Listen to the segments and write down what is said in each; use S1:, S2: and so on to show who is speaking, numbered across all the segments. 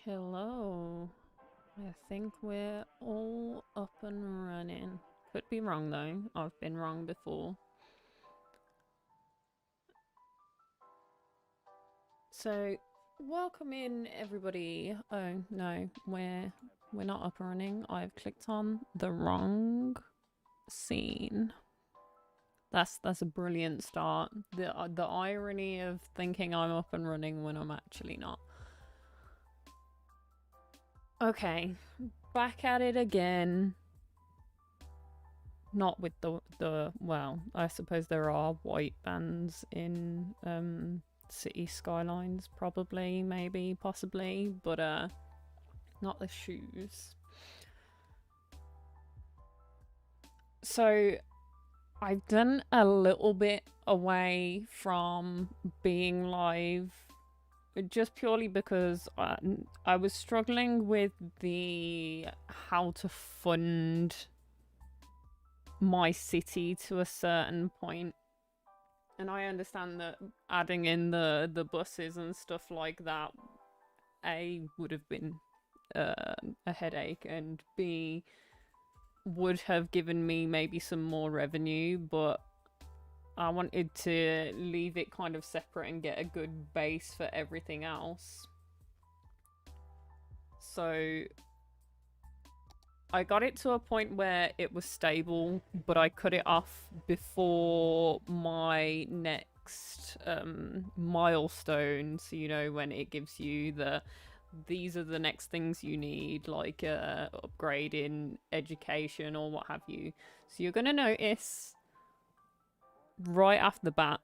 S1: Hello. I think we're all up and running. Could be wrong though. I've been wrong before. So, welcome in everybody. Oh no, we're not up and running. I've clicked on the wrong scene. That's a brilliant start. The irony of thinking I'm up and running when I'm actually not. Okay, back at it again. Not with the well, I suppose there are white bands in city skylines, probably, maybe, possibly, but not the shoes. So I've done a little bit away from being live just purely because I was struggling with the how to fund my city to a certain point. And I understand that adding in the buses and stuff like that, A, would have been a headache, and B, would have given me maybe some more revenue, but I wanted to leave it kind of separate and get a good base for everything else. So I got it to a point where it was stable, but I cut it off before my next milestone. So, you know, when it gives you these are the next things you need, like upgrade in education or what have you. So you're going to notice right off the bat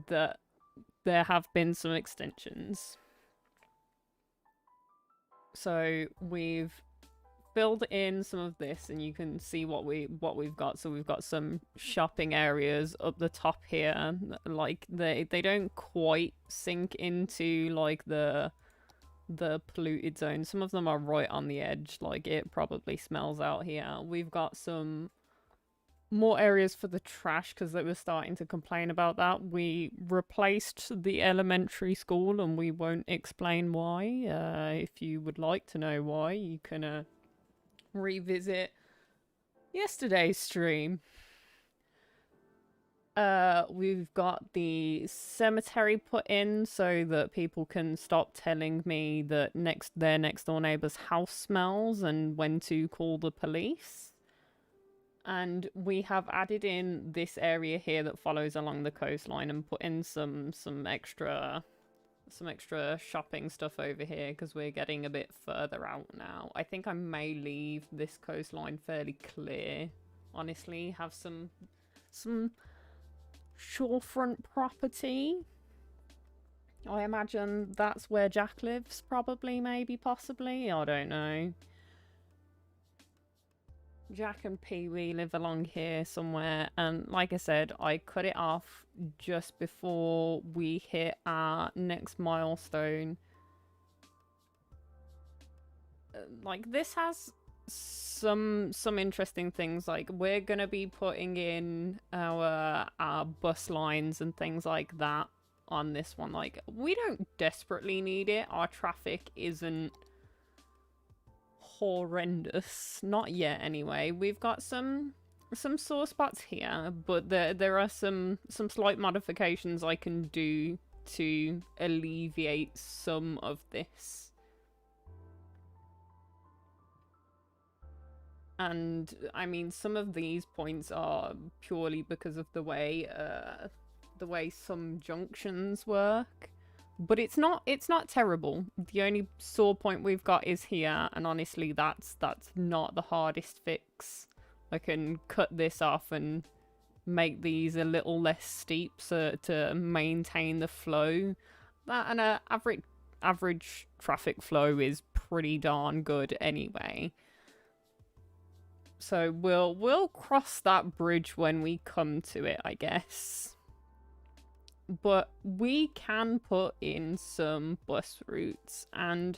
S1: that there have been some extensions. So we've filled in some of this, and you can see what we've got. So we've got some shopping areas up the top here. Like they don't quite sink into like the polluted zone. Some of them are right on the edge. Like it probably smells out here. We've got some more areas for the trash because they were starting to complain about that. We replaced the elementary school, and we won't explain why. If you would like to know why, you can revisit yesterday's stream. We've got the cemetery put in so that people can stop telling me that their next door neighbor's house smells and when to call the police. And we have added in this area here that follows along the coastline and put in some extra shopping stuff over here because we're getting a bit further out now. I think I may leave this coastline fairly clear. Honestly, have some shorefront property. I imagine that's where Jack lives, probably, maybe, possibly. I don't know. Jack and Pee-wee live along here somewhere, and like I said, I cut it off just before we hit our next milestone. Like, this has some interesting things. Like, we're gonna be putting in our bus lines and things like that on this one. Like, we don't desperately need it. Our traffic isn't horrendous, not yet anyway. We've got some sore spots here, but there are some slight modifications I can do to alleviate some of this. And I mean, some of these points are purely because of the way some junctions work. But it's not terrible. The only sore point we've got is here, and honestly that's not the hardest fix. I can cut this off and make these a little less steep so to maintain the flow. That and a average traffic flow is pretty darn good anyway. So we'll cross that bridge when we come to it, I guess. But we can put in some bus routes, and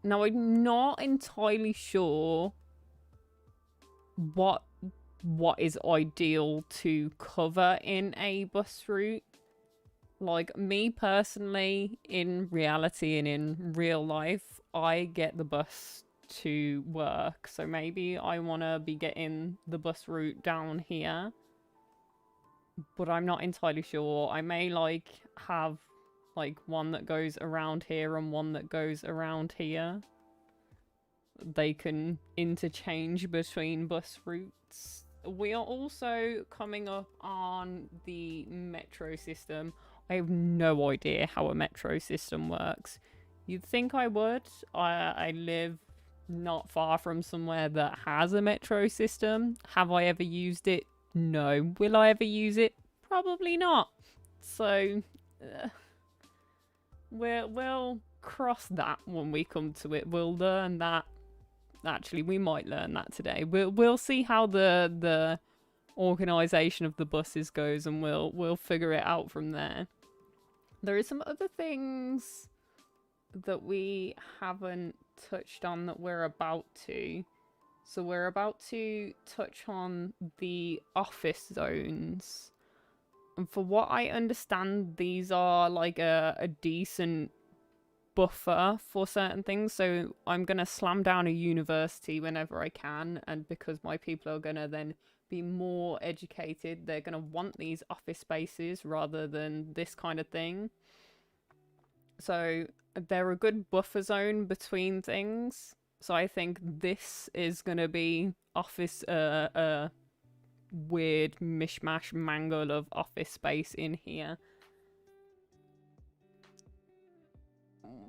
S1: now I'm not entirely sure what is ideal to cover in a bus route. Like, me personally, in reality and in real life, I get the bus to work. So maybe I want to be getting the bus route down here. But I'm not entirely sure. I may, like, have, like, one that goes around here and one that goes around here. They can interchange between bus routes. We are also coming up on the metro system. I have no idea how a metro system works. You'd think I would. I live not far from somewhere that has a metro system. Have I ever used it? No. Will I ever use it? Probably not. So, we'll cross that when we come to it. We'll learn that. Actually, we might learn that today. We'll see how the organization of the buses goes, and we'll figure it out from there. There is some other things that we haven't touched on that we're about to. So we're about to touch on the office zones. And for what I understand, these are like a decent buffer for certain things. So I'm going to slam down a university whenever I can. And because my people are going to then be more educated, they're going to want these office spaces rather than this kind of thing. So they're a good buffer zone between things. So I think this is going to be office, weird mishmash mangle of office space in here.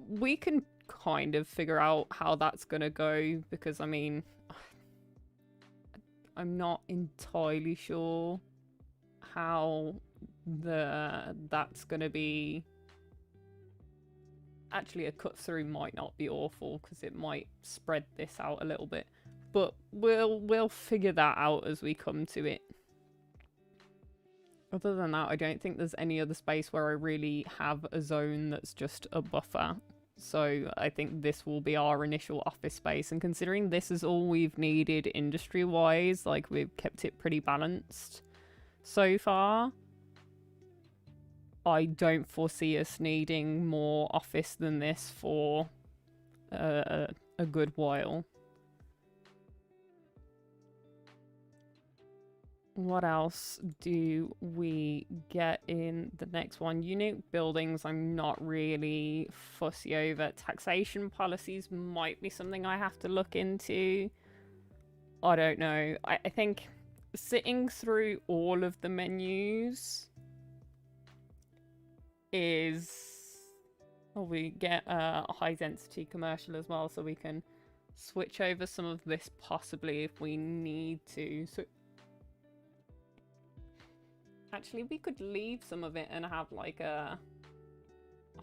S1: We can kind of figure out how that's going to go because, I mean, I'm not entirely sure how that's going to be. Actually, a cut through might not be awful because it might spread this out a little bit. But we'll figure that out as we come to it. Other than that, I don't think there's any other space where I really have a zone that's just a buffer. So I think this will be our initial office space. And considering this is all we've needed industry-wise, like we've kept it pretty balanced so far. I don't foresee us needing more office than this for a good while. What else do we get in the next one? Unique buildings, I'm not really fussy over. Taxation policies might be something I have to look into. I don't know. I think sitting through all of the menus is... Oh, we get a high density commercial as well, so we can switch over some of this possibly if we need to. So actually, we could leave some of it and have like a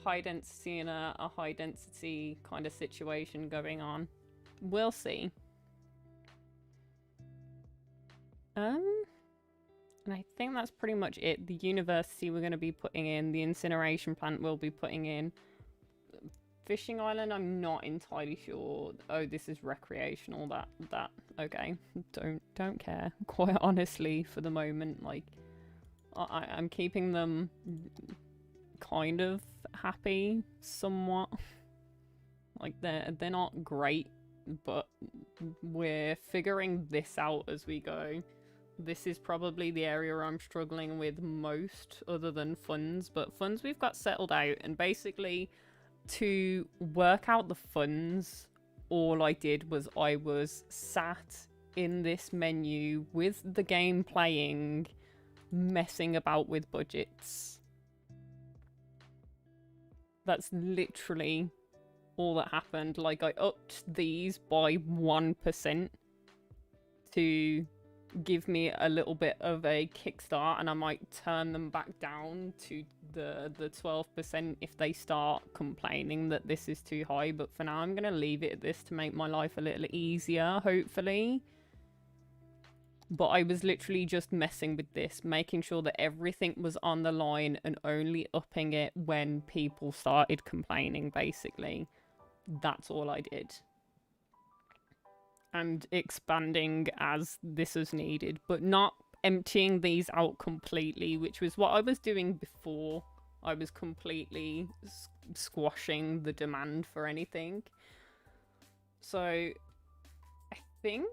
S1: high density and a high density kind of situation going on. We'll see. And I think that's pretty much it. The university we're going to be putting in. The incineration plant we'll be putting in. Fishing island, I'm not entirely sure. Oh, this is recreational. That okay. Don't care. Quite honestly, for the moment, like I'm keeping them kind of happy, somewhat. Like they're not great, but we're figuring this out as we go. This is probably the area I'm struggling with most, other than funds. But funds we've got settled out, and basically to work out the funds, all I did was I was sat in this menu with the game playing, messing about with budgets. That's literally all that happened. Like, I upped these by 1% to give me a little bit of a kickstart, and I might turn them back down to the 12% if they start complaining that this is too high. But for now, I'm going to leave it at this to make my life a little easier, hopefully. But I was literally just messing with this, making sure that everything was on the line and only upping it when people started complaining, basically. That's all I did. And expanding as this is needed, but not emptying these out completely, which was what I was doing before. I was completely squashing the demand for anything. So I think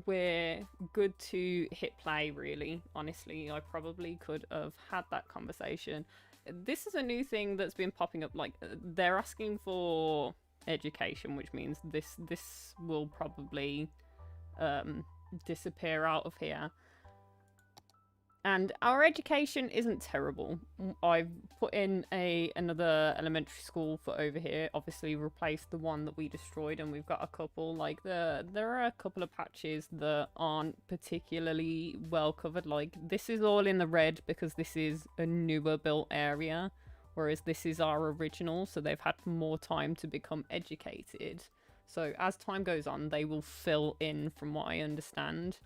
S1: we're good to hit play, really. Honestly, I probably could have had that conversation. This is a new thing that's been popping up. Like, they're asking for education, which means this will probably disappear out of here. And our education isn't terrible. I've put in another elementary school for over here. Obviously replaced the one that we destroyed, and we've got a couple, like, there are a couple of patches that aren't particularly well covered. Like, this is all in the red because this is a newer built area, whereas this is our original, so they've had more time to become educated. So as time goes on, they will fill in, from what I understand.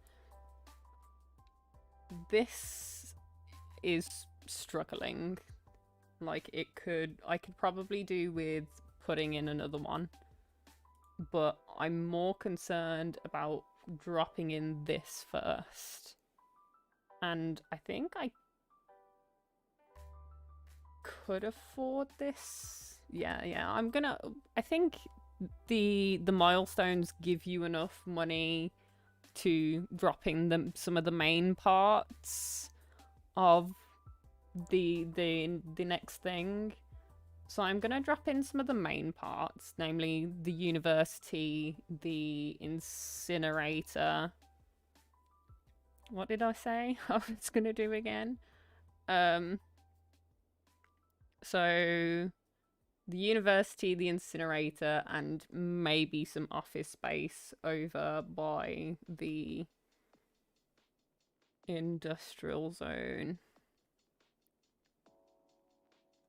S1: This is struggling. Like, I could probably do with putting in another one, but I'm more concerned about dropping in this first. And I think I could afford this. Yeah, I think the milestones give you enough money to dropping some of the main parts of the next thing. So I'm gonna drop in some of the main parts, namely the university, the incinerator. What did I say I was gonna do again? So the university, the incinerator, and maybe some office space over by the industrial zone.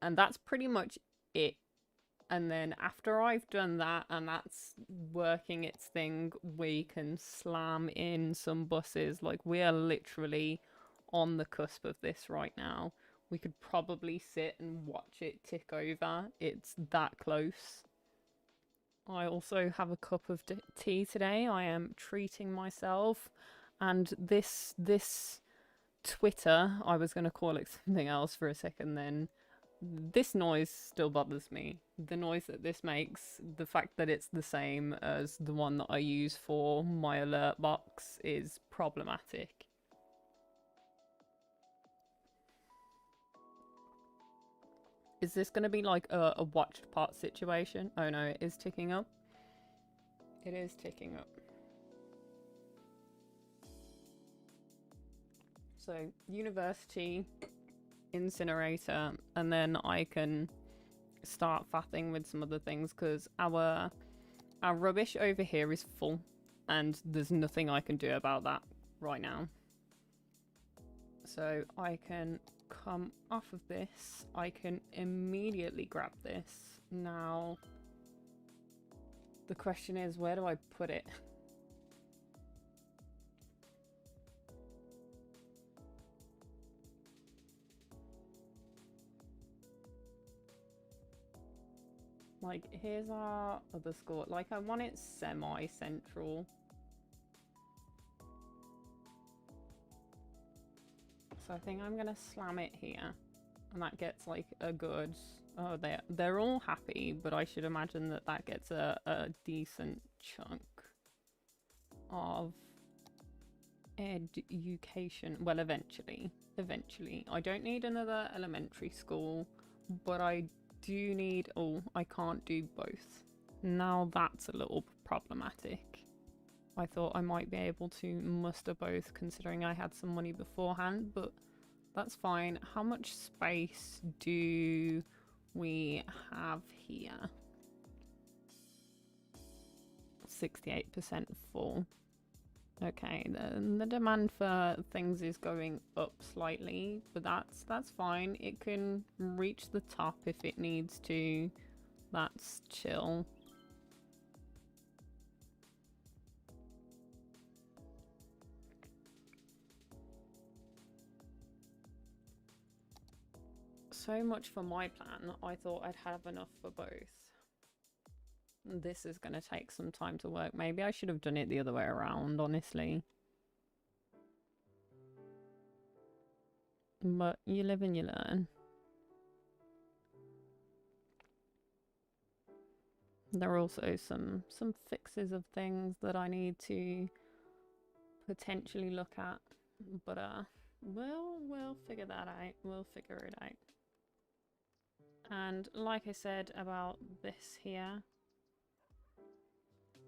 S1: And that's pretty much it. And then after I've done that and that's working its thing, we can slam in some buses. Like, we are literally on the cusp of this right now. We could probably sit and watch it tick over. It's that close. I also have a cup of tea today. I am treating myself. And this Twitter, I was going to call it something else for a second then. This noise still bothers me. The noise that this makes, the fact that it's the same as the one that I use for my alert box is problematic. Is this going to be like a watched part situation? Oh no, it is ticking up. It is ticking up. So, university, incinerator, and then I can start faffing with some other things because our rubbish over here is full and there's nothing I can do about that right now. So I can come off of this. I can immediately grab this. Now, the question is, where do I put it? Like, here's our other school. Like, I want it semi-central. So I think I'm gonna slam it here. And that gets, like, a good... Oh, they're all happy, but I should imagine that that gets a decent chunk of education. Well, eventually. Eventually. I don't need another elementary school, but I do need... Oh, I can't do both. Now that's a little problematic. I thought I might be able to muster both considering I had some money beforehand, but that's fine. How much space do we have here? 68% full. Okay, the demand for things is going up slightly, but that's fine. It can reach the top if it needs to. That's chill. So much for my plan. I thought I'd have enough for both. This is going to take some time to work. Maybe I should have done it the other way around, honestly. But you live and you learn. There are also some fixes of things that I need to potentially look at, but we'll figure that out. We'll figure it out. And like I said about this here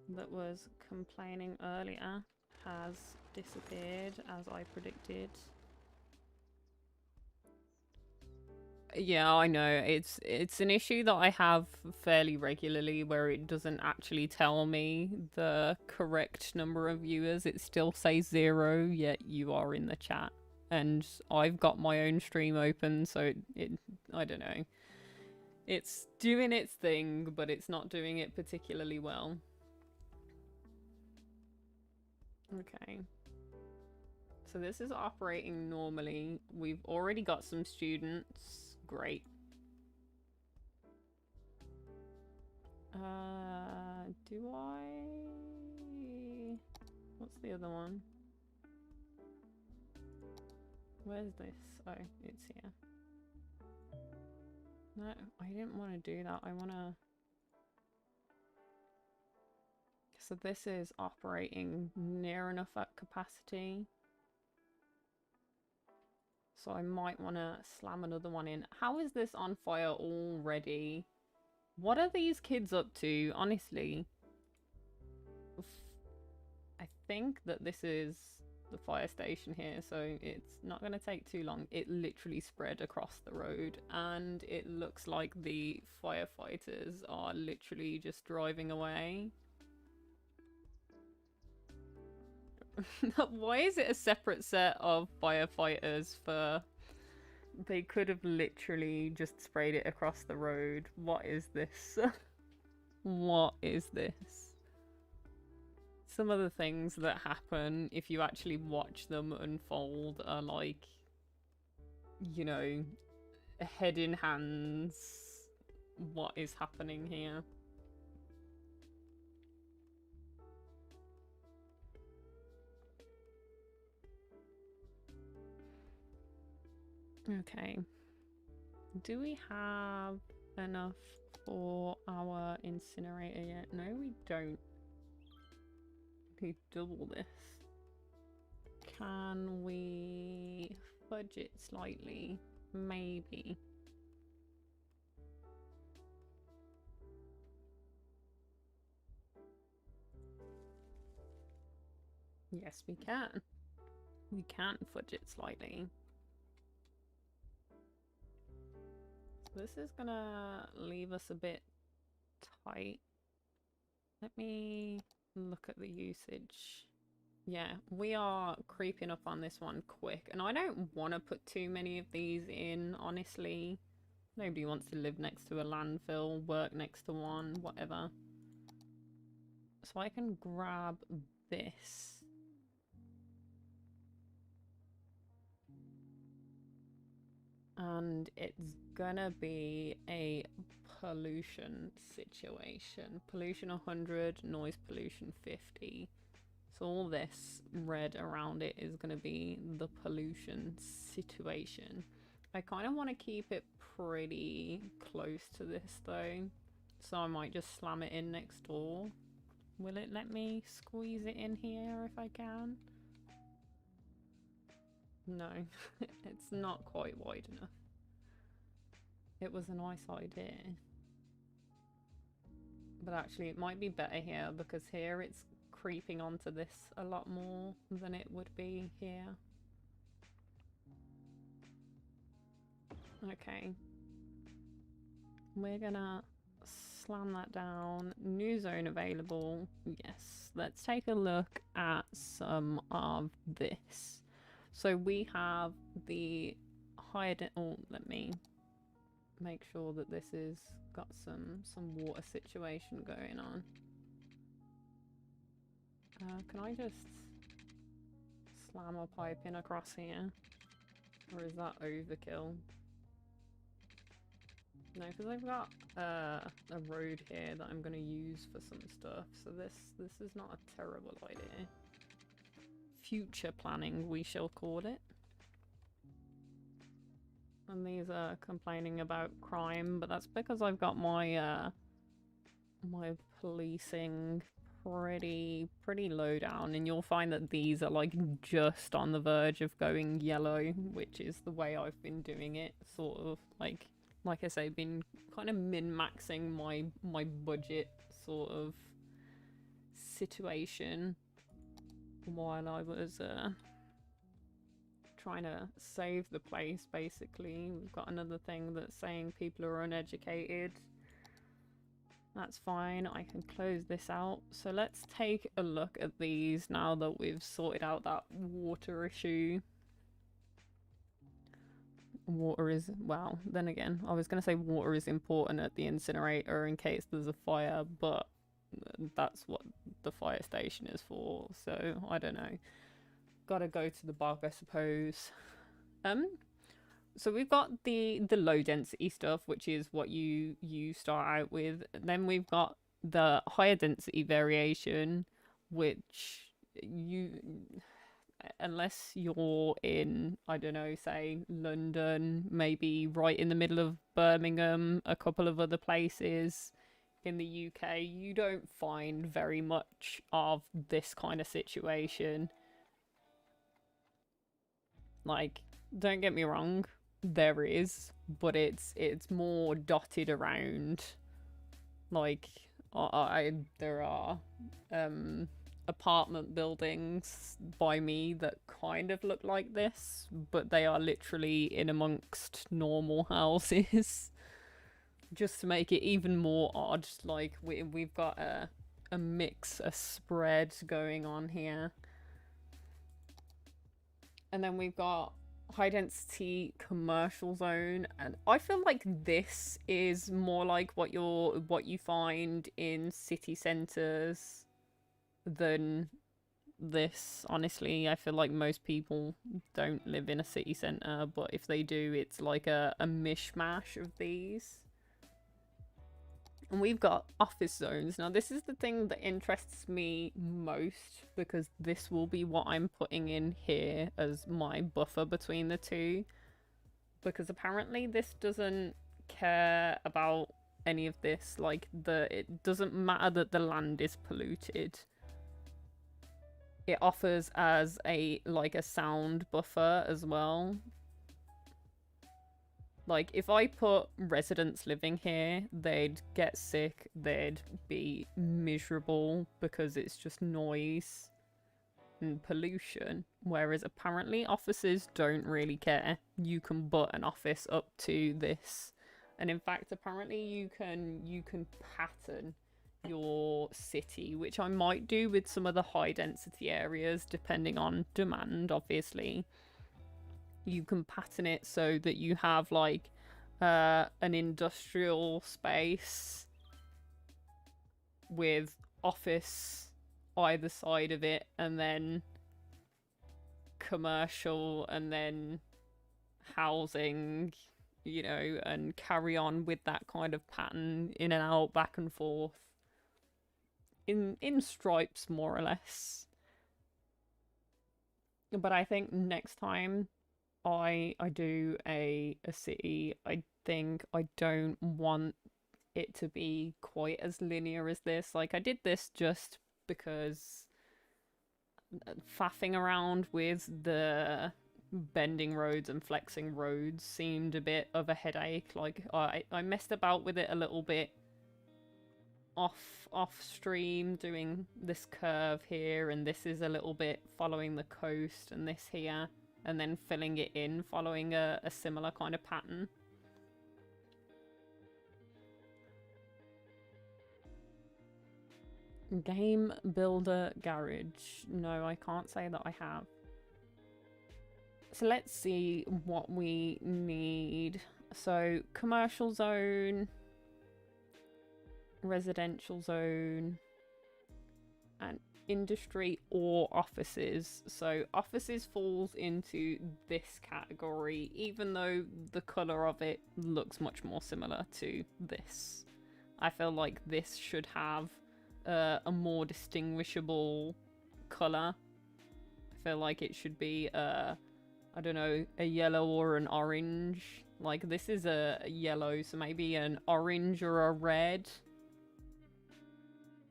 S1: that was complaining earlier has disappeared as I predicted. Yeah, I know. It's an issue that I have fairly regularly where it doesn't actually tell me the correct number of viewers. It still says 0, yet you are in the chat. And I've got my own stream open, so I don't know. It's doing its thing, but it's not doing it particularly well. Okay. So this is operating normally. We've already got some students. Great. Do I... What's the other one? Where's this? Oh, it's here. No, I didn't want to do that. I want to... So this is operating near enough at capacity. So I might want to slam another one in. How is this on fire already? What are these kids up to, honestly? I think that this is the fire station here, so it's not going to take too long. It literally spread across the road, and it looks like the firefighters are literally just driving away. Why is it a separate set of firefighters for... They could have literally just sprayed it across the road. What is this? What is this? Some of the things that happen, if you actually watch them unfold, are like, you know, head in hands. What is happening here? Okay. Do we have enough for our incinerator yet? No, we don't. We double this. Can we fudge it slightly? Maybe. Yes, we can. We can fudge it slightly. This is gonna leave us a bit tight. Let me look at the usage. Yeah, we are creeping up on this one quick. And I don't want to put too many of these in, honestly. Nobody wants to live next to a landfill, work next to one, whatever. So I can grab this. And it's gonna be a pollution situation. Pollution 100, noise pollution 50. So all this red around it is gonna be the pollution situation. I kind of want to keep it pretty close to this though. So I might just slam it in next door. Will it let me squeeze it in here if I can? No, it's not quite wide enough. It was a nice idea. But actually it might be better here because here it's creeping onto this a lot more than it would be here. Okay. We're gonna slam that down. New zone available. Yes. Let's take a look at some of this. So we have the higher... Oh, let me make sure that this is got some water situation going on. Can I just slam a pipe in across here? Or is that overkill? No, because I've got a road here that I'm going to use for some stuff, so this is not a terrible idea. Future planning, we shall call it. And these are complaining about crime, but that's because I've got my my policing pretty low down, and you'll find that these are like just on the verge of going yellow, which is the way I've been doing it, sort of like I say, been kind of min-maxing my budget sort of situation while I was trying to save the place. Basically, we've got another thing that's saying people are uneducated. That's fine, I can close this out. So let's take a look at these now that we've sorted out that water issue. Water is, well, then again, I was going to say water is important at the incinerator in case there's a fire, but that's what the fire station is for, so I don't know. Gotta go to the bog, I suppose. So we've got the low density stuff, which is what you start out with. Then we've got the higher density variation, which you, unless you're in, I don't know, say London, maybe right in the middle of Birmingham, a couple of other places in the UK, you don't find very much of this kind of situation. Like, don't get me wrong, there is, but it's more dotted around. Like, there are apartment buildings by me that kind of look like this, but they are literally in amongst normal houses. Just to make it even more odd, like we've got a mix, a spread going on here. And then we've got high density commercial zone, and I feel like this is more like what you find in city centers than this. Honestly, I feel like most people don't live in a city center, but if they do, it's like a mishmash of these. And we've got office zones. Now, this is the thing that interests me most, because this will be what I'm putting in here as my buffer between the two. Because apparently this doesn't care about any of this. Like, it doesn't matter that the land is polluted. It offers as a sound buffer as well. Like, if I put residents living here, they'd get sick, they'd be miserable because it's just noise and pollution. Whereas apparently offices don't really care. You can put an office up to this. And in fact, apparently you can pattern your city, which I might do with some of the high density areas, depending on demand, obviously. You can pattern it so that you have like an industrial space with office either side of it, and then commercial, and then housing, you know, and carry on with that kind of pattern in and out, back and forth in stripes, more or less. But I think next time I do a city, I think I don't want it to be quite as linear as this. Like, I did this just because faffing around with the bending roads and flexing roads seemed a bit of a headache. Like, I messed about with it a little bit off stream, doing this curve here, and this is a little bit following the coast, and this here, and then filling it in following a similar kind of pattern. Game Builder Garage. No, I can't say that I have. So let's see what we need. So commercial zone, residential zone, and industry or offices. So offices falls into this category, even though the colour of it looks much more similar to this. I feel like this should have a more distinguishable colour. I feel like it should be I don't know, a yellow or an orange. Like, this is a yellow, so maybe an orange or a red.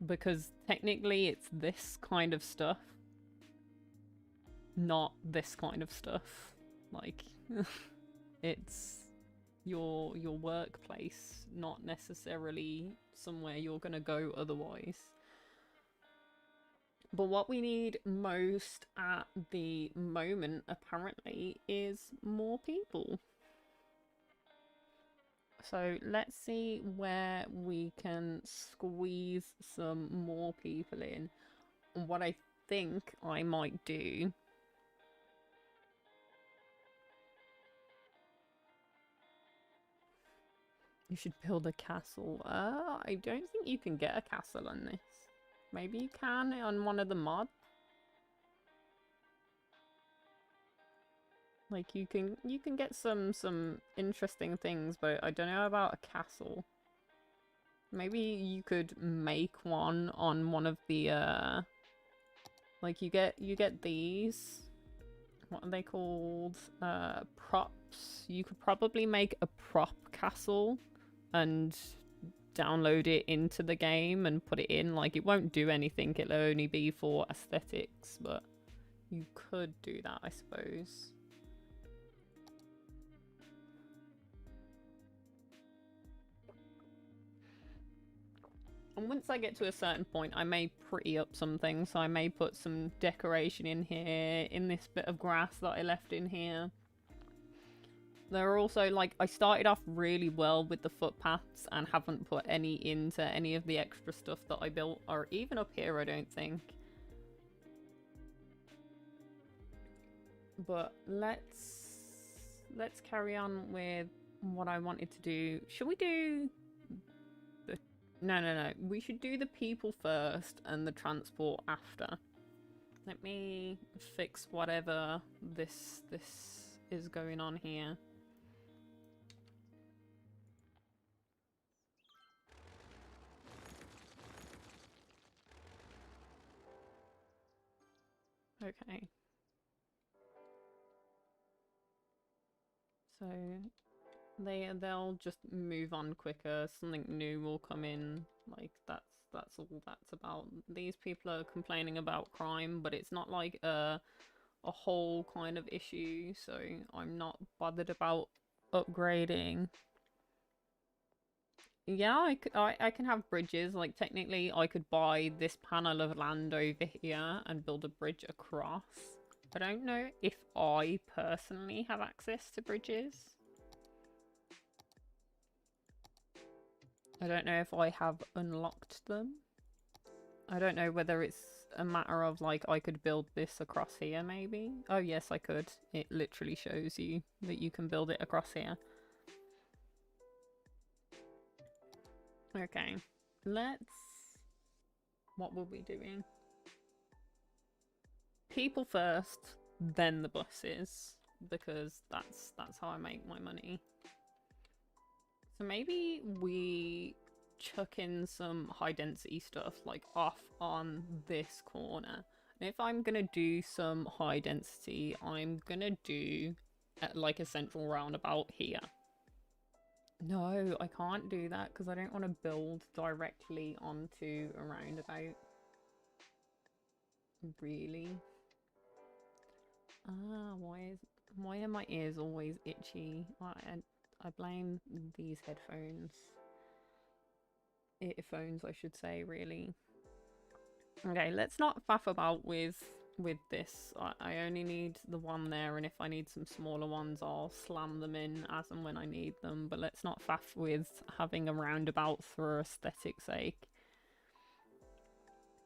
S1: because technically it's this kind of stuff, not this kind of stuff. Like, it's your workplace, not necessarily somewhere you're gonna go otherwise. But what we need most at the moment, apparently, is more people. So let's see where we can squeeze some more people in. And what I think I might do... You should build a castle. I don't think you can get a castle on this. Maybe you can on one of the mods. Like you can get some interesting things, but I don't know about a castle. Maybe you could make one on one of the like you get these. What are they called? Props. You could probably make a prop castle and download it into the game and put it in. Like, it won't do anything, it'll only be for aesthetics, but you could do that, I suppose. And once I get to a certain point, I may pretty up some things, so I may put some decoration in here, in this bit of grass that I left in here. There are also, like, I started off really well with the footpaths and haven't put any into any of the extra stuff that I built, or even up here, I don't think. But let's carry on with what I wanted to do. Should we do the... No. We should do the people first and the transport after. Let me fix whatever this is going on here. Okay. So they'll just move on quicker. Something new will come in. Like that's all that's about. These people are complaining about crime, but it's not like a whole kind of issue, so I'm not bothered about upgrading. Yeah, I can have bridges. Like, technically, I could buy this panel of land over here and build a bridge across. I don't know if I personally have access to bridges. I don't know if I have unlocked them. I don't know whether it's a matter of, like, I could build this across here, maybe? Oh, yes, I could. It literally shows you that you can build it across here. Okay, let's... What will we be doing? People first, then the buses, because that's how I make my money. So maybe we chuck in some high density stuff, like off on this corner. And if I'm gonna do some high density, I'm gonna do like a central roundabout here. No, I can't do that because I don't want to build directly onto a roundabout. Really? Ah, why are my ears always itchy? I blame these headphones. Earphones, I should say, really. Okay, let's not faff about with this. I only need the one there, and if I need some smaller ones, I'll slam them in as and when I need them. But let's not faff with having a roundabout for aesthetic's sake.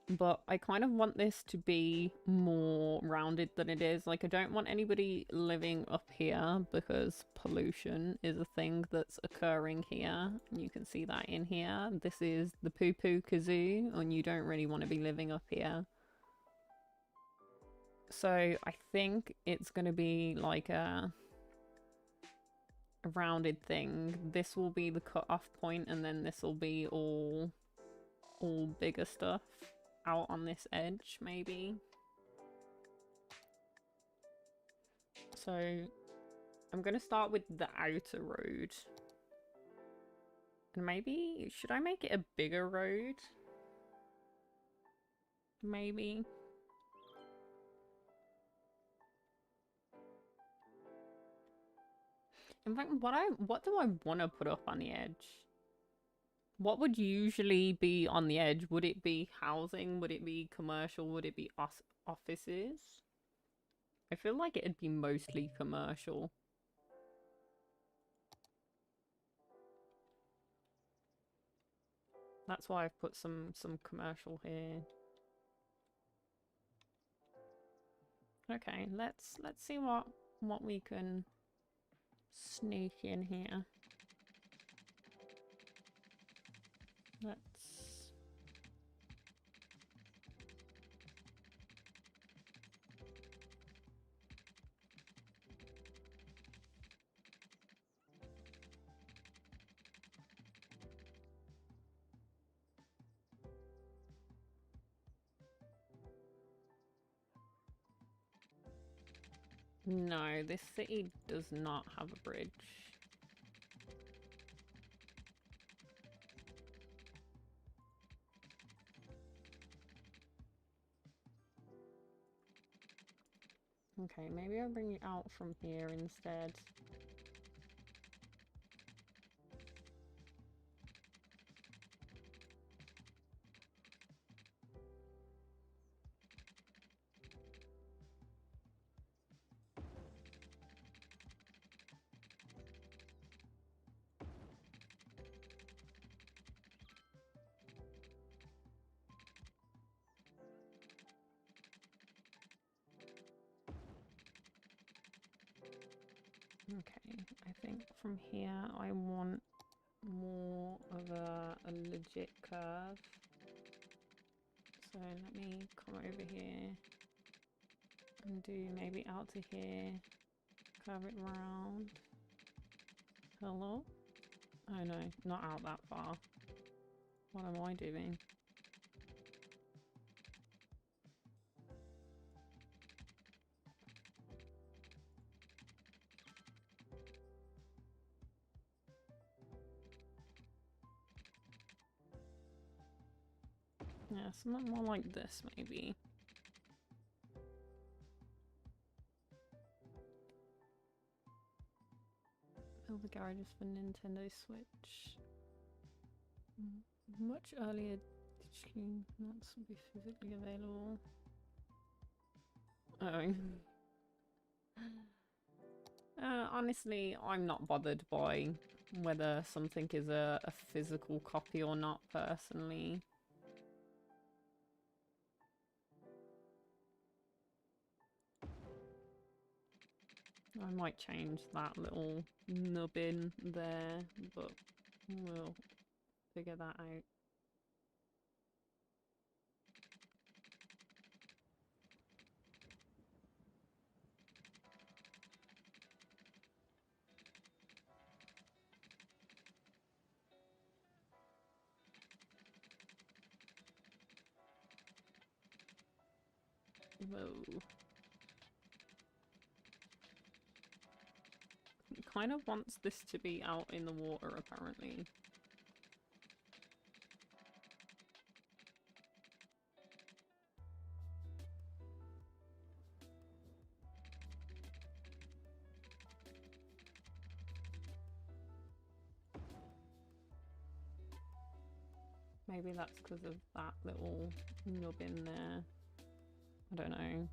S1: But I kind of want this to be more rounded than it is. Like, I don't want anybody living up here because pollution is a thing that's occurring here. You can see that in here. This is the poo-poo kazoo, and you don't really want to be living up here. So I think it's going to be like a rounded thing. This will be the cut-off point, and then this will be all bigger stuff out on this edge, maybe. So I'm going to start with the outer road. And maybe, should I make it a bigger road? maybe. In fact, what do I want to put up on the edge? What would usually be on the edge? Would it be housing? Would it be commercial? Would it be offices? I feel like it'd be mostly commercial. That's why I've put some commercial here. Okay, let's see what we can sneak in here. Let's... No, this city does not have a bridge. Okay, maybe I'll bring you out from here instead. Okay, I think from here I want more of a legit curve. So let me come over here and do maybe out to here, curve it round. Hello? Oh no, not out that far. What am I doing? Yeah, something more like this, maybe. Build the garages for Nintendo Switch. Much earlier digitally, not to be physically available. Oh. Honestly, I'm not bothered by whether something is a physical copy or not, personally. I might change that little nubbin there, but we'll figure that out. Whoa. It kind of wants this to be out in the water, apparently. Maybe that's because of that little nubbin there. I don't know.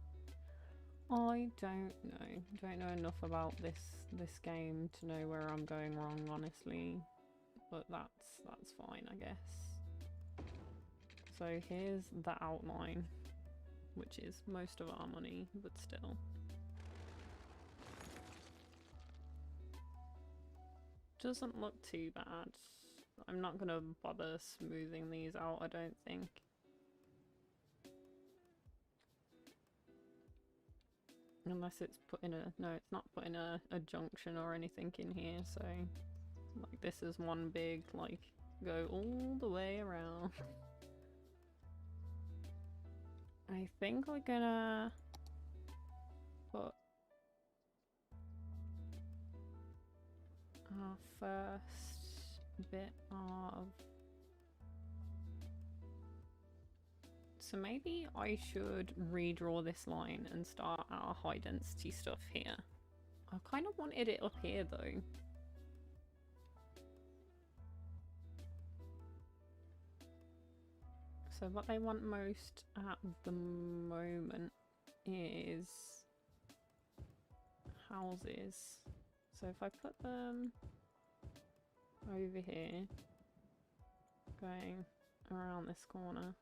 S1: I don't know. Don't know enough about this game to know where I'm going wrong, honestly. But that's fine, I guess. So here's the outline, which is most of our money, but still. Doesn't look too bad. I'm not gonna bother smoothing these out, I don't think. Unless it's putting a... no, it's not putting a junction or anything in here, so... like, this is one big, like, go all the way around. I think we're gonna... put... our first bit of So maybe I should redraw this line and start our high density stuff here. I kind of wanted it up here though. So what they want most at the moment is houses. So if I put them over here, going around this corner.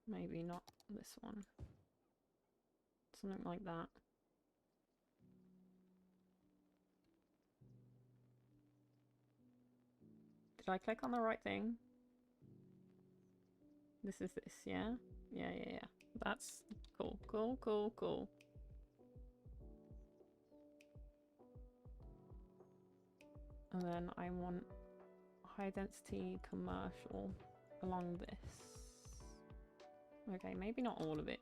S1: Maybe not this one. Something like that. Did I click on the right thing? This is this, yeah? Yeah. That's cool, cool. And then I want high density commercial along this. Okay, maybe not all of it.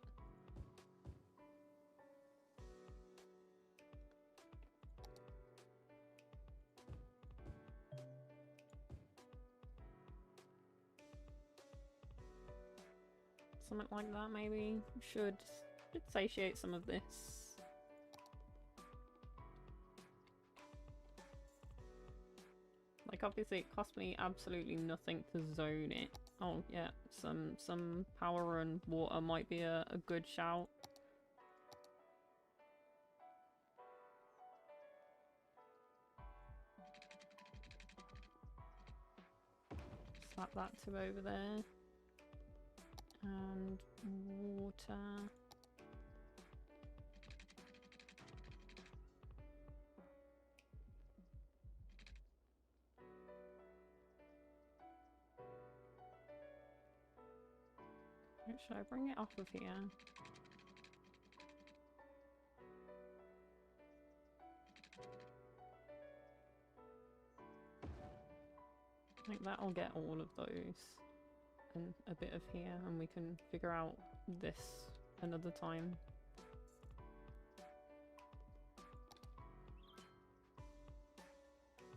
S1: Something like that maybe should satiate some of this. Like obviously it cost me absolutely nothing to zone it. Oh yeah, some power and water might be a good shout. Slap that to over there. And water. Should I bring it off of here? I think that'll get all of those. And a bit of here, and we can figure out this another time.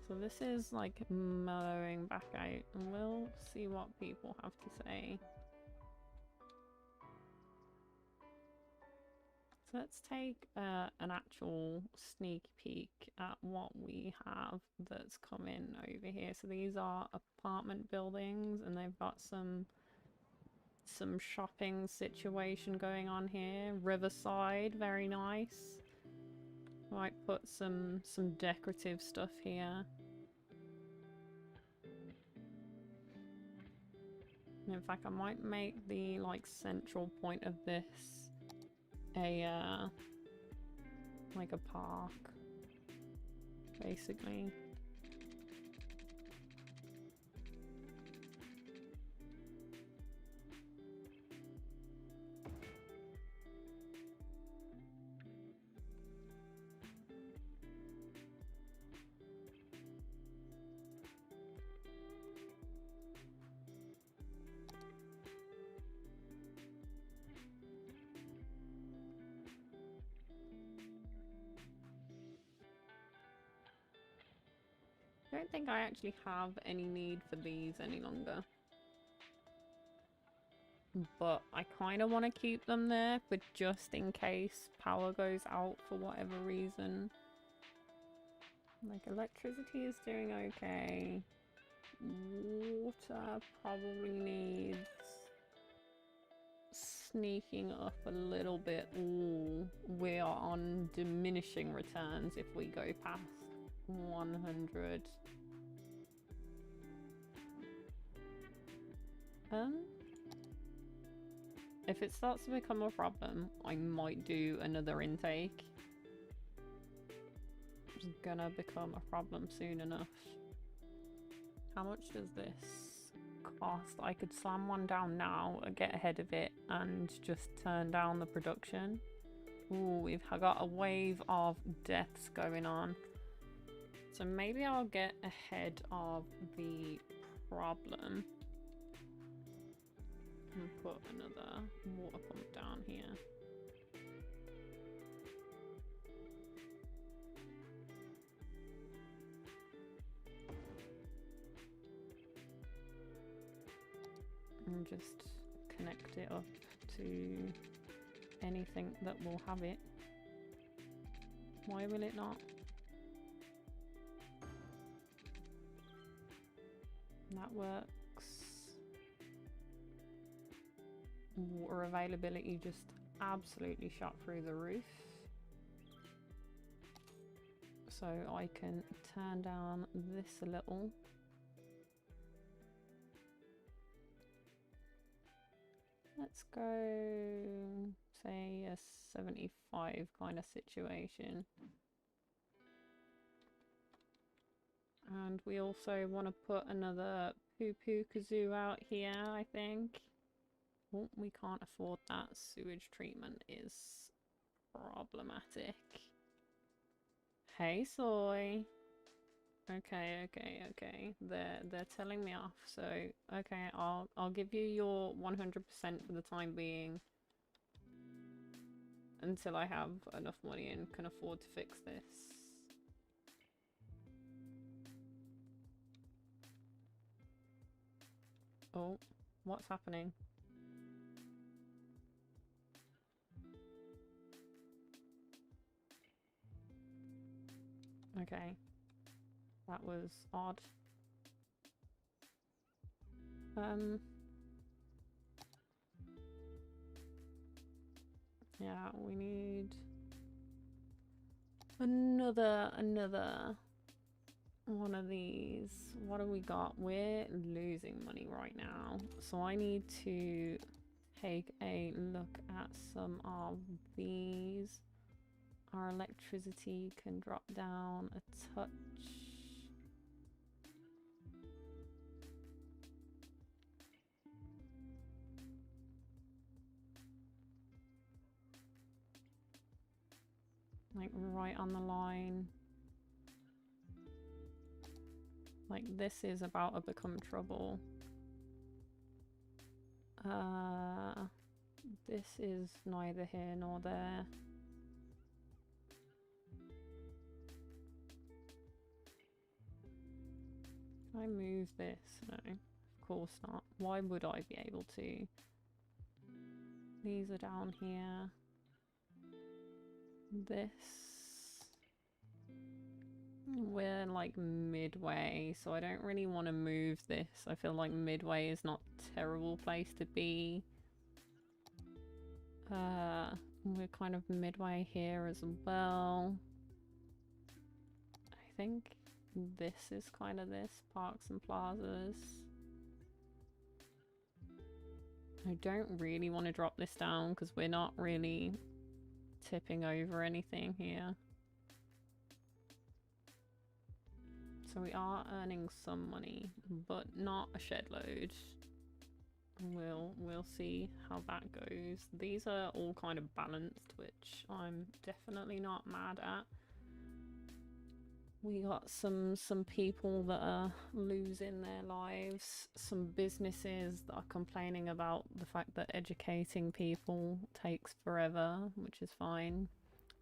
S1: So this is like mellowing back out, and we'll see what people have to say. So let's take an actual sneak peek at what we have that's coming over here. So these are apartment buildings, and they've got some shopping situation going on here. Riverside, very nice. Might put some decorative stuff here. And in fact, I might make the like central point of this a like a park, basically. I don't think I actually have any need for these any longer. But I kind of want to keep them there, but just in case power goes out for whatever reason. Like electricity is doing okay. Water probably needs sneaking up a little bit. Ooh, we are on diminishing returns if we go past 100. If it starts to become a problem, I might do another intake. It's gonna become a problem soon enough. How much does this cost? I could slam one down now and get ahead of it and just turn down the production. Ooh, we've got a wave of deaths going on. So maybe I'll get ahead of the problem. And put another water pump down here. just connect it up to anything that will have it. Why will it not? That works. Water availability just absolutely shot through the roof. So I can turn down this a little. Let's go, say, a 75 kind of situation. And we also want to put another poo-poo kazoo out here, I think. Oh, we can't afford that. Sewage treatment is problematic. Hey, soy. Okay. They're telling me off, so okay, I'll give you your 100% for the time being. Until I have enough money and can afford to fix this. Oh, what's happening? Okay. That was odd. Yeah, we need another one of these. What do we got? We're losing money right now. So I need to take a look at some of these. Our electricity can drop down a touch. Like right on the line. Like this is about to become trouble. This is neither here nor there. Can I move this? No, of course not. Why would I be able to? These are down here. This. We're like midway, so I don't really want to move this. I feel like midway is not a terrible place to be. We're kind of midway here as well. I think this is kind of this, parks and plazas. I don't really want to drop this down because we're not really tipping over anything here. So we are earning some money, but not a shed load. We'll see how that goes. These are all kind of balanced, which I'm definitely not mad at. We got some people that are losing their lives, some businesses that are complaining about the fact that educating people takes forever, which is fine.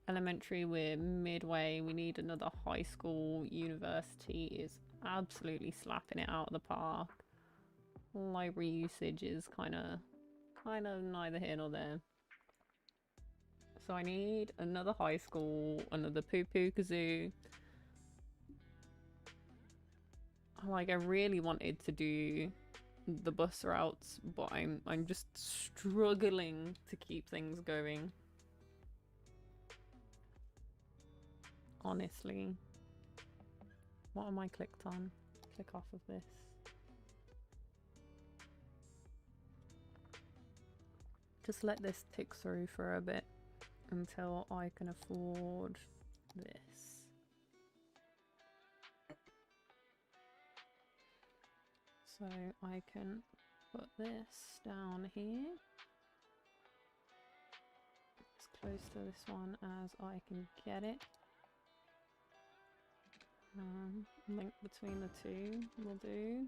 S1: Elementary, we're midway. We need another high school. University is absolutely slapping it out of the park. Library usage is kind of neither here nor there. So I need another high school, another poo-poo kazoo. Like, I really wanted to do the bus routes, but I'm just struggling to keep things going. Honestly. What am I clicked on? Click off of this. Just let this tick through for a bit until I can afford this. So I can put this down here. As close to this one as I can get it. Link between the two will do.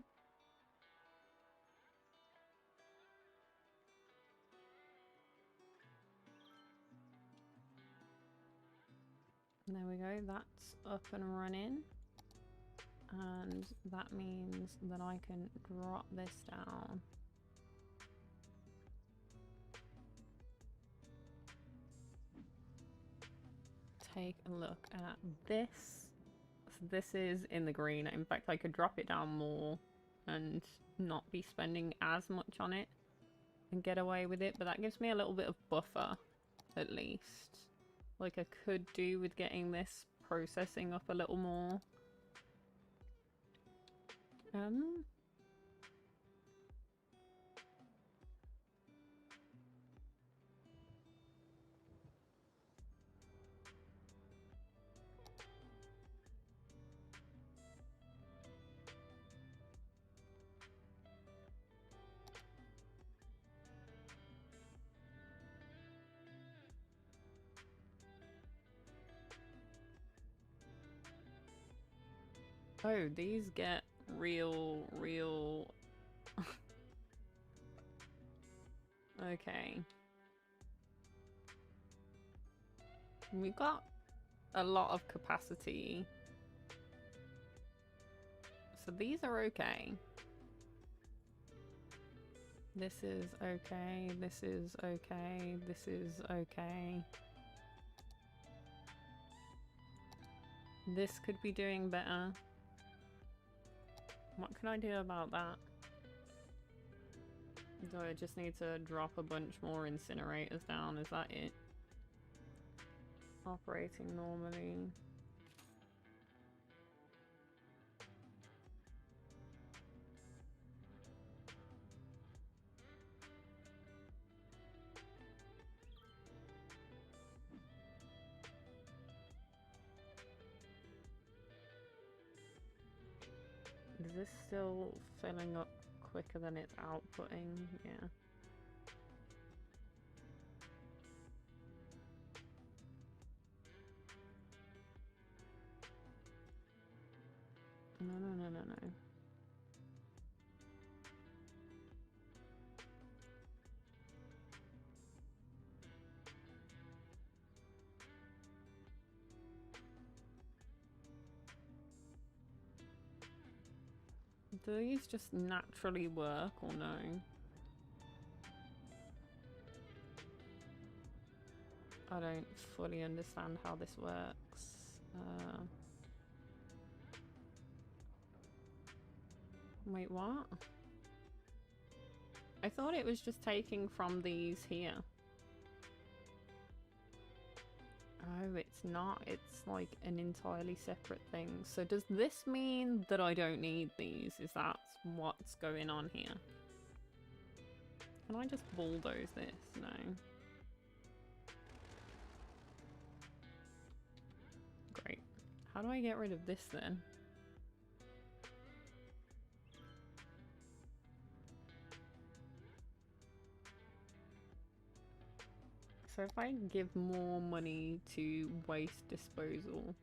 S1: There we go, that's up and running. And that means that I can drop this down. take a look at this. So this is in the green. In fact, I could drop it down more and not be spending as much on it and get away with it, but that gives me a little bit of buffer, at least. Like, I could do with getting this processing up a little more. Oh, these get real... Okay. We got a lot of capacity. So these are okay. This is okay, this is okay, this is okay. This could be doing better. What can I do about that? Do I just need to drop a bunch more incinerators down? Is that it? Operating normally. Is this still filling up quicker than it's outputting? Yeah. No. Do these just naturally work or no? I don't fully understand how this works. Wait, what? I thought it was just taking from these here. Oh, it's not. It's like an entirely separate thing. So does this mean that I don't need these? Is that what's going on here? Can I just bulldoze this? No. Great. How do I get rid of this then? So if I give more money to waste disposal,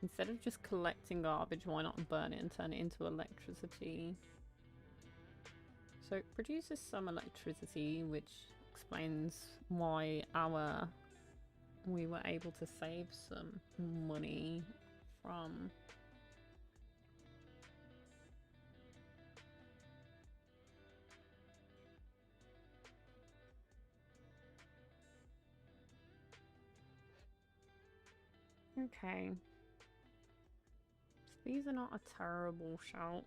S1: instead of just collecting garbage, why not burn it and turn it into electricity? So it produces some electricity, which explains why we were able to save some money from... Okay. So these are not a terrible shout,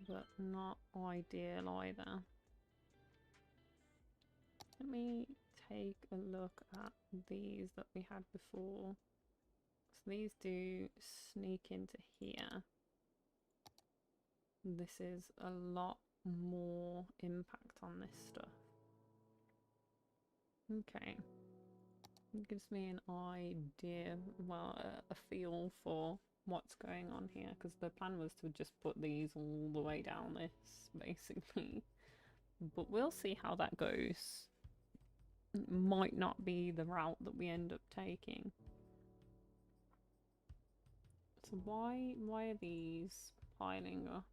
S1: but not ideal either. Let me take a look at these that we had before. So these do sneak into here. This is a lot more impact on this stuff. Okay. It gives me an idea, well, a feel for what's going on here, because the plan was to just put these all the way down this, basically. But we'll see how that goes. It might not be the route that we end up taking. So why are these piling up?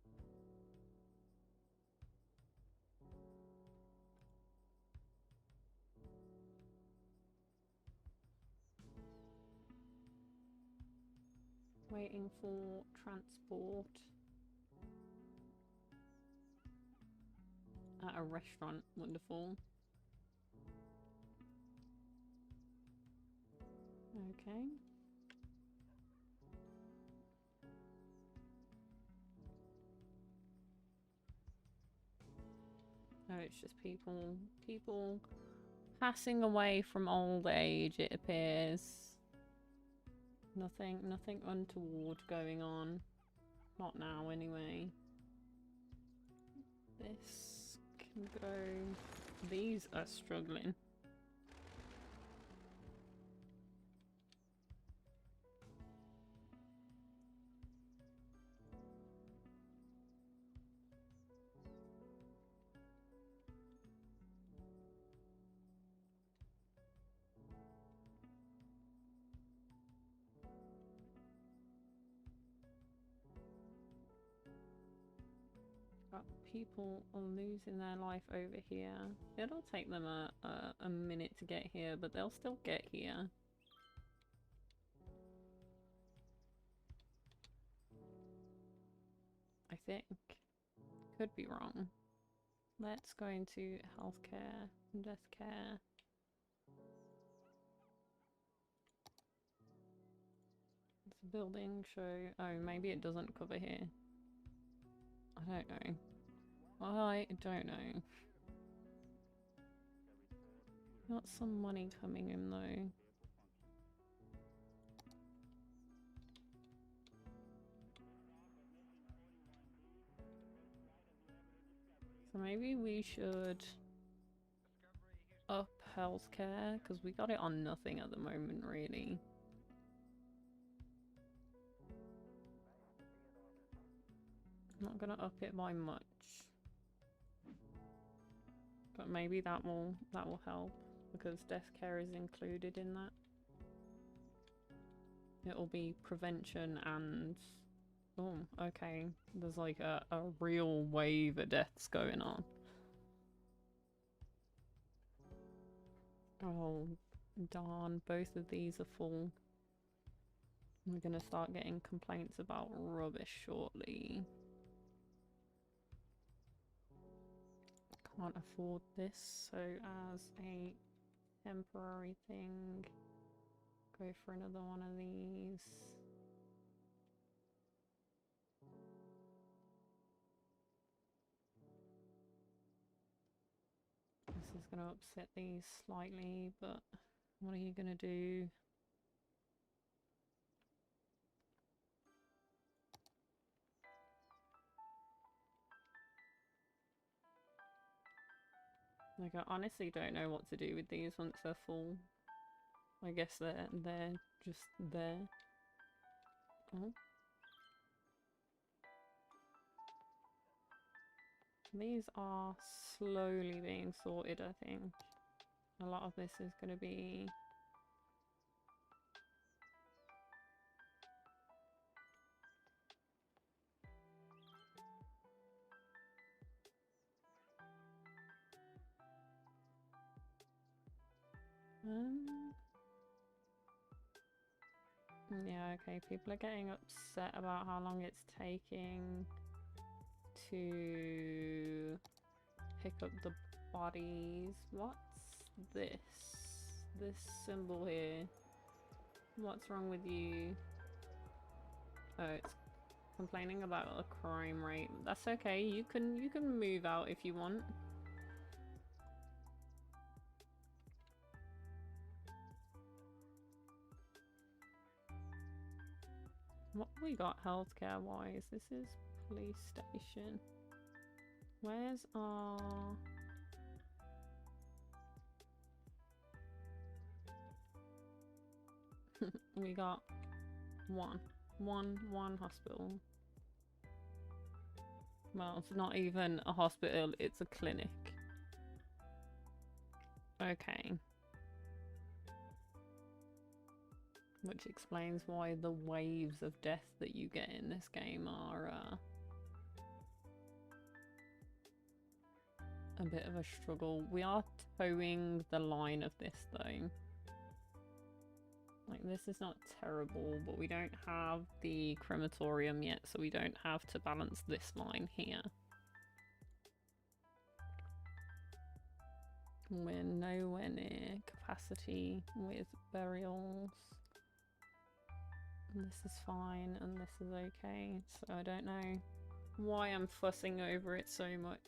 S1: Waiting for transport. a restaurant. Wonderful. Okay. Oh, it's just people passing away from old age, it appears. Nothing untoward going on. Not now, anyway. This can go... These are struggling. People are losing their life over here. It'll take them a minute to get here, but they'll still get here. I think. Could be wrong. Let's go into healthcare and death care. It's a building show. Oh, maybe it doesn't cover here. I don't know. I don't know. Got some money coming in though. So maybe we should up healthcare, because we got it on nothing at the moment, really. I'm not gonna up it by much. But maybe that will help, because death care is included in that. It'll be prevention and... Oh, okay. There's like a real wave of deaths going on. Oh, darn. Both of these are full. We're gonna start getting complaints about rubbish shortly. Can't afford this, so as a temporary thing, go for another one of these. This is going to upset these slightly, but what are you going to do? Like, I honestly don't know what to do with these once they're full. I guess they're just there. Oh. These are slowly being sorted, I think. A lot of this is going to be... Yeah, okay, people are getting upset about how long it's taking to pick up the bodies. What's this? This symbol here. What's wrong with you? Oh, it's complaining about a crime rate. That's okay, you can move out if you want. What have we got healthcare wise? This is police station. Where's our... We got one hospital. Well, it's not even a hospital, it's a clinic. Okay. Which explains why the waves of death that you get in this game are a bit of a struggle. We are towing the line of this though. Like, this is not terrible, but we don't have the crematorium yet, so we don't have to balance this line here. We're nowhere near capacity with burials. This is fine and this is okay, so I don't know why I'm fussing over it so much.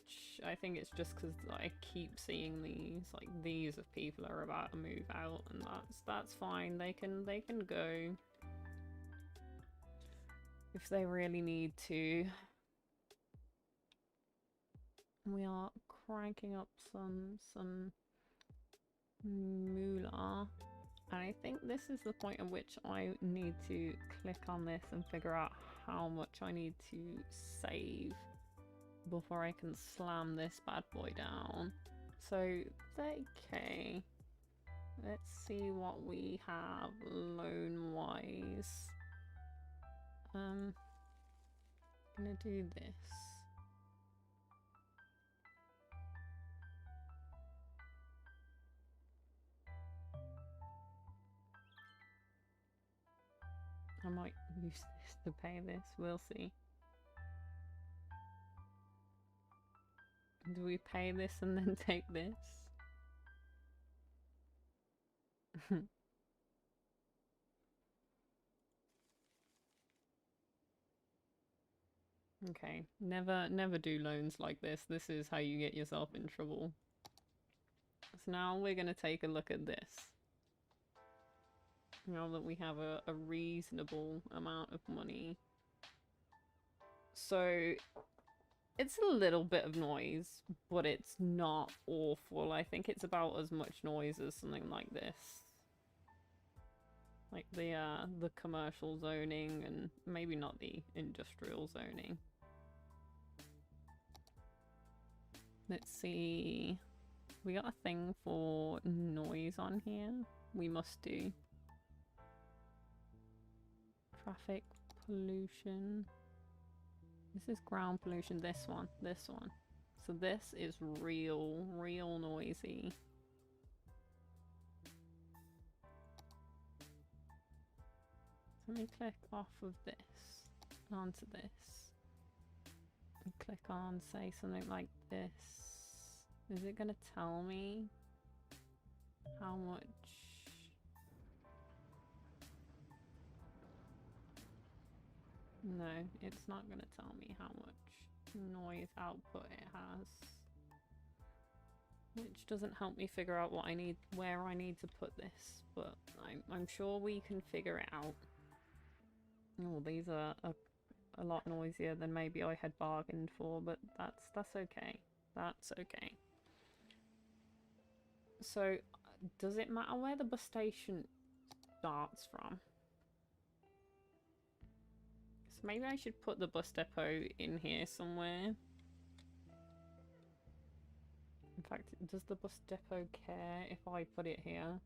S1: I think it's just because I keep seeing these, like these of people are about to move out, and that's fine. They can go if they really need to. We are cranking up some moolah. And I think this is the point at which I need to click on this and figure out how much I need to save before I can slam this bad boy down. So 30k. Let's see what we have loan-wise. Gonna do this. I might use this to pay this, we'll see. Do we pay this and then take this? Okay, never do loans like this. This is how you get yourself in trouble. So now we're gonna take a look at this. Now that we have a reasonable amount of money. So it's a little bit of noise, but it's not awful. I think it's about as much noise as something like this. Like the commercial zoning and maybe not the industrial zoning. Let's see. We got a thing for noise on here. We must do. Traffic pollution. This is ground pollution. This one. So this is real noisy. So let me click off of this onto this. And click on, say something like this. Is it gonna tell me how much? No, it's not gonna tell me how much noise output it has. Which doesn't help me figure out what I need, where I need to put this, but I'm sure we can figure it out. Oh, these are a lot noisier than maybe I had bargained for, but that's okay. That's okay. So, does it matter where the bus station starts from? So maybe I should put the bus depot in here somewhere. In fact, does the bus depot care if I put it here?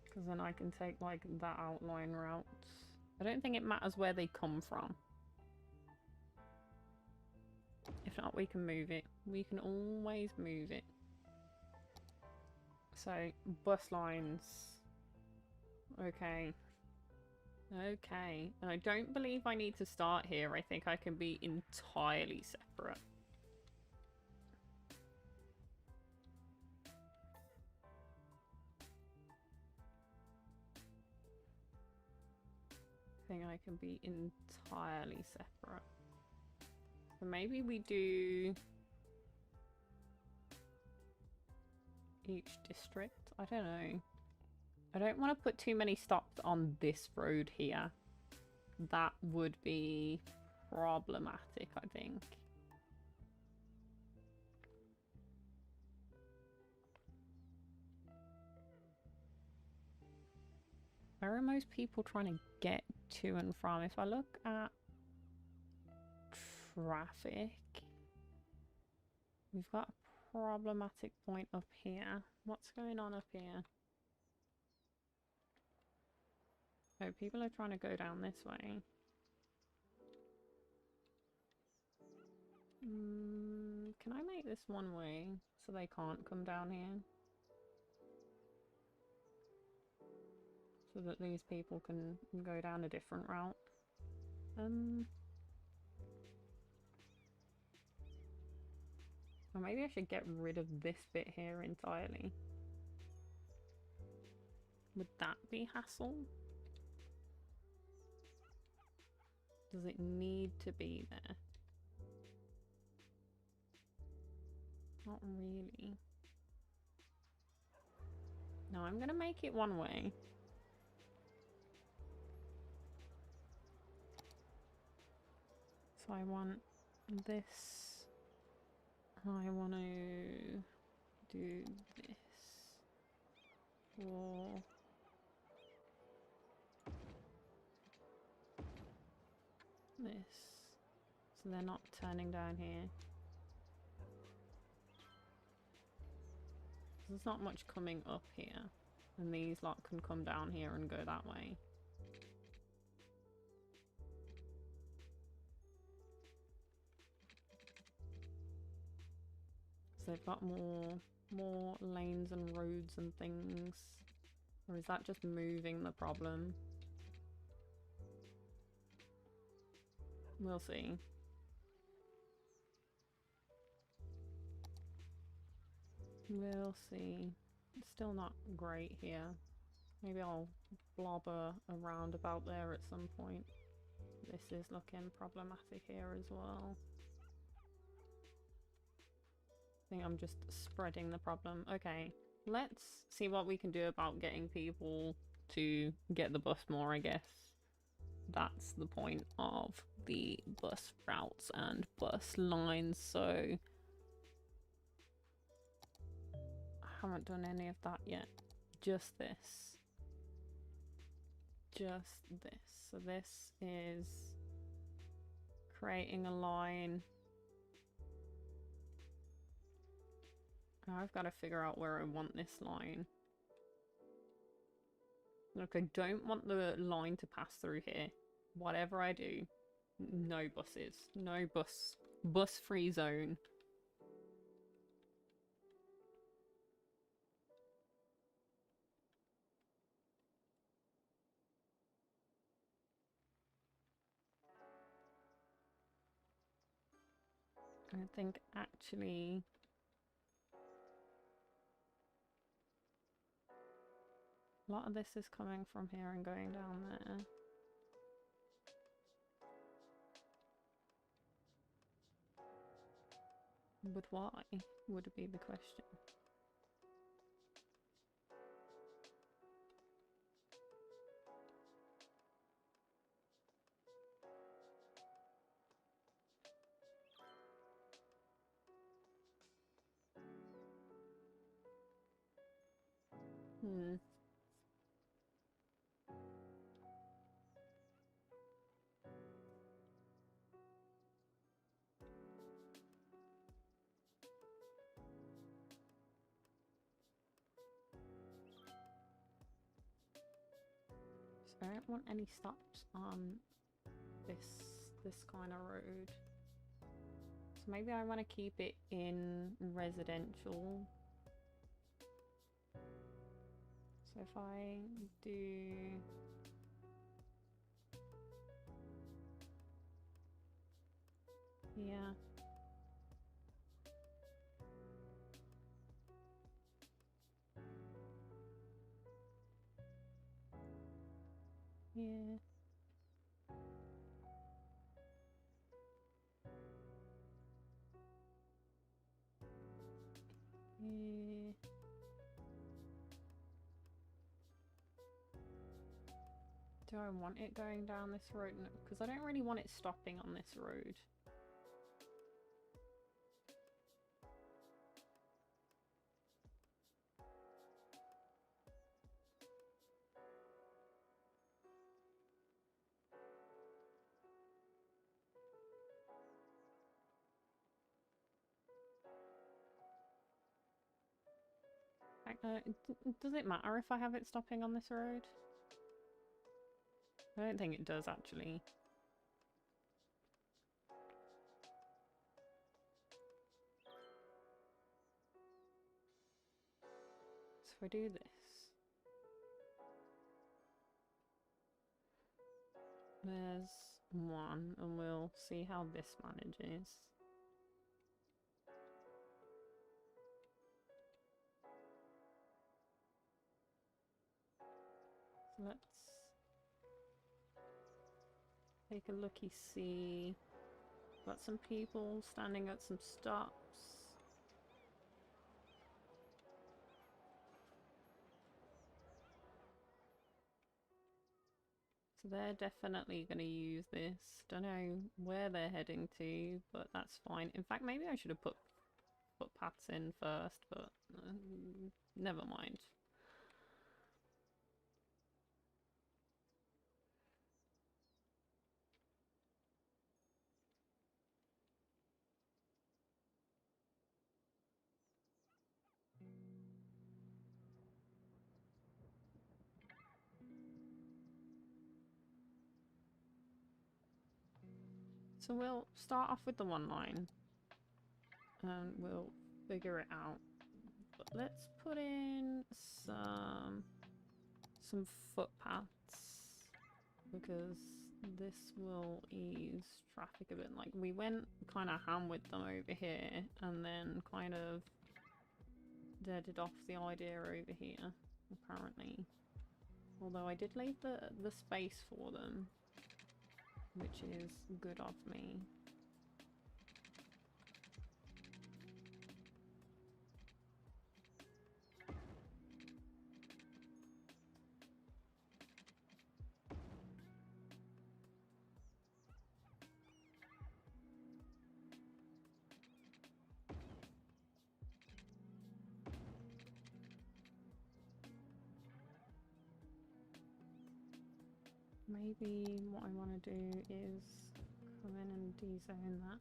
S1: Because then I can take, like, that outline route. I don't think it matters where they come from. If not, we can move it. We can always move it. So, bus lines. Okay. Okay. And I don't believe I need to start here. I think I can be entirely separate. I think I can be entirely separate. So maybe we do each district. I don't know. I don't want to put too many stops on this road here. That would be problematic, I think. Where are most people trying to get to and from? If I look at traffic, we've got a problematic point up here. What's going on up here? Oh, people are trying to go down this way. Can I make this one way so they can't come down here? So that these people can go down a different route. Or maybe I should get rid of this bit here entirely. Would that be hassle? Does it need to be there? Not really. No, I'm gonna make it one way. So I want this. I want to do this. Or this. So they're not turning down here. There's not much coming up here. And these lot can come down here and go that way. So they've got more lanes and roads and things. Or is that just moving the problem? We'll see. We'll see. It's still not great here. Maybe I'll blobber around about there at some point. This is looking problematic here as well. I think I'm just spreading the problem. Okay, let's see what we can do about getting people to get the bus more, I guess. That's the point of the bus routes and bus lines, so I haven't done any of that yet. Just this. Just this. So this is creating a line. Now I've got to figure out where I want this line. Look, I don't want the line to pass through here. Whatever I do, no buses. No bus-free zone. I think actually a lot of this is coming from here and going down there. But why would be the question. So I don't want any stops on this kind of road. So maybe I want to keep it in residential. So if I do... Yeah. Yeah. Yeah. Do I want it going down this road? No, because I don't really want it stopping on this road. Does it matter if I have it stopping on this road? I don't think it does, actually. So if I do this... There's one, and we'll see how this manages. let's take a looky-see. Got some people standing at some stops. So they're definitely going to use this. Don't know where they're heading to, but that's fine. In fact, maybe I should have put footpaths in first, but never mind. So we'll start off with the one line and we'll figure it out. But let's put in some footpaths because this will ease traffic a bit. Like, we went kind of ham with them over here and then kind of deaded off the idea over here, apparently. Although I did leave the space for them, which is good of me. Maybe what I want to do is come in and de-zone that.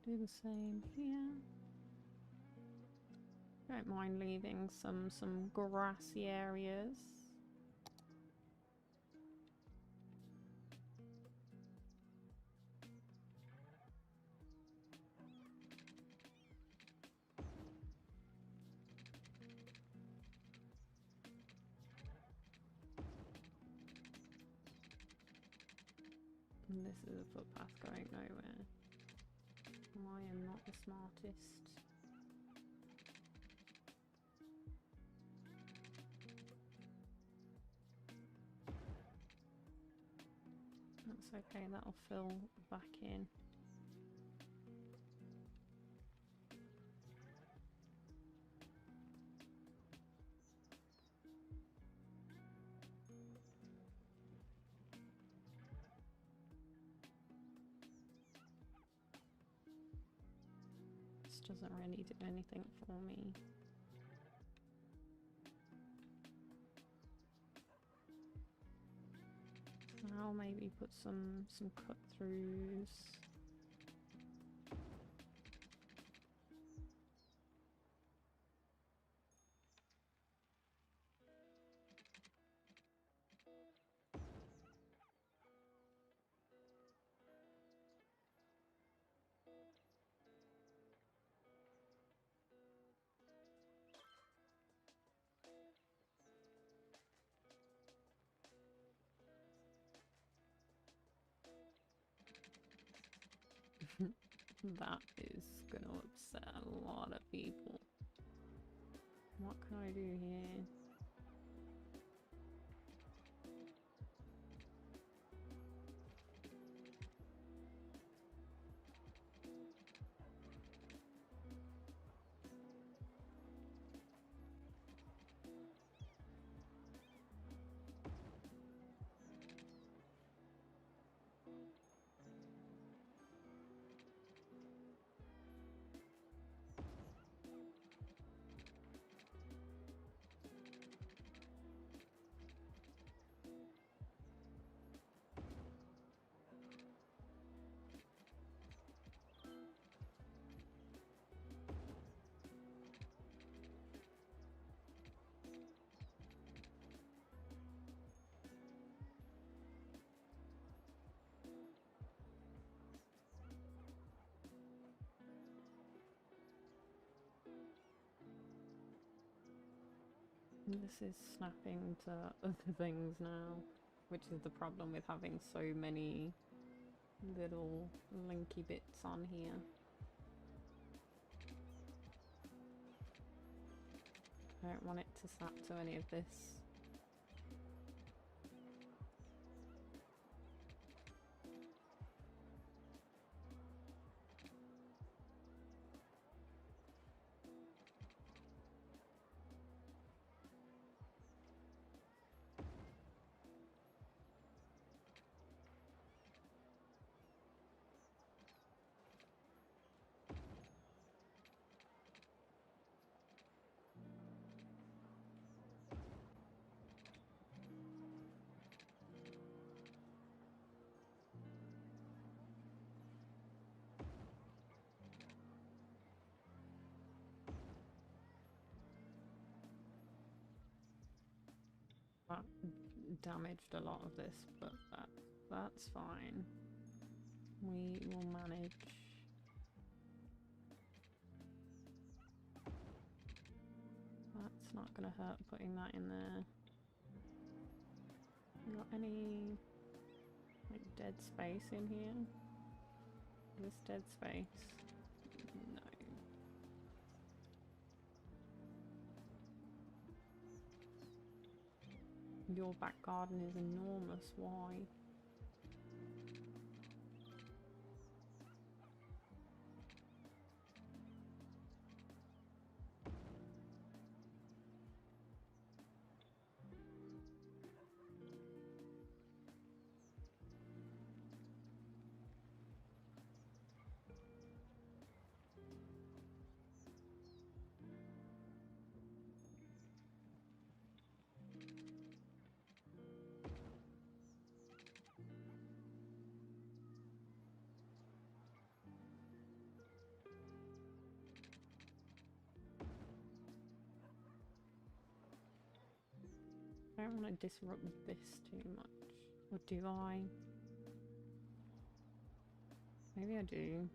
S1: Do the same here. Don't mind leaving some grassy areas. And this is a footpath going nowhere. I am not the smartest. That's okay, that'll fill back in. This doesn't really do anything for me. I'll maybe put some cut-throughs. That is gonna upset a lot of people. What can I do here? This is snapping to other things now, which is the problem with having so many little linky bits on here. I don't want it to snap to any of this. That damaged a lot of this, but that's fine. We will manage. That's not gonna hurt putting that in there. You got any like dead space in here? This dead space? No. Your back garden is enormous, why? I don't want to disrupt this too much. Or do I? Maybe I do.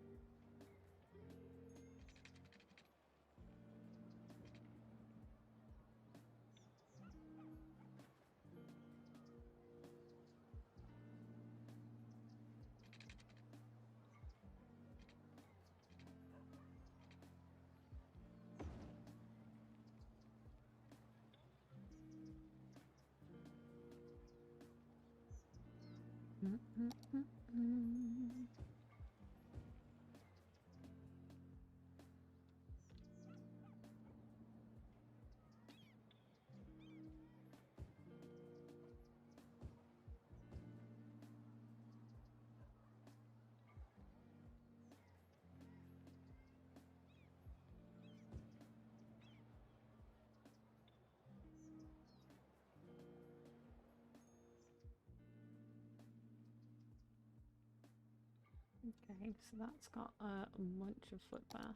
S1: Okay, so that's got a bunch of footpath.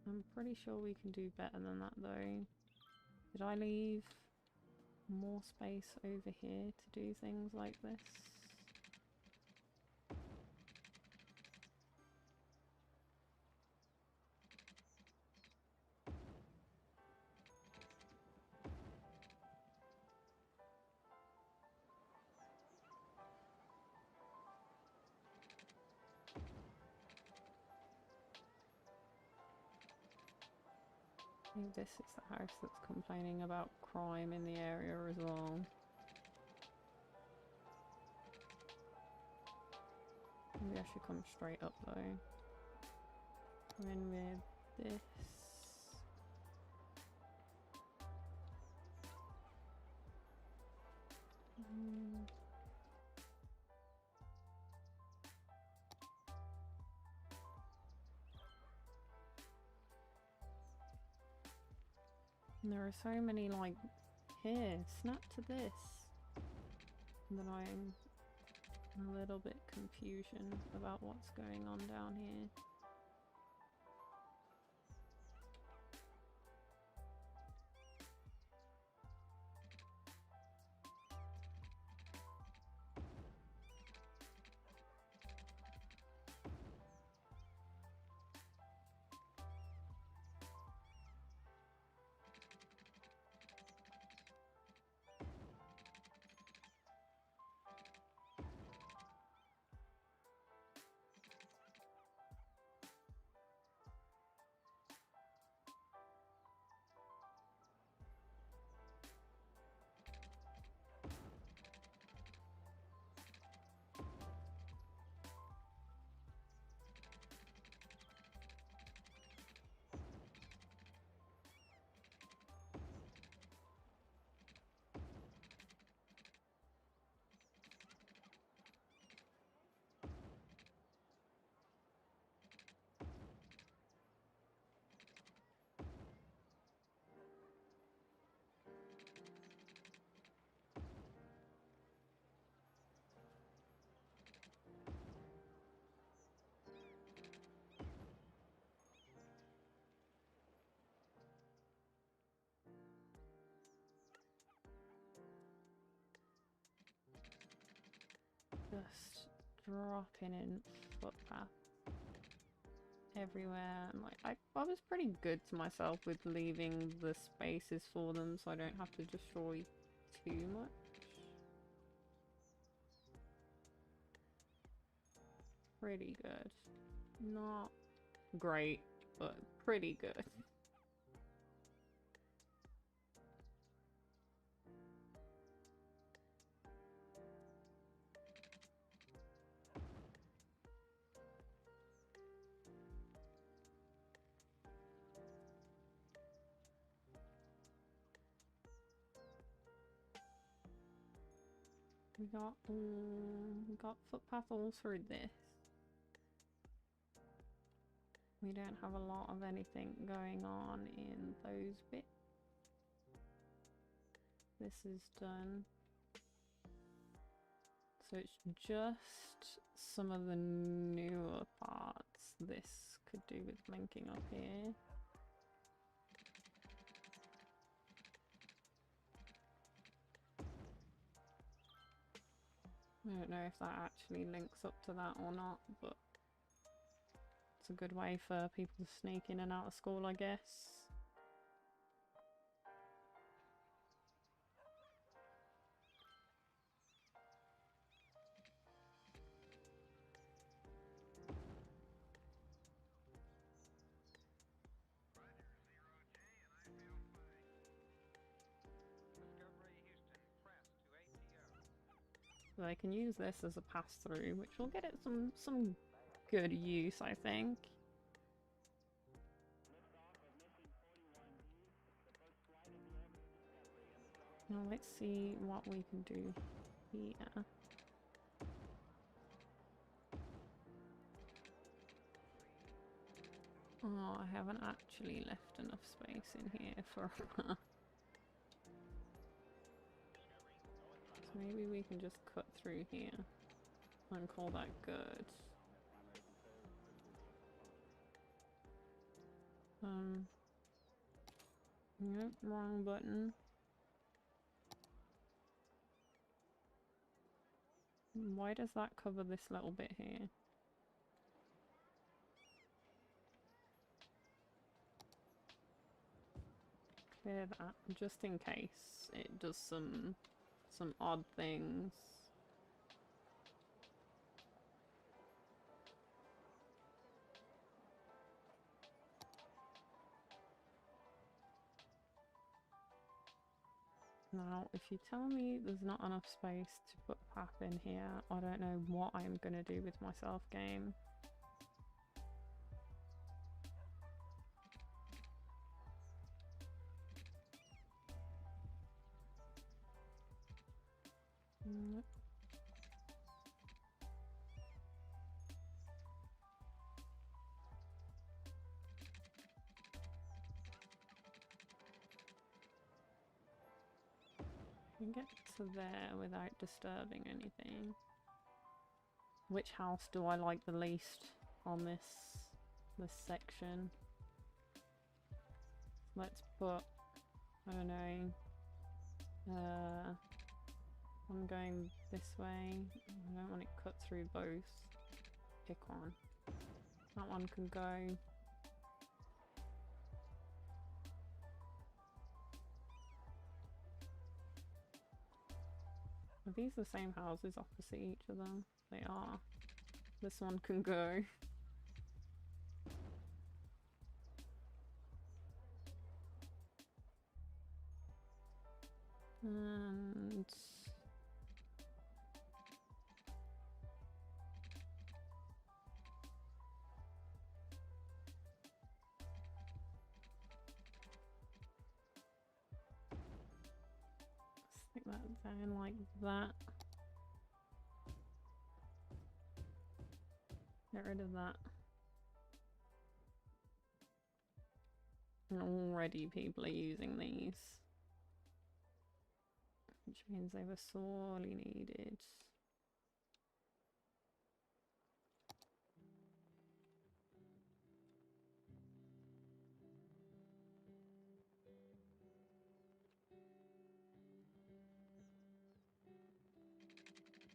S1: I'm pretty sure we can do better than that though. Did I leave more space over here to do things like this? I think this is the house that's complaining about crime in the area as well. Maybe I should come straight up though. Come in with this. And there are so many like, here, snap to this. And then I'm a little bit confusion about what's going on down here. just dropping in footpath everywhere. And like I was pretty good to myself with leaving the spaces for them so I don't have to destroy too much. Pretty good. Not great, but pretty good. We got footpath all through this. We don't have a lot of anything going on in those bits. This is done. So it's just some of the newer parts this could do with linking up here. I don't know if that actually links up to that or not, but it's a good way for people to sneak in and out of school, I guess. So they can use this as a pass-through, which will get it some good use, I think. Now let's see what we can do here. Oh, I haven't actually left enough space in here for a So maybe we can just cut through here and call that good. Yep, wrong button. Why does that cover this little bit here? Clear that, just in case it does some odd things. Now, if you tell me there's not enough space to put a path in here, I don't know what I'm gonna do with myself, game. Nope. Can get to there without disturbing anything. Which house do I like the least on this section? Let's put, I don't know, I'm going this way. I don't want it cut through both. Pick one. That one can go. Are these the same houses opposite each other? They are. This one can go. And... stick that down like that. Get rid of that. And already people are using these. Which means they were sorely needed.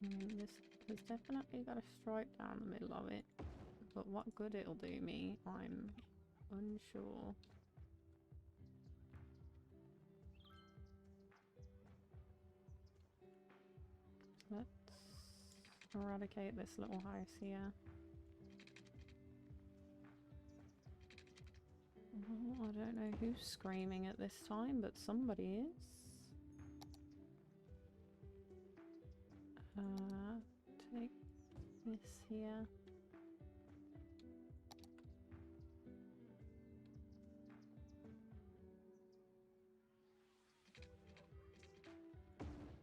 S1: mean, this has definitely got a stripe down the middle of it, but what good it'll do me, I'm unsure. Let's eradicate this little house here. Well, I don't know who's screaming at this time, but somebody is. Take this here.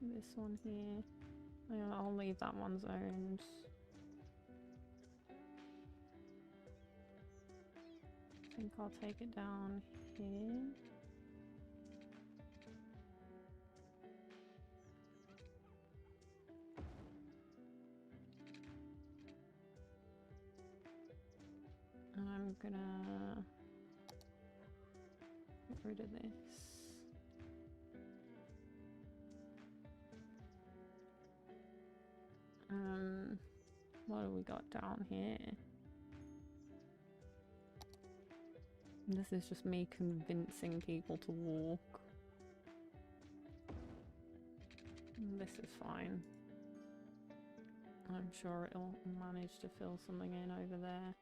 S1: This one here. Yeah, I'll leave that one zoned. I think I'll take it down here. And I'm gonna get rid of this. What do we got down here? This is just me convincing people to walk. This is fine. I'm sure it'll manage to fill something in over there.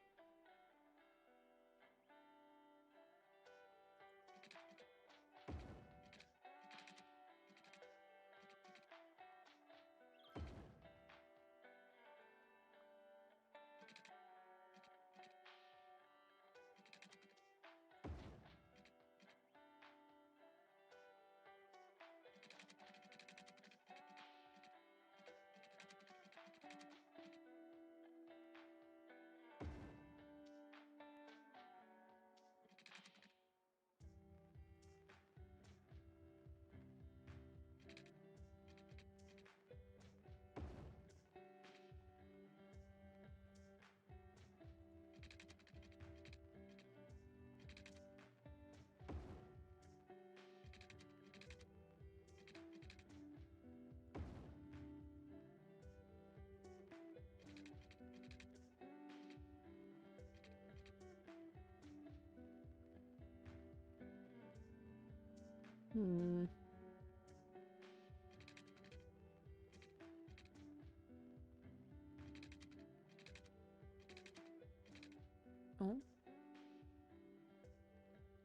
S1: Oh.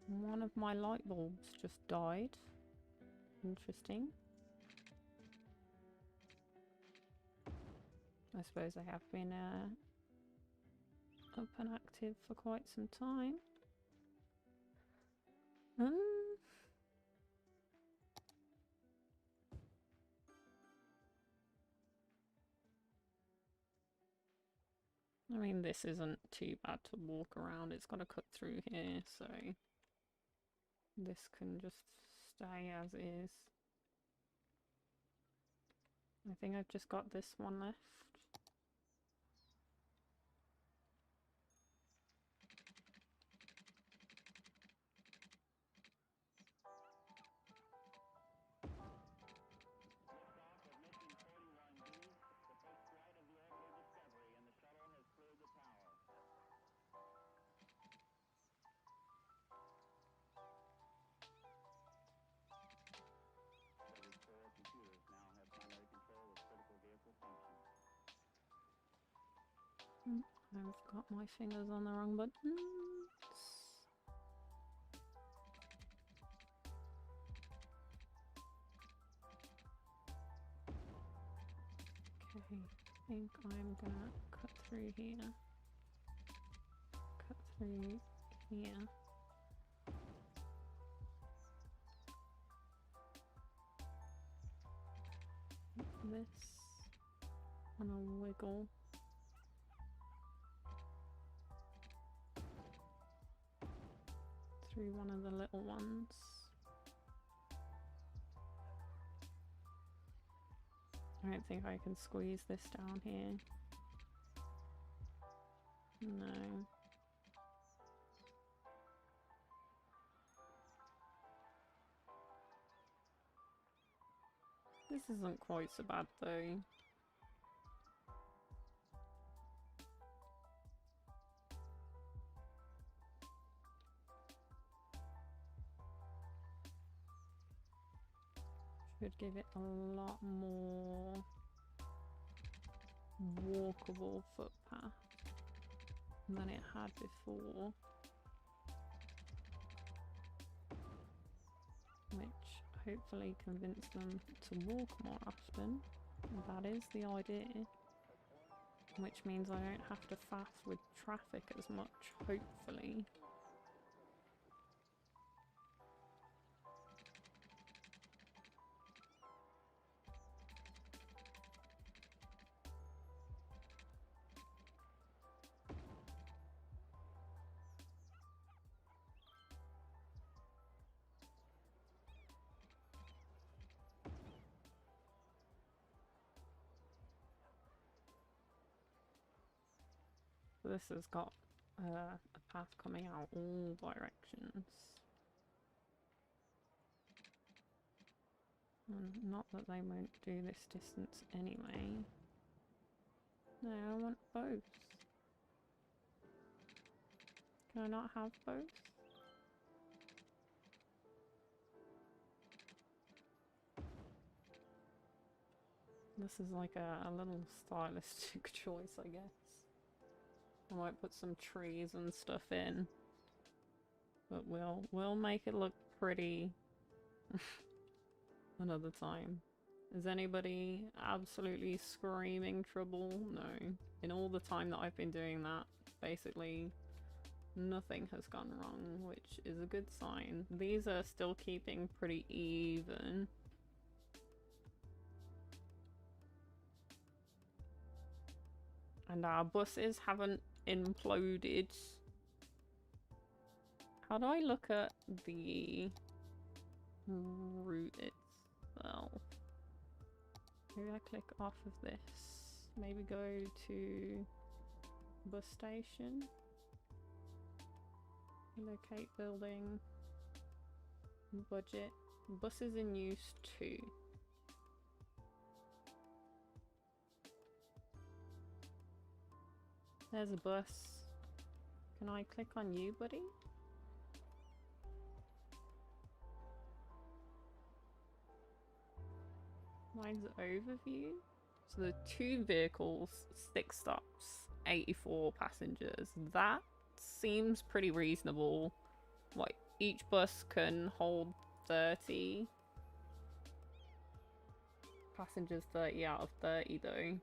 S1: One of my light bulbs just died. Interesting. I suppose I have been up and active for quite some time. I mean, this isn't too bad to walk around. It's got to cut through here, so this can just stay as is. I think I've just got this one left. I've got my fingers on the wrong buttons. Okay, I think I'm gonna cut through here. Cut through here. This. And I'll wiggle. Through one of the little ones. I don't think I can squeeze this down here. No. This isn't quite so bad though. Could give it a lot more walkable footpath than it had before. Which hopefully convince them to walk more often. That is the idea. Which means I don't have to faff with traffic as much, hopefully. This has got a path coming out all directions. And not that they won't do this distance anyway. No, I want both. Can I not have both? This is like a little stylistic choice, I guess. I might put some trees and stuff in, but we'll make it look pretty another time. Is anybody absolutely screaming trouble? No. In all the time that I've been doing that, basically nothing has gone wrong, which is a good sign. These are still keeping pretty even. And our buses haven't imploded. How do I look at the route itself? Maybe I click off of this. Maybe go to bus station. Locate building. Budget. Buses in use 2. There's a bus. Can I click on you, buddy? Mine's overview. So the 2 vehicles, 6 stops, 84 passengers. That seems pretty reasonable. Like, each bus can hold 30 passengers, 30 out of 30 though.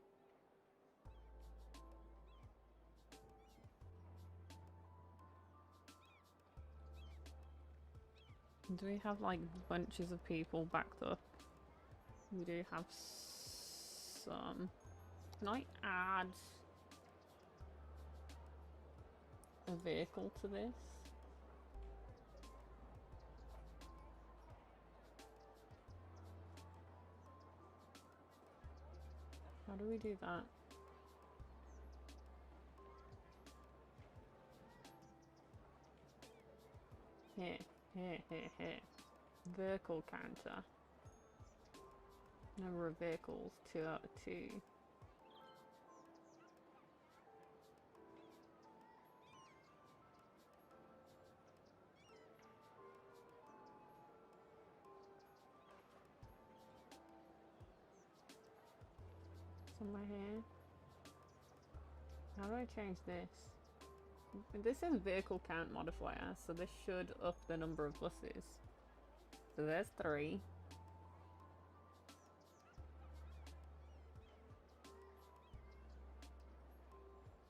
S1: Do we have like bunches of people backed up? We do have some. Can I add a vehicle to this? How do we do that? Here. Vehicle counter. Number of vehicles, 2 out of 2. Somewhere here. How do I change this? This is vehicle count modifier, so this should up the number of buses. So there's 3.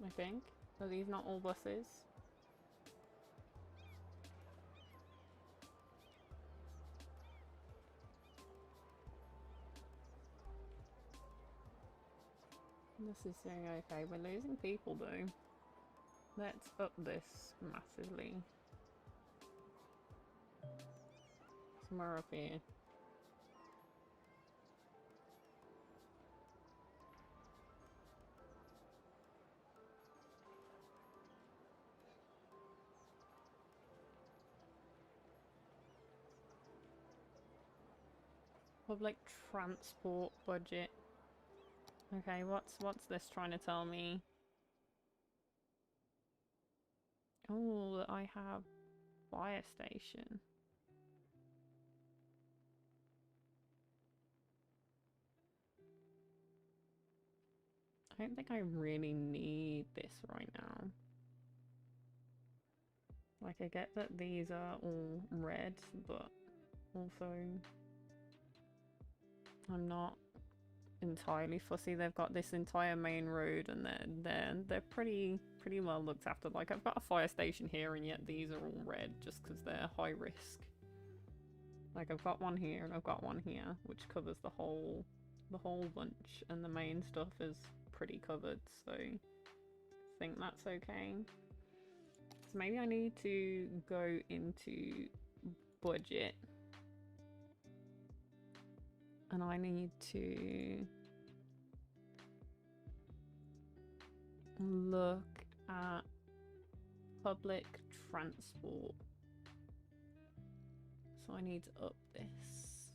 S1: I think. Are these not all buses? This is doing okay. We're losing people though. Let's up this massively. Somewhere up here. Public transport budget. Okay, what's this trying to tell me? Oh, I have fire station. I don't think I really need this right now. Like, I get that these are all red, but also I'm not entirely fussy. They've got this entire main road, and they're pretty well looked after. Like, I've got a fire station here, and yet these are all red just because they're high risk. Like, I've got one here and I've got one here, which covers the whole bunch, and the main stuff is pretty covered, so I think that's okay. So maybe I need to go into budget, and I need to look at public transport. So I need to up this.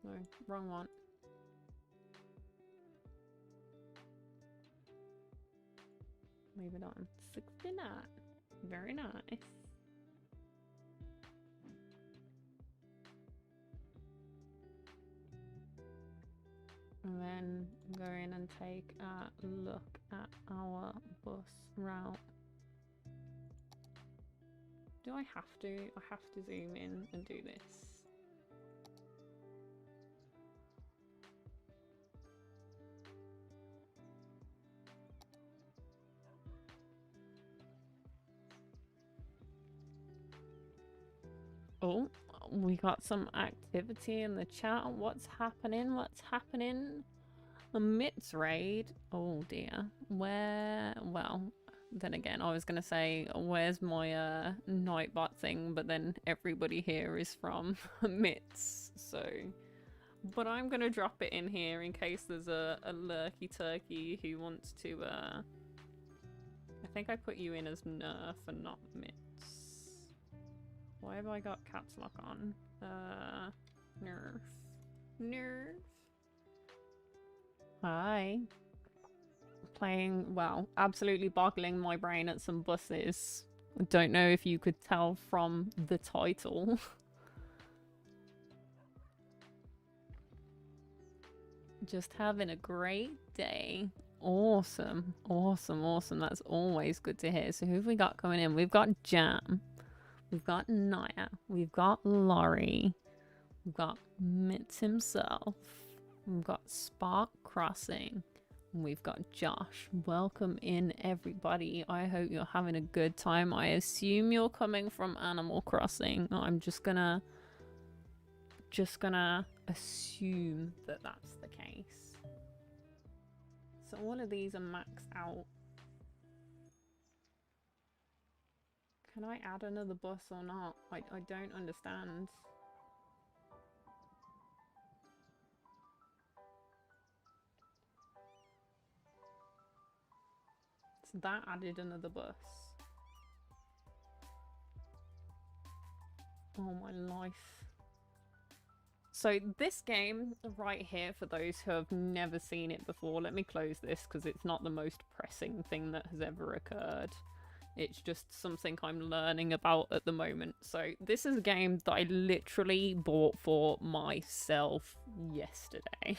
S1: No, wrong one. Leave it on 69. Very nice. And then go in and take a look at our bus route. Do I have to? I have to zoom in and do this. Oh, we got some activity in the chat. What's happening? What's happening? A MITS raid? Oh dear. Where? Well, then again, I was going to say, where's my Nightbot thing? But then everybody here is from MITS, so... But I'm going to drop it in here in case there's a lurky turkey who wants to, I think I put you in as Nerf and not MITS. Why have I got caps lock on? Nerf. Nerf. Hi. Playing, well, absolutely boggling my brain at some buses. I don't know if you could tell from the title. Just having a great day. Awesome. Awesome, awesome. That's always good to hear. So who have we got coming in? We've got Jam. We've got Naya. We've got Laurie. We've got Mitz himself. We've got Spark Crossing. We've got Josh. Welcome in, everybody. I hope you're having a good time. I assume you're coming from Animal Crossing. I'm just gonna assume that that's the case. So all of these are maxed out. Can I add another bus or not? I don't understand. So that added another bus. Oh my life. So this game right here, for those who have never seen it before, let me close this because it's not the most pressing thing that has ever occurred. It's just something I'm learning about at the moment. So this is a game that I literally bought for myself yesterday.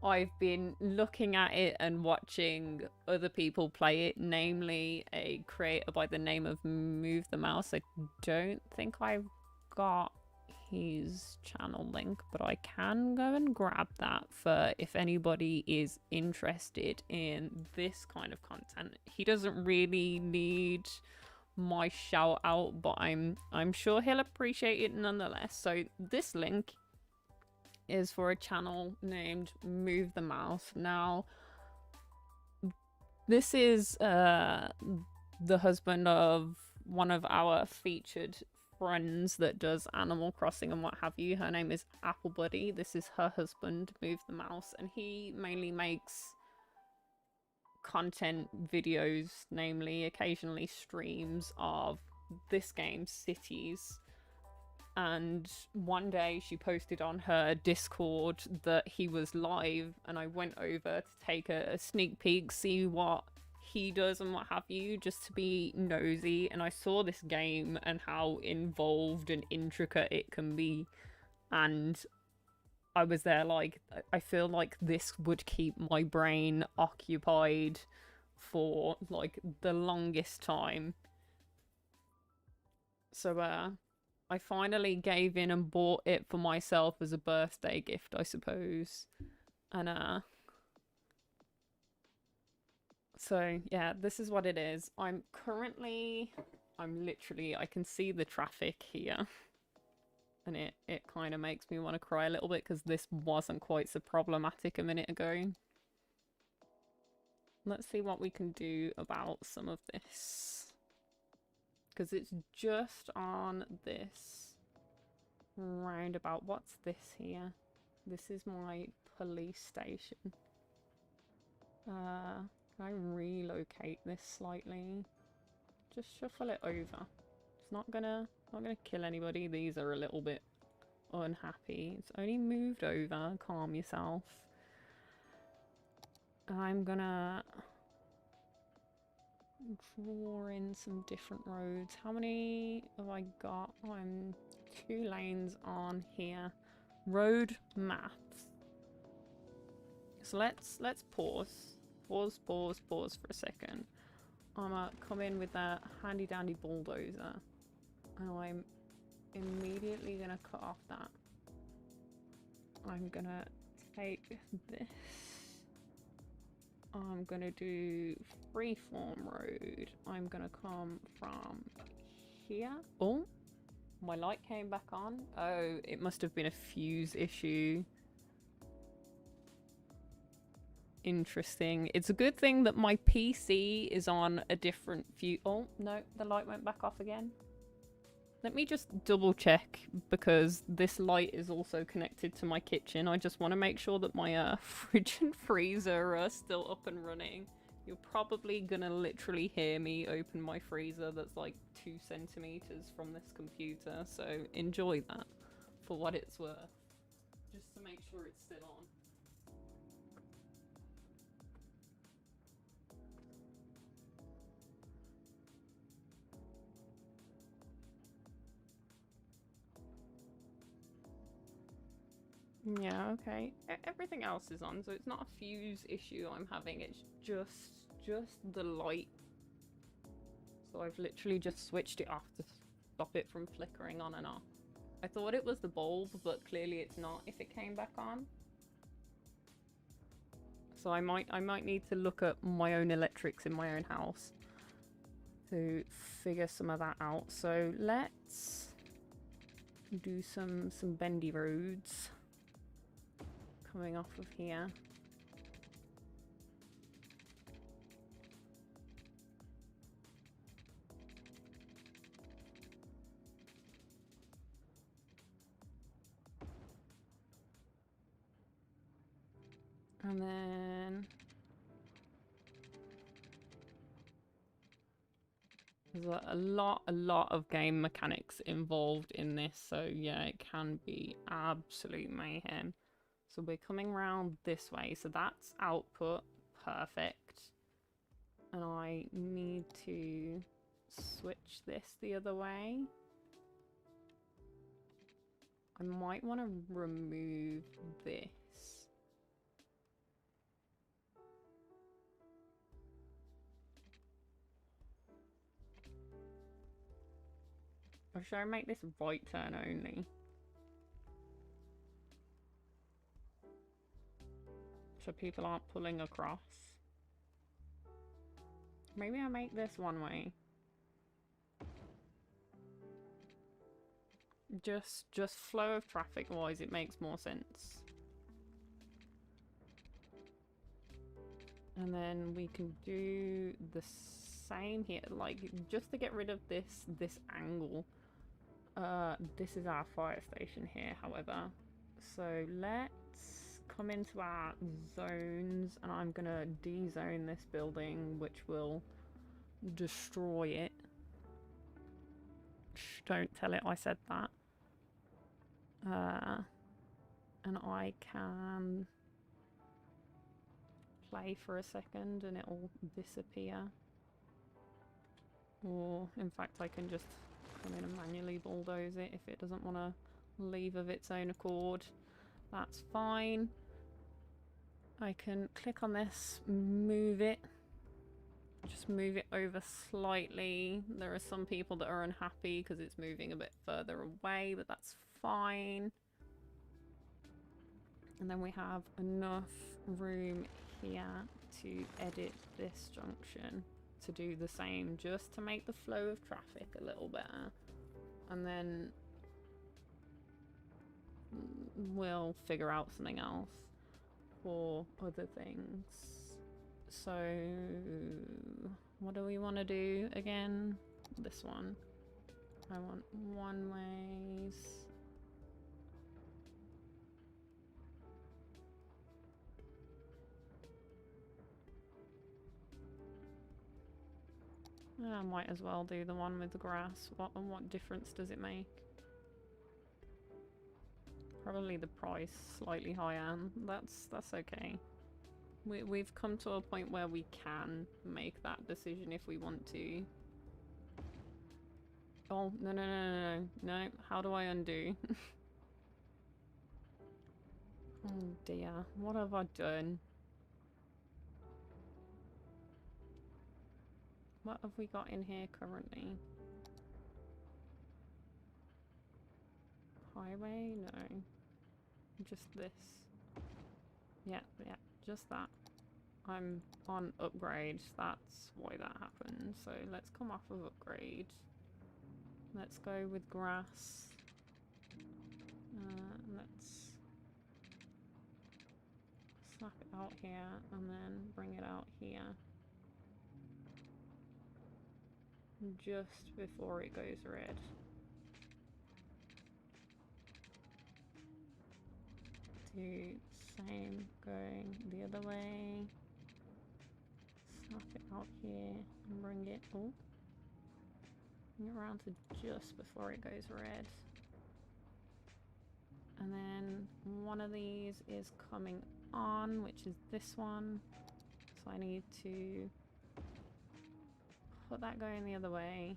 S1: I've been looking at it and watching other people play it, namely a creator by the name of Move the Mouse. I don't think I've got his channel link, but I can go and grab that for if anybody is interested in this kind of content. He doesn't really need my shout out, but I'm sure he'll appreciate it nonetheless. So this link is for a channel named Move the Mouse. Now this is the husband of one of our featured friends that does Animal Crossing and what have you. Her name is Apple Buddy. This is her husband, Move the Mouse, and he mainly makes content videos, namely occasionally streams of this game, Cities. And one day she posted on her Discord that he was live, and I went over to take a sneak peek, see what he does and what have you, just to be nosy. And I saw this game and how involved and intricate it can be, and I was there like, I feel like this would keep my brain occupied for like the longest time. So I finally gave in and bought it for myself as a birthday gift, I suppose. And so yeah, this is what it is. I'm literally, I can see the traffic here. And it kind of makes me want to cry a little bit because this wasn't quite so problematic a minute ago. Let's see what we can do about some of this. Because it's just on this roundabout. What's this here? This is my police station. Can I relocate this slightly? Just shuffle it over. It's not gonna kill anybody. These are a little bit unhappy. It's only moved over. Calm yourself. I'm gonna draw in some different roads. How many have I got? I'm 2 lanes on here. Road maps. So let's pause for a second. I'm gonna come in with that handy dandy bulldozer, and I'm immediately gonna cut off that. I'm gonna take this. I'm gonna do freeform road. I'm gonna come from here. Oh, my light came back on. Oh, it must have been a fuse issue. Interesting. It's a good thing that my PC is on a different fuse. Oh, no, the light went back off again. Let me just double check, because this light is also connected to my kitchen. I just want to make sure that my fridge and freezer are still up and running. You're probably gonna literally hear me open my freezer that's like 2 centimeters from this computer, so enjoy that for what it's worth. Just to make sure it's still on. Yeah, okay. Everything else is on, so it's not a fuse issue I'm having, it's just the light. So I've literally just switched it off to stop it from flickering on and off. I thought it was the bulb, but clearly it's not if it came back on. So I might need to look at my own electrics in my own house to figure some of that out. So let's do some bendy roads coming off of here. And then there's a lot of game mechanics involved in this, so yeah, it can be absolute mayhem. So we're coming around this way, so that's output, perfect. And I need to switch this the other way. I might want to remove this. Or should I make this right turn only? So people aren't pulling across. Maybe I make this one way. Just flow of traffic wise, it makes more sense. And then we can do the same here, like just to get rid of this angle. This is our fire station here, however. So let's come into our zones, and I'm gonna de-zone this building, which will destroy it. Shh, don't tell it I said that. And I can play for a second and it'll disappear. Or, in fact, I can just come in and manually bulldoze it if it doesn't want to leave of its own accord. That's fine. I can click on this, move it. Just move it over slightly. There are some people that are unhappy because it's moving a bit further away, but that's fine. And then we have enough room here to edit this junction to do the same, just to make the flow of traffic a little better. And then we'll figure out something else for other things. So what do we want to do again? This one. I want one ways. I might as well do the one with the grass. What difference does it make? Probably the price slightly higher. That's okay. We've come to a point where we can make that decision if we want to. Oh, no. How do I undo? Oh dear, what have I done? What have we got in here currently? Highway? No. Just this. Yeah, just that. I'm on upgrade, that's why that happened. So let's come off of upgrade. Let's go with grass. Let's slap it out here and then bring it out here. Just before it goes red. Do same going the other way. Snap it out here and bring it around to just before it goes red. And then one of these is coming on, which is this one. So I need to put that going the other way.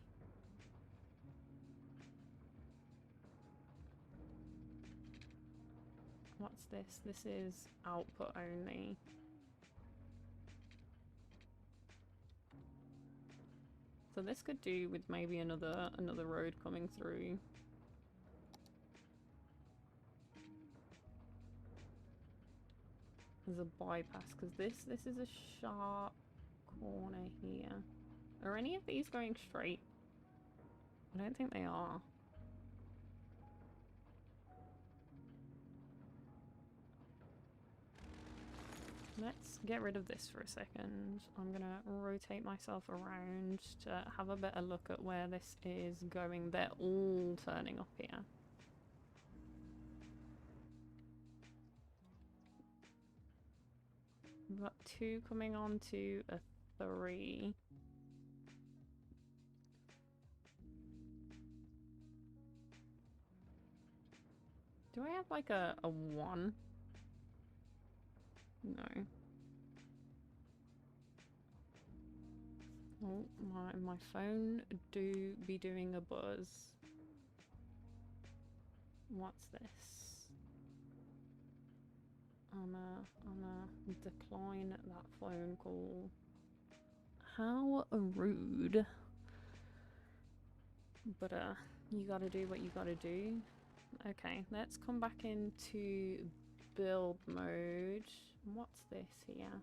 S1: What's this? This is output only. So this could do with maybe another road coming through. There's a bypass because this is a sharp corner here. Are any of these going straight? I don't think they are. Let's get rid of this for a second. I'm gonna rotate myself around to have a better look at where this is going. They're all turning up here. We've got 2 coming on to a 3. Do I have like a 1? No. Oh, my phone do be doing a buzz. What's this? I'm a decline that phone call. How rude. But you gotta do what you gotta do. Okay, let's come back into build mode. What's this here?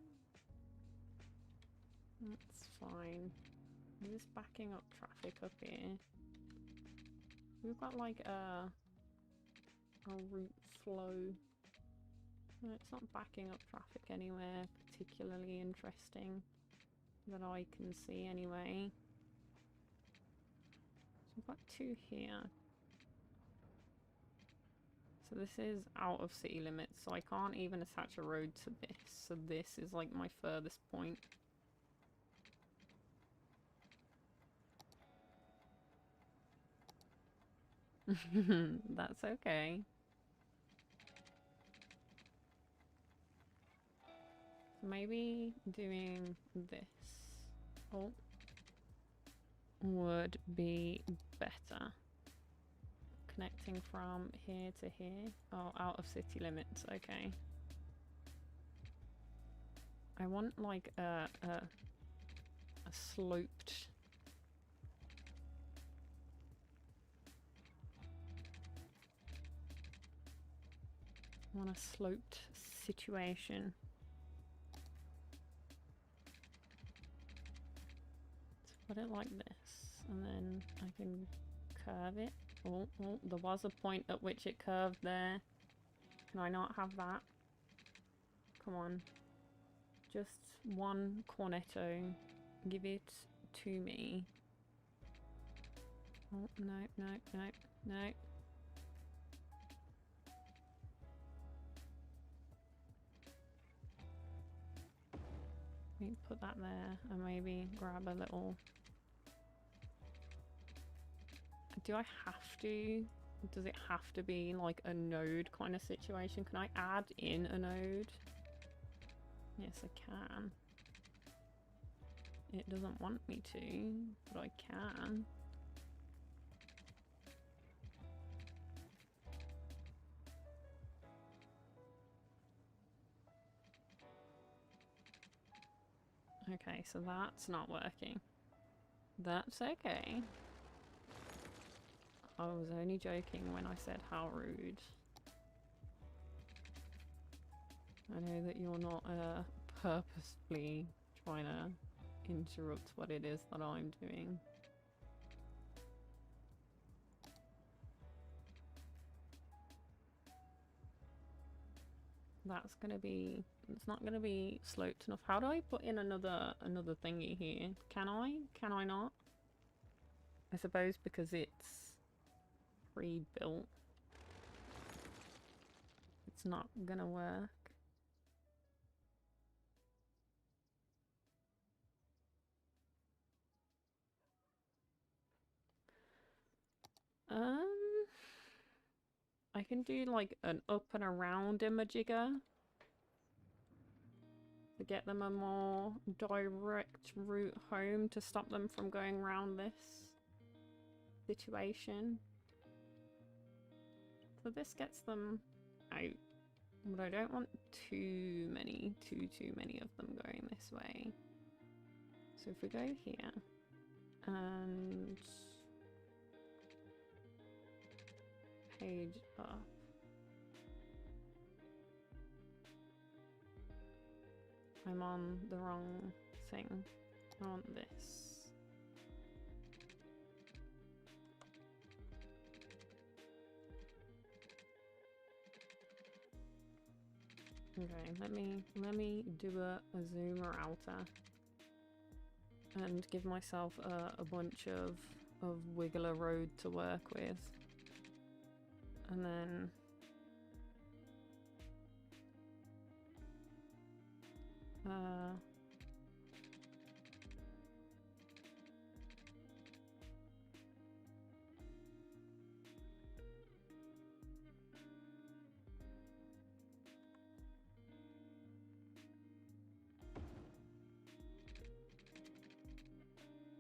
S1: That's fine. Is this backing up traffic up here? We've got like a route flow. No, it's not backing up traffic anywhere particularly interesting that I can see anyway. So we've got 2 here. So this is out of city limits, so I can't even attach a road to this. So this is like my furthest point. That's okay. Maybe doing this would be better. connecting from here to here. Oh, out of city limits. Okay. I want like a sloped. I want a sloped situation. Let's put it like this, and then I can curve it. Oh, there was a point at which it curved there. Can I not have that? Come on. Just one cornetto. Give it to me. Oh, no, no, no, no. Put that there and maybe grab a little... Do I have to? Does it have to be like a node kind of situation? Can I add in a node? Yes, I can. It doesn't want me to, but I can. Okay, so that's not working. That's okay. I was only joking when I said how rude. I know that you're not purposefully trying to interrupt what it is that I'm doing. That's gonna be... It's not gonna be sloped enough. How do I put in another thingy here? Can I? Can I not? I suppose because it's pre-built. It's not gonna work. I can do like an up and around imajigger to get them a more direct route home to stop them from going around this situation. So this gets them out, but I don't want too many of them going this way. So if we go here and page up. I'm on the wrong thing. I want this. Okay, let me do a zoomer outer and give myself a bunch of wiggler road to work with. And then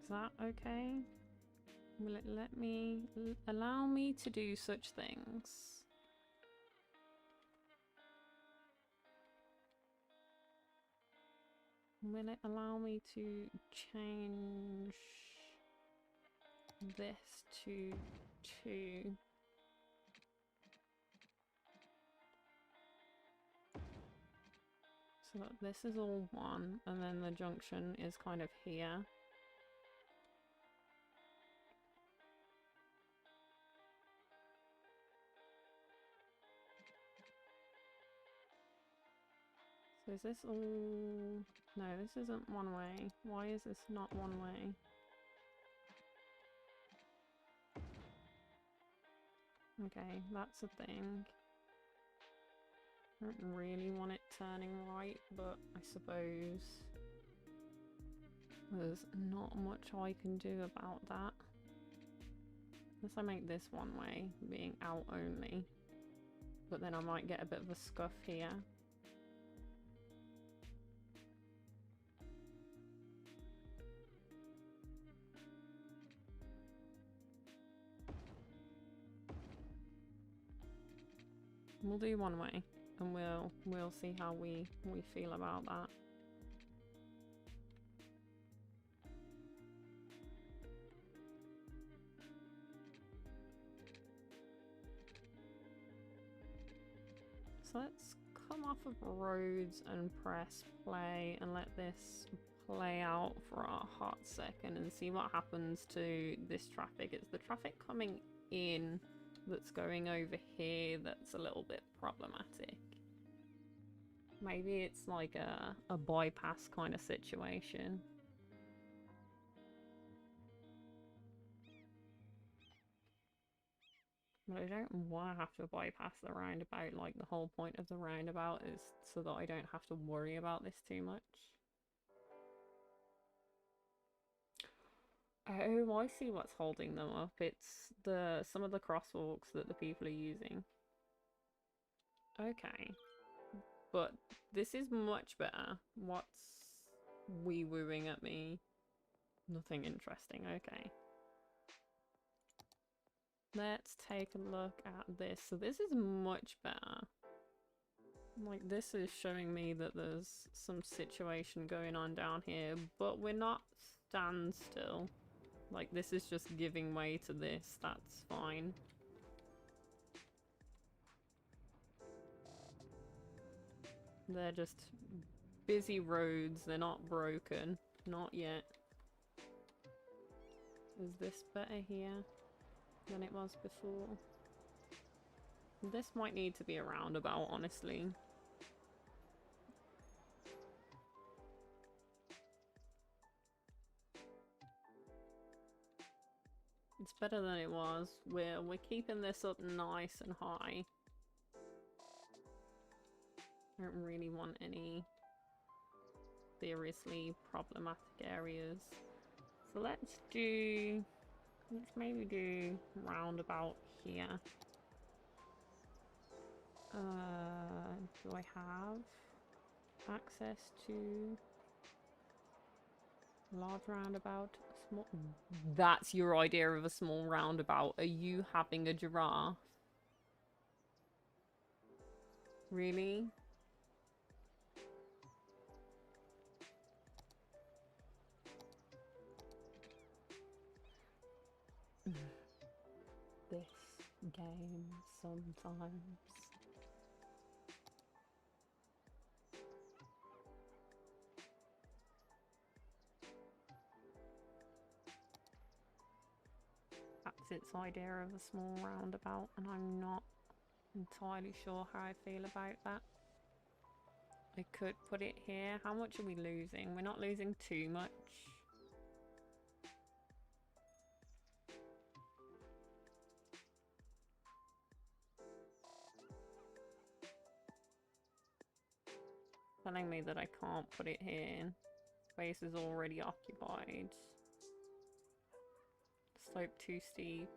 S1: is that okay? Will it let me, allow me to do such things? Will it allow me to change this to 2? So that this is all 1, and then the junction is kind of here. So is this all... No, this isn't one way. Why is this not one way? Okay, that's a thing. I don't really want it turning right, but I suppose there's not much I can do about that. Unless I make this one way, being out only. But then I might get a bit of a scuff here. We'll do one way, and we'll see how we feel about that. So let's come off of roads and press play and let this play out for a hot second and see what happens to this traffic. It's the traffic coming in that's going over here that's a little bit problematic. Maybe it's like a bypass kind of situation. But I don't want to have to bypass the roundabout. Like, the whole point of the roundabout is so that I don't have to worry about this too much. Oh, I see what's holding them up. It's some of the crosswalks that the people are using. Okay. But this is much better. What's wee-wooing at me? Nothing interesting. Okay. Let's take a look at this. So this is much better. Like, this is showing me that there's some situation going on down here, but we're not standstill. Like, this is just giving way to this. That's fine. They're just busy roads. They're not broken. Not yet. Is this better here than it was before? This might need to be a roundabout, honestly. It's better than it was. We're keeping this up nice and high. I don't really want any seriously problematic areas. So let's maybe do roundabout here. Do I have access to large roundabout? Small. That's your idea of a small roundabout. Are you having a giraffe? Really? This game sometimes. That's its idea of a small roundabout, and I'm not entirely sure how I feel about that. I could put it here. How much are we losing? We're not losing too much. Telling me that I can't put it here. Space is already occupied. Slope too steep.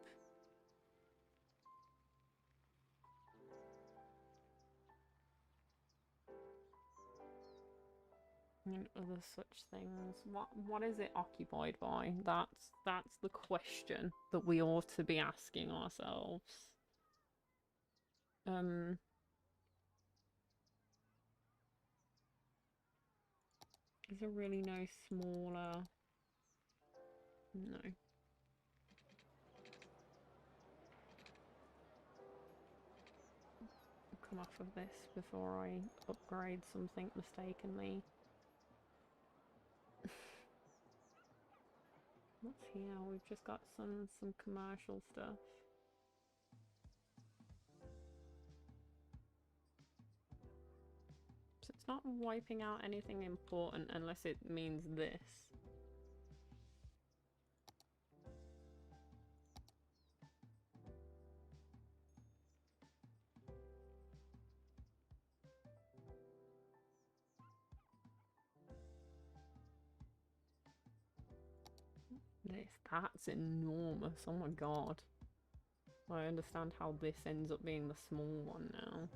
S1: And other such things. What is it occupied by? That's the question that we ought to be asking ourselves. Is there really no smaller? No. Come off of this before I upgrade something mistakenly. What's here? We've just got some commercial stuff. So it's not wiping out anything important unless it means this. That's enormous. Oh my god. I understand how this ends up being the small one now.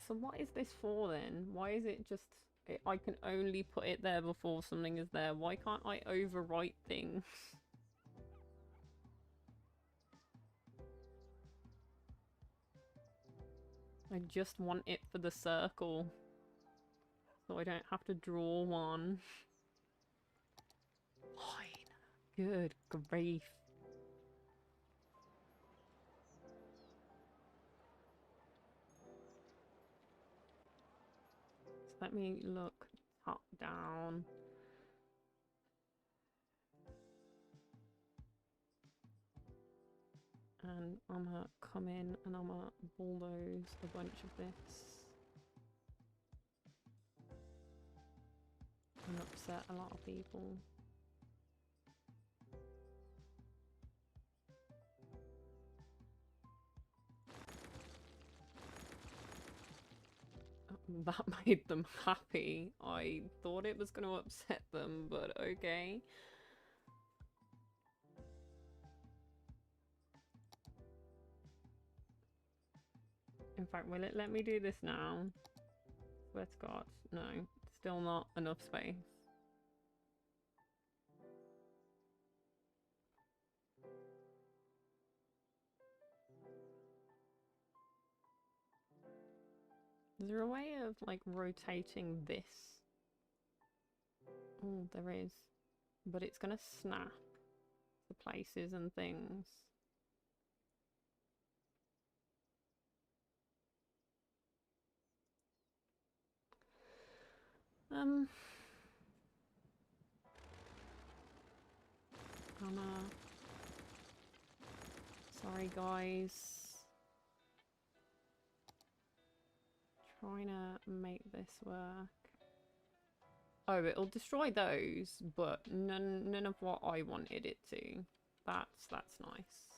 S1: So what is this for then? Why is it just... I can only put it there before something is there. Why can't I overwrite things? I just want it for the circle. So I don't have to draw one. Fine. Good grief. So let me look top down. And I'm gonna come in and I'm gonna bulldoze a bunch of this. And upset a lot of people. That made them happy. I thought it was going to upset them, but okay. In fact, will it let me do this now? Swear to God. No, still not enough space. Is there a way of, like, rotating this? Oh, there is. But it's gonna snap the places and things. Sorry, guys. Trying to make this work. Oh, it'll destroy those, but none of what I wanted it to. That's nice.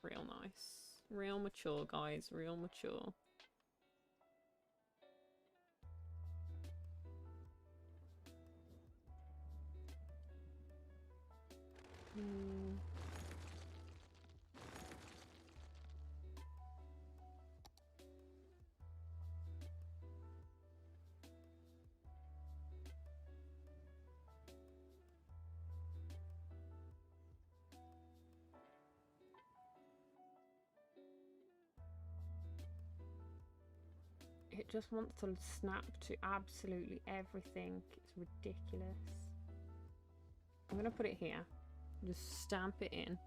S1: Real nice. Real mature, guys. Real mature. It just wants to snap to absolutely everything. It's ridiculous. I'm gonna put it here. Just stamp it in.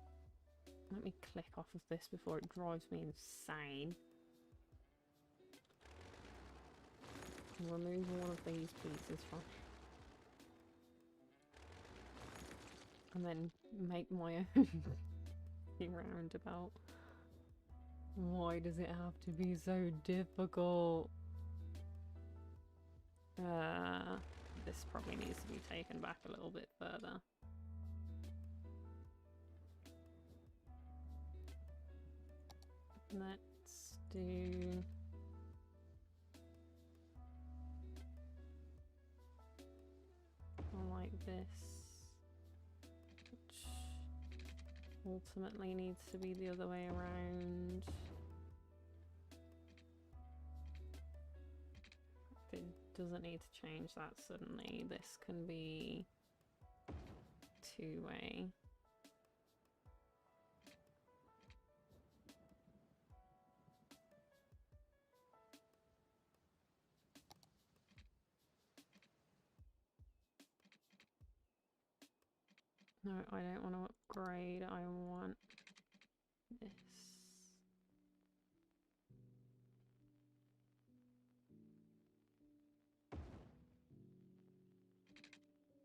S1: Let me click off of this before it drives me insane. Remove all of these pieces from and then make my own roundabout. Why does it have to be so difficult? This probably needs to be taken back a little bit further. Let's do... one like this, which ultimately needs to be the other way around. It doesn't need to change that suddenly. This can be two-way. No, I don't want to upgrade. I want this.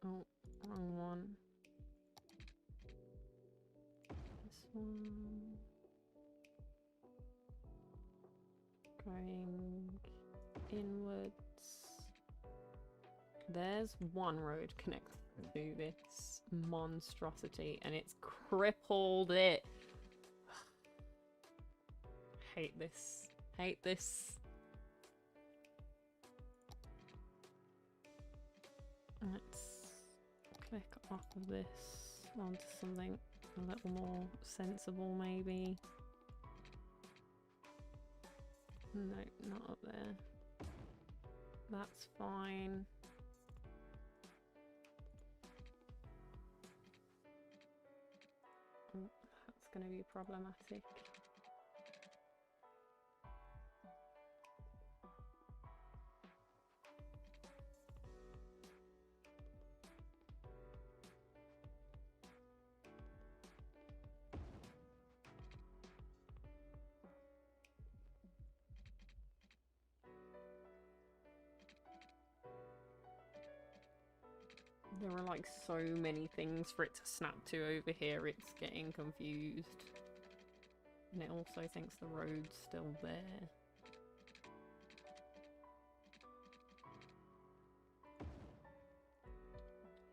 S1: Oh, wrong one. This one. Going inwards. There's one road connected to this monstrosity and it's crippled it. Hate this. Hate this. Let's click off of this onto something a little more sensible maybe. No, not up there. That's fine. Oh, that's going to be problematic. There are like so many things for it to snap to over here, it's getting confused. And it also thinks the road's still there.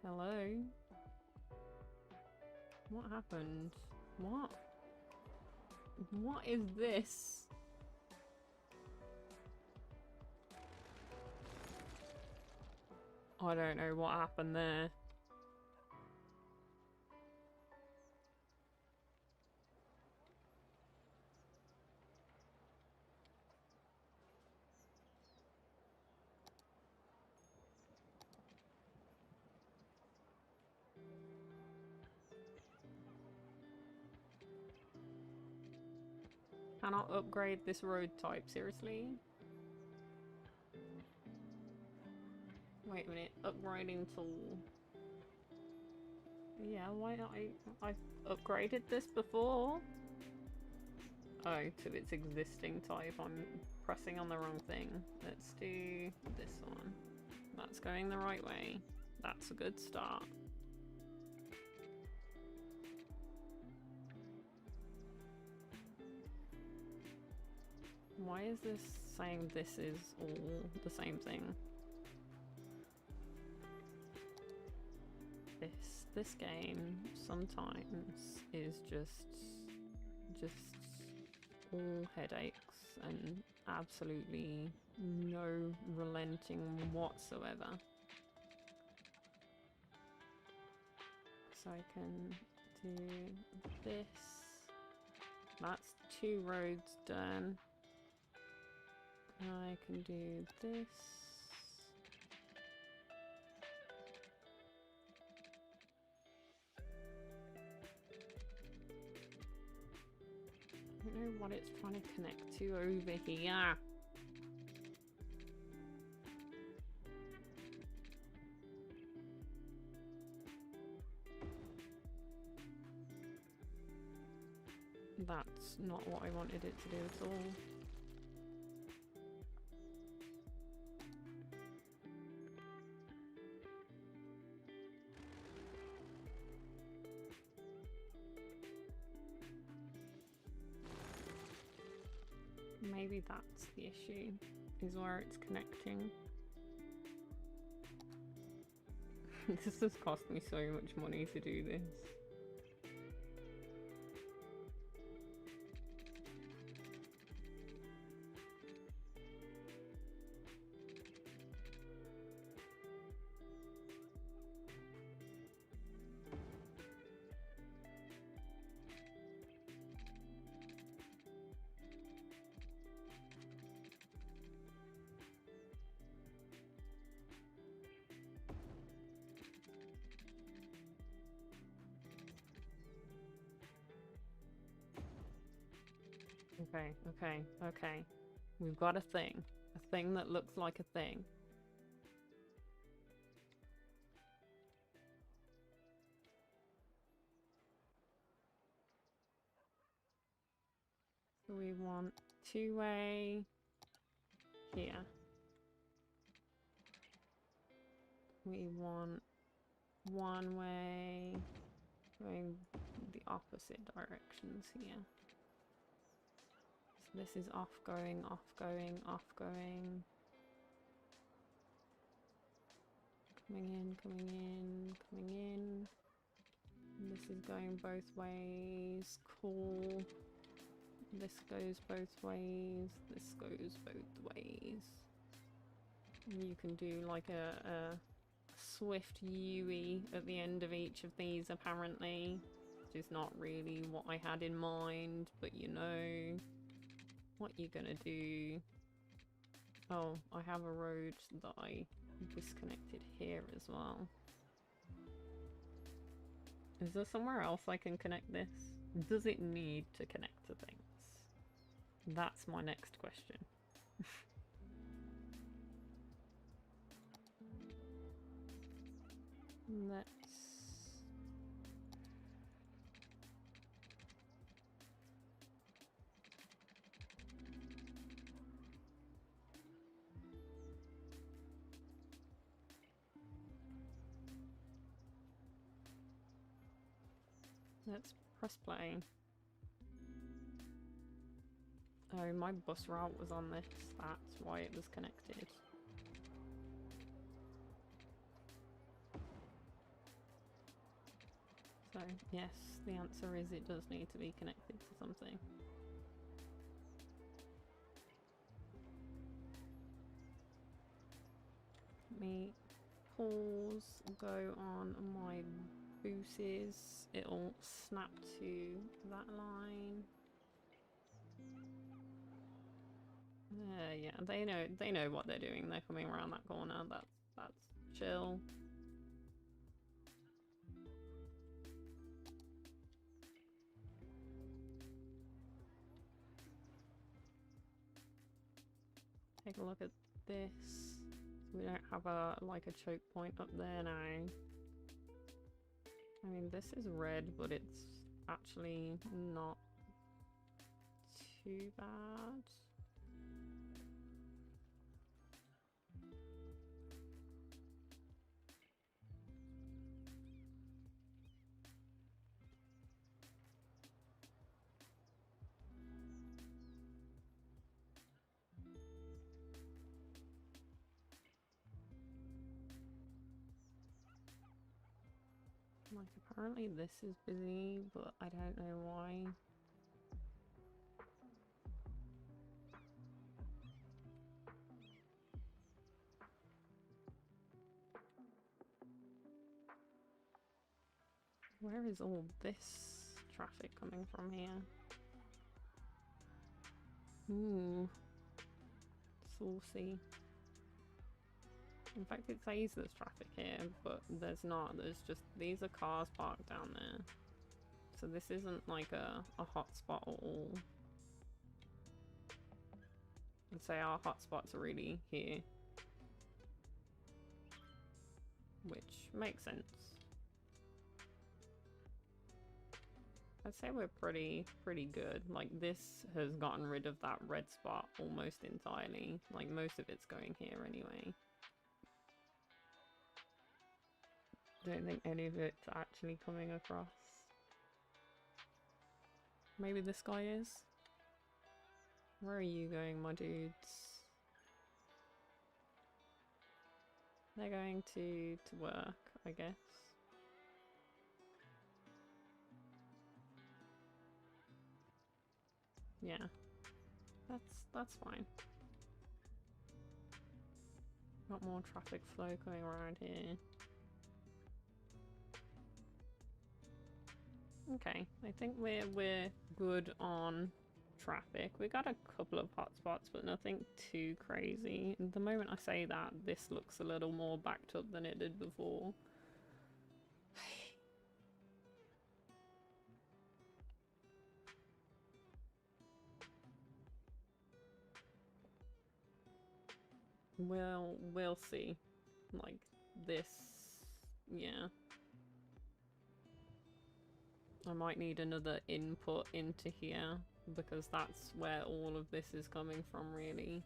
S1: Hello? What happened? What? What is this? I don't know what happened there. Cannot upgrade this road type, seriously? Wait a minute, upgrading tool. Yeah, why not? I've upgraded this before. Oh, to its existing type. I'm pressing on the wrong thing. Let's do this one. That's going the right way. That's a good start. Why is this saying this is all the same thing? This game sometimes is just all headaches and absolutely no relenting whatsoever. So I can do this. That's 2 roads done. I can do this. I don't know what it's trying to connect to over here. That's not what I wanted it to do at all. Maybe that's the issue, is where it's connecting. This has cost me so much money to do this. Okay. We've got a thing. A thing that looks like a thing. So we want 2-way here. We want 1-way going the opposite directions here. So this is off going, off going, off going. Coming in, coming in, coming in. And this is going both ways. Cool. This goes both ways. This goes both ways. And you can do like a swift UE at the end of each of these apparently. Which is not really what I had in mind, but you know what you're gonna do. Oh, I have a road that I disconnected here as well. Is there somewhere else I can connect this? Does it need to connect to things? That's my next question. Let's press play. Oh, my bus route was on this. That's why it was connected. So, yes, the answer is it does need to be connected to something. Let me pause, go on my booses. It'll snap to that line. Yeah, they know what they're doing. They're coming around that corner. That's chill. Take a look at this. We don't have a choke point up there now. I mean, this is red, but it's actually not too bad. Like, apparently this is busy, but I don't know why. Where is all this traffic coming from here? Ooh. Saucy. In fact, it says there's traffic here, but there's not. There's just, these are cars parked down there. So this isn't like a hotspot at all. I'd say our hotspots are really here. Which makes sense. I'd say we're pretty good. Like, this has gotten rid of that red spot almost entirely. Like, most of it's going here anyway. Don't think any of it's actually coming across. Maybe this guy is? Where are you going, my dudes? They're going to work, I guess. Yeah. That's fine. Got more traffic flow coming around here. Okay, I think we're good on traffic. We got a couple of hotspots, but nothing too crazy. The moment I say that, this looks a little more backed up than it did before. We'll see. Like, this, yeah. I might need another input into here, because that's where all of this is coming from, really.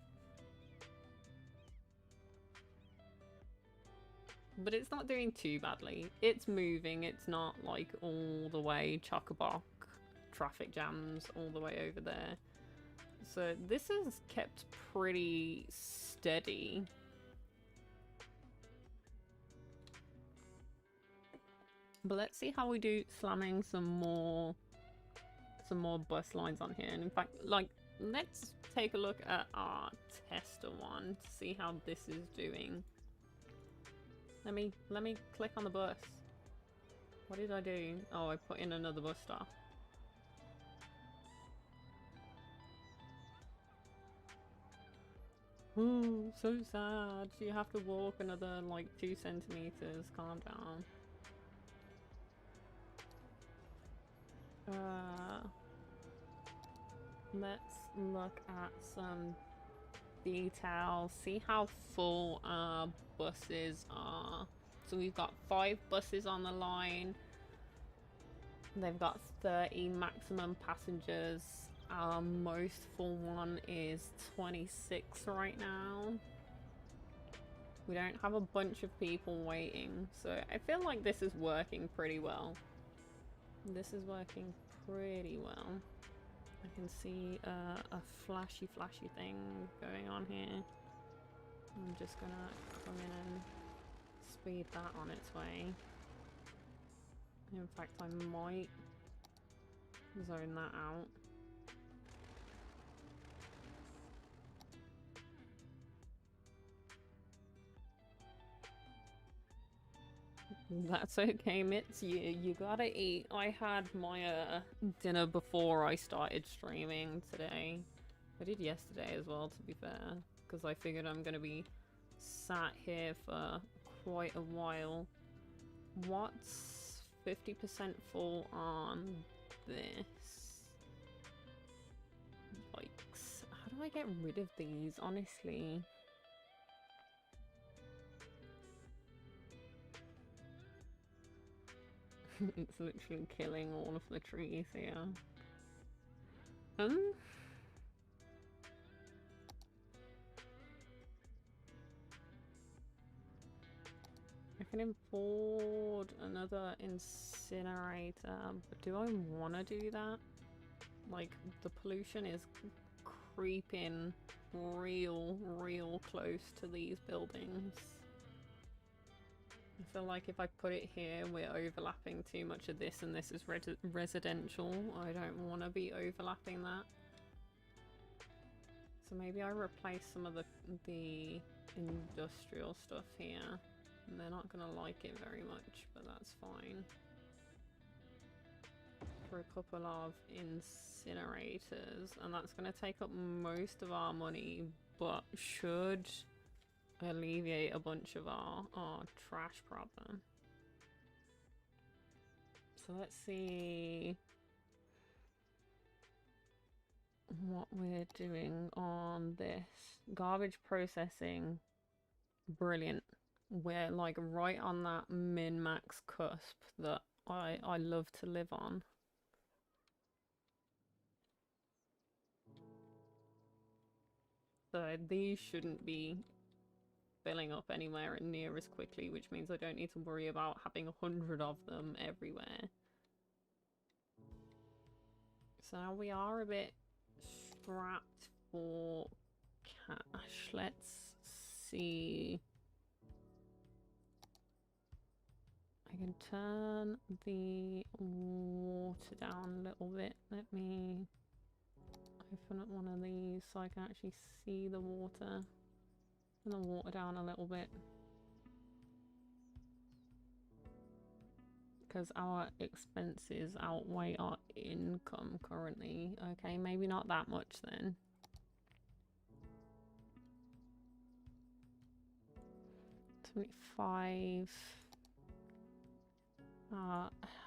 S1: But it's not doing too badly. It's moving, it's not like all the way chock-a-block traffic jams all the way over there. So this is kept pretty steady. But let's see how we do slamming some more bus lines on here. And in fact, like, let's take a look at our tester one to see how this is doing. Let me click on the bus. What did I do? Oh, I put in another bus stop. Ooh, so sad. You have to walk another like 2 centimeters. Calm down. Let's look at some details. See how full our buses are. So we've got 5 buses on the line. They've got 30 maximum passengers. Our most full one is 26 right now. We don't have a bunch of people waiting, so I feel like this is working pretty well. This is working pretty well. I can see a flashy thing going on here. I'm just gonna come in and speed that on its way. In fact, I might zone that out. That's okay, Mitz. You gotta eat. I had my dinner before I started streaming today. I did yesterday as well, to be fair, because I figured I'm gonna be sat here for quite a while. What's 50% full on this? Yikes. How do I get rid of these, honestly? It's literally killing all of the trees here. I can import another incinerator, but do I want to do that? Like, the pollution is creeping real close to these buildings. I feel like if I put it here, we're overlapping too much of this, and this is residential. I don't want to be overlapping that. So maybe I replace some of the industrial stuff here. And they're not going to like it very much, but that's fine. For a couple of incinerators, and that's going to take up most of our money, but should alleviate a bunch of our trash problem. So let's see what we're doing on this. Garbage processing, brilliant. We're like right on that min-max cusp that I love to live on. So these shouldn't be filling up anywhere near as quickly, which means I don't need to worry about having 100 of them everywhere. So now we are a bit strapped for cash. Let's see. I can turn the water down a little bit. Let me open up one of these so I can actually see the water. Turn the water down a little bit. Because our expenses outweigh our income currently. Okay, maybe not that much then. $25.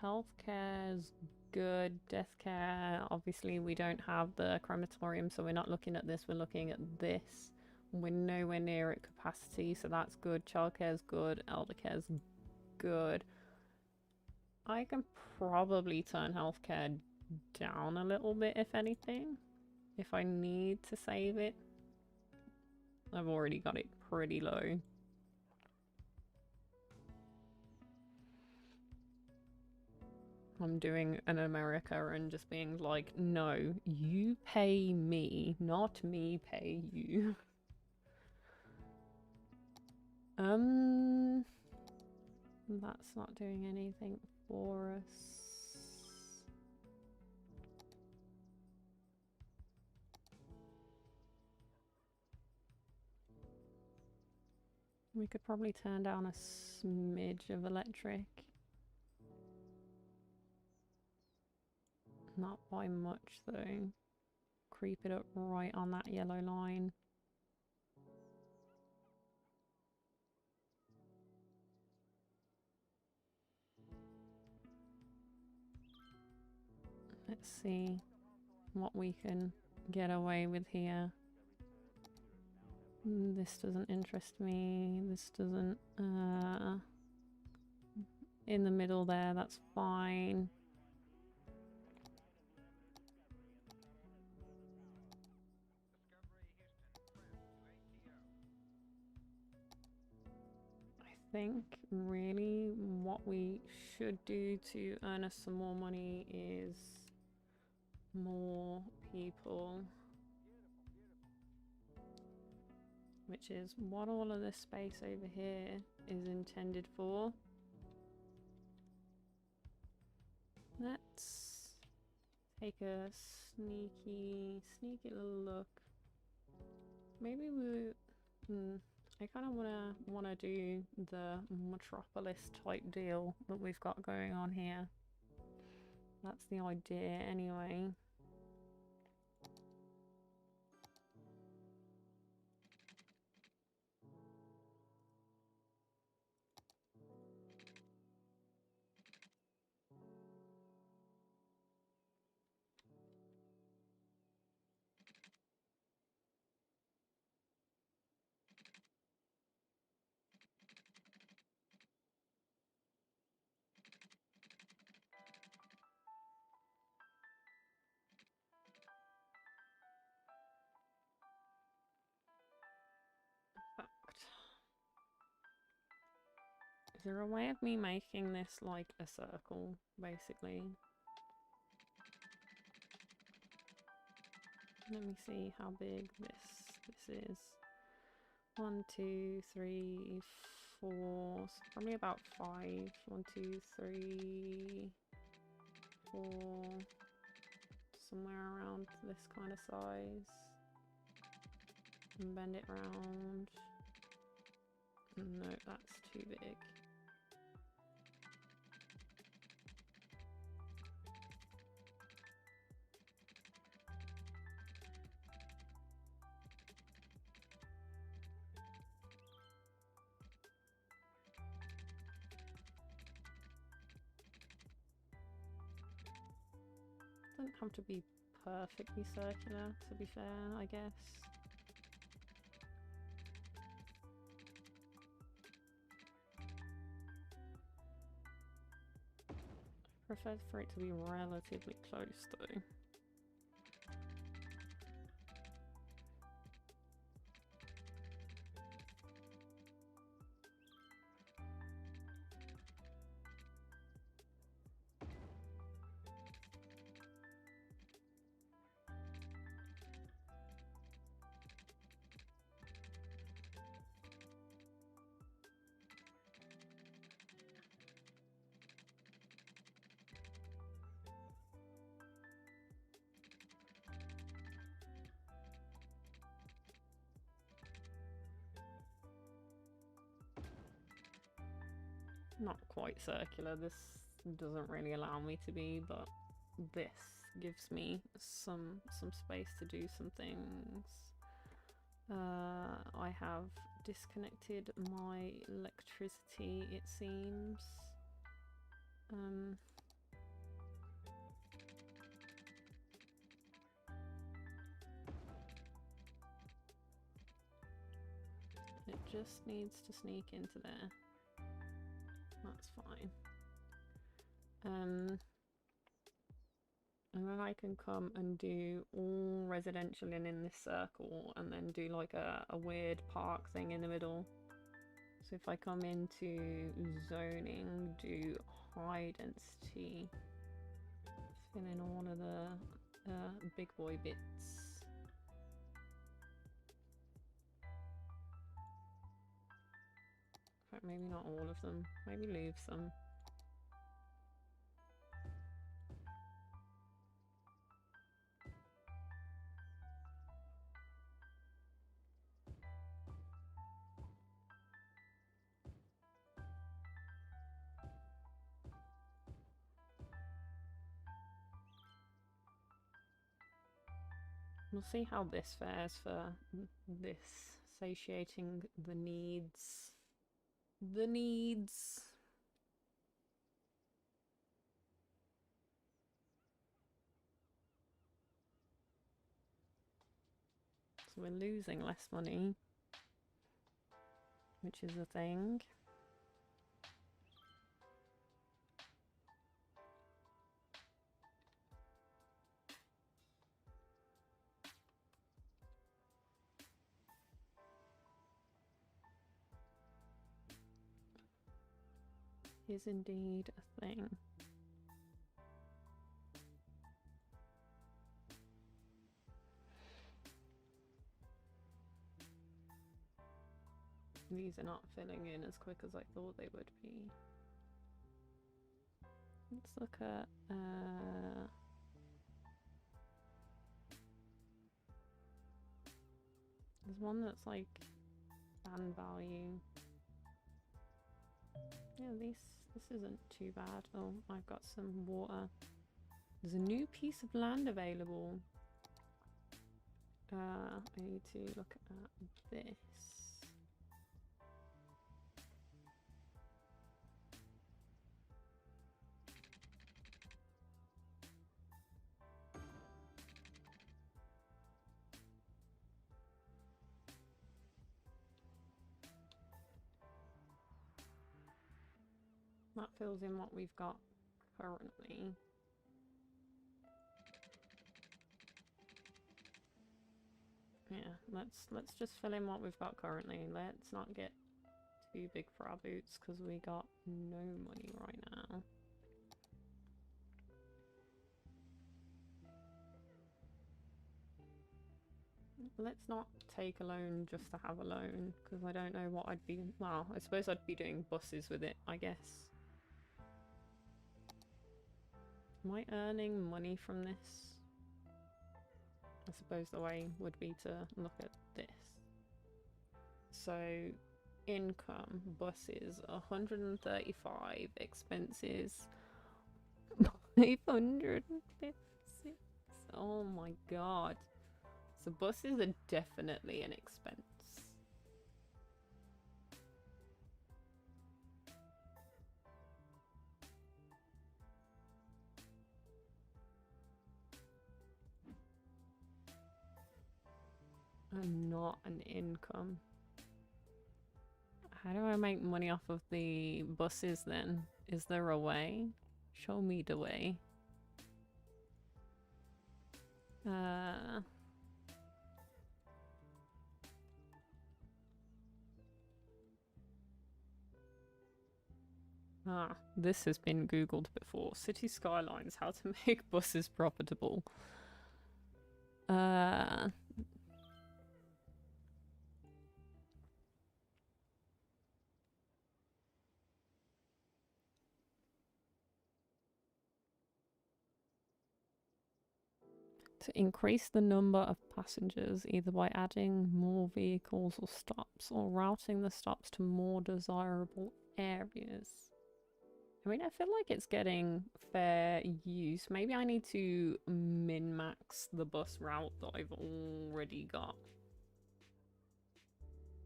S1: Healthcare's good. Death care, obviously we don't have the crematorium, so we're not looking at this, we're looking at this. We're nowhere near at capacity, so that's good. Childcare's good. Eldercare's good. I can probably turn healthcare down a little bit, if anything, if I need to save it. I've already got it pretty low. I'm doing an America and just being like, no, you pay me, not me pay you. That's not doing anything for us. We could probably turn down a smidge of electric. Not by much though. Creep it up right on that yellow line. Let's see what we can get away with here. This doesn't interest me. This doesn't. In the middle there, that's fine. I think really what we should do to earn us some more money is more people. Which is what all of this space over here is intended for. Let's take a sneaky little look. Maybe I kind of wanna do the metropolis type deal that we've got going on here. That's the idea anyway. Is there a way of me making this like a circle, basically? Let me see how big this is. 1, 2, 3, 4. So probably about 5. 1, 2, 3, 4. Somewhere around this kind of size. And bend it round. No, that's too big. Doesn't have to be perfectly circular, to be fair, I guess. I prefer for it to be relatively close, though. Not quite circular, this doesn't really allow me to be, but this gives me some space to do some things. I have disconnected my electricity, it seems. It just needs to sneak into there. That's fine. And then I can come and do all residential in this circle and then do like a weird park thing in the middle. So if I come into zoning, do high density, fill in all of the big boy bits. In fact, maybe not all of them, maybe leave some. We'll see how this fares for this, satiating the needs. The needs. So we're losing less money, which is a thing. Is indeed a thing. These are not filling in as quick as I thought they would be. Let's look at there's one that's like band value. Yeah, this isn't too bad. Oh, I've got some water. There's a new piece of land available. I need to look at this. That fills in what we've got currently. Yeah, let's just fill in what we've got currently. Let's not get too big for our boots because we got no money right now. Let's not take a loan just to have a loan because I don't know what I'd be. Well, I suppose I'd be doing buses with it, I guess. Am I earning money from this? I suppose the way would be to look at this. So, income, buses, 135, expenses, 556. Oh my god. So buses are definitely an expense. And not an income. How do I make money off of the buses then? Is there a way? Show me the way. This has been Googled before. City Skylines, how to make buses profitable. To increase the number of passengers, either by adding more vehicles or stops, or routing the stops to more desirable areas. I mean, I feel like it's getting fair use. Maybe I need to min-max the bus route that I've already got.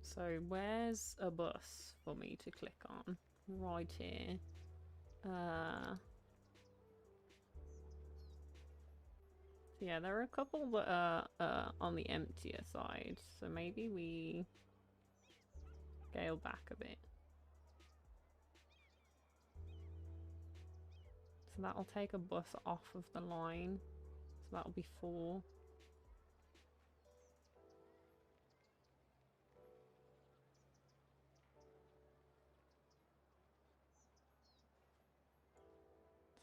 S1: So where's a bus for me to click on? Right here. Yeah, there are a couple that are on the emptier side, so maybe we scale back a bit. So that'll take a bus off of the line. So that'll be 4.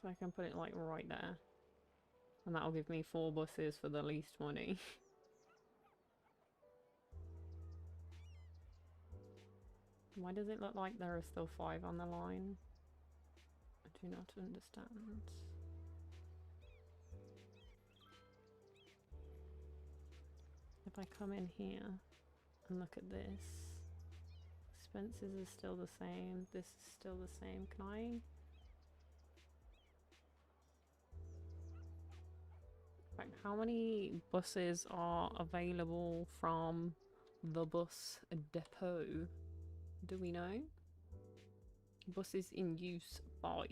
S1: So I can put it like right there. And that'll give me 4 buses for the least money. Why does it look like there are still 5 on the line? I do not understand. If I come in here and look at this, expenses is still the same, this is still the same. Can I? Right, how many buses are available from the bus depot? Do we know? Buses in use 5.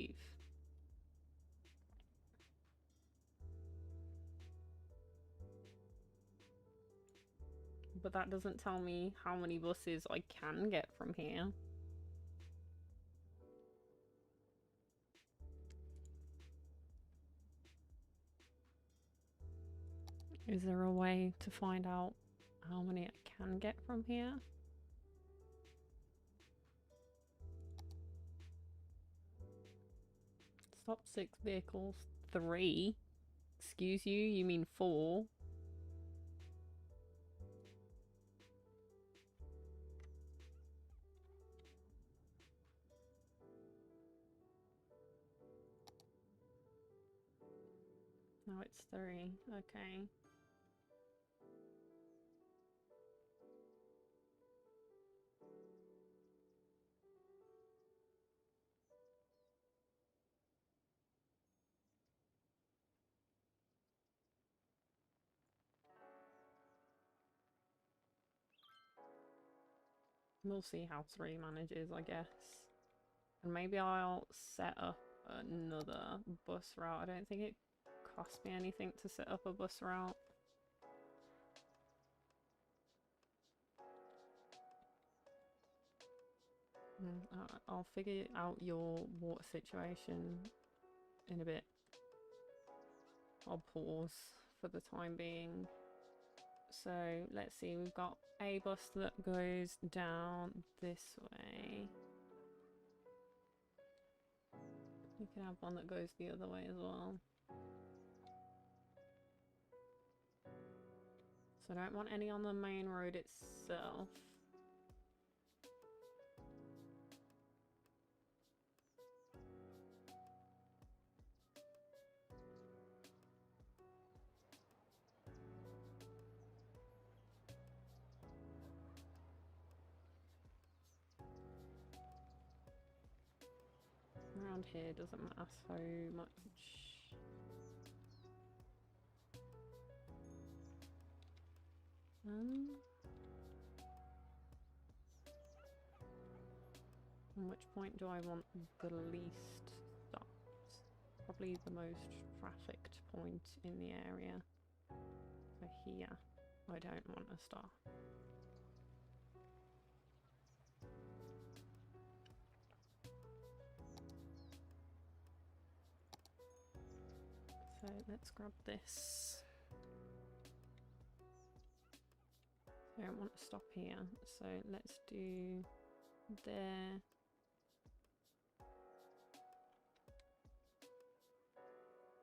S1: But that doesn't tell me how many buses I can get from here. Is there a way to find out how many I can get from here? Stop 6 vehicles. 3? Excuse you? You mean 4? No, it's 3. Okay. We'll see how 3 manages, I guess. And maybe I'll set up another bus route. I don't think it costs me anything to set up a bus route. I'll figure out your water situation in a bit. I'll pause for the time being. So let's see, we've got a bus that goes down this way. We can have one that goes the other way as well. So I don't want any on the main road itself. Around here doesn't matter so much. At which point do I want the least stops? Probably the most trafficked point in the area. So here, I don't want a stop. So let's grab this. I don't want to stop here, so let's do there.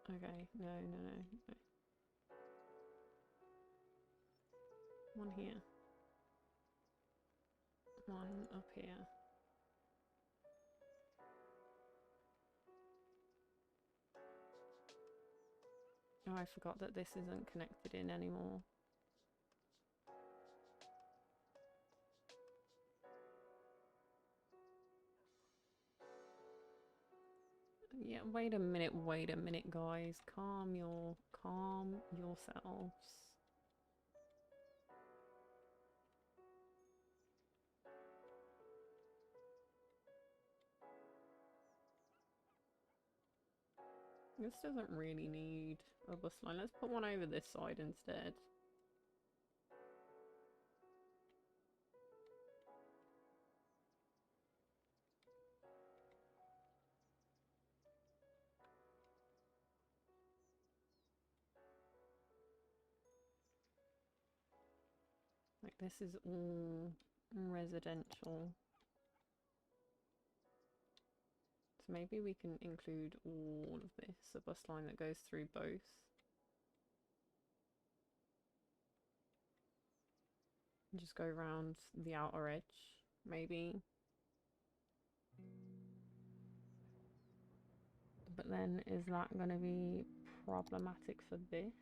S1: Okay, no. One here. One up here. Oh, I forgot that this isn't connected in anymore. Yeah, wait a minute, guys. Calm yourselves. This doesn't really need a bus line. Let's put one over this side instead. Like, this is all residential. So maybe we can include all of this, a bus line that goes through both. And just go around the outer edge, maybe. But then, is that going to be problematic for this?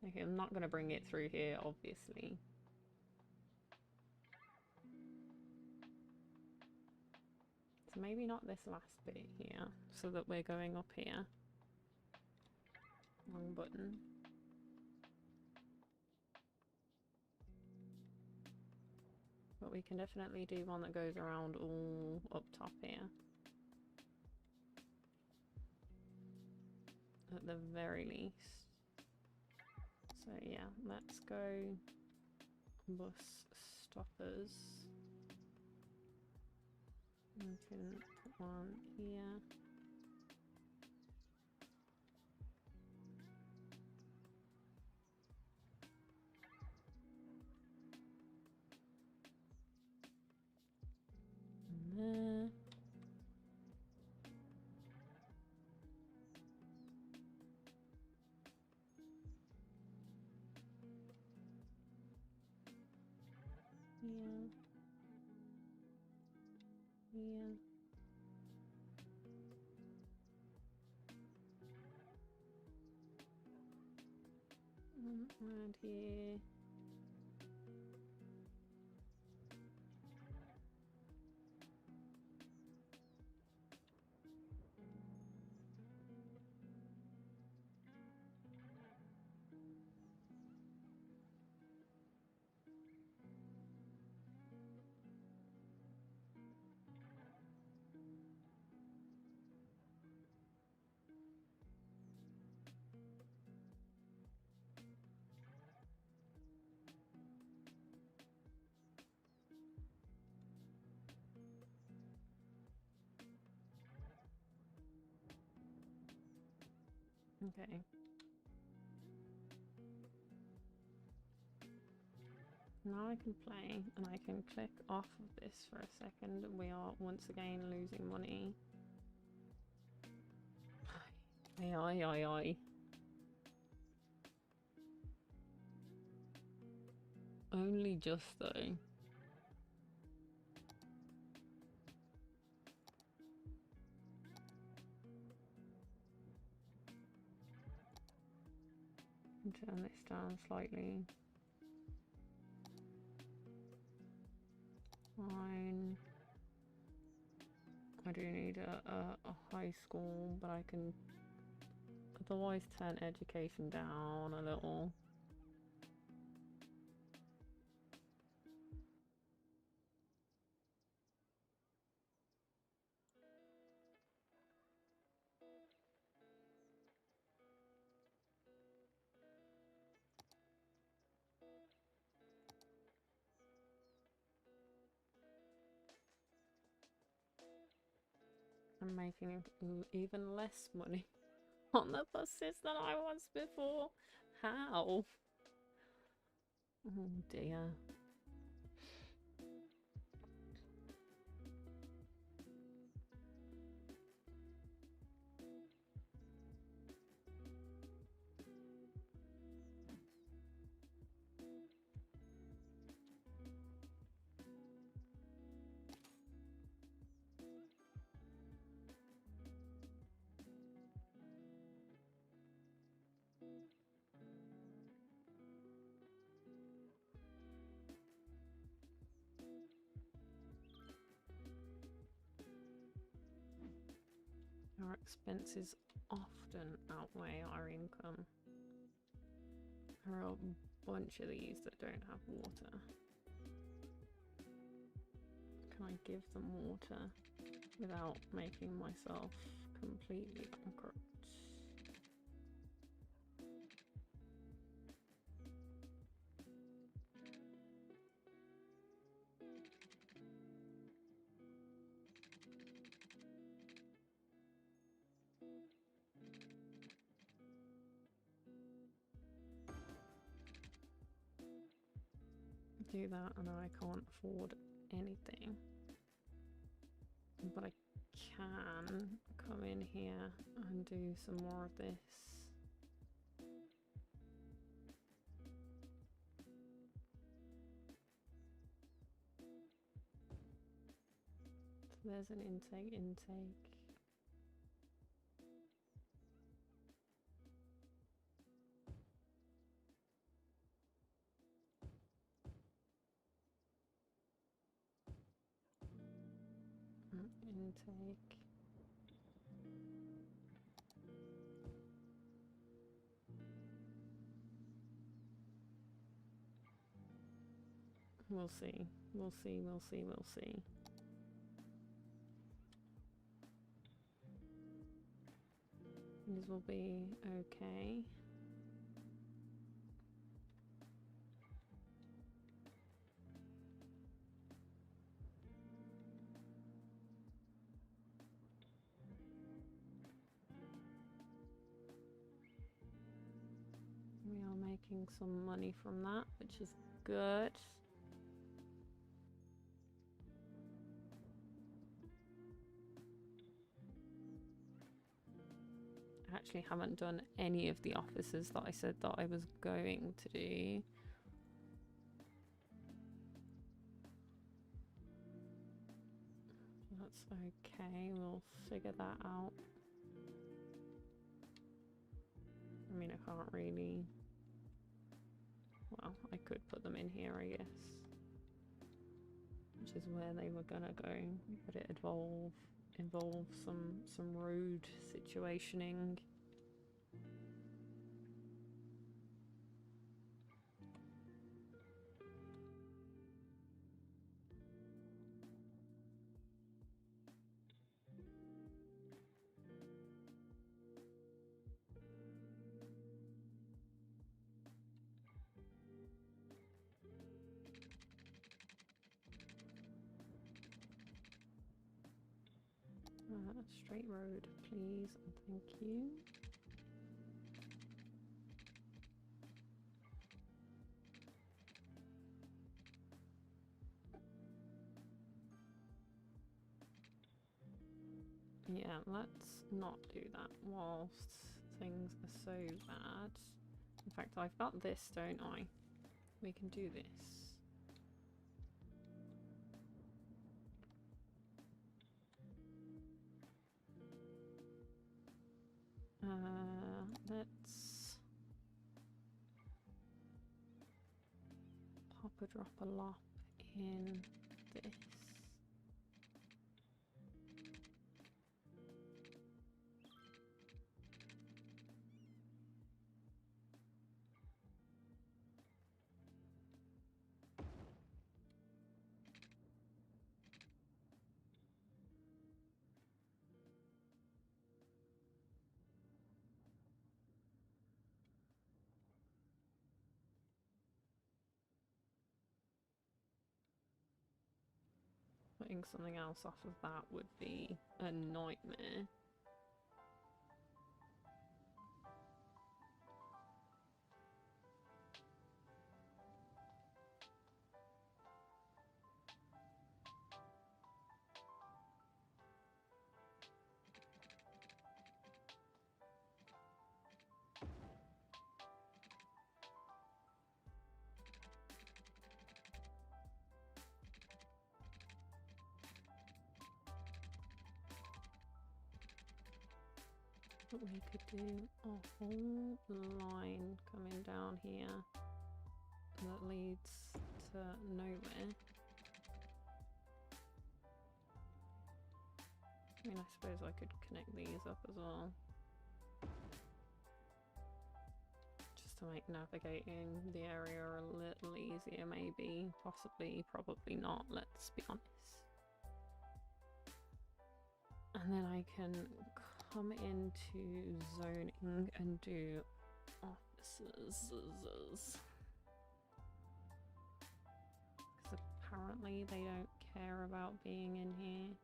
S1: Okay, I'm not going to bring it through here, obviously. So maybe not this last bit here, so that we're going up here. Wrong button. But we can definitely do one that goes around all up top here. At the very least. So yeah, let's go bus stoppers. We can put one here. And there. Here. Here. Around here. Okay. Now I can play, and I can click off of this for a second, and we are once again losing money. Aye. Only just though. Turn this down slightly. Fine. I do need a high school, but I can otherwise turn education down a little. I'm making even less money on the buses than I was before. How? Oh dear. Our expenses often outweigh our income. There are a bunch of these that don't have water. Can I give them water without making myself completely bankrupt? Do that and I can't afford anything, but I can come in here and do some more of this. So there's an intake. Intake. We'll see. We'll see. These will be okay. making some money from that, which is good. I actually haven't done any of the offices that I said that I was going to do. That's okay, we'll figure that out. I mean, I can't really... Well, I could put them in here, I guess. Which is where they were gonna go, but it involves some road situationing. Straight road, please, and thank you. Yeah, let's not do that whilst things are so bad. In fact, I've got this, don't I? We can do this. Let's pop a drop a lop in this. Putting something else off of that would be a nightmare. We could do a whole line coming down here that leads to nowhere. I mean, I suppose I could connect these up as well. Just to make navigating the area a little easier, maybe. Possibly, probably not, let's be honest. And then I can come into zoning and do offices. Because apparently they don't care about being in here.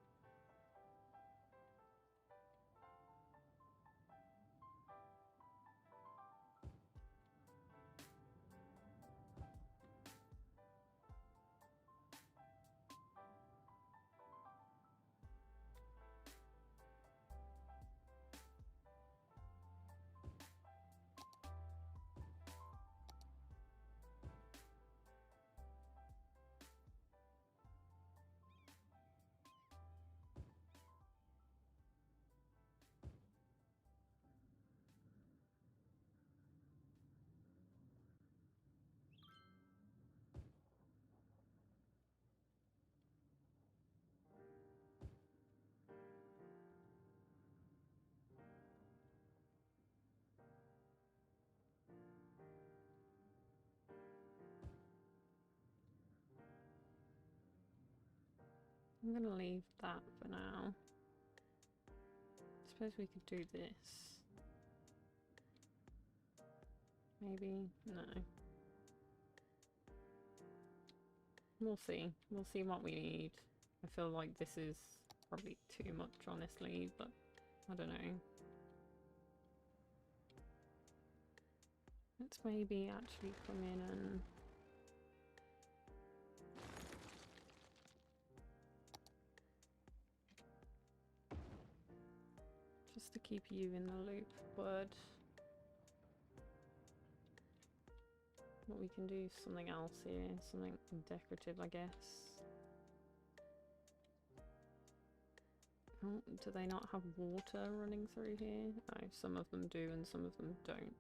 S1: I'm gonna leave that for now. Suppose we could do this. Maybe? No. We'll see. We'll see what we need. I feel like this is probably too much, honestly, but I don't know. Let's maybe actually come in and... just to keep you in the loop, but we can do something else here, something decorative, I guess. Oh, do they not have water running through here? No, some of them do and some of them don't.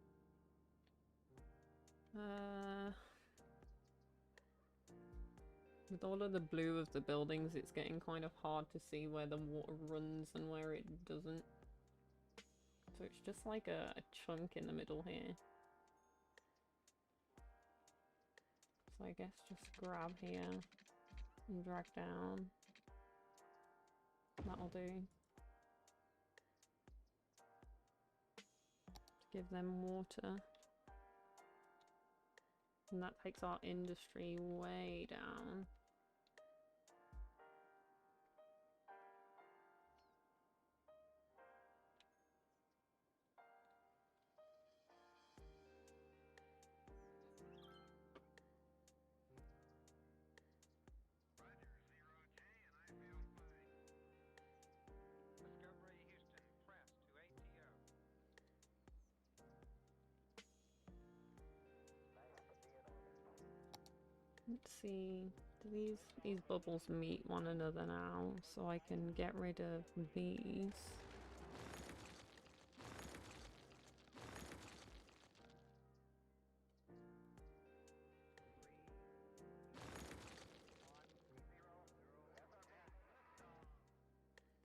S1: With all of the blue of the buildings, it's getting kind of hard to see where the water runs and where it doesn't. So it's just like a chunk in the middle here. So I guess just grab here and drag down. That'll do. To give them water. And that takes our industry way down. Let's see, do these bubbles meet one another now, so I can get rid of these.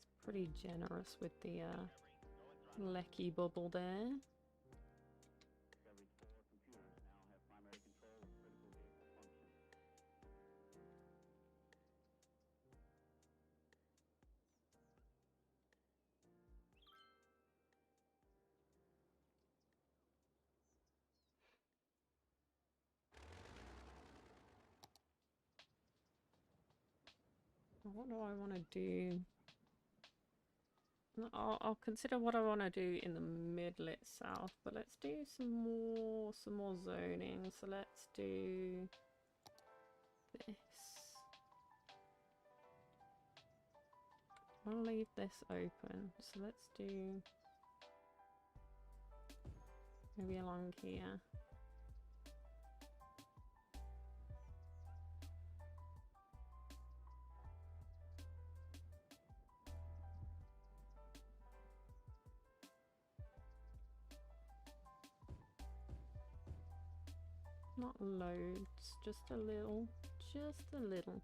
S1: It's pretty generous with the lecky bubble there. What do I want to do? I'll consider what I want to do in the mid-lit south, but let's do some more zoning. So let's do this. I'll leave this open. So let's do maybe along here. Not loads, just a little. Just a little.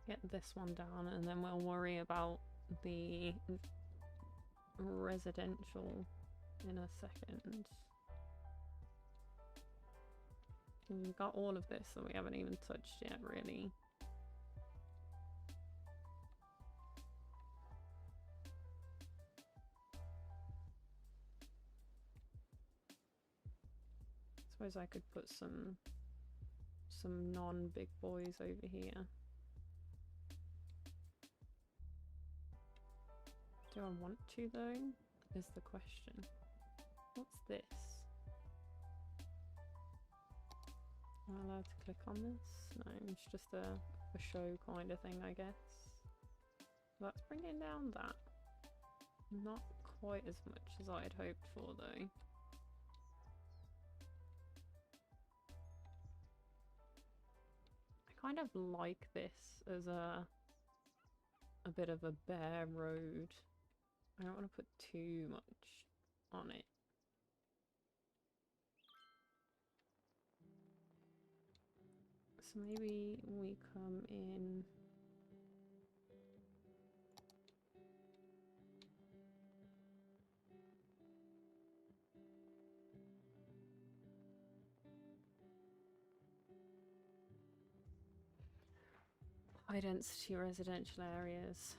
S1: Get this one down and then we'll worry about the residential in a second. We've got all of this that we haven't even touched yet, really. Suppose I could put some non-big boys over here. Do I want to though? Is the question. What's this? Am I allowed to click on this? No, it's just a show kind of thing, I guess. That's bringing down that. Not quite as much as I had hoped for though. I kind of like this as a bit of a bare road. I don't want to put too much on it. So maybe we come in. High density residential areas.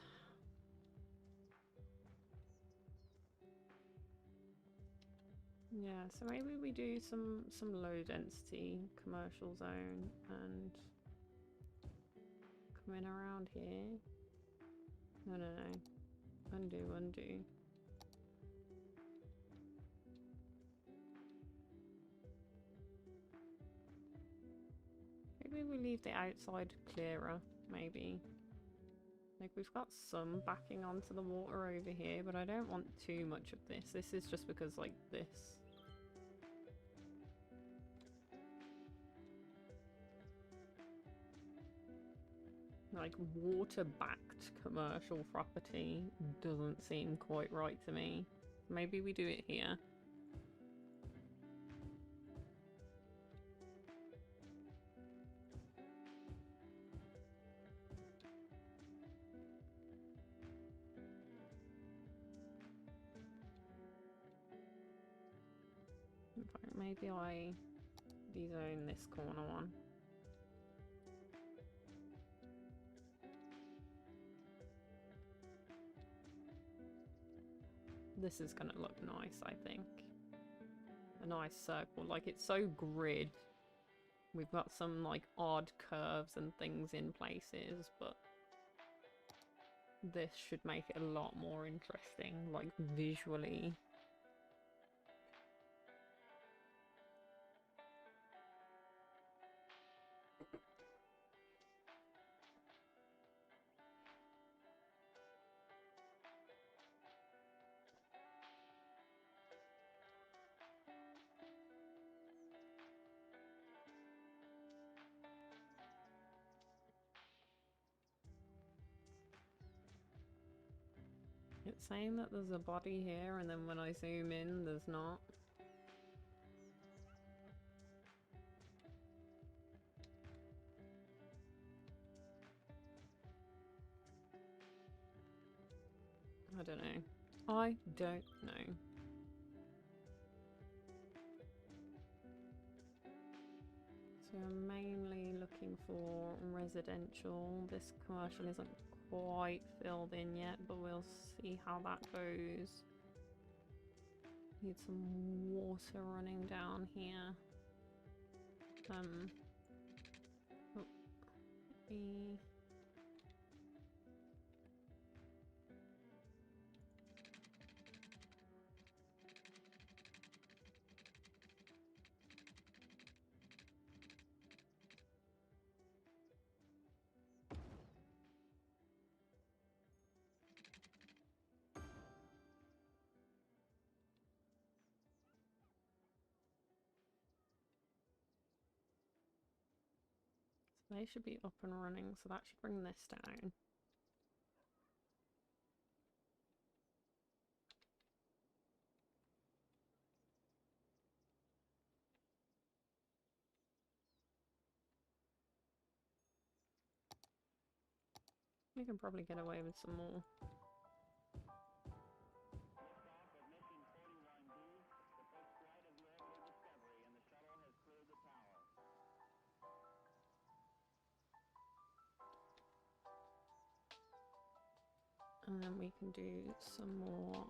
S1: Yeah, so maybe we do some low density commercial zone and come in around here. No, no, no. Undo, undo. Maybe we leave the outside clearer, maybe. Like, we've got some backing onto the water over here, but I don't want too much of this. This is just because, like, this. Like, water-backed commercial property doesn't seem quite right to me. Maybe we do it here. Maybe I de-zone this corner one. This is gonna look nice, I think. A nice circle. Like, it's so grid. We've got some, like, odd curves and things in places, but this should make it a lot more interesting, like, visually. It's saying that there's a body here, and then when I zoom in, there's not. I don't know. I don't know. So I'm mainly looking for residential. This commercial isn't quite filled in yet, but we'll see how that goes. Need some water running down here. Oh, the they should be up and running, so that should bring this down. We can probably get away with some more. And then we can do some more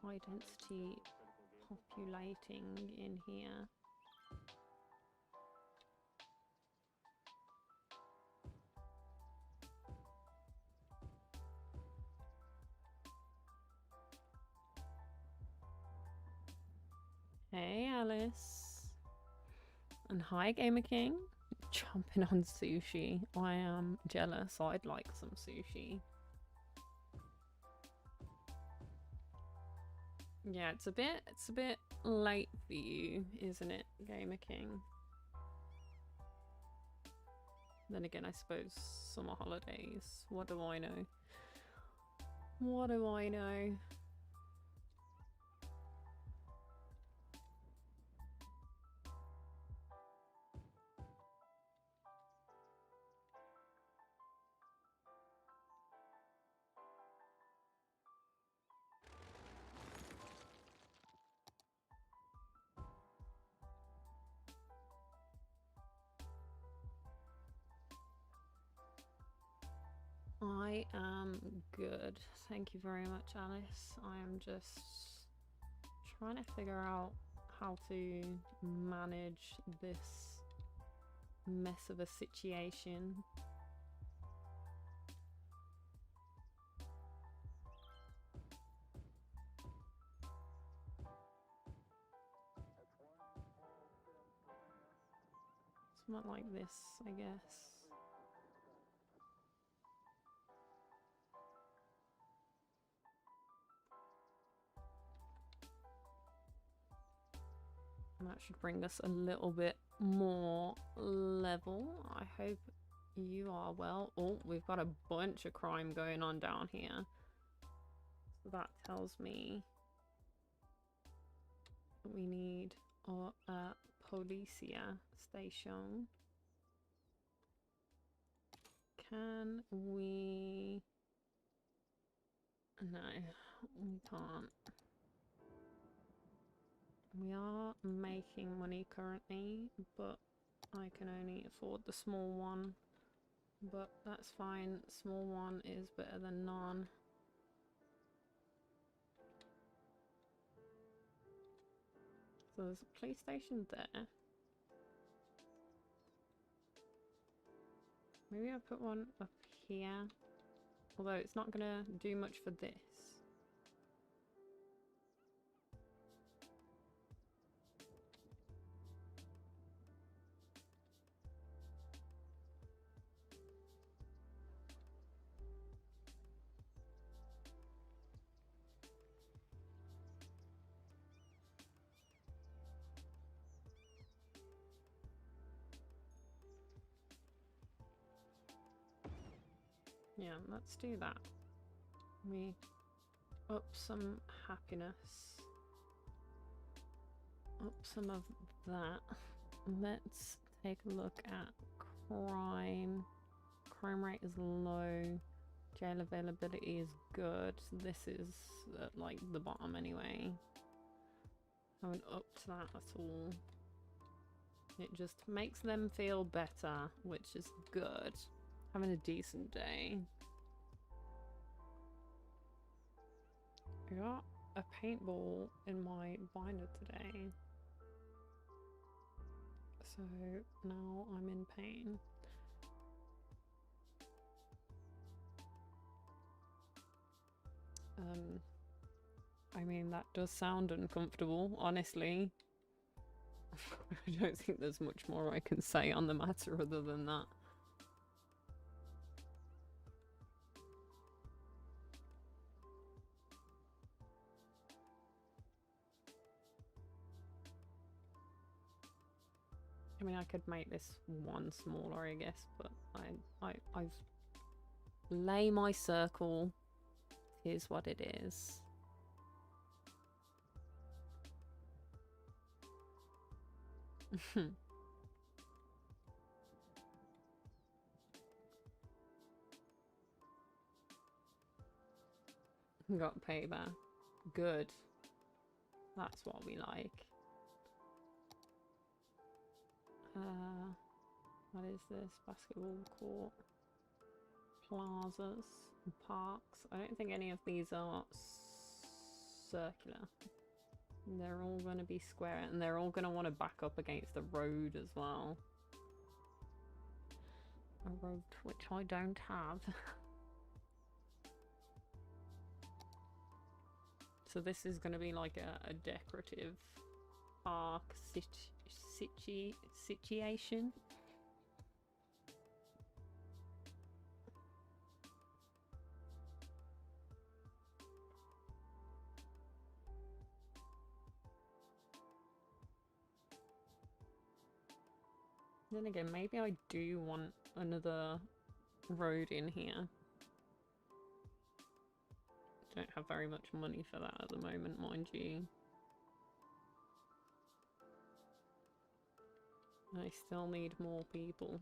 S1: high density populating in here. Hey Alice. And hi Gamer King. Chomping on sushi. I am jealous. I'd like some sushi. Yeah, it's a bit late for you, isn't it, Gamer King? Then again, I suppose summer holidays. What do I know? What do I know? I am good. Thank you very much, Alice. I am just trying to figure out how to manage this mess of a situation. Something like this, I guess. And that should bring us a little bit more level. I hope you are well. Oh, we've got a bunch of crime going on down here. So that tells me that we need a policia station. Can we... No, we can't. We are making money currently, but I can only afford the small one. But that's fine. Small one is better than none. So there's a police station there. Maybe I'll put one up here. Although it's not gonna do much for this. Yeah, let's do that. We up some happiness. Up some of that. Let's take a look at crime. Crime rate is low. Jail availability is good. This is at like the bottom anyway. Going up to that at all. It just makes them feel better, which is good. Having a decent day. I got a paintball in my binder today. So now I'm in pain. I mean, that does sound uncomfortable, honestly. I don't think there's much more I can say on the matter other than that. I mean, I could make this one smaller, I guess, but I've lay my circle. Here's what it is. Got payback. Good. That's what we like. What is this? Basketball court. Plazas. Parks. I don't think any of these are circular. They're all going to be square, and they're all going to want to back up against the road as well. A road which I don't have. So this is going to be like a decorative park situation. Then again, maybe I do want another road in here. Don't have very much money for that at the moment, mind you. I still need more people.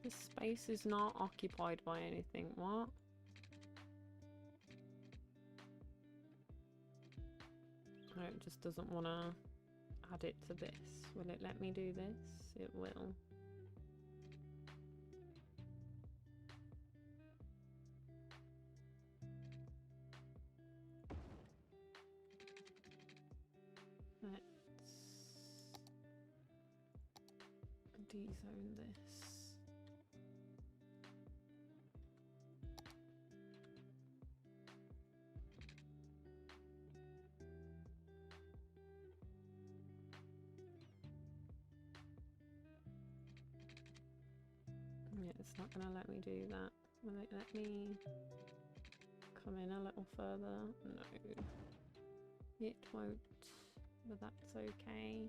S1: This space is not occupied by anything. What? No, it just doesn't want to add it to this. Will it let me do this? It will. Let's dezone this. Yeah, it's not gonna let me do that. Will it let me come in a little further? No. It won't, but that's okay.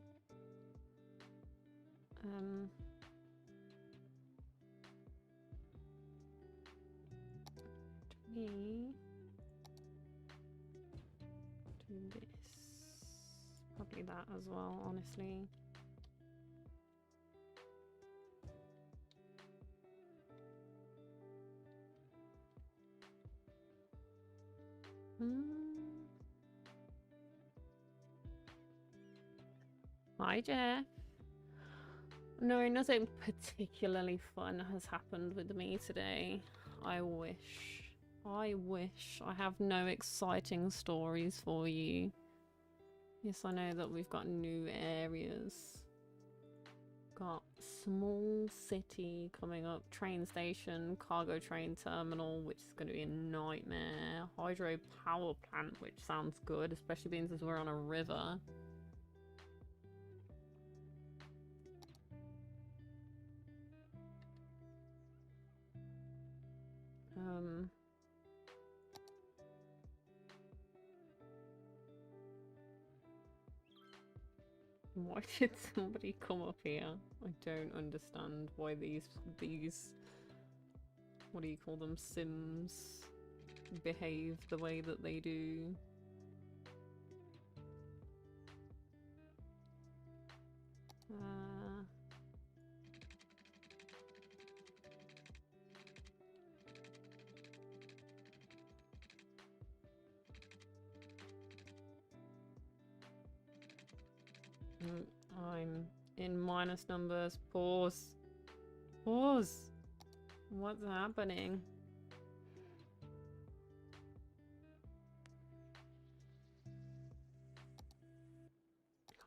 S1: Me do this. Probably that as well, honestly. Hi, Jeff. No, nothing particularly fun has happened with me today. I wish. I have no exciting stories for you. Yes, I know that we've got new areas. Got small city coming up, train station, cargo train terminal, which is going to be a nightmare. Hydro power plant, which sounds good, especially being as we're on a river. Why did somebody come up here? I don't understand why these what do you call them, Sims behave the way that they do. I'm in minus numbers. Pause. Pause. What's happening?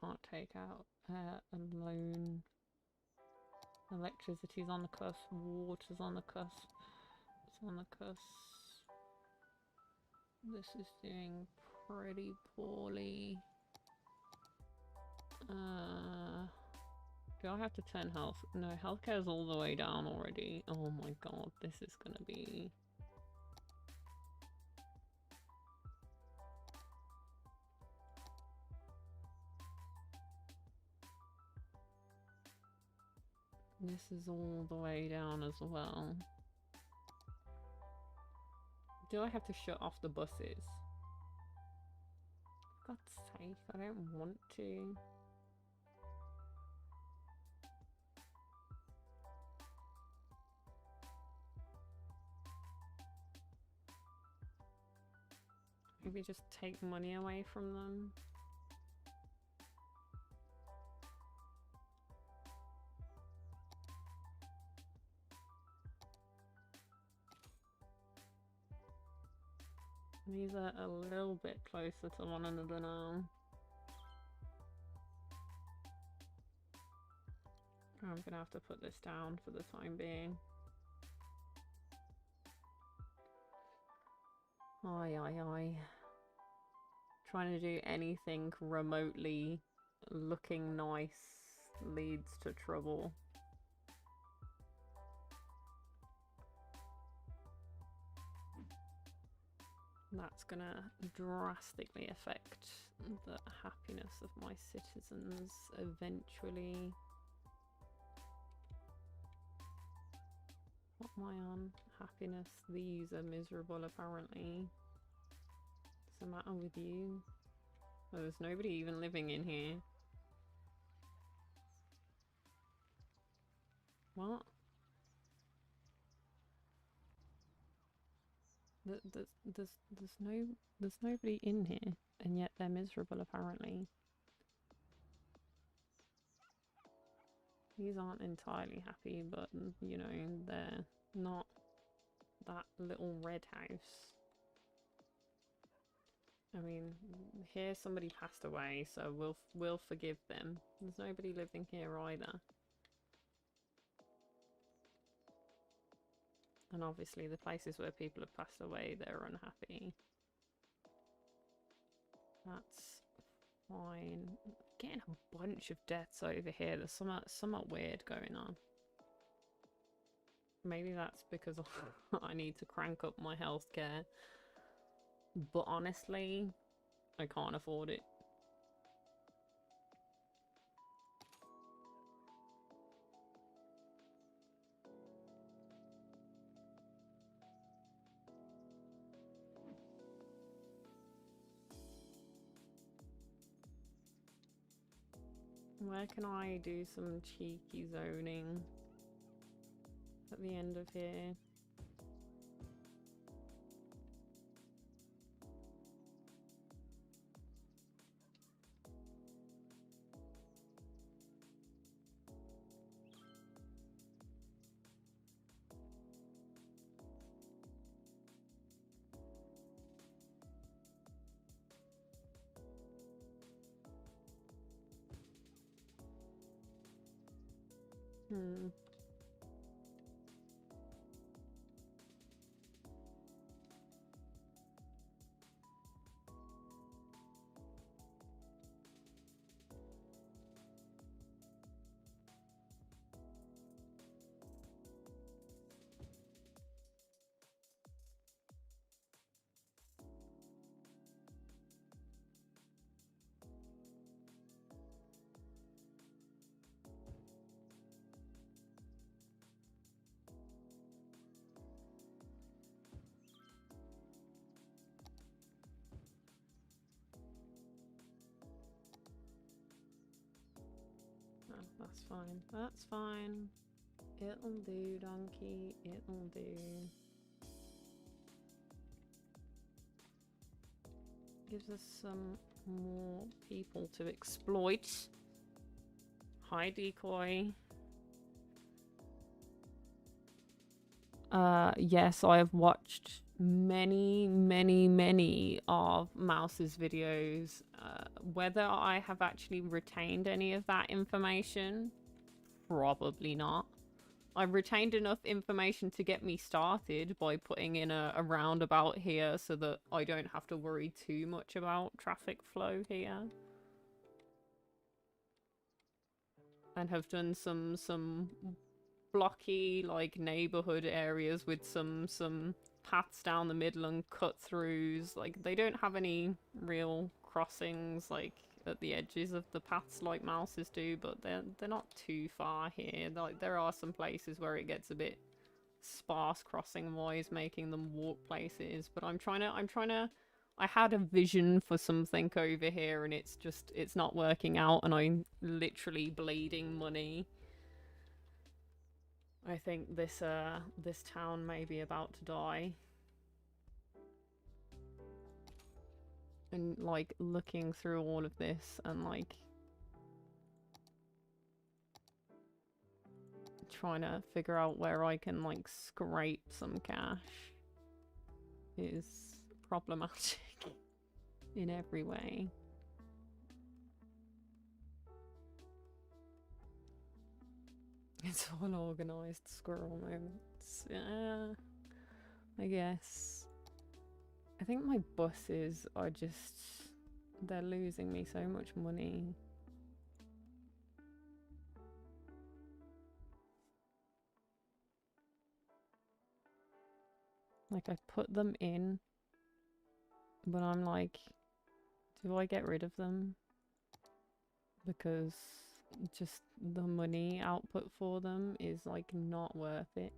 S1: Can't take out a loan. Electricity's on the cusp. Water's on the cusp. It's on the cusp. This is doing pretty poorly. Do I have to turn health? No, healthcare is all the way down already. Oh my god, this is gonna be... This is all the way down as well. Do I have to shut off the buses? For God's sake, I don't want to. Maybe just take money away from them. These are a little bit closer to one another now. I'm gonna have to put this down for the time being. Aye. Trying to do anything remotely looking nice leads to trouble. That's gonna drastically affect the happiness of my citizens eventually. What am I on? Happiness. These are miserable apparently. What's the matter with you? Oh, there's nobody even living in here. What? There's nobody in here, and yet they're miserable apparently. These aren't entirely happy, but you know, they're not that little red house. I mean, here somebody passed away, so we'll forgive them. There's nobody living here either. And obviously the places where people have passed away, they're unhappy. That's fine. Getting a bunch of deaths over here. There's somewhat weird going on. Maybe that's because I need to crank up my healthcare. But honestly, I can't afford it. Where can I do some cheeky zoning at the end of here? Oh, that's fine. That's fine. It'll do, donkey. It'll do. Gives us some more people to exploit. Hi, decoy. Yes, I have watched many of Mouse's videos. Whether I have actually retained any of that information, probably not. I've retained enough information to get me started by putting in a roundabout here so that I don't have to worry too much about traffic flow here. And have done some blocky, like, neighborhood areas with some paths down the middle and cut-throughs. Like, they don't have any real crossings, like, at the edges of the paths like Mouse's do, but they're not too far here. Like, there are some places where it gets a bit sparse crossing-wise, making them walk places, but I'm trying to I had a vision for something over here and it's not working out and I'm literally bleeding money. I think this town may be about to die. And like looking through all of this and like trying to figure out where I can like scrape some cash is problematic in every way. It's all organised squirrel moments. Yeah, I guess. I think my buses are just... they're losing me so much money. Like, I put them in, but I'm like, do I get rid of them? Because just the money output for them is like not worth it.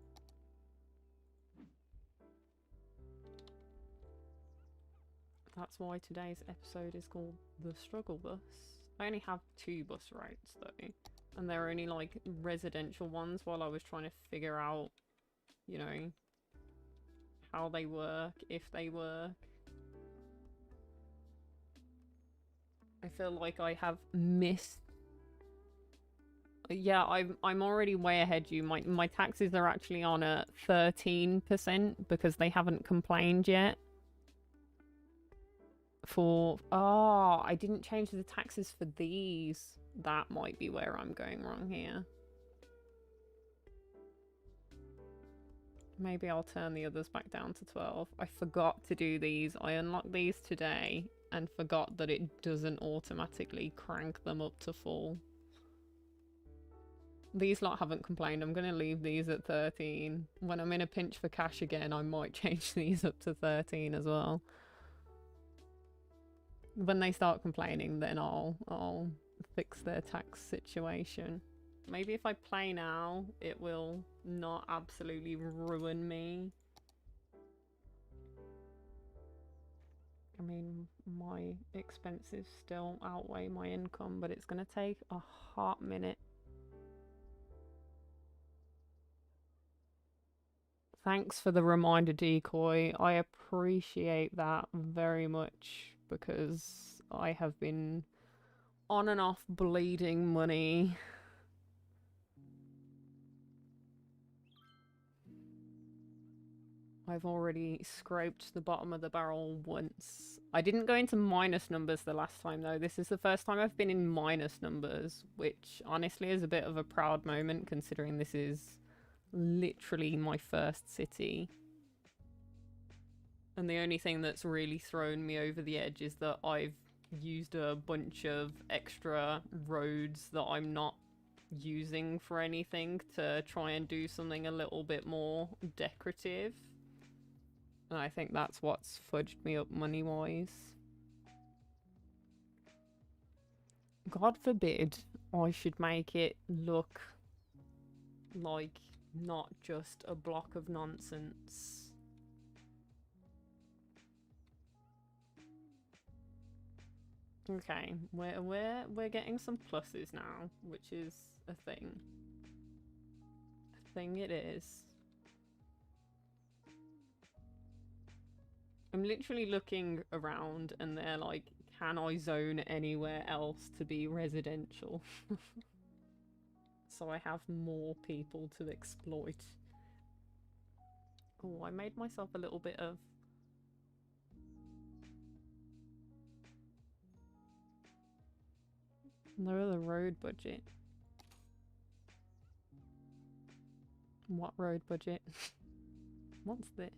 S1: That's why today's episode is called The Struggle Bus. I only have 2 bus routes though, and they're only like residential ones while I was trying to figure out, you know, how they work, if they work. I feel like I have missed. Yeah, I'm already way ahead you. My taxes are actually on at 13% because they haven't complained yet. I didn't change the taxes for these. That might be where I'm going wrong here. Maybe I'll turn the others back down to 12. I forgot to do these. I unlocked these today and forgot that it doesn't automatically crank them up to full. These lot haven't complained. I'm going to leave these at 13. When I'm in a pinch for cash again, I might change these up to 13 as well. When they start complaining, then I'll fix their tax situation. Maybe if I play now, it will not absolutely ruin me. I mean, my expenses still outweigh my income, but it's going to take a hot minute. Thanks for the reminder, Decoy. I appreciate that very much because I have been on and off bleeding money. I've already scraped the bottom of the barrel once. I didn't go into minus numbers the last time though. This is the first time I've been in minus numbers, which honestly is a bit of a proud moment considering this is literally my first city. And the only thing that's really thrown me over the edge is that I've used a bunch of extra roads that I'm not using for anything to try and do something a little bit more decorative. And I think that's what's fudged me up money-wise. God forbid I should make it look like not just a block of nonsense. Okay, we're getting some pluses now, which is a thing. A thing it is. I'm literally looking around and they're like, can I zone anywhere else to be residential? So I have more people to exploit. Oh, I made myself a little bit of... Lower the road budget. What road budget? What's this?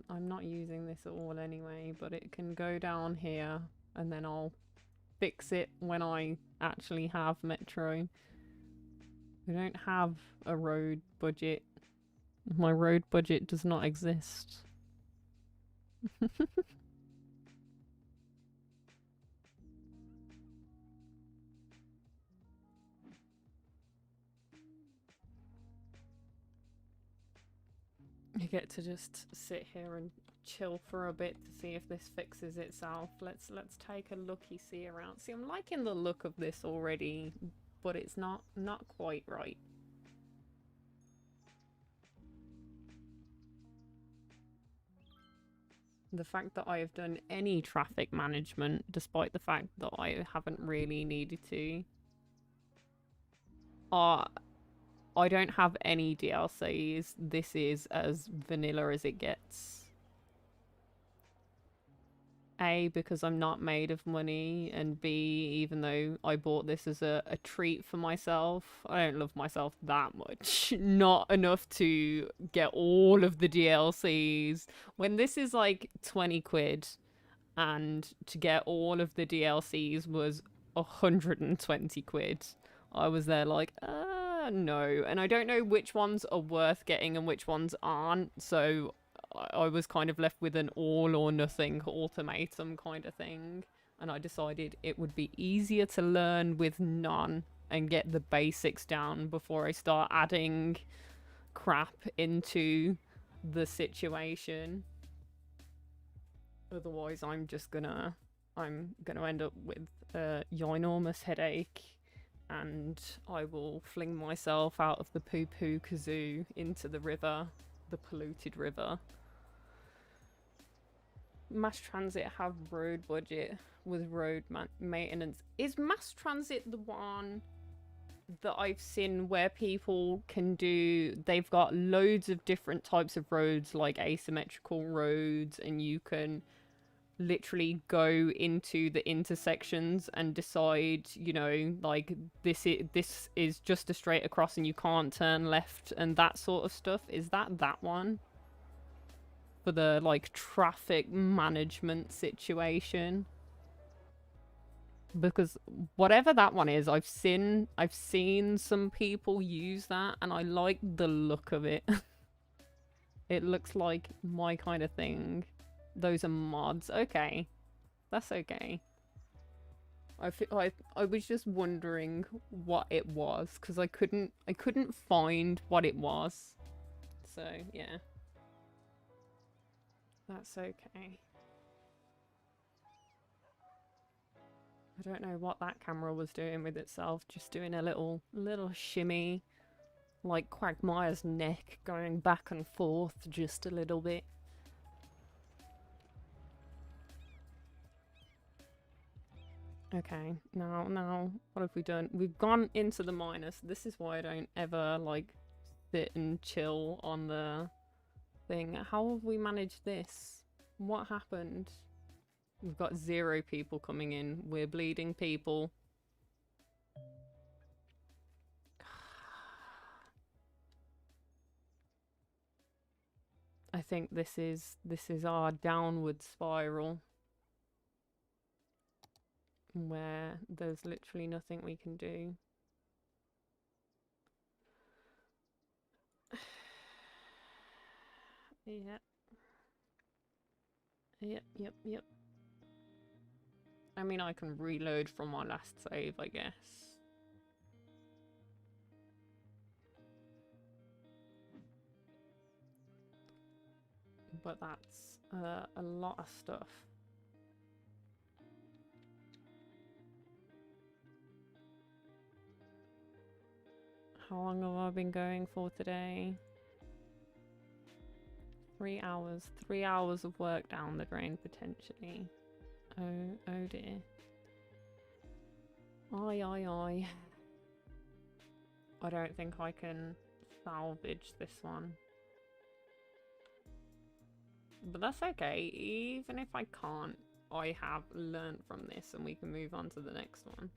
S1: I'm not using this at all anyway, but it can go down here and then I'll fix it when I actually have Metro. We don't have a road budget. My road budget does not exist. You get to just sit here and chill for a bit to see if this fixes itself. Let's take a looky-see around. See, I'm liking the look of this already, but it's not quite right. The fact that I have done any traffic management, despite the fact that I haven't really needed to. I don't have any DLCs. This is as vanilla as it gets. A, because I'm not made of money, and B, even though I bought this as a treat for myself, I don't love myself that much. Not enough to get all of the DLCs. When this is like 20 quid, and to get all of the DLCs was 120 quid, I was there like, no. And I don't know which ones are worth getting and which ones aren't, so I was kind of left with an all or nothing ultimatum kind of thing. And I decided it would be easier to learn with none and get the basics down before I start adding crap into the situation. Otherwise, I'm gonna end up with a ginormous headache, and I will fling myself out of the poo-poo kazoo into the river the polluted river. Mass transit have road budget with road maintenance. Is mass transit the one that I've seen where people can do, they've got loads of different types of roads, like asymmetrical roads, and you can literally go into the intersections and decide, you know, like this is just a straight across and you can't turn left and that sort of stuff? Is that one for the like traffic management situation? Because whatever that one is, I've seen some people use that and I like the look of it. It looks like my kind of thing. Those are mods. Okay. That's okay. I was just wondering what it was because I couldn't find what it was. So, yeah. That's okay. I don't know what that camera was doing with itself, just doing a little shimmy, like Quagmire's neck going back and forth just a little bit. Okay, now, what have we done? We've gone into the minus. This is why I don't ever, like, sit and chill on the thing. How have we managed this? What happened? We've got 0 people coming in. We're bleeding people. I think this is our downward spiral. Where there's literally nothing we can do. Yep. Yep. I mean, I can reload from my last save, I guess. But that's a lot of stuff. How long have I been going for today? 3 hours. 3 hours of work down the drain, potentially. Oh dear. Aye. I don't think I can salvage this one. But that's okay. Even if I can't, I have learned from this and we can move on to the next one.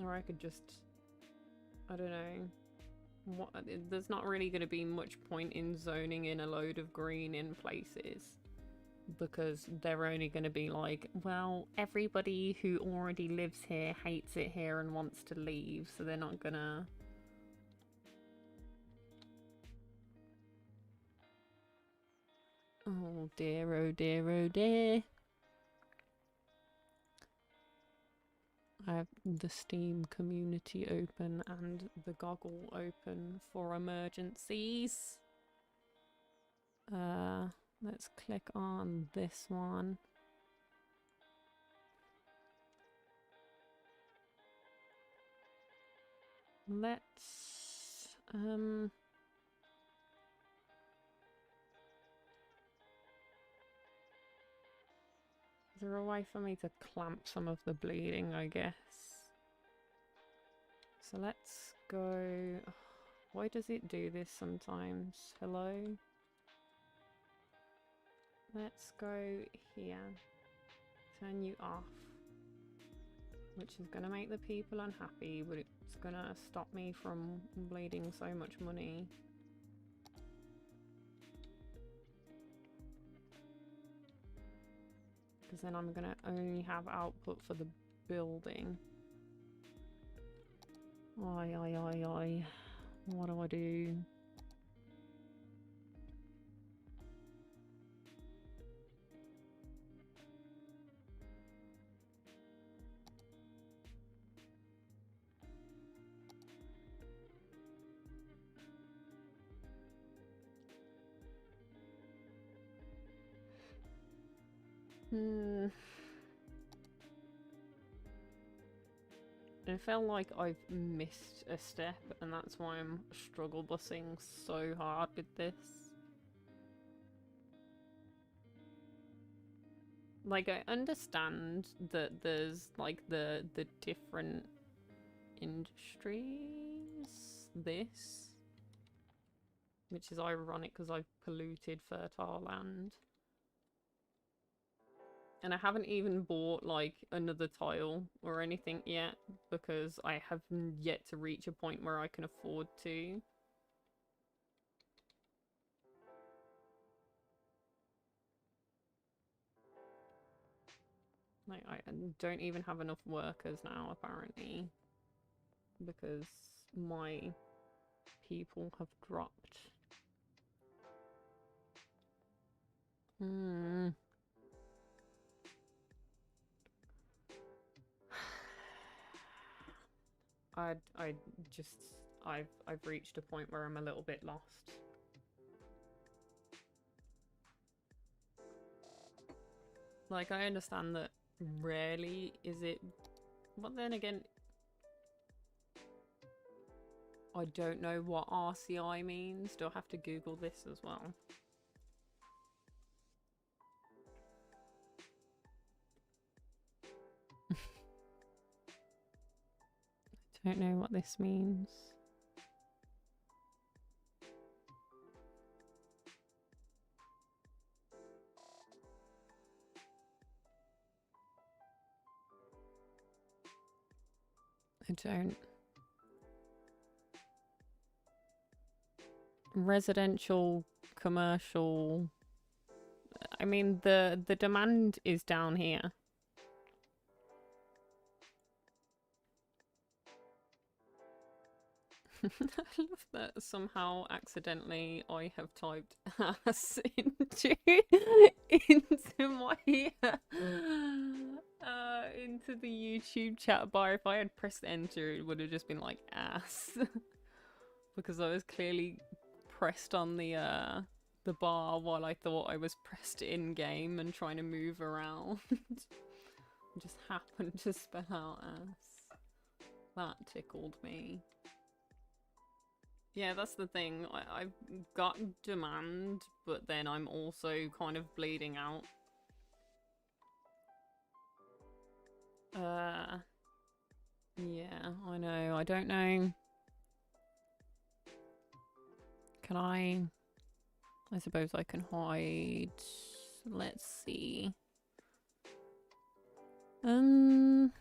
S1: Or I could just, I don't know. There's not really going to be much point in zoning in a load of green in places. Because they're only going to be like, well, everybody who already lives here hates it here and wants to leave. So they're not gonna... Oh dear, oh dear, oh dear. I have the Steam community open and the goggle open for emergencies. Let's click on this one. Let's is there a way for me to clamp some of the bleeding, I guess? So let's go... Why does it do this sometimes? Hello? Let's go here. Turn you off. Which is going to make the people unhappy, but it's going to stop me from bleeding so much money. Because then I'm going to only have output for the building. Oi. What do I do? I feel like I've missed a step, and that's why I'm struggle busing so hard with this. Like, I understand that there's, like, the different industries. This. Which is ironic because I've polluted fertile land. And I haven't even bought, like, another tile or anything yet, because I have yet to reach a point where I can afford to. Like, I don't even have enough workers now, apparently, because my people have dropped. I've reached a point where I'm a little bit lost. Like, I understand that rarely is it, but then again, I don't know what RCI means. Do I have to Google this as well? I don't know what this means. I don't. Residential, commercial. I mean, the demand is down here. I love that somehow accidentally I have typed ass into my into the YouTube chat bar. If I had pressed enter, it would have just been like ass because I was clearly pressed on the bar while I thought I was pressed in game and trying to move around. Just happened to spell out ass. That tickled me. Yeah, that's the thing. I've got demand, but then I'm also kind of bleeding out. Yeah, I know. I don't know. Can I suppose I can hide. Let's see. I can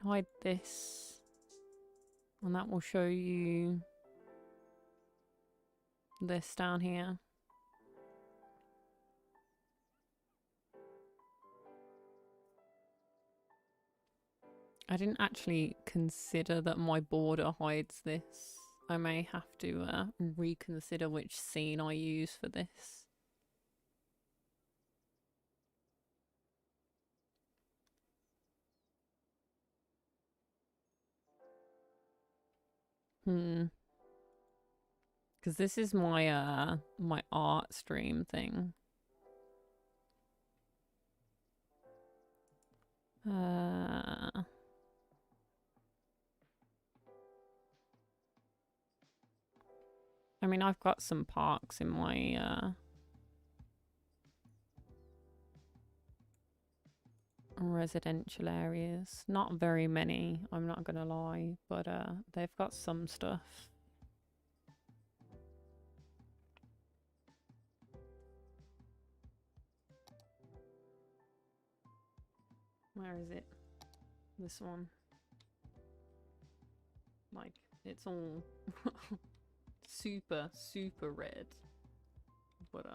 S1: hide this. And that will show you this down here. I didn't actually consider that my border hides this. I may have to reconsider which scene I use for this. Because this is my my art stream thing. I mean, I've got some parks in my residential areas. Not very many, I'm not gonna lie, but they've got some stuff. Where is it? This one. Like, it's all super red. But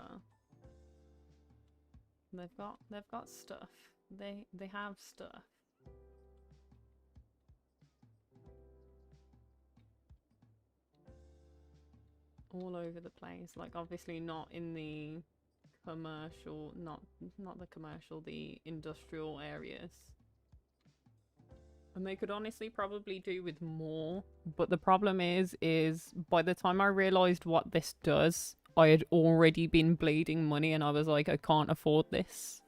S1: they've got stuff. They have stuff. All over the place. Like, obviously not in the commercial, not the commercial, the industrial areas. And they could honestly probably do with more. But the problem is by the time I realised what this does, I had already been bleeding money and I was like, I can't afford this.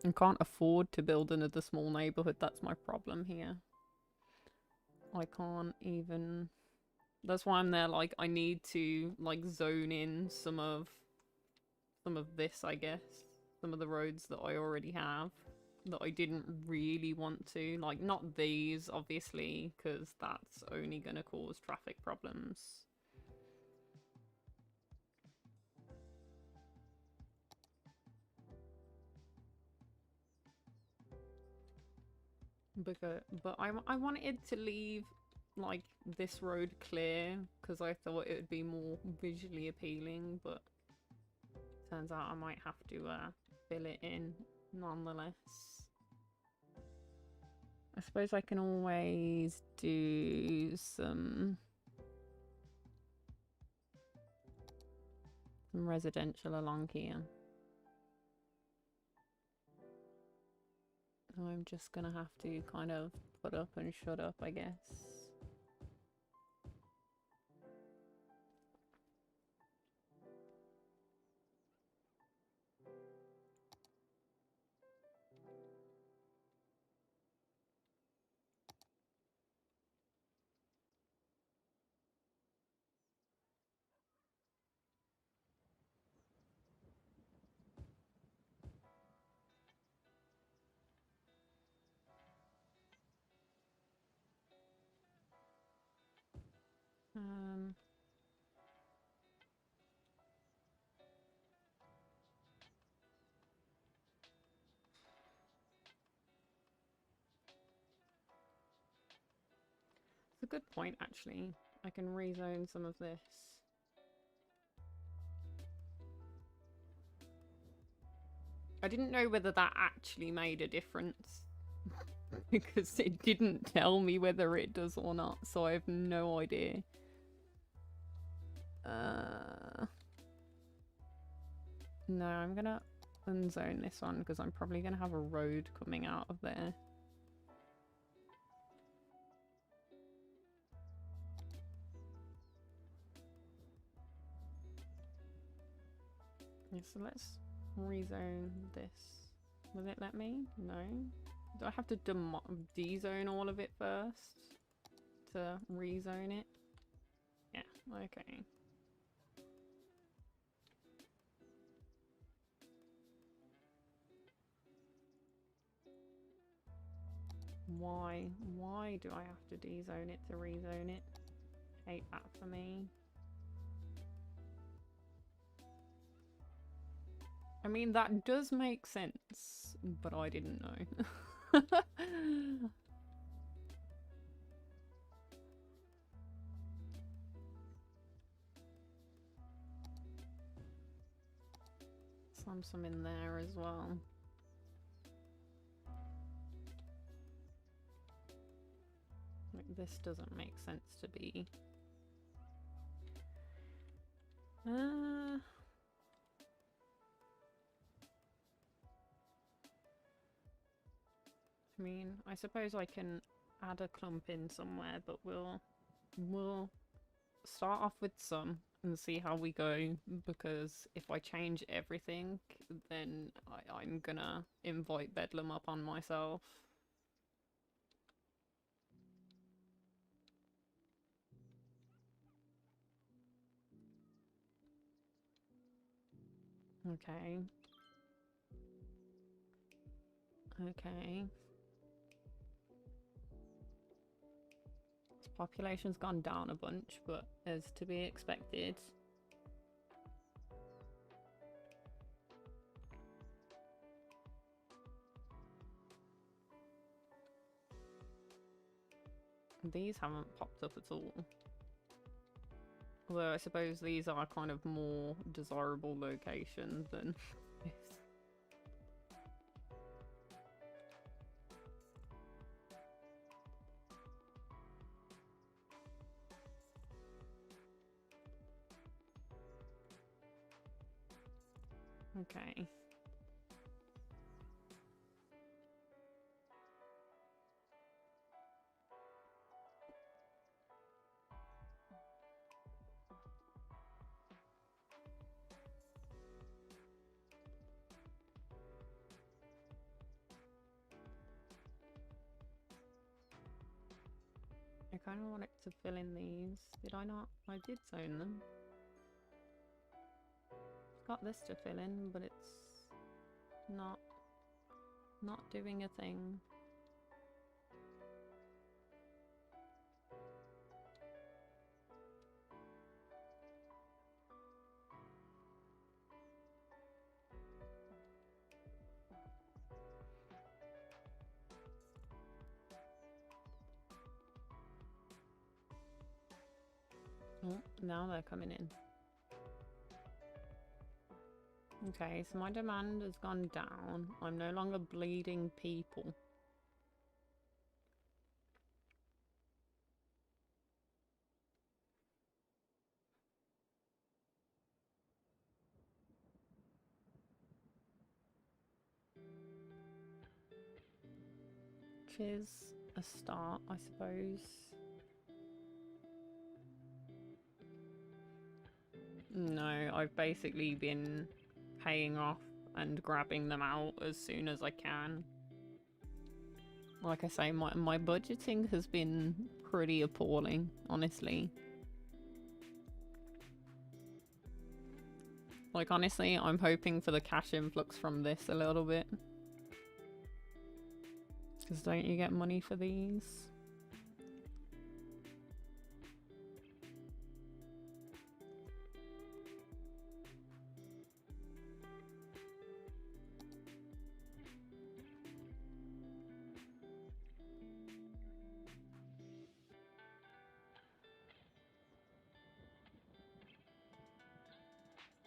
S1: I can't afford to build another small neighborhood. That's my problem here. I can't even... That's why I'm there, like, I need to, like, zone in some of this, I guess. Some of the roads that I already have that I didn't really want to. Like, not these, obviously, because that's only gonna cause traffic problems. But I wanted to leave, like, this road clear because I thought it would be more visually appealing, but turns out I might have to fill it in nonetheless. I suppose I can always do some residential along here. I'm just gonna have to kind of put up and shut up, I guess. It's a good point, actually. I can rezone some of this. I didn't know whether that actually made a difference because it didn't tell me whether it does or not, so I have no idea. No, I'm gonna unzone this one because I'm probably gonna have a road coming out of there. Yeah, so let's rezone this. Will it let me? No. Do I have to dezone all of it first to rezone it? Yeah, okay. Why do I have to dezone it to rezone it? Hate that for me. I mean, that does make sense, but I didn't know. Some in there as well. Like, this doesn't make sense to be. I mean, I suppose I can add a clump in somewhere, but we'll start off with some and see how we go, because if I change everything, then I'm gonna invite Bedlam up on myself. Okay. Okay. This population's gone down a bunch, but as to be expected. These haven't popped up at all. Although I suppose these are kind of more desirable locations than this. Okay. kind of want it to fill in these. Did I not? I did zone them. It's got this to fill in, but it's not doing a thing. Oh, now they're coming in. Okay, so my demand has gone down. I'm no longer bleeding people. Which is a start, I suppose. No, I've basically been paying off and grabbing them out as soon as I can. Like I say, my budgeting has been pretty appalling, honestly. Like, honestly, I'm hoping for the cash influx from this a little bit. Because don't you get money for these?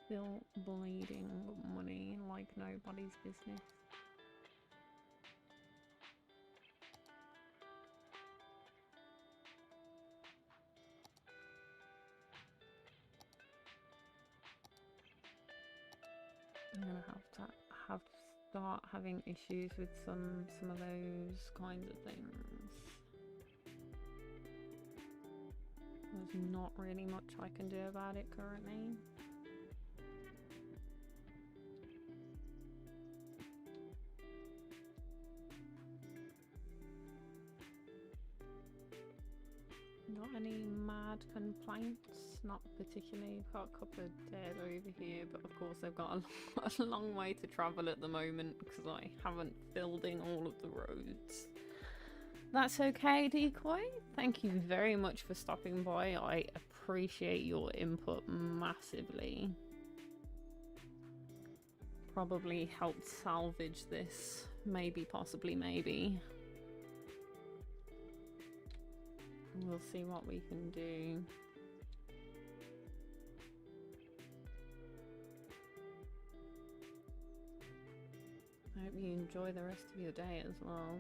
S1: Still bleeding money like nobody's business. I'm gonna have to start having issues with some of those kinds of things. There's not really much I can do about it currently. Not any mad complaints, not particularly. Got a couple of dead over here, but of course they've got a long way to travel at the moment because I haven't filled in all of the roads. That's okay, Decoy. Thank you very much for stopping by. I appreciate your input massively. Probably helped salvage this. Maybe, possibly, maybe. We'll see what we can do. I hope you enjoy the rest of your day as well.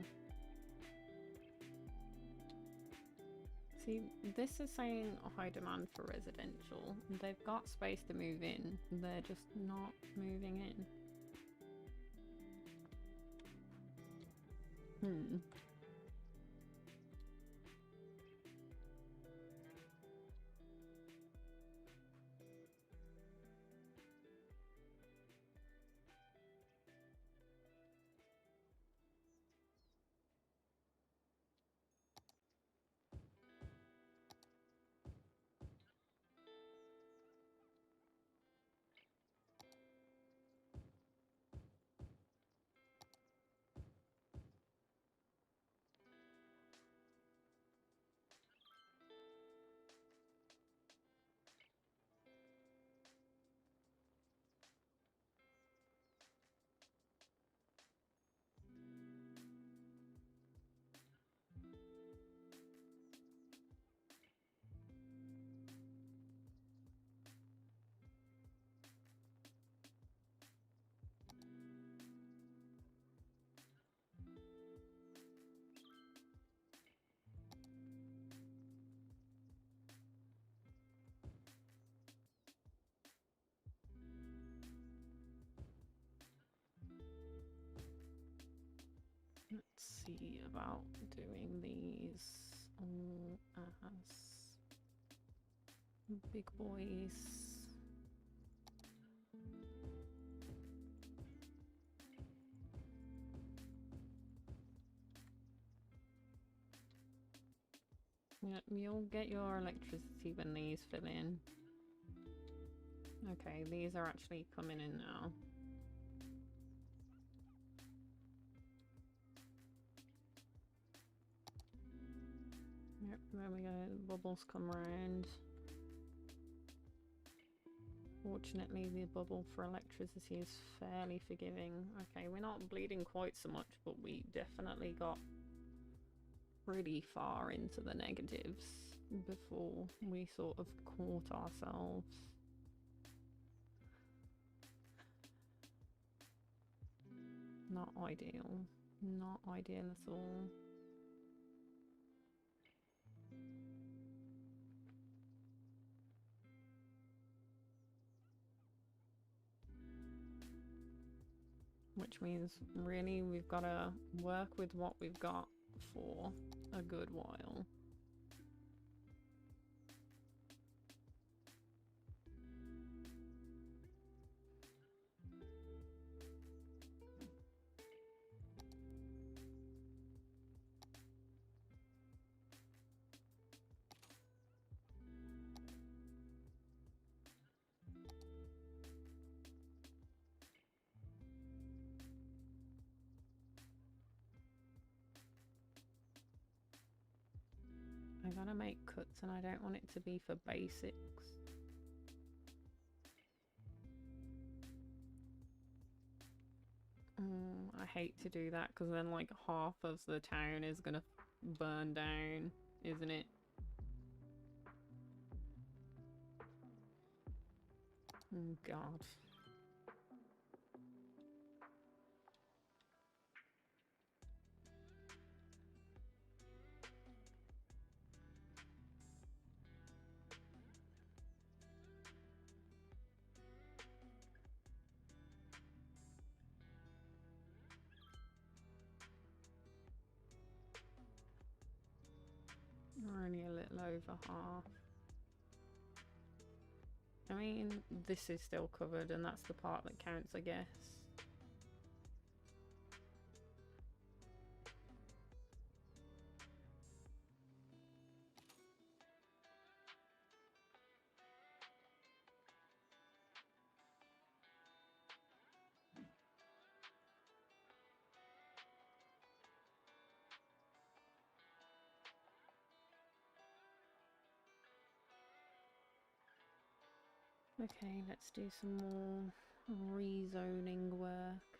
S1: See, this is saying a high demand for residential. They've got space to move in. They're just not moving in. Let's see about doing these all as big boys. Yeah, you'll get your electricity when these fill in. Okay, these are actually coming in now. Yep, there we go. The bubbles come round. Fortunately, the bubble for electricity is fairly forgiving. Okay, we're not bleeding quite so much, but we definitely got pretty far into the negatives before we sort of caught ourselves. Not ideal. Not ideal at all. Which means really we've got to work with what we've got for a good while. I gotta make cuts and I don't want it to be for basics. I hate to do that because then like half of the town is gonna burn down, isn't it? Oh god. We're only a little over half. I mean, this is still covered and that's the part that counts, I guess. Okay, let's do some more rezoning work.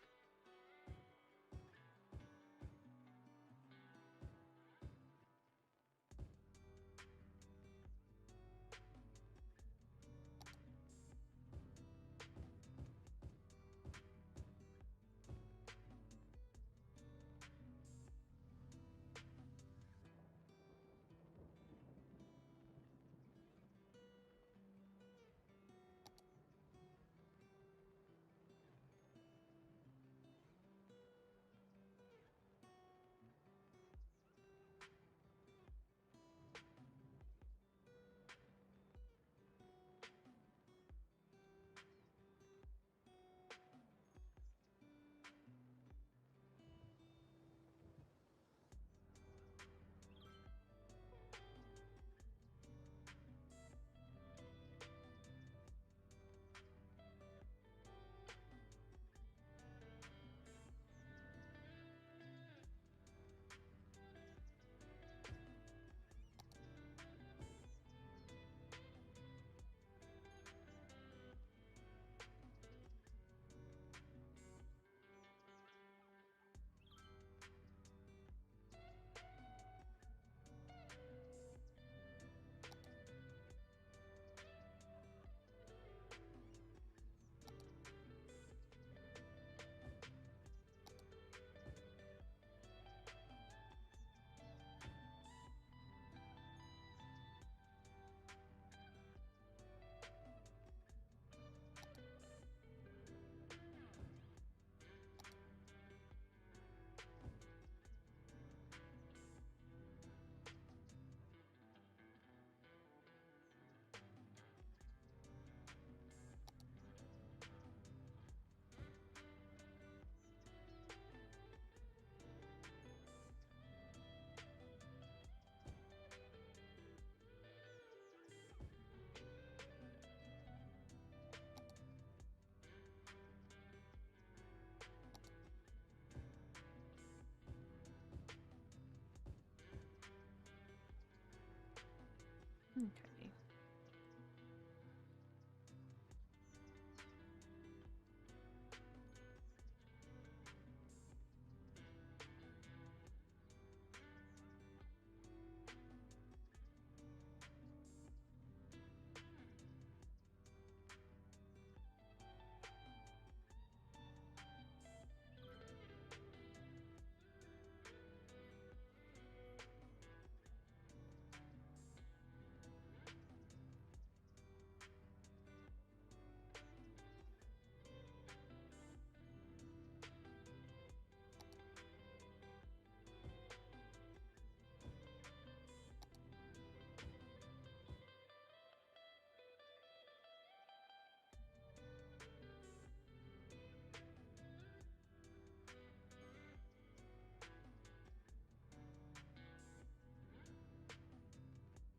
S1: Okay.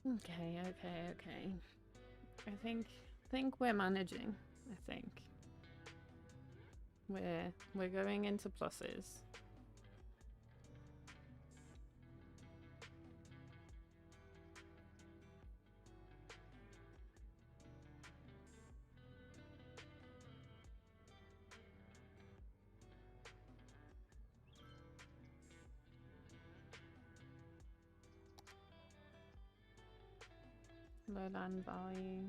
S1: Okay. I think we're managing. I think we're going into pluses. Low land value.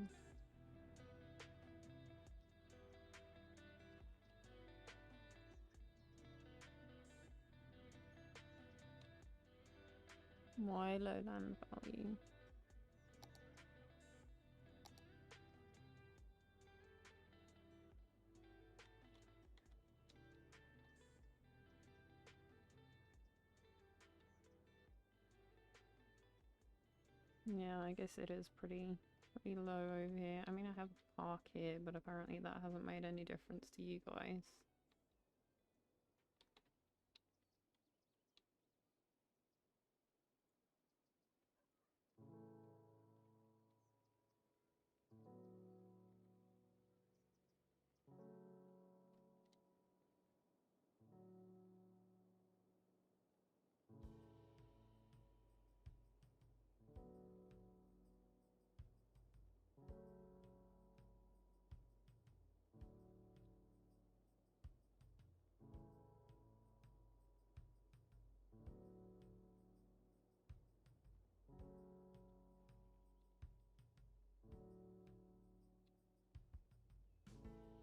S1: Why low land value? Yeah, I guess it is pretty low over here. I mean, I have a park here, but apparently that hasn't made any difference to you guys.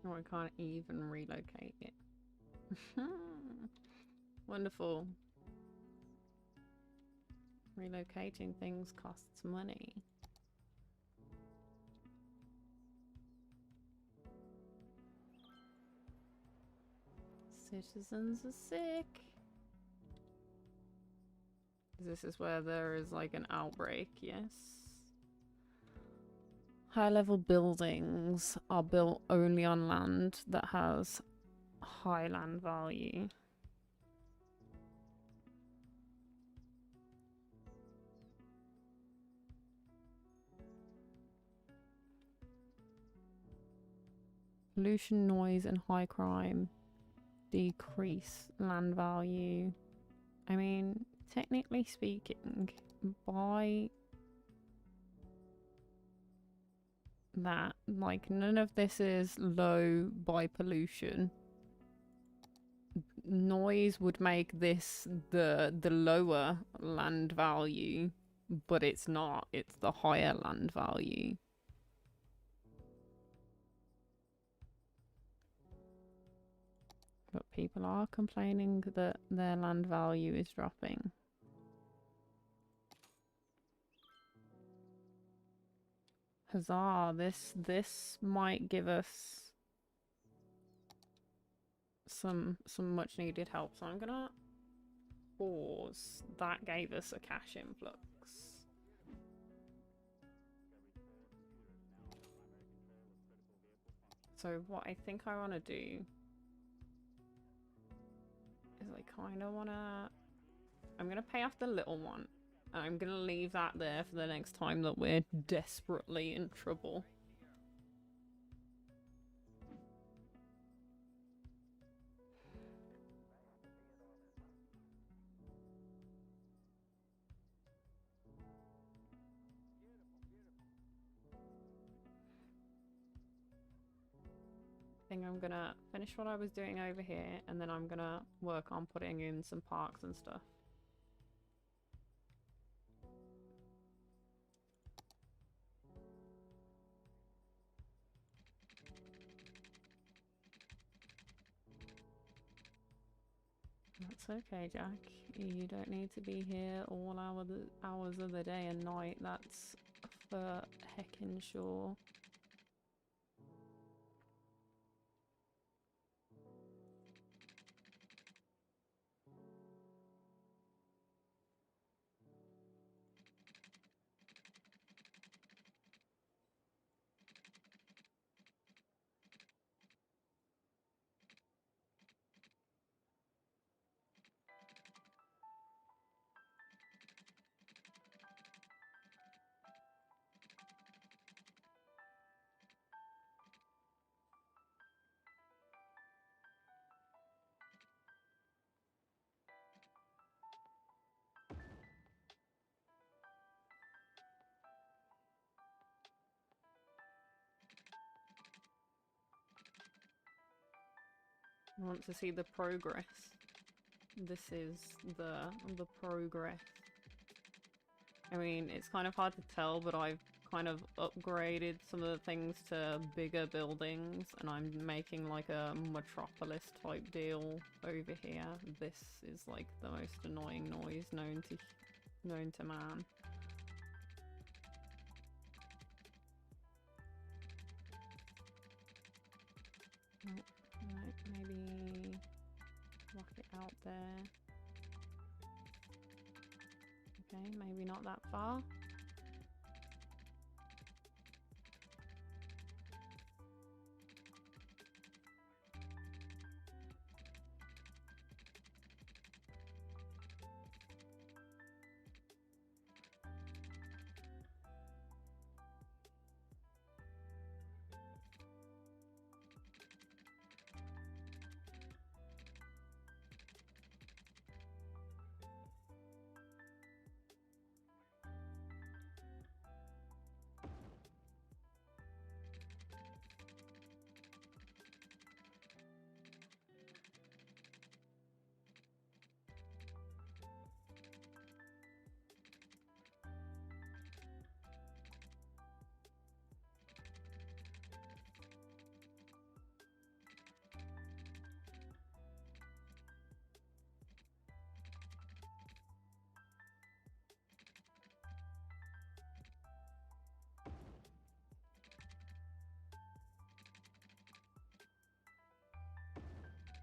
S1: Oh, I can't even relocate it. Wonderful. Relocating things costs money. Citizens are sick. This is where there is like an outbreak, yes. High-level buildings are built only on land that has high land value. Pollution, noise, and high crime decrease land value. I mean, technically speaking, by that, like, none of this is low by pollution. Noise would make this the lower land value, but it's not. It's the higher land value. But people are complaining that their land value is dropping. Huzzah, this might give us some much needed help. So I'm gonna pause. That gave us a cash influx. So what I think I want to do is I kind of want to... I'm going to pay off the little one. And I'm going to leave that there for the next time that we're desperately in trouble. think I'm gonna finish what I was doing over here, and then I'm gonna work on putting in some parks and stuff. That's okay, Jack. You don't need to be here all hours of the day and night. That's for heckin' sure. I want to see the progress. This is the progress. I mean, it's kind of hard to tell, but I've kind of upgraded some of the things to bigger buildings, and I'm making like a metropolis type deal over here. This is like the most annoying noise known to man. Oh, right, maybe lock it out there. Okay, maybe not that far.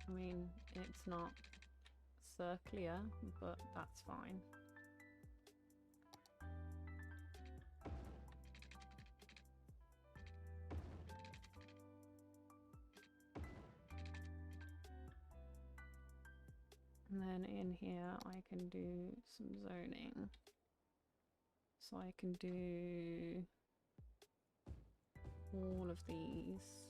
S1: I mean, it's not circular, but that's fine. And then in here I can do some zoning. So I can do all of these.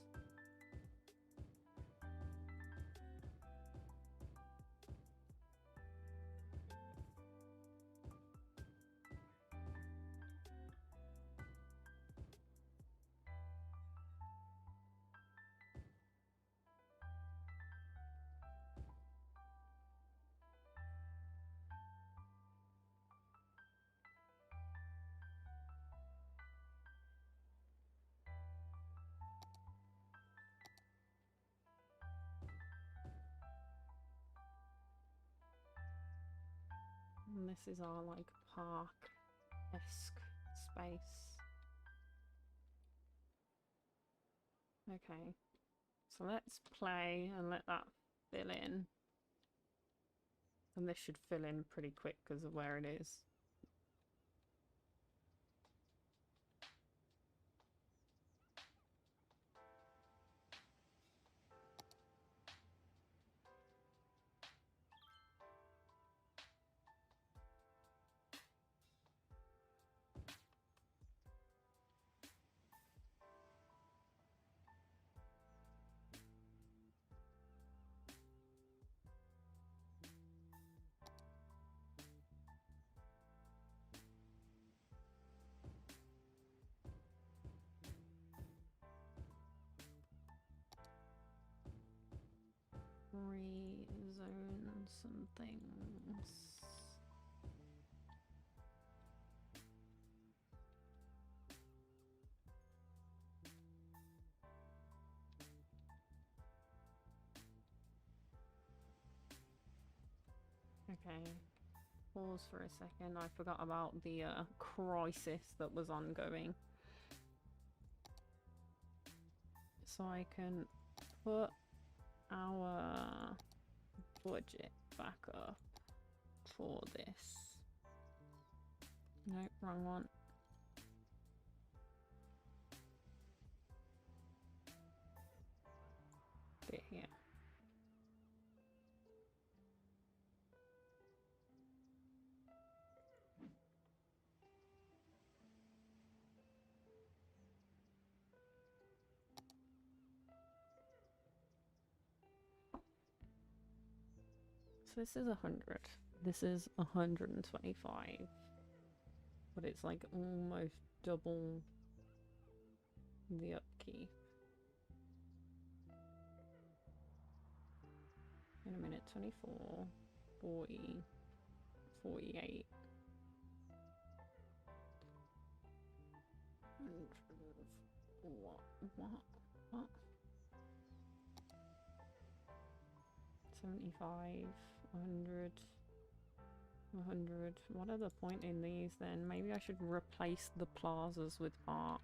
S1: And this is our like park-esque space. Okay, so let's play and let that fill in. And this should fill in pretty quick because of where it is. rezone some things. Okay, pause for a second. I forgot about the crisis that was ongoing. So I can put our budget back up for this. Nope, wrong one. Bit here. So this is 100. This is 125. But it's like almost double the upkeep. In a minute, 24, 40, 48. 100, what? 75, 100, 100. What are the point in these then? Maybe I should replace the plazas with parks.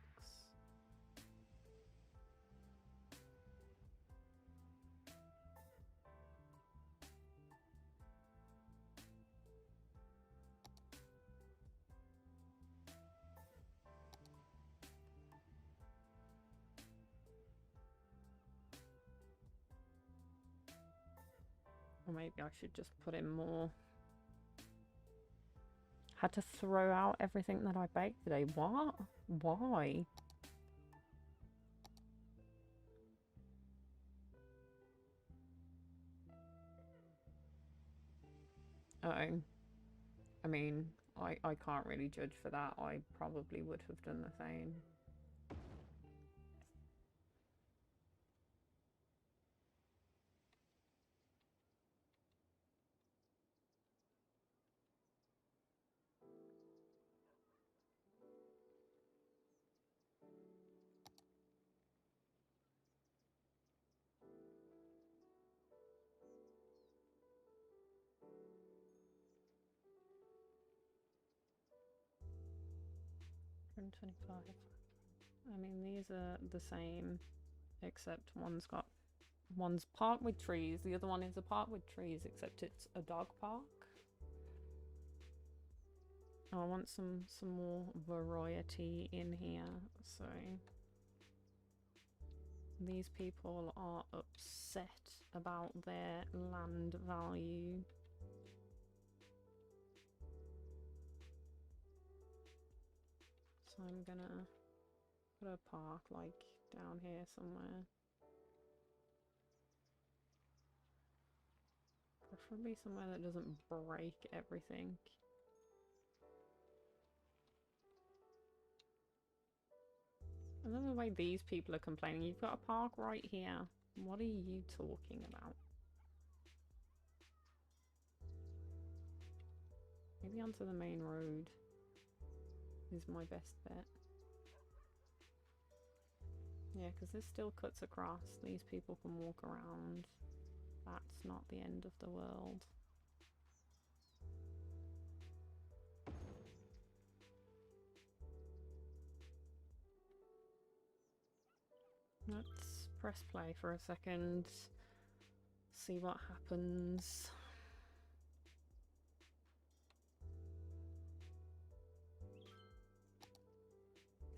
S1: Or maybe I should just put in more. Had to throw out everything that I baked today. What? Why? Uh-oh. I mean, I can't really judge for that. I probably would have done the same. $125. I mean, these are the same, except one's park with trees, the other one is a park with trees, except it's a dog park. Oh, I want some more variety in here, so these people are upset about their land value. So I'm gonna put a park like down here somewhere. Preferably somewhere that doesn't break everything. I love the way these people are complaining. You've got a park right here. What are you talking about? Maybe onto the main road is my best bet. Yeah, because this still cuts across. These people can walk around. That's not the end of the world. Let's press play for a second. See what happens.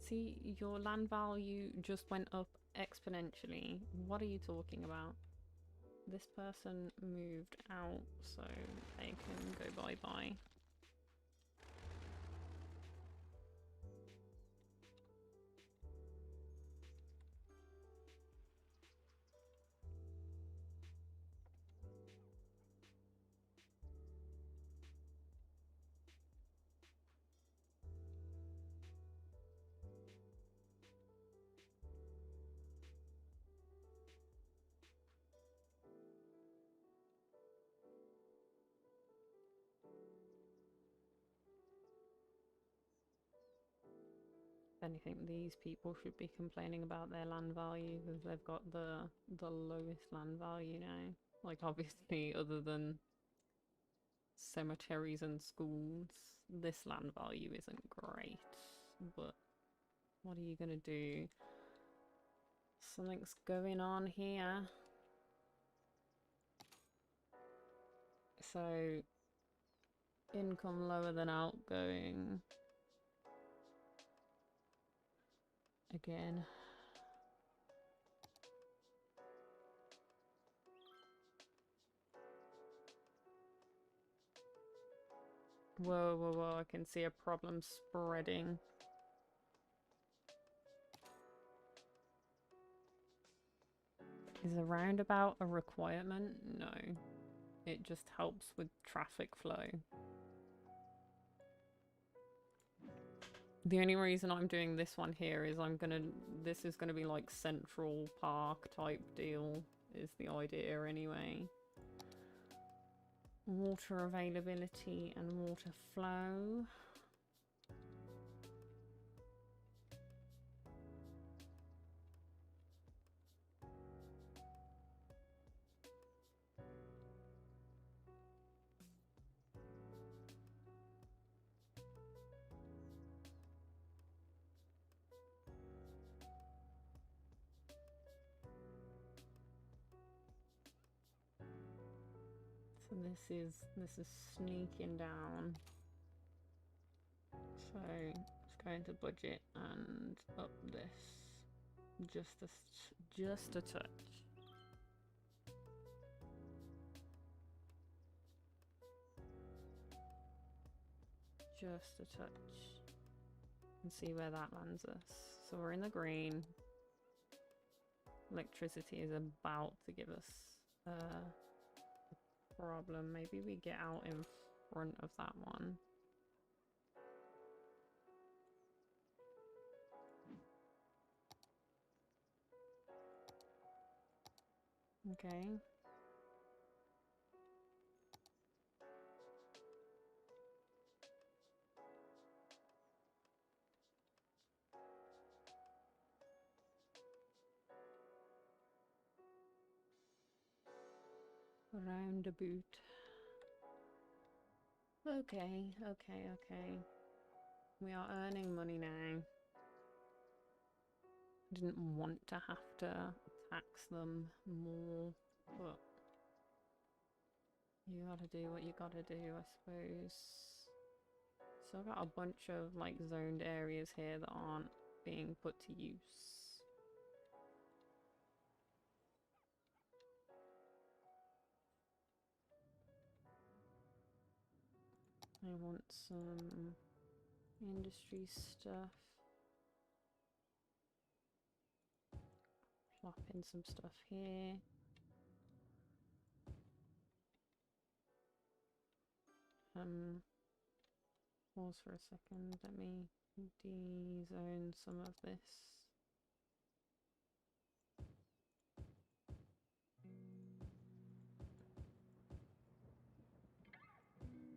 S1: See, your land value just went up exponentially. What are you talking about? This person moved out, so they can go bye-bye. If anything, these people should be complaining about their land value because they've got the lowest land value now. Like, obviously, other than cemeteries and schools, this land value isn't great. But what are you gonna do? Something's going on here. So, income lower than outgoing. Again. Whoa, whoa, whoa, I can see a problem spreading. Is a roundabout a requirement? No. It just helps with traffic flow. The only reason I'm doing this one here is this is gonna be like Central Park type deal, is the idea anyway. Water availability and water flow. So this is sneaking down. So let's go into budget and up this just a touch. Just a touch. And see where that lands us. So we're in the green. Electricity is about to give us a problem. Maybe we get out in front of that one. Okay. Roundabout. Okay, okay, okay. We are earning money now. I didn't want to have to tax them more, but you gotta do what you gotta do, I suppose. So I've got a bunch of like zoned areas here that aren't being put to use. I want some industry stuff. Plop in some stuff here. Pause for a second. Let me de-zone some of this.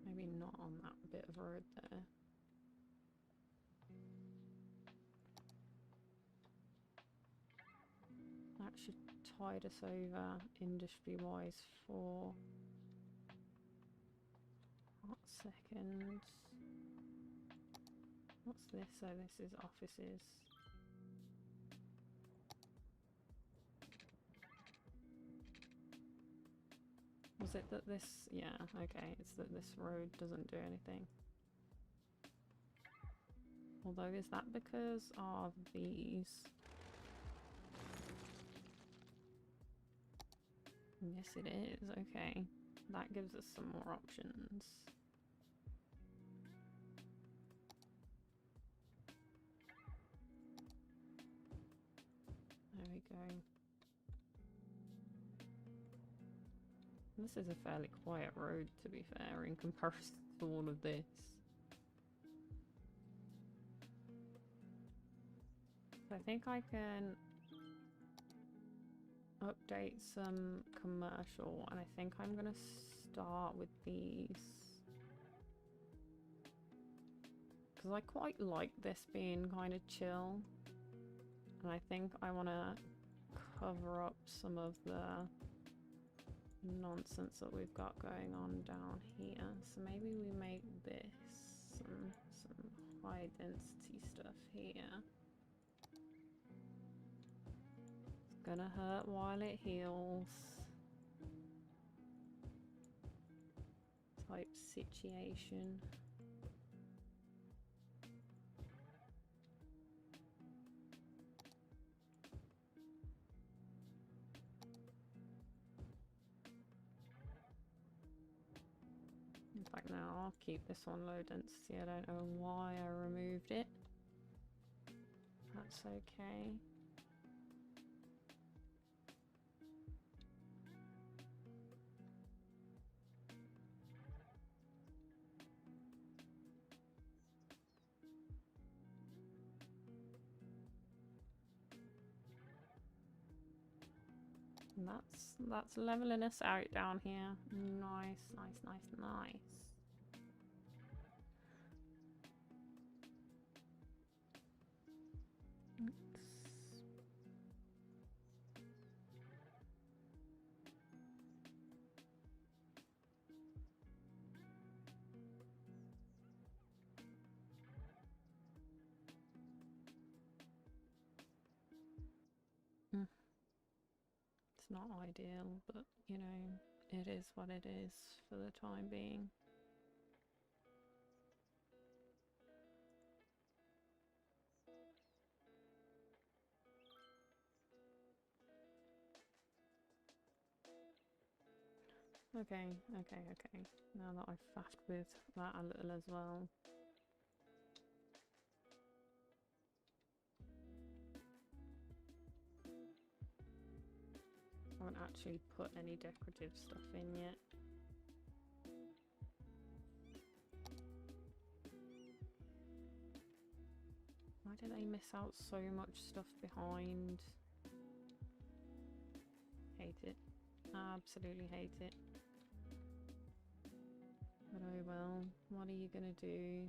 S1: Maybe not on that bit of road there. That should tide us over industry-wise for hot seconds. What's this? Oh, this is offices. Was it that this... yeah, okay, it's that this road doesn't do anything. Although, is that because of these? Yes, it is. Okay. That gives us some more options. There we go. This is a fairly quiet road, to be fair, in comparison to all of this. I think I can update some commercial, and I think I'm gonna start with these because I quite like this being kind of chill. And I think I want to cover up some of the nonsense that we've got going on down here. So maybe we make this some high density stuff here. It's gonna hurt while it heals. Type situation. In fact, now I'll keep this one low density. I don't know why I removed it. That's okay. And that's leveling us out down here. Nice, nice, nice, nice. It's not ideal, but you know, it is what it is for the time being. Okay. Now that I've faffed with that a little as well. I haven't actually put any decorative stuff in yet. Why did I miss out so much stuff behind? Hate it. Absolutely hate it. But oh well, what are you gonna do?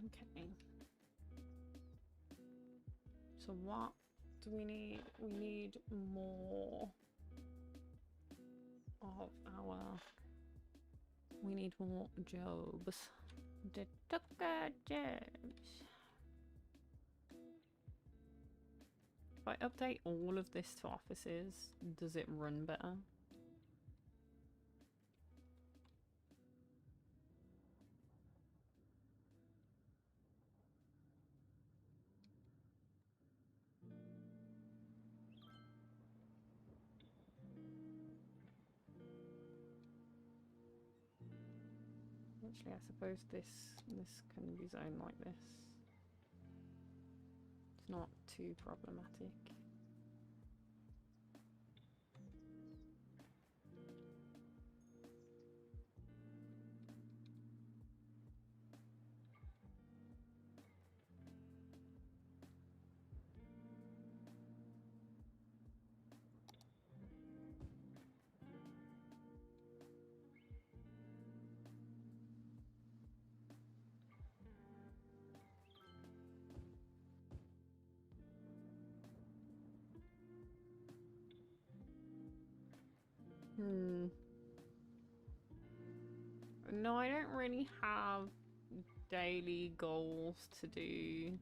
S1: Okay. So what do we need? We need more of our... We need more jobs. The Tucker jobs. If I update all of this to offices, does it run better? Actually, I suppose this can be zoned like this. It's not too problematic. No, I don't really have daily goals to do.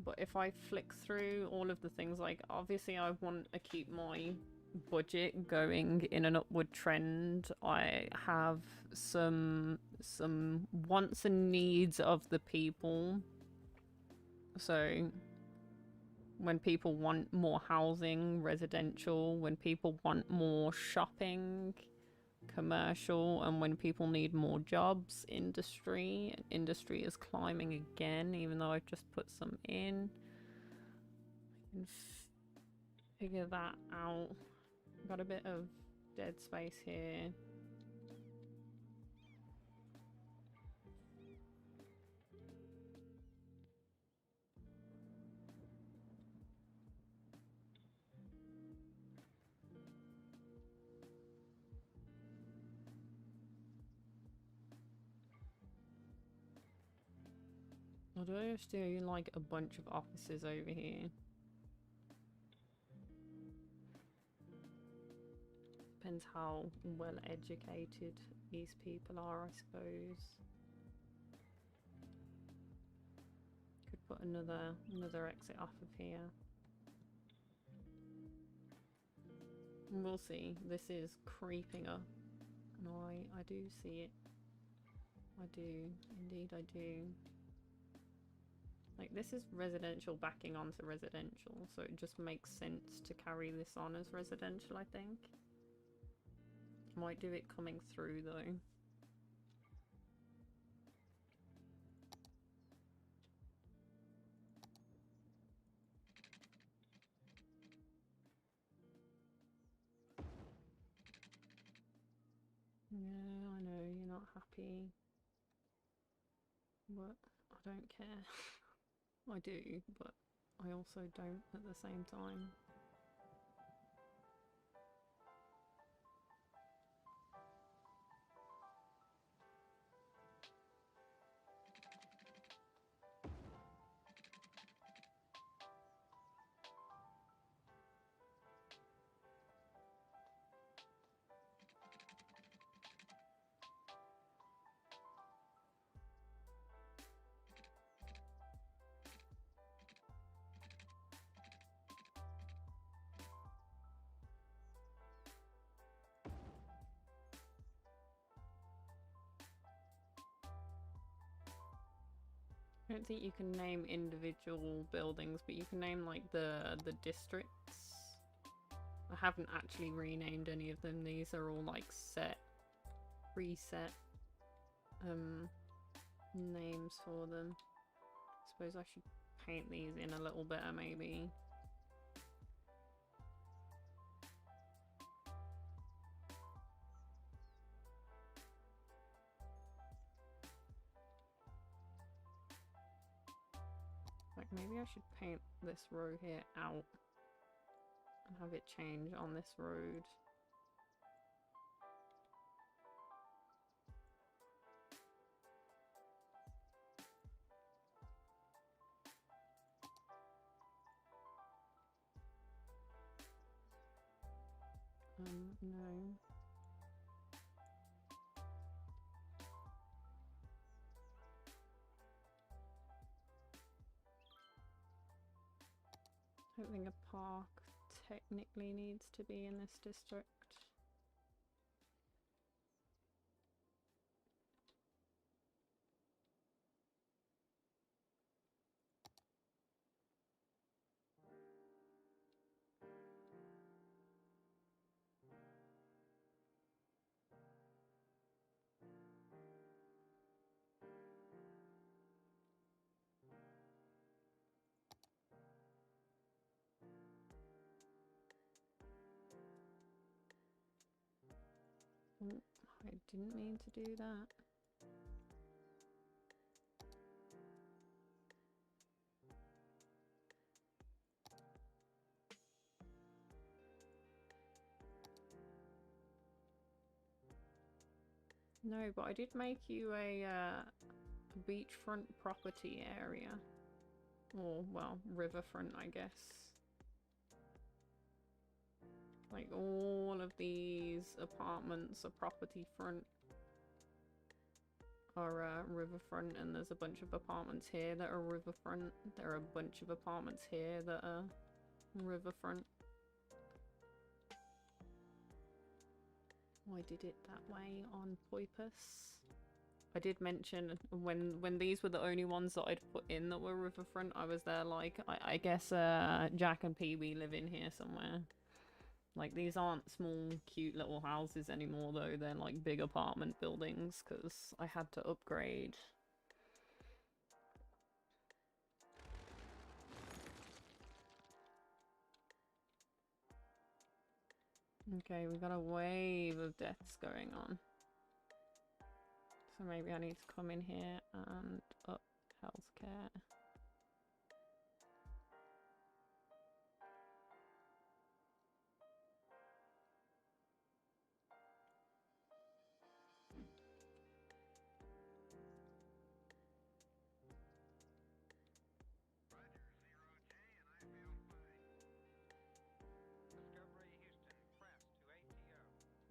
S1: But if I flick through all of the things, like, obviously I want to keep my budget going in an upward trend. I have some wants and needs of the people. So when people want more housing, residential, when people want more shopping, commercial, and when people need more jobs, industry. Industry is climbing again, even though I've just put some in. I can figure that out. Got a bit of dead space here. Or do I just do like a bunch of offices over here? Depends how well educated these people are, I suppose. Could put another exit off of here. We'll see. This is creeping up. No, I do see it. I do. Indeed I do. Like, this is residential backing onto residential, so it just makes sense to carry this on as residential, I think. Might do it coming through, though. Yeah, I know, you're not happy. But I don't care. I do, but I also don't at the same time. I don't think you can name individual buildings, but you can name like the districts. I haven't actually renamed any of them. These are all like preset names for them. I suppose I should paint these in a little better, maybe. Like, maybe I should paint this row here out and have it change on this road. No. I don't think a park technically needs to be in this district. Oh, I didn't mean to do that. No, but I did make you a beachfront property area. Or, well, riverfront, I guess. Like, all of these apartments are property front. Are riverfront, and there's a bunch of apartments here that are riverfront. There are a bunch of apartments here that are riverfront. I did it that way on purpose. I did mention when these were the only ones that I'd put in that were riverfront, I was there like, I guess Jack and Pee-wee live in here somewhere. Like, these aren't small, cute little houses anymore, though. They're like big apartment buildings, because I had to upgrade. Okay, we got a wave of deaths going on. So maybe I need to come in here and up healthcare.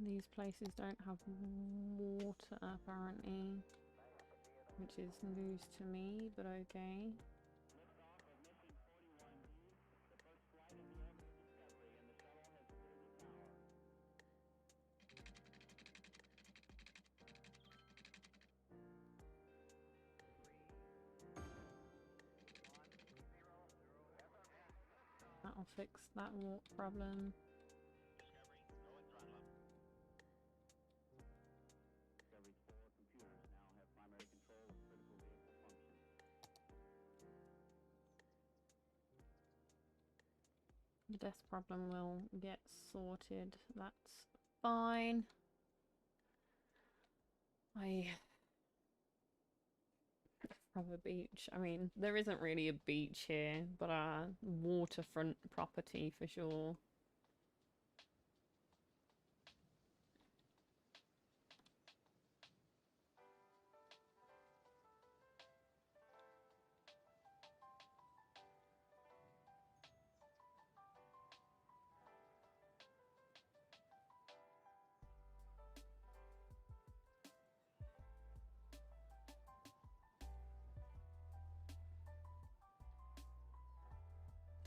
S1: These places don't have water, apparently, which is news to me, but okay. That'll fix that water problem. The death problem will get sorted. That's fine. From a beach. I mean, there isn't really a beach here, but a waterfront property for sure.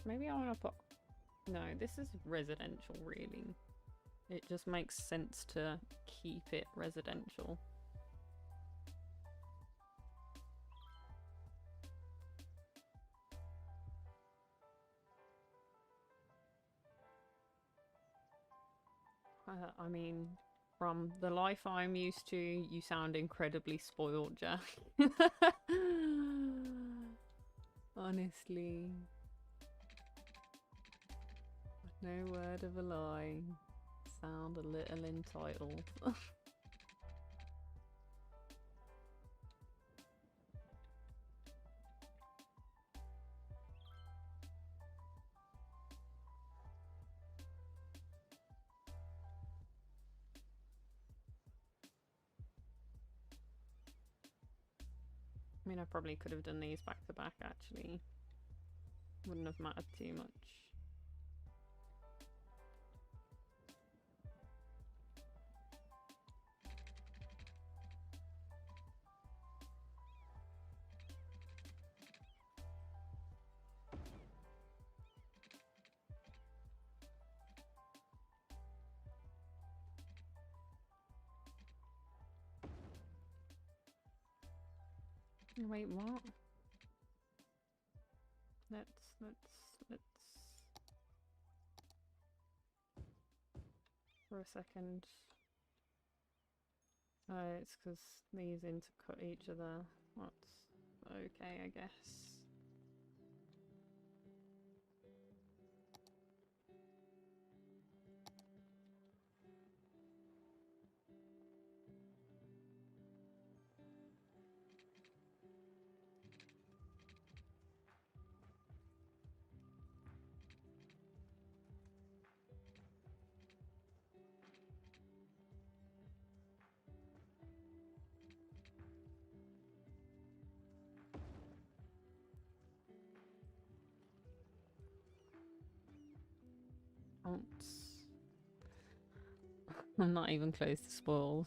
S1: Maybe I want to put... No, this is residential, really. It just makes sense to keep it residential. I mean, from the life I'm used to, you sound incredibly spoiled, Jack. Honestly. No word of a lie. Sound a little entitled. I mean, I probably could have done these back to back, actually. Wouldn't have mattered too much. Wait, what? Let's... For a second. It's because these intercut each other. That's okay, I guess. I'm not even close to spoiled.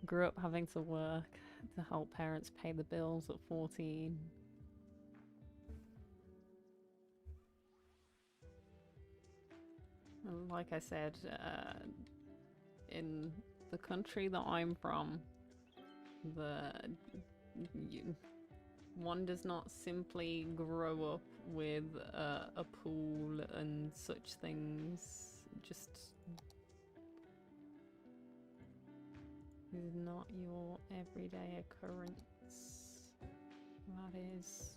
S1: Grew up having to work to help parents pay the bills at 14. And like I said, in the country that I'm from, one does not simply grow up with a pool and such things. Just is not your everyday occurrence. That is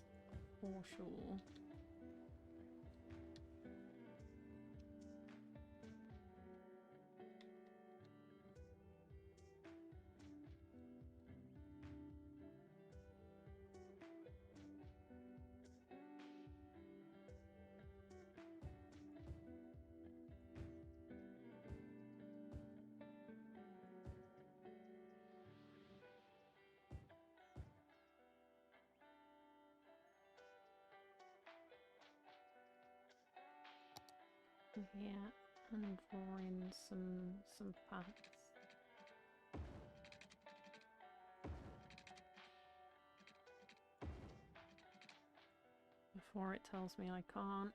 S1: for sure. Yeah, and draw in some paths. Before it tells me I can't.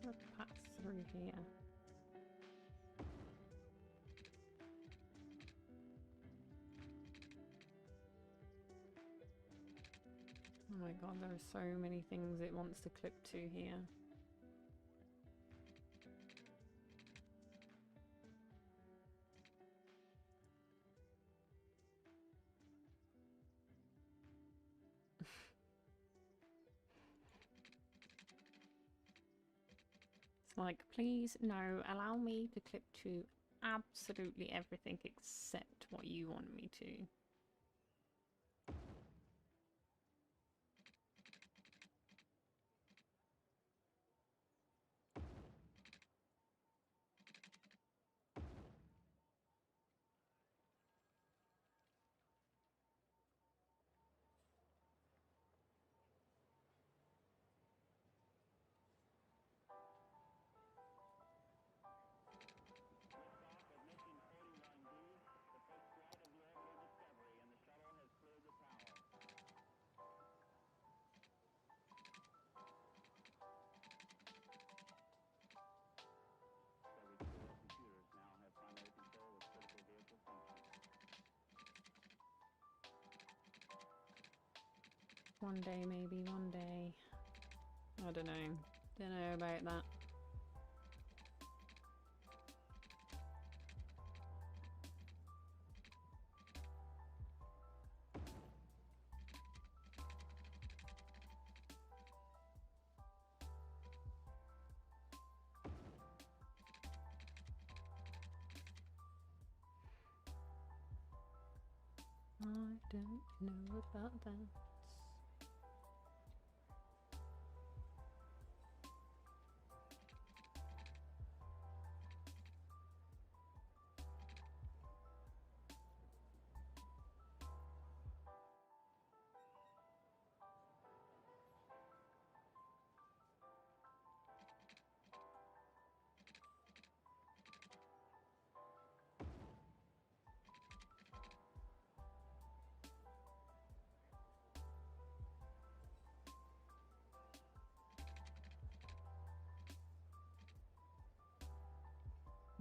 S1: Let's pass through here. Oh my god, there are so many things it wants to clip to here. It's like, please, no, allow me to clip to absolutely everything except what you want me to. One day, maybe one day. I don't know. Don't know about that. I don't know about that.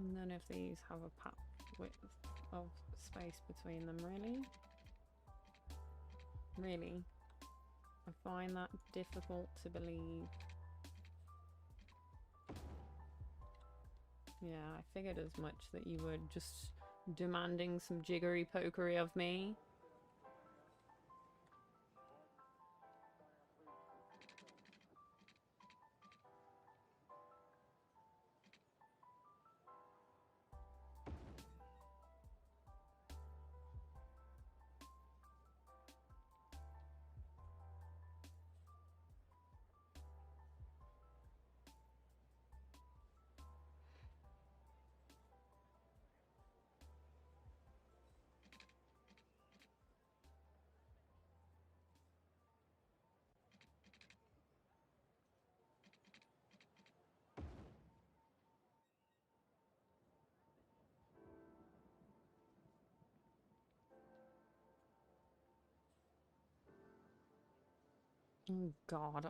S1: None of these have a patch width of space between them, really? Really? I find that difficult to believe. Yeah, I figured as much that you were just demanding some jiggery pokery of me. Oh God,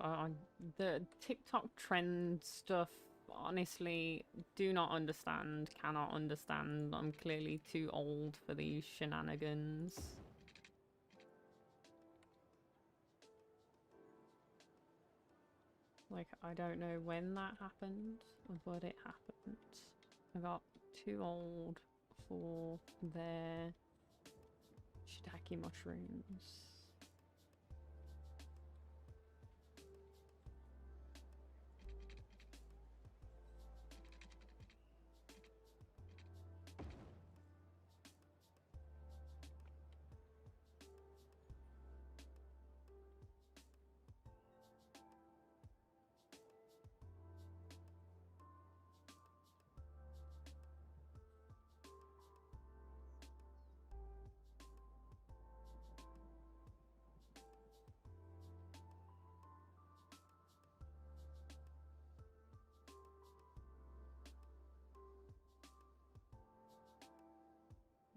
S1: the TikTok trend stuff, honestly, do not understand, cannot understand. I'm clearly too old for these shenanigans. Like, I don't know when that happened, but it happened. I got too old for their shiitake mushrooms.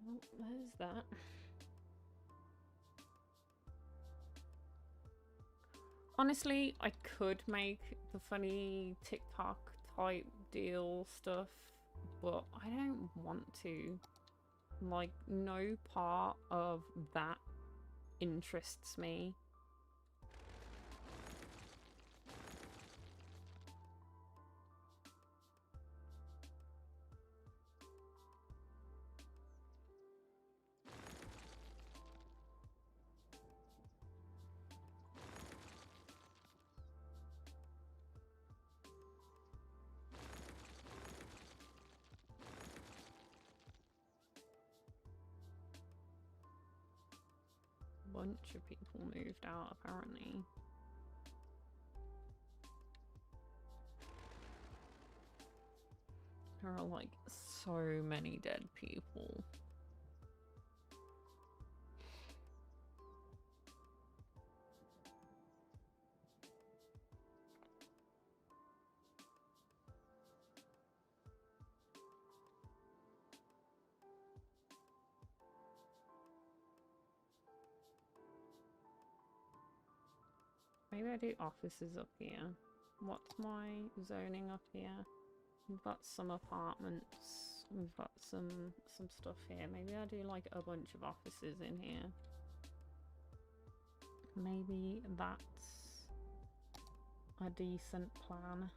S1: Well, there's that. Honestly, I could make the funny TikTok type deal stuff, but I don't want to. Like, no part of that interests me. Bunch of people moved out, apparently. There are, like, so many dead people. Maybe I do offices up here. What's my zoning up here? We've got some apartments. We've got some stuff here. Maybe I do like a bunch of offices in here. Maybe that's a decent plan.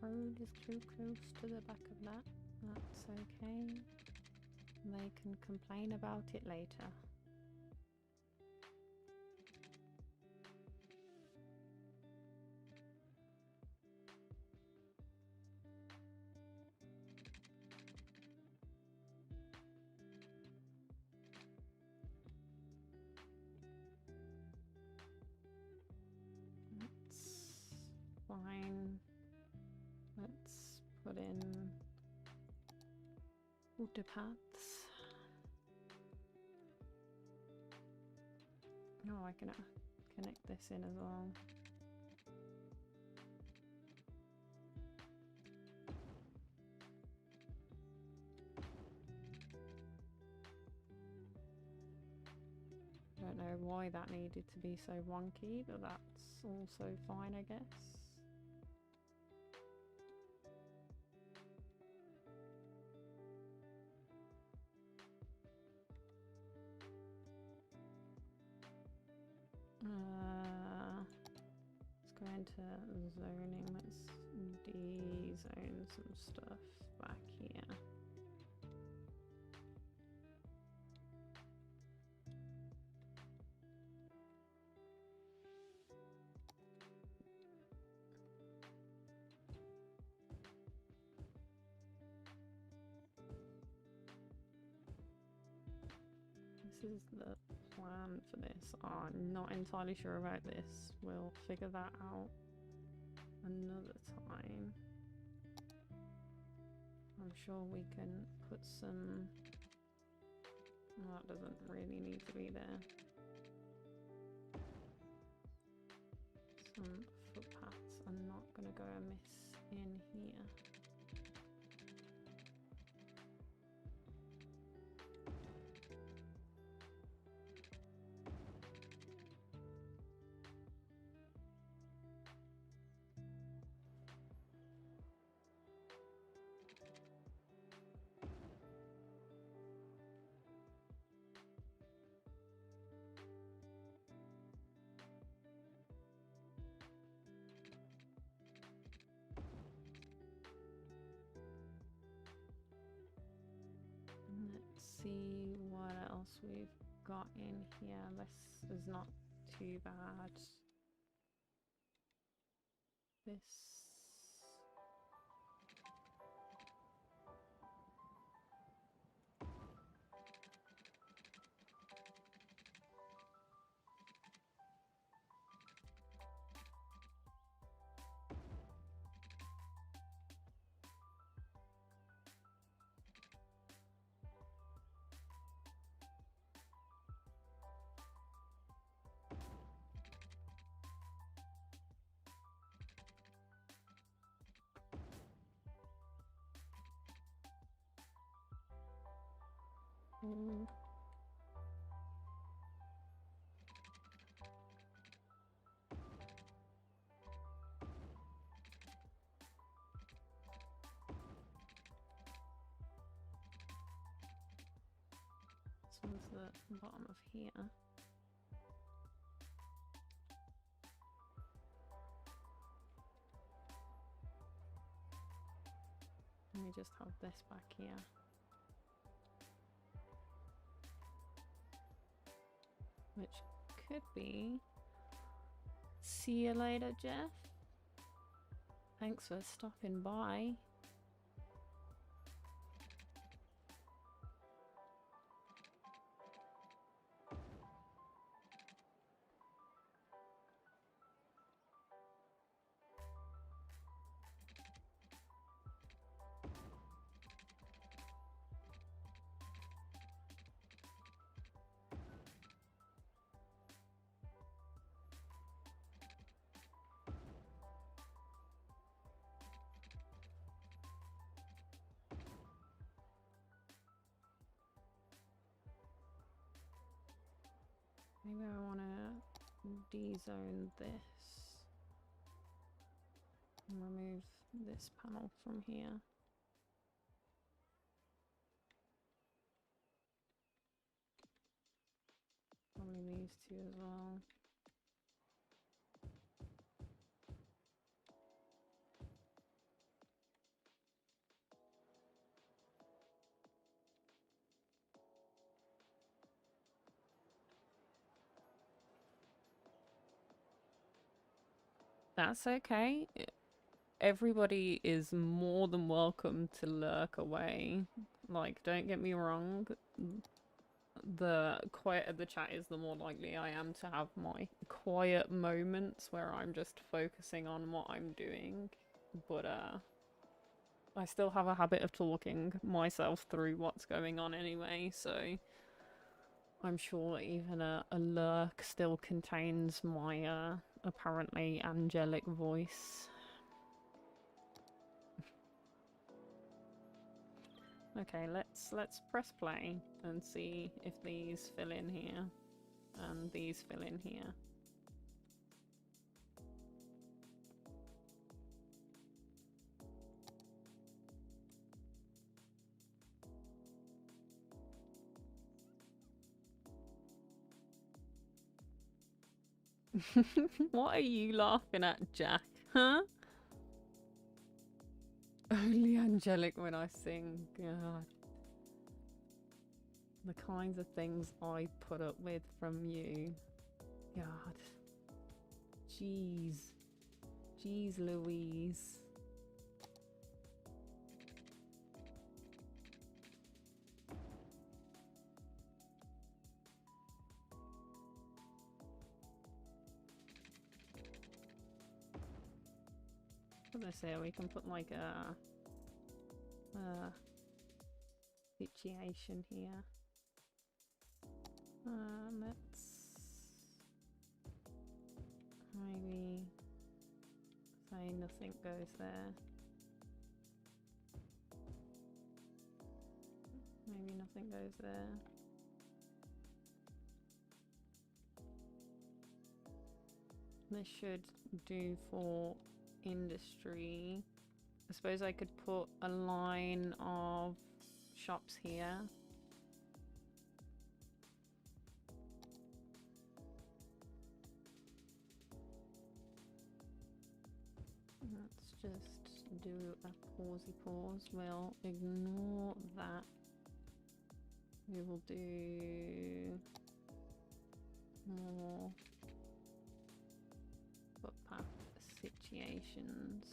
S1: Road is too close to the back of that. That's okay. They can complain about it later. That's fine. Let's put in water paths. Oh, I can connect this in as well. don't know why that needed to be so wonky, but that's also fine, I guess. Let's go into zoning. Let's de-zone some stuff back here. This is the plan for this. Oh, I'm not entirely sure about this. We'll figure that out another time. I'm sure we can put some... Well, that doesn't really need to be there. Some footpaths are not going to go amiss in here. Let's see what else we've got in here. This is not too bad. This... This one's the bottom of here. Let me just have this back here. Which could be... See you later, Jeff. Thanks for stopping by. Maybe I want to de-zone this and remove this panel from here. Probably these two as well. That's okay. Everybody is more than welcome to lurk away. Like, don't get me wrong. The quieter the chat is, the more likely I am to have my quiet moments where I'm just focusing on what I'm doing. But, I still have a habit of talking myself through what's going on anyway, so... I'm sure even a lurk still contains my apparently angelic voice. Okay, let's press play and see if these fill in here. and these fill in here. What are you laughing at, Jack? Huh? Only angelic when I sing. God. The kinds of things I put up with from you. God. Jeez. Jeez Louise. As I say, we can put like a situation here. Let's maybe say nothing goes there. Maybe nothing goes there. This should do for industry. I suppose I could put a line of shops here. Let's just do a pausey pause. We'll ignore that. We will do more footpath situations.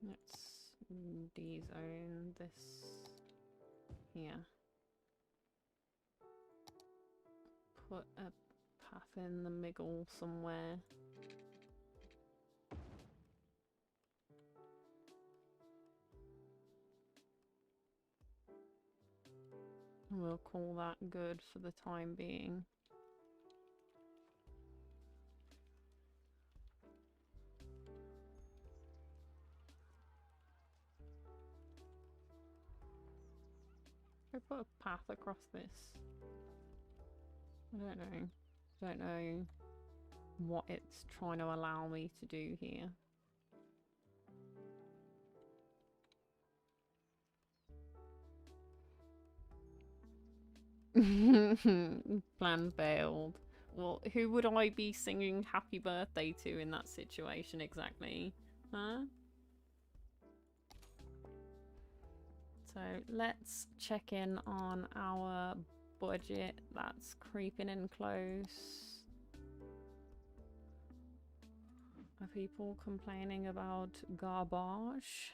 S1: Let's de-zone this here. Put a path in the middle somewhere. We'll call that good for the time being. I put a path across this. I don't know. Don't know what it's trying to allow me to do here. Plan failed. Well, who would I be singing happy birthday to in that situation exactly? Huh? So let's check in on our budget. That's creeping in close. Are people complaining about garbage?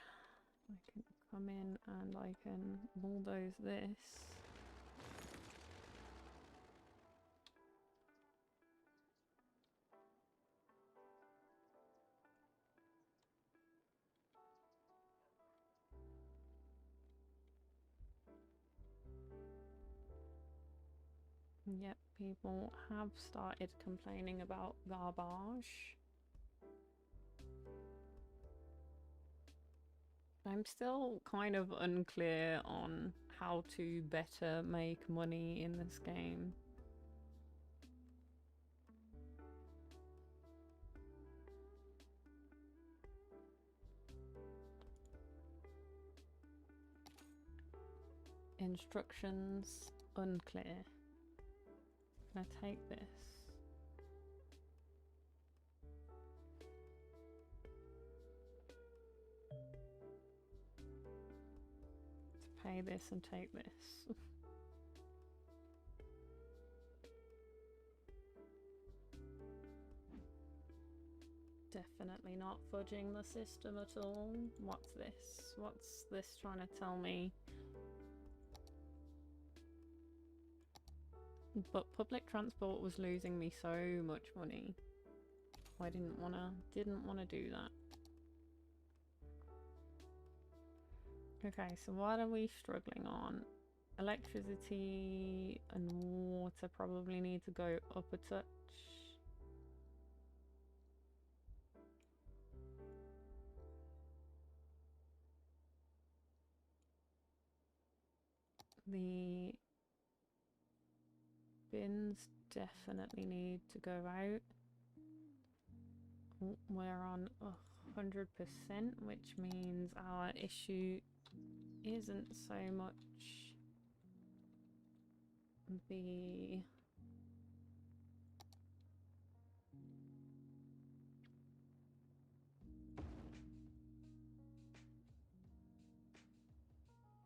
S1: I can come in and I can bulldoze this. Yep, people have started complaining about garbage. I'm still kind of unclear on how to better make money in this game. Instructions unclear. Can I take this? To pay this and take this. Definitely not fudging the system at all. What's this? What's this trying to tell me? But public transport was losing me so much money. I didn't wanna do that. Okay, so what are we struggling on? Electricity and water probably need to go up a touch. The bins definitely need to go out. Oh, we're on 100%, which means our issue isn't so much the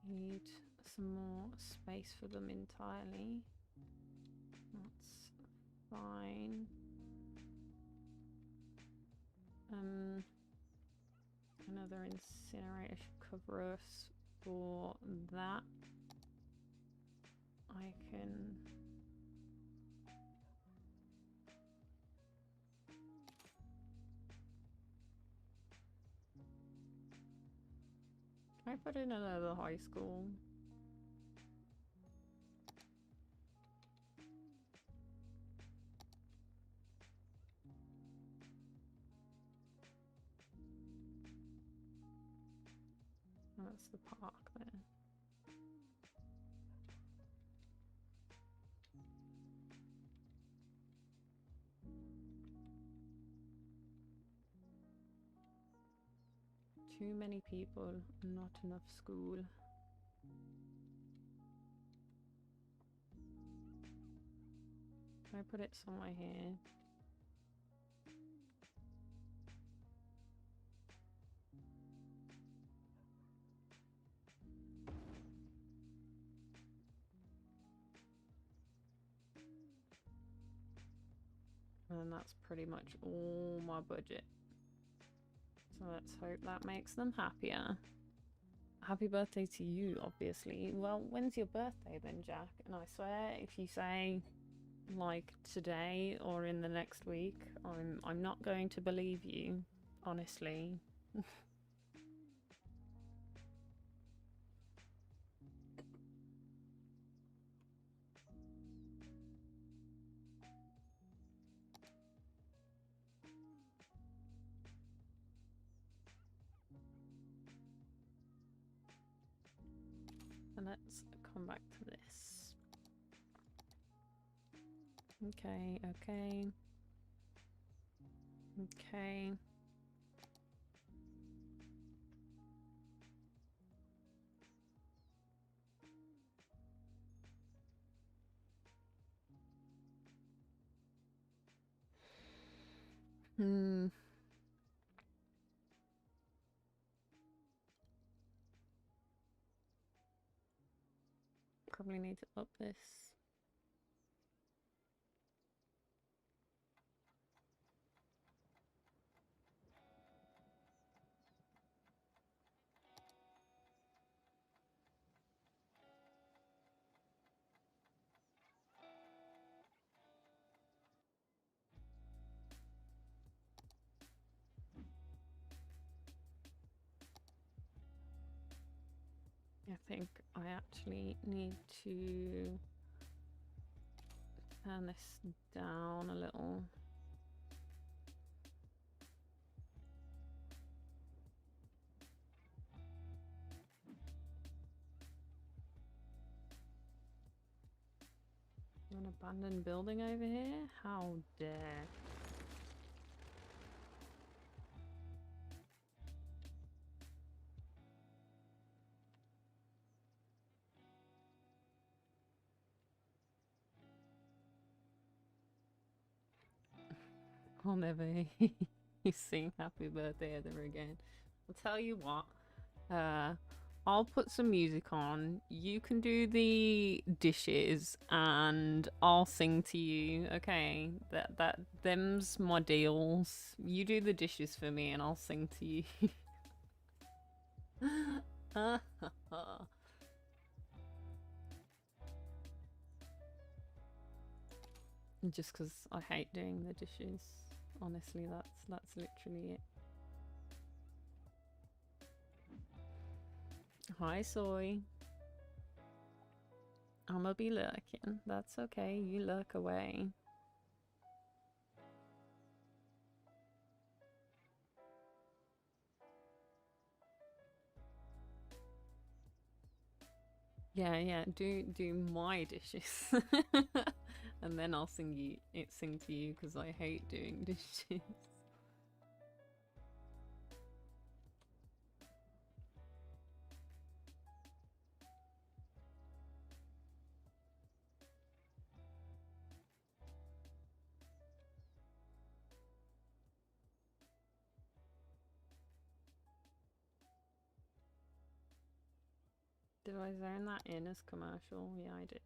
S1: need some more space for them entirely. That's fine. Another incinerator should cover us for that. I can put in another high school? That's the park there. Too many people, not enough school. I put it somewhere here. And that's pretty much all my budget. So let's hope that makes them happier. Happy birthday to you, obviously. Well, when's your birthday then, Jack? And I swear, if you say like today or in the next week, I'm not going to believe you, honestly. And let's come back to this. Okay, okay. Okay. Probably need to up this. I think I actually need to turn this down a little. An abandoned building over here? How dare. I'll never sing happy birthday ever again. I'll tell you what, I'll put some music on, you can do the dishes, and I'll sing to you, okay? Them's my deals. You do the dishes for me and I'll sing to you. Just because I hate doing the dishes. Honestly, that's literally it. Hi, Soy. I'ma be lurking. That's okay. You lurk away. Yeah. Do my dishes, and then I'll sing to you because I hate doing dishes. Did I zone that in as commercial? Yeah, I did.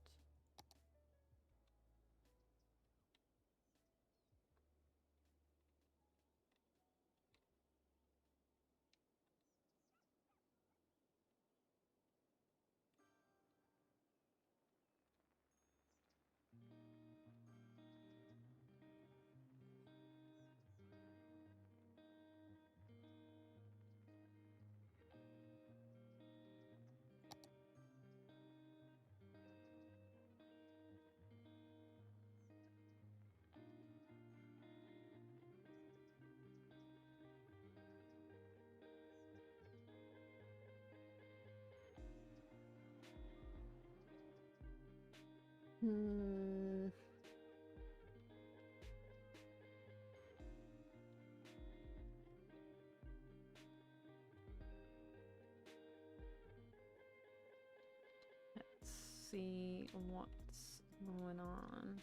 S1: Let's see what's going on.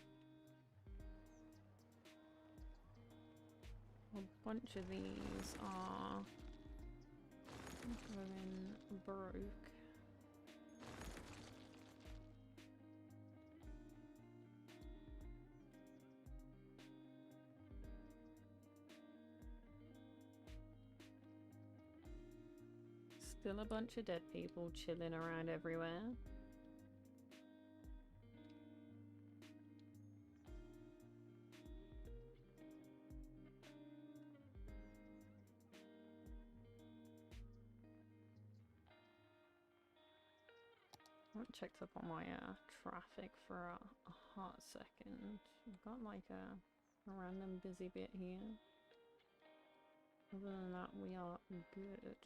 S1: A bunch of these are going broke. Still a bunch of dead people chilling around everywhere. I haven't checked up on my traffic for a hot second. I've got like a random busy bit here. Other than that, we are good.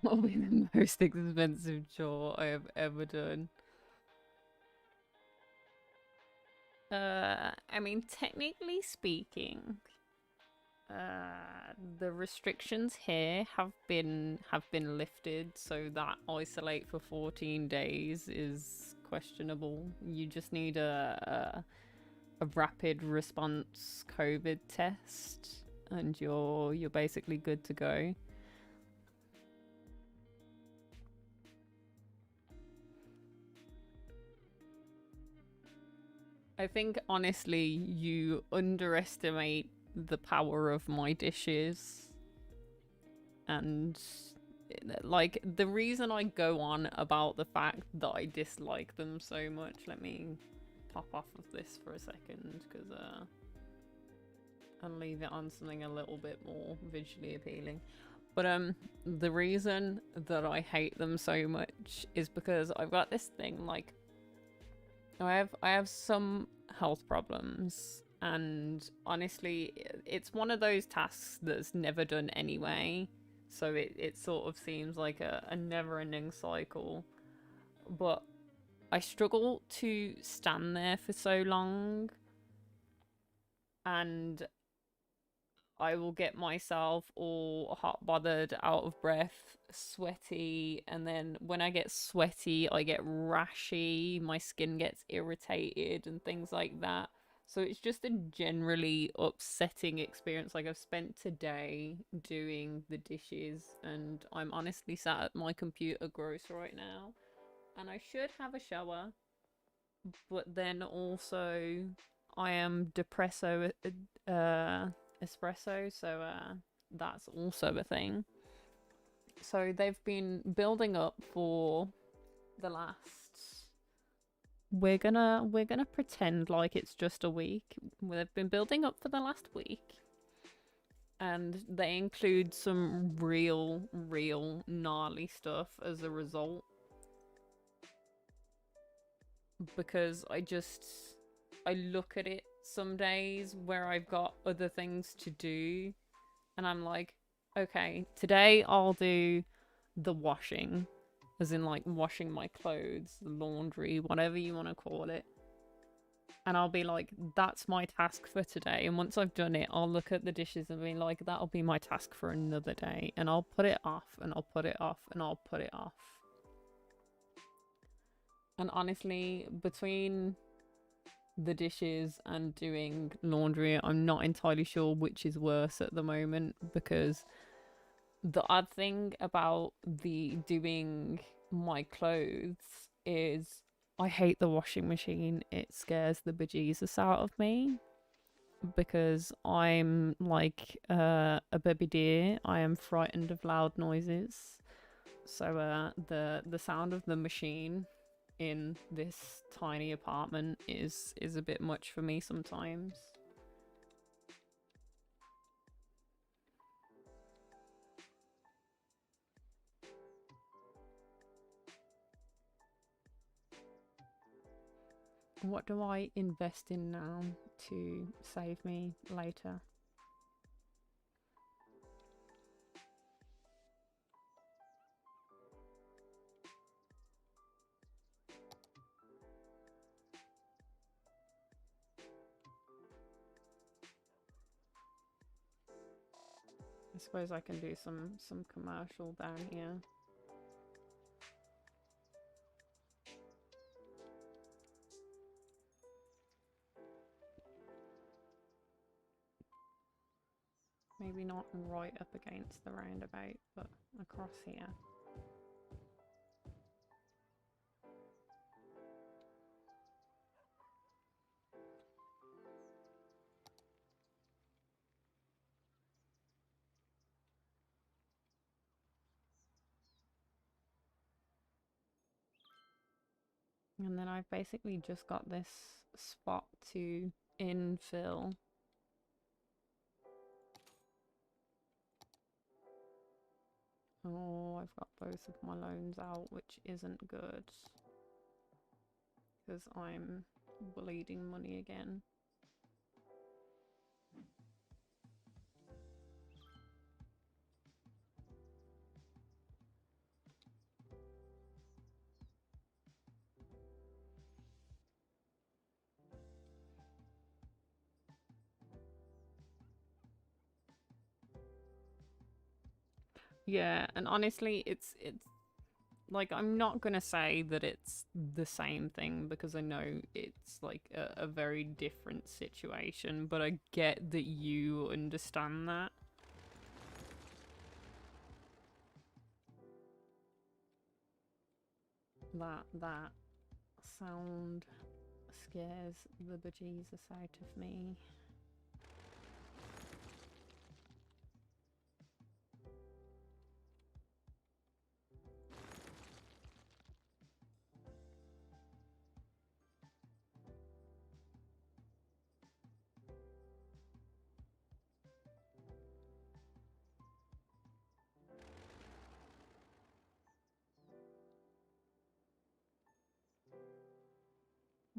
S1: Probably the most expensive chore I have ever done. I mean, technically speaking, the restrictions here have been lifted, so that isolate for 14 days is questionable. You just need a rapid response COVID test, and you're basically good to go. I think honestly you underestimate the power of my dishes, and like the reason I go on about the fact that I dislike them so much. Let me pop off of this for a second because I'll leave it on something a little bit more visually appealing. But the reason that I hate them so much is because I've got this thing, like I have some health problems, and honestly it's one of those tasks that's never done anyway, so it sort of seems like a never-ending cycle. But I struggle to stand there for so long, and I will get myself all hot bothered, out of breath, sweaty, and then when I get sweaty, I get rashy, my skin gets irritated, and things like that. So it's just a generally upsetting experience. Like, I've spent today doing the dishes, and I'm honestly sat at my computer gross right now, and I should have a shower, but then also I am espresso, so that's also a thing. So they've been building up for the last. We're gonna pretend like it's just a week. They've been building up for the last week, and they include some real gnarly stuff as a result. Because I look at it some days where I've got other things to do, and I'm like, okay, today I'll do the washing, as in like washing my clothes, the laundry, whatever you want to call it. And I'll be like, that's my task for today. And once I've done it, I'll look at the dishes and be like, that'll be my task for another day. And I'll put it off, and I'll put it off, and I'll put it off. And honestly, between the dishes and doing laundry, I'm not entirely sure which is worse at the moment, because the odd thing about the doing my clothes is I hate the washing machine. It scares the bejesus out of me, because I'm like a baby deer. I am frightened of loud noises. So the sound of the machine in this tiny apartment is a bit much for me sometimes. What do I invest in now to save me later? I suppose I can do some commercial down here. Maybe not right up against the roundabout, but across here. And then I've basically just got this spot to infill. Oh, I've got both of my loans out, which isn't good, because I'm bleeding money again. Yeah, and honestly, it's like, I'm not gonna say that it's the same thing, because I know it's like a very different situation, but I get that you understand that. That sound scares the bejesus out of me.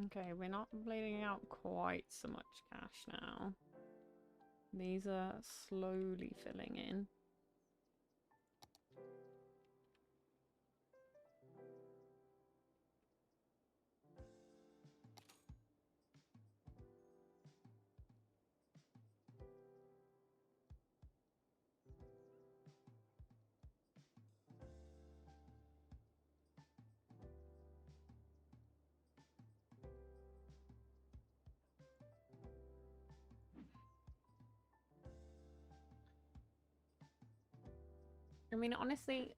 S1: Okay, we're not bleeding out quite so much cash now. These are slowly filling in. I mean, honestly,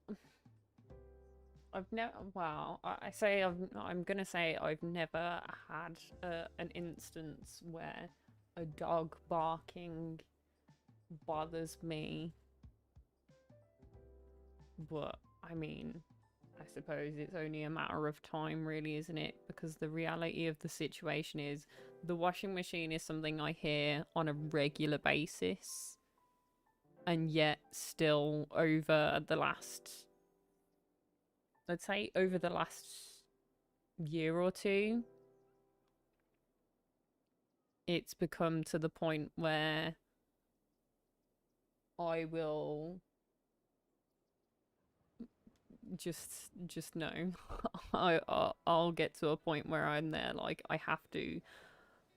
S1: I've never. Well, I'm gonna say I've never had an instance where a dog barking bothers me. But, I mean, I suppose it's only a matter of time, really, isn't it? Because the reality of the situation is the washing machine is something I hear on a regular basis. And yet, still, over the last, I'd say over the last year or two, it's become to the point where I will just know. I'll get to a point where I'm there, like, I have to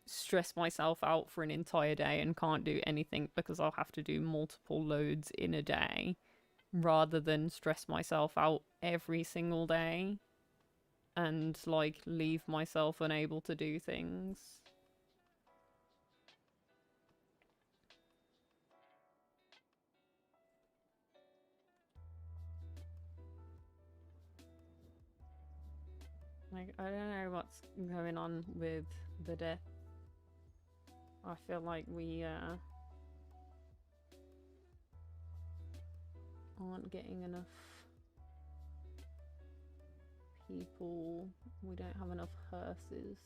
S1: stress myself out for an entire day and can't do anything because I'll have to do multiple loads in a day rather than stress myself out every single day and like leave myself unable to do things. Like, I don't know what's going on with the death. I feel like we aren't getting enough people. We don't have enough hearses.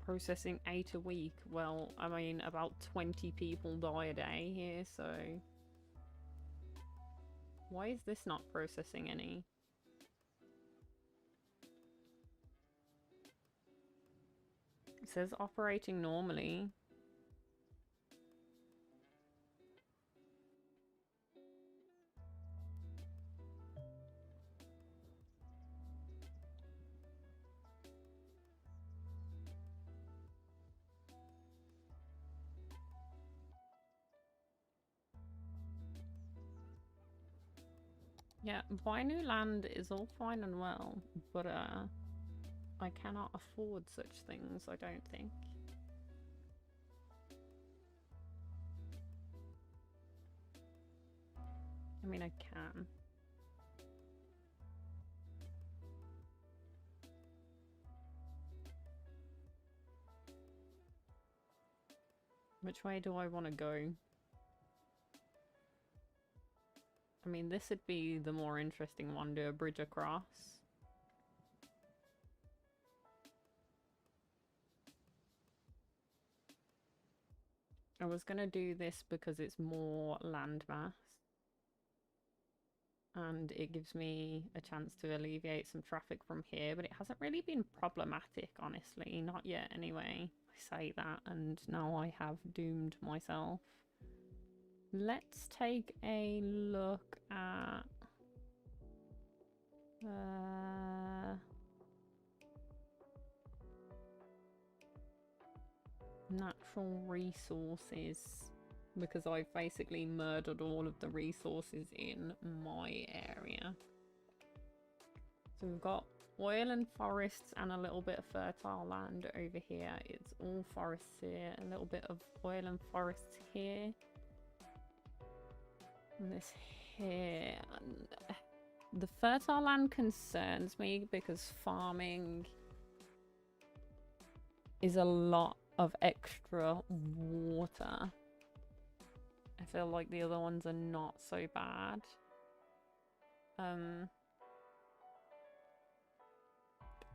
S1: Processing 8 a week. Well, I mean, about 20 people die a day here, so... Why is this not processing any? It says operating normally. Yeah, buy new land is all fine and well, but I cannot afford such things, I don't think. I mean, I can. Which way do I want to go? I mean, this would be the more interesting one, do a bridge across. I was gonna do this because it's more landmass. And it gives me a chance to alleviate some traffic from here, but it hasn't really been problematic, honestly. Not yet, anyway. I say that, and now I have doomed myself. Let's take a look at... natural resources, because I've basically murdered all of the resources in my area. So we've got oil and forests and a little bit of fertile land over here. It's all forests here, a little bit of oil and forests here. And this here. The fertile land concerns me because farming is a lot of extra water. I feel like the other ones are not so bad.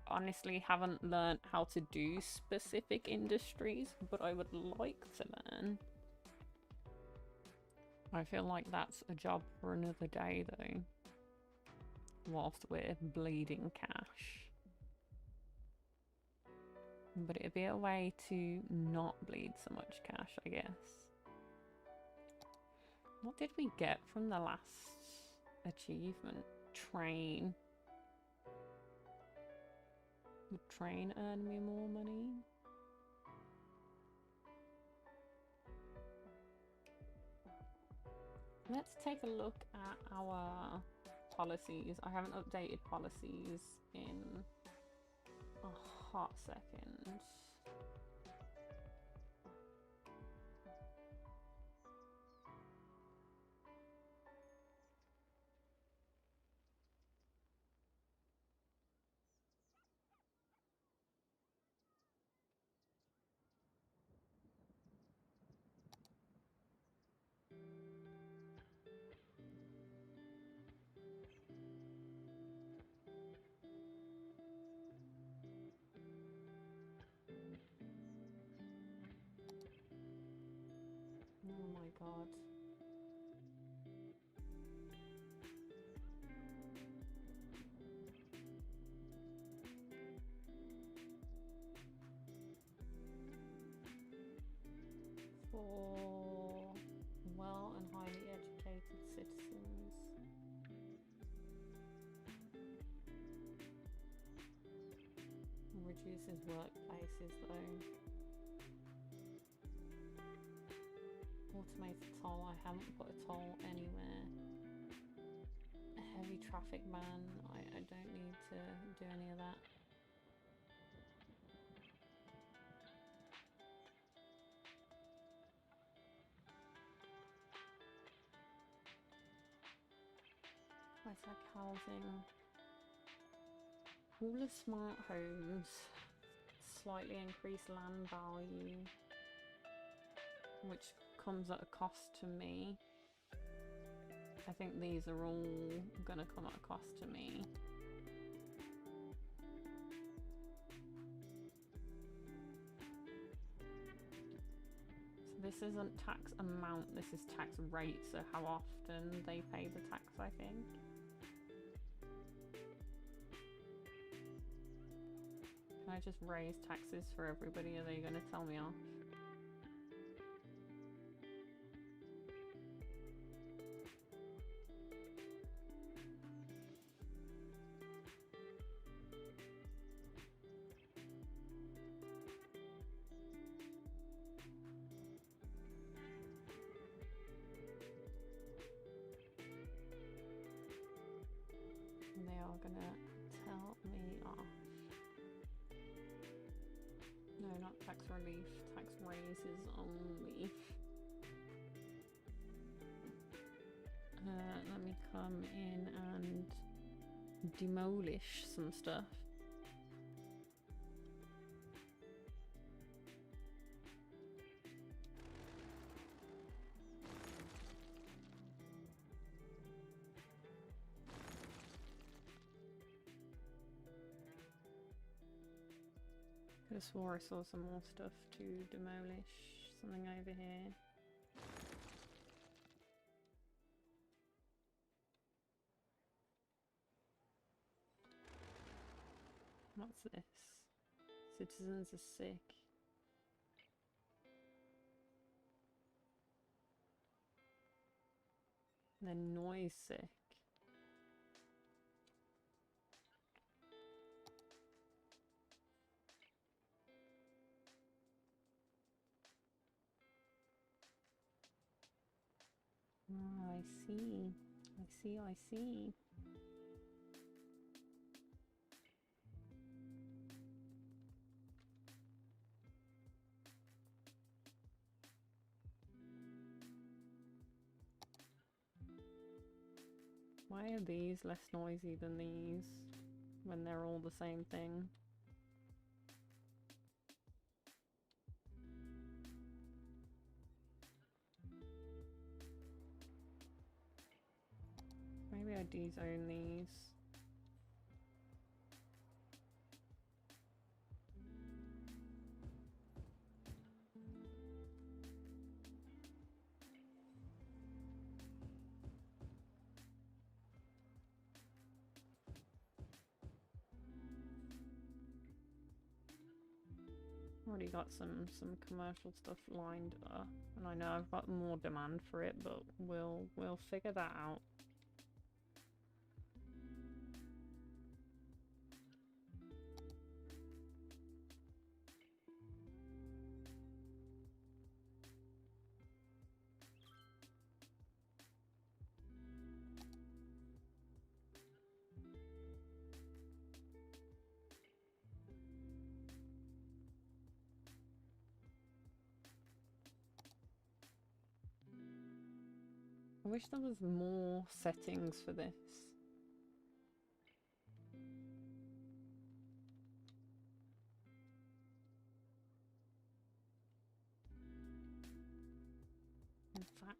S1: Honestly, haven't learned how to do specific industries, but I would like to learn. I feel like that's a job for another day, though. Whilst we're bleeding cash. But it'd be a way to not bleed so much cash, I guess. What did we get from the last achievement? Train. Would train earn me more money? Let's take a look at our policies. I haven't updated policies in a hot second. Oh my god. For well and highly educated citizens. Reduces workplaces though. Automated toll, I haven't put a toll anywhere. A heavy traffic ban, I don't need to do any of that. High-tech housing. All the smart homes slightly increase land value, which comes at a cost to me. I think these are all gonna come at a cost to me. So this isn't tax amount, this is tax rate, so how often they pay the tax, I think. Can I just raise taxes for everybody? Are they gonna tell me off? They are gonna tell me off. No, not tax relief, tax raises only. Let me come in and demolish some stuff. Could have swore I saw some more stuff to demolish. Something over here. What's this? Citizens are sick. They're noise sick. Oh, I see. I see. Why are these less noisy than these when they're all the same thing? Maybe I de-zone these. Already got some commercial stuff lined up, and I know I've got more demand for it, but we'll figure that out. I wish there was more settings for this. In fact,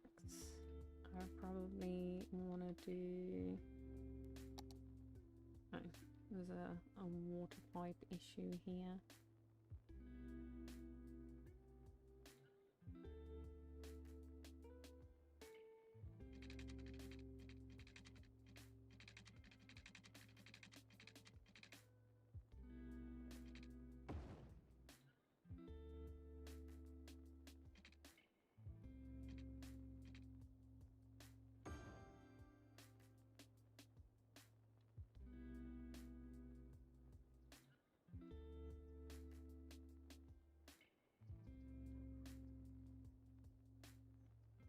S1: I probably want to do... Oh, there's a water pipe issue here.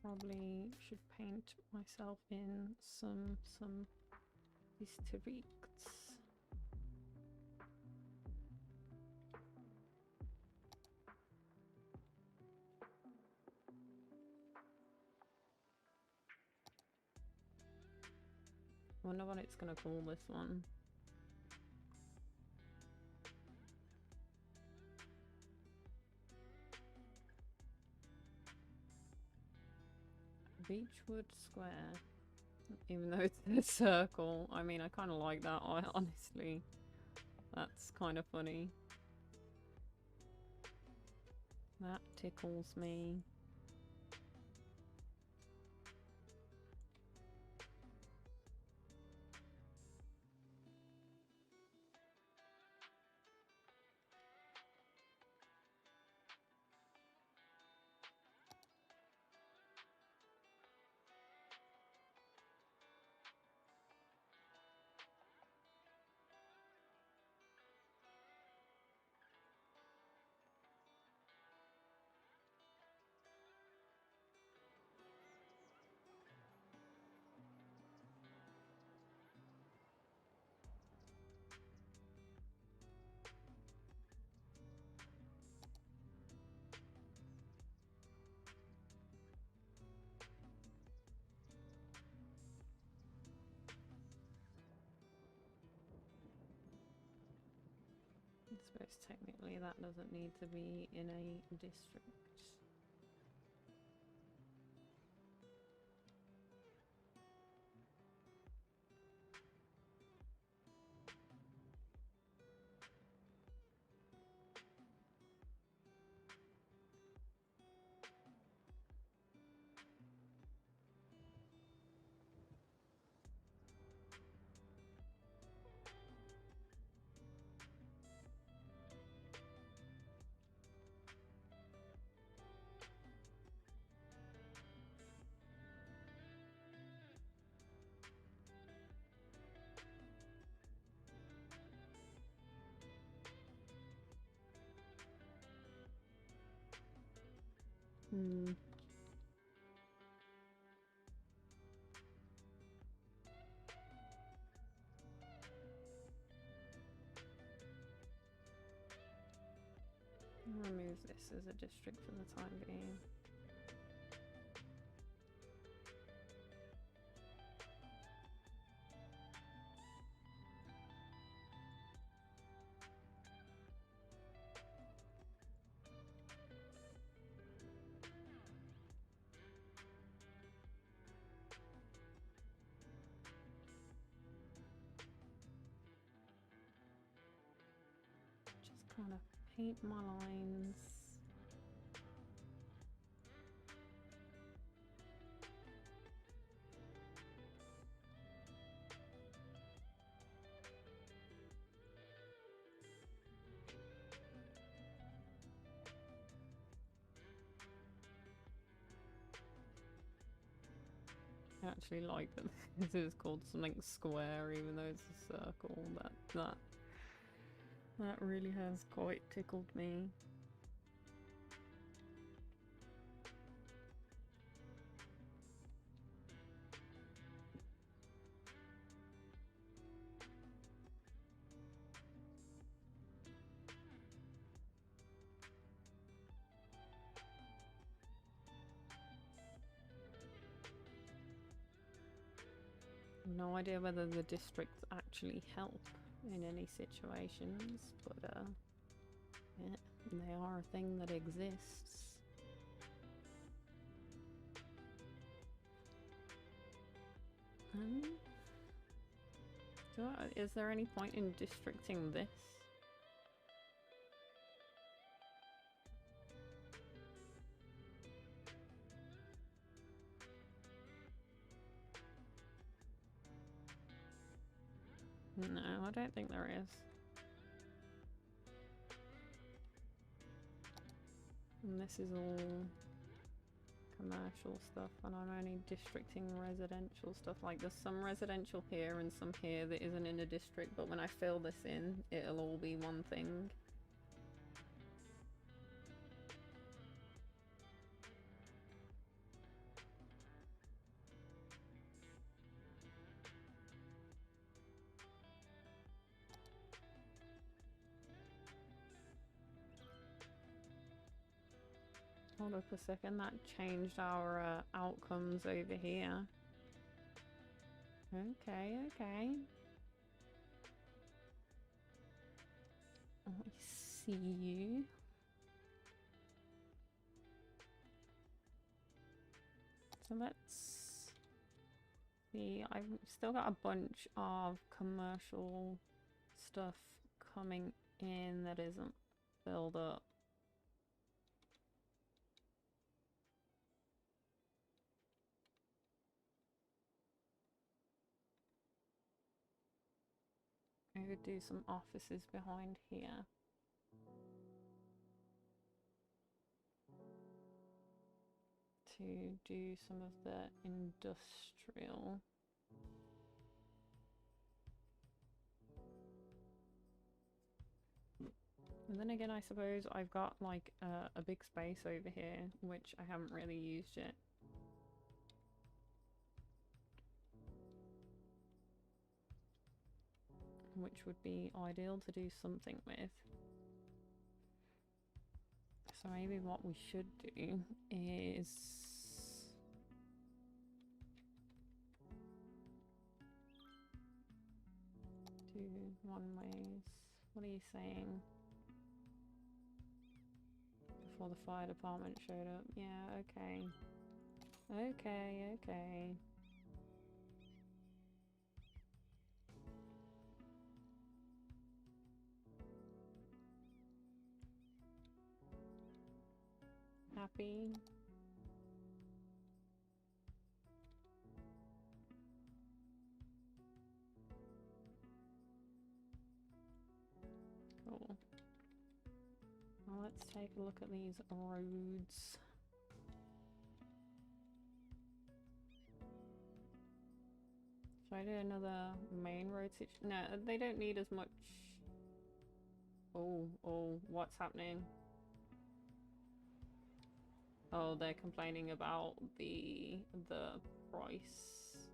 S1: probably should paint myself in some districts. Wonder what it's gonna call this one. Beechwood Square. Even though it's a circle. I mean, I kind of like that, honestly. That's kind of funny. That tickles me. I suppose technically that doesn't need to be in a district. Remove this as a district for the time being. Just kind of paint my lines. I actually like that this is called something square even though it's a circle. That really has quite tickled me. No idea whether the districts actually help in any situations, but yeah, they are a thing that exists. Is there any point in districting this? No, I don't think there is. And this is all commercial stuff, and I'm only districting residential stuff. Like there's some residential here and some here that isn't in a district, but when I fill this in, it'll all be one thing. Hold up a second, that changed our outcomes over here. Okay, okay. I see you. So let's see. I've still got a bunch of commercial stuff coming in that isn't filled up. I could do some offices behind here. To do some of the industrial. And then again, I suppose I've got like a big space over here, which I haven't really used yet. Which would be ideal to do something with. So maybe what we should do is do one ways. What are you saying? Before the fire department showed up. Yeah, okay. Okay, okay. Happy? Cool. Well, let's take a look at these roads. Should I do another main road situation? No, they don't need as much. Oh, what's happening? Oh, they're complaining about the price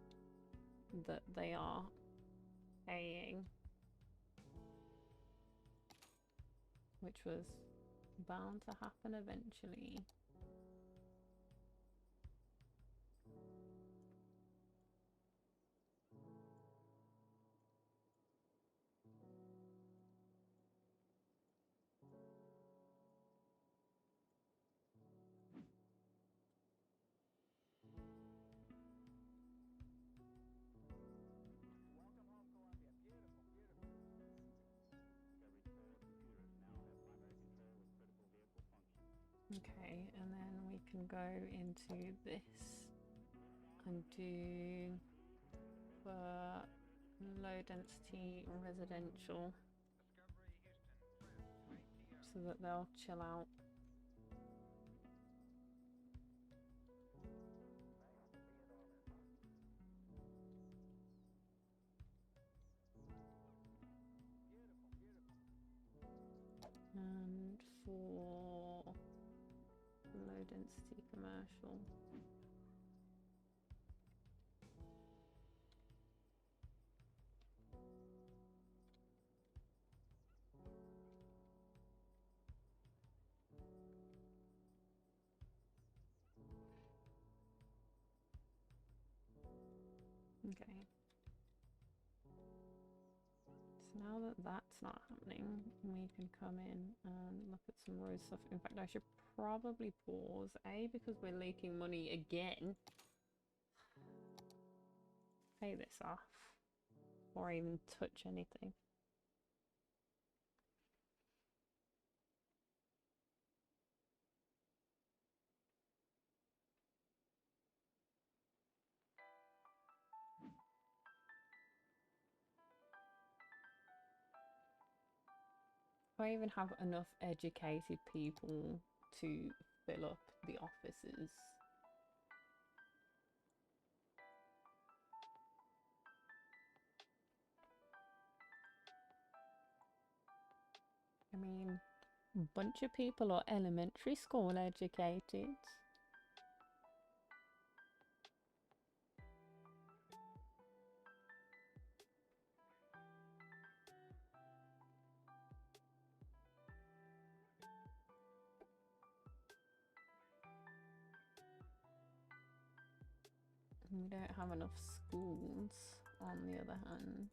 S1: that they are paying, which was bound to happen eventually. Okay, and then we can go into this and do low density residential so that they'll chill out. And for low density commercial. Okay. So now that that's not happening, we can come in and look at some road stuff. In fact, I should probably pause, A, because we're leaking money again. Pay this off. Or even touch anything. I even have enough educated people to fill up the offices. I mean, a bunch of people are elementary school educated. We don't have enough schools, on the other hand.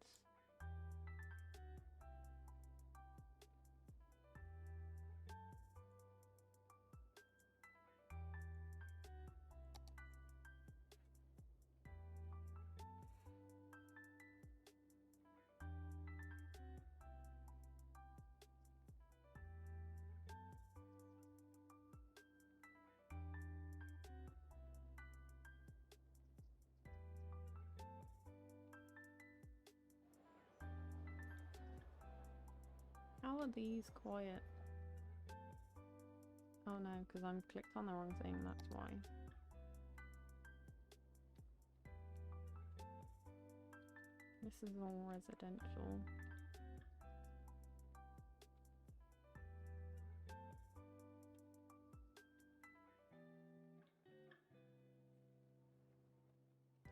S1: How are these quiet? Oh no, because I'm clicked on the wrong thing, that's why. This is all residential.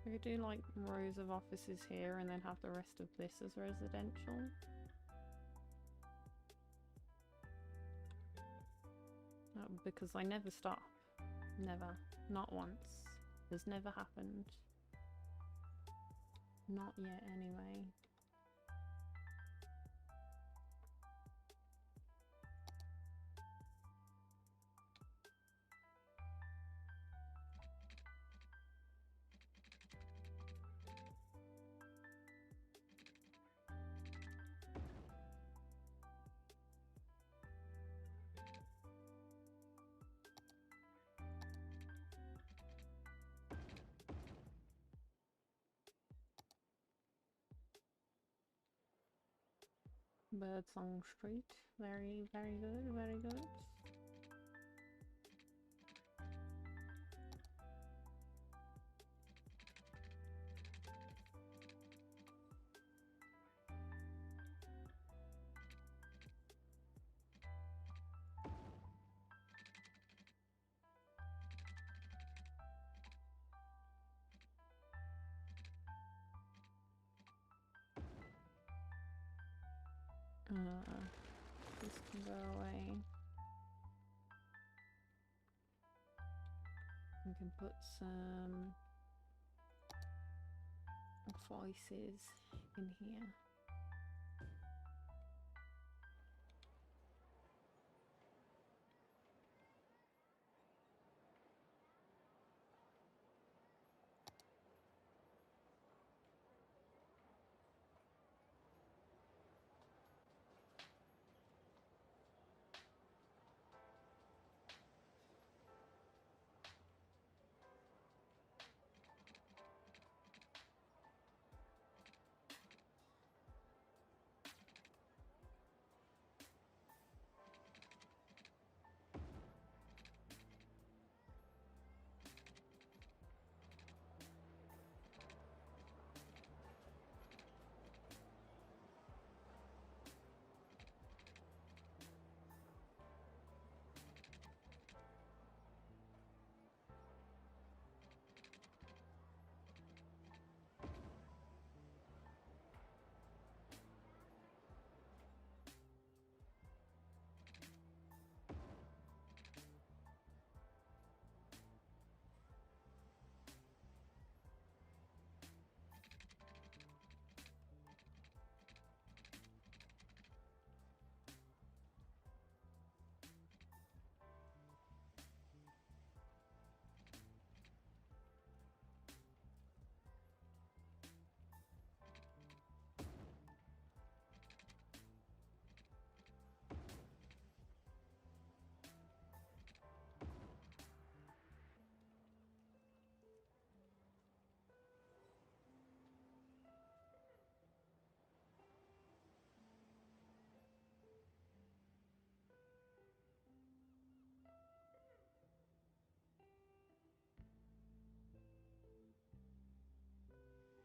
S1: We could do like rows of offices here and then have the rest of this as residential. Because I never stop. Never. Not once. Has never happened. Not yet, anyway. Birdsong Street. Very, very good, very good. This can go away. We can put some voices in here.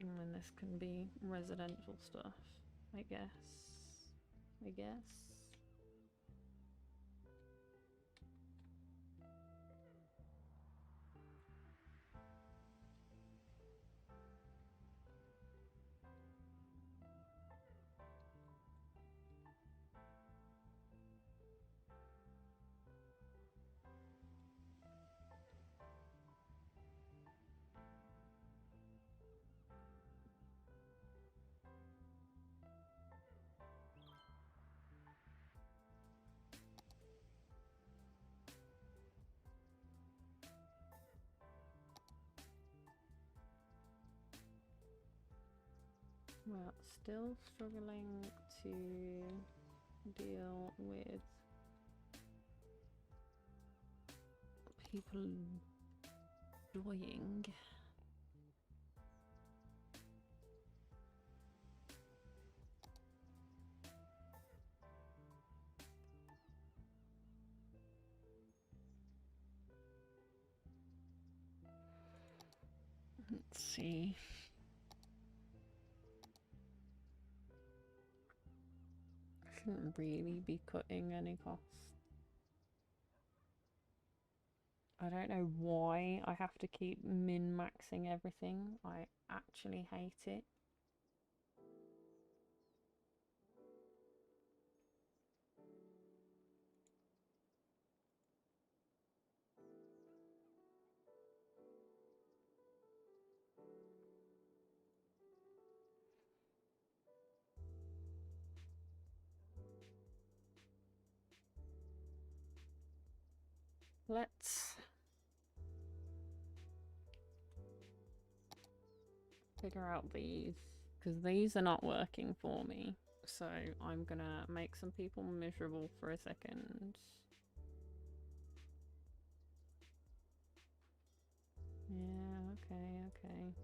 S1: And then this can be residential stuff, I guess. I guess. Well, still struggling to deal with people enjoying. Let's see. Shouldn't really be cutting any costs. I don't know why I have to keep min-maxing everything. I actually hate it. Let's figure out these, because these are not working for me. So I'm gonna make some people miserable for a second. Yeah, okay, okay.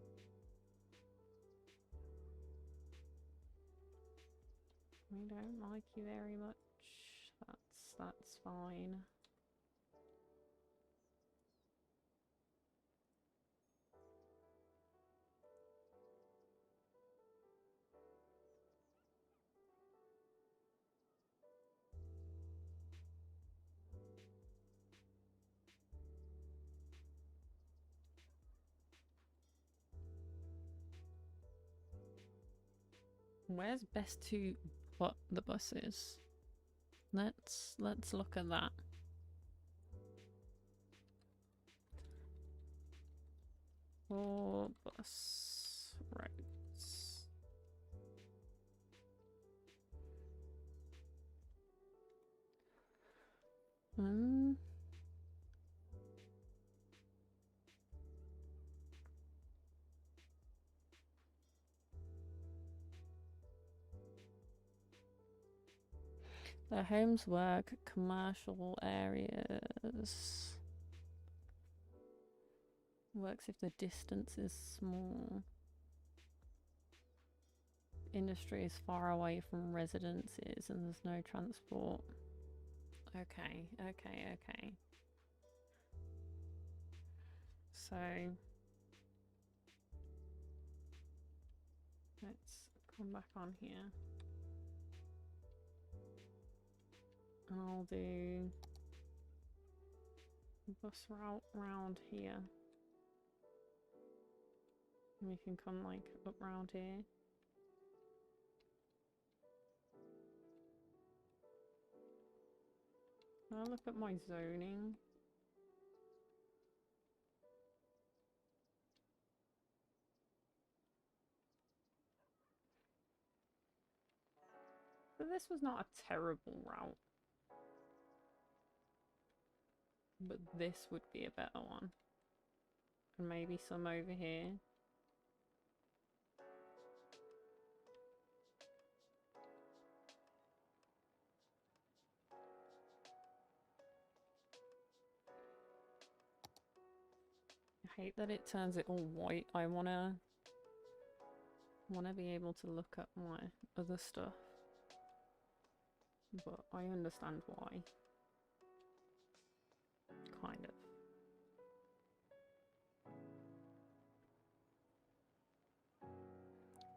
S1: We don't like you very much. That's fine. Where's best to put the buses? Let's look at that. For bus routes. Their homes, work, commercial areas. Works if the distance is small. Industry is far away from residences and there's no transport. Okay, okay, okay. So let's come back on here. And I'll do bus route round here. And we can come like up round here. I'll look at my zoning. But this was not a terrible route. But this would be a better one. And maybe some over here. I hate that it turns it all white. I wanna be able to look at my other stuff. But I understand why. Kind of.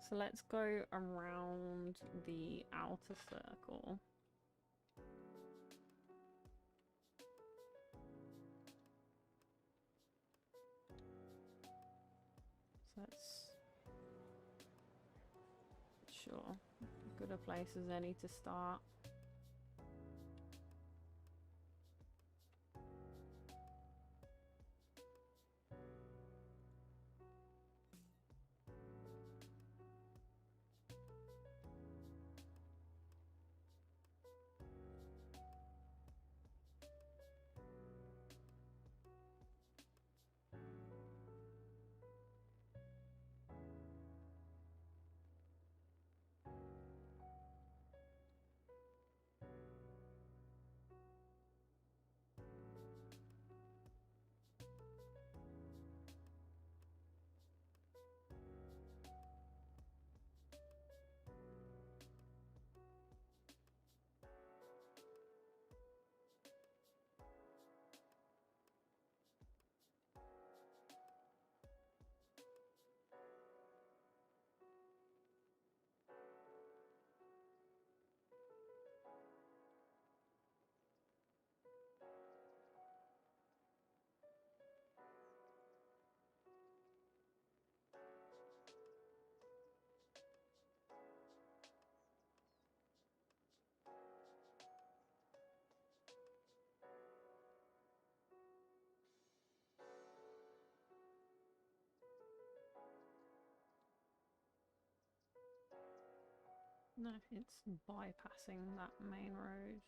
S1: So let's go around the outer circle. So that's sure good a place as any to start. No, it's bypassing that main road.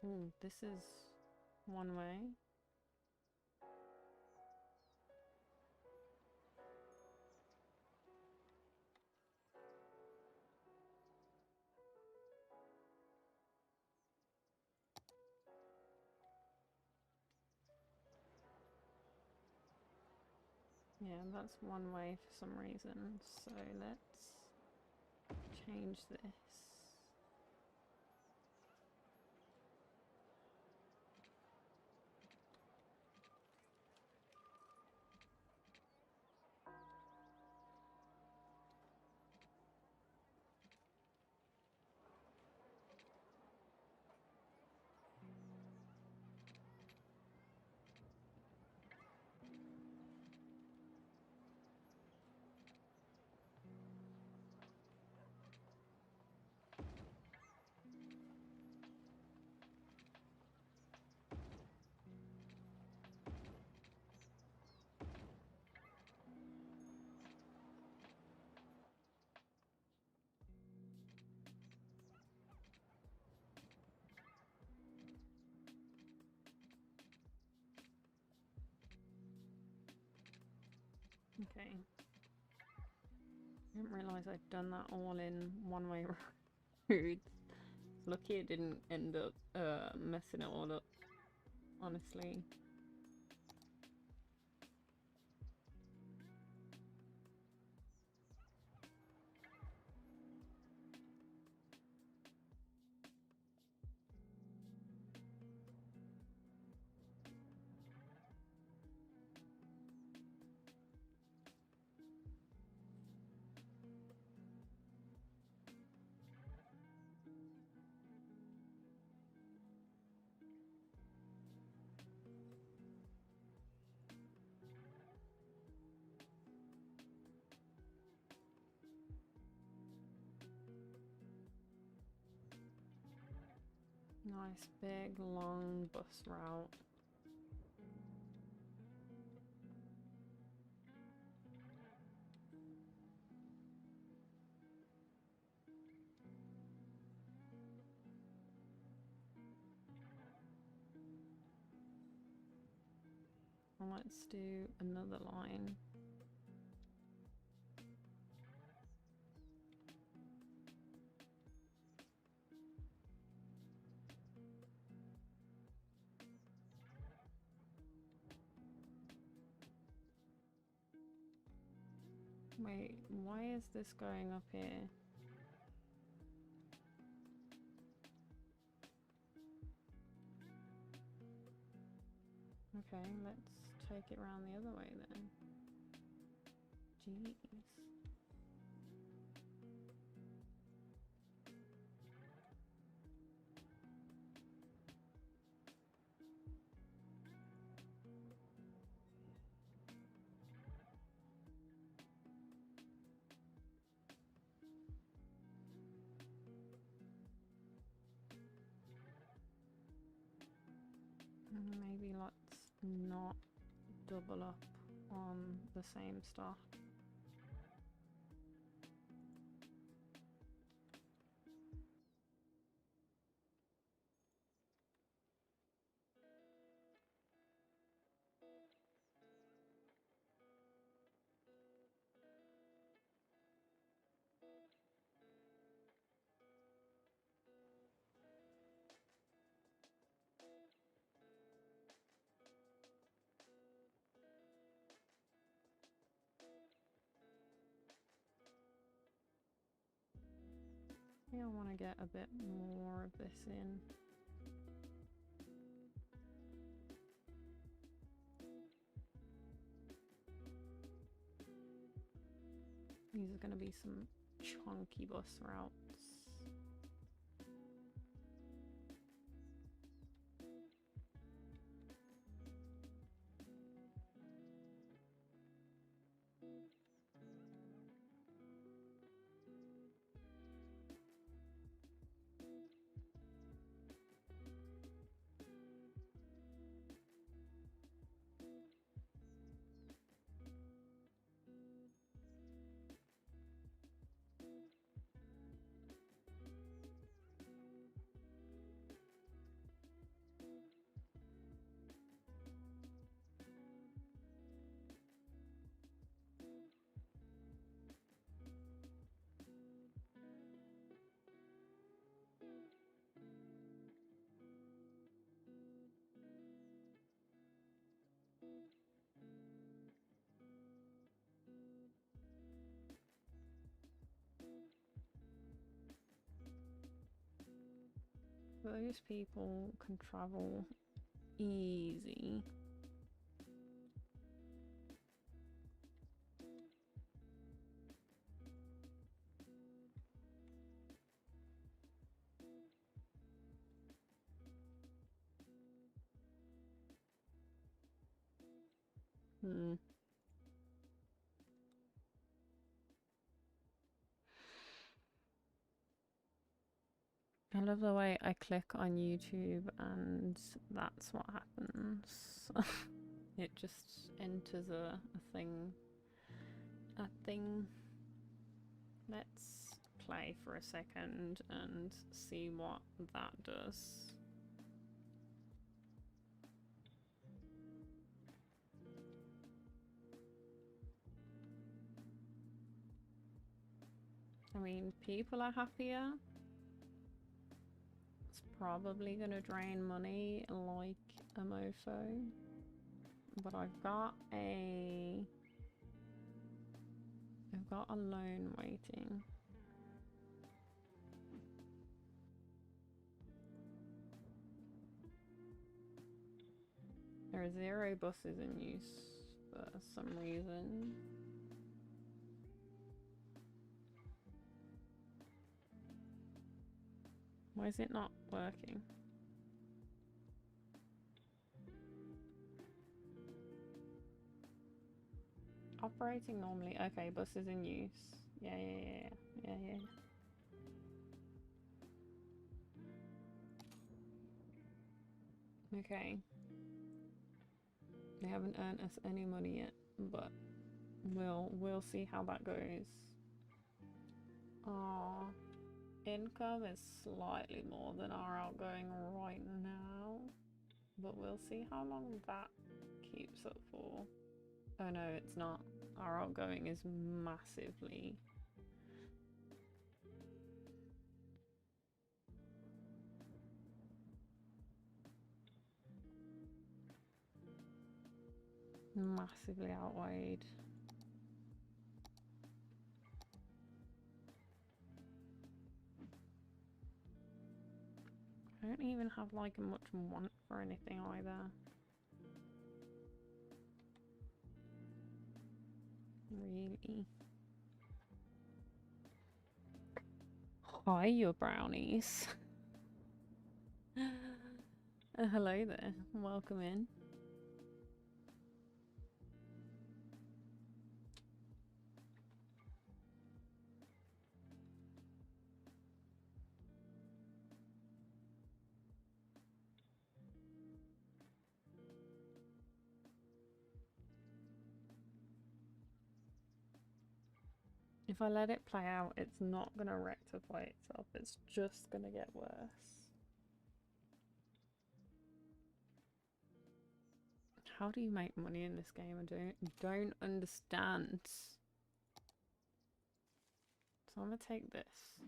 S1: Ooh, this is one way. Yeah, that's one way for some reason, so let's change this. Okay. I didn't realise I'd done that all in one-way roads. Lucky it didn't end up messing it all up, honestly. Nice big long bus route. And let's do another line. Wait, why is this going up here? Okay, let's take it around the other way then. Jeez. Maybe let's not double up on the same stuff. I think I want to get a bit more of this in. These are going to be some chunky bus routes. those people can travel easy. I love the way I click on YouTube and that's what happens. It just enters a thing. Let's play for a second and see what that does. I mean, people are happier. It's probably gonna drain money like a mofo. But I've got a loan waiting. There are 0 buses in use for some reason. Why is it not working? Operating normally. Okay, buses in use. Yeah. Okay. They haven't earned us any money yet, but we'll see how that goes. Our income is slightly more than our outgoing right now, but we'll see how long that keeps up for. Oh no, it's not. Our outgoing is massively... massively outweighed. I don't even have like much want for anything either. Really? Hi, your brownies. Hello there. Welcome in. If I let it play out, it's not gonna rectify itself. It's just gonna get worse. How do you make money in this game? I don't understand. So I'm gonna take this.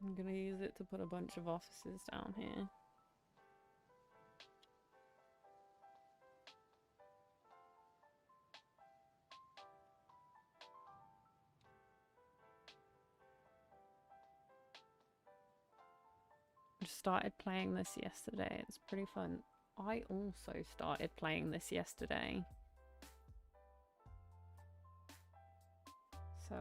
S1: I'm gonna use it to put a bunch of offices down here. I started playing this yesterday. It's pretty fun. I also started playing this yesterday. So,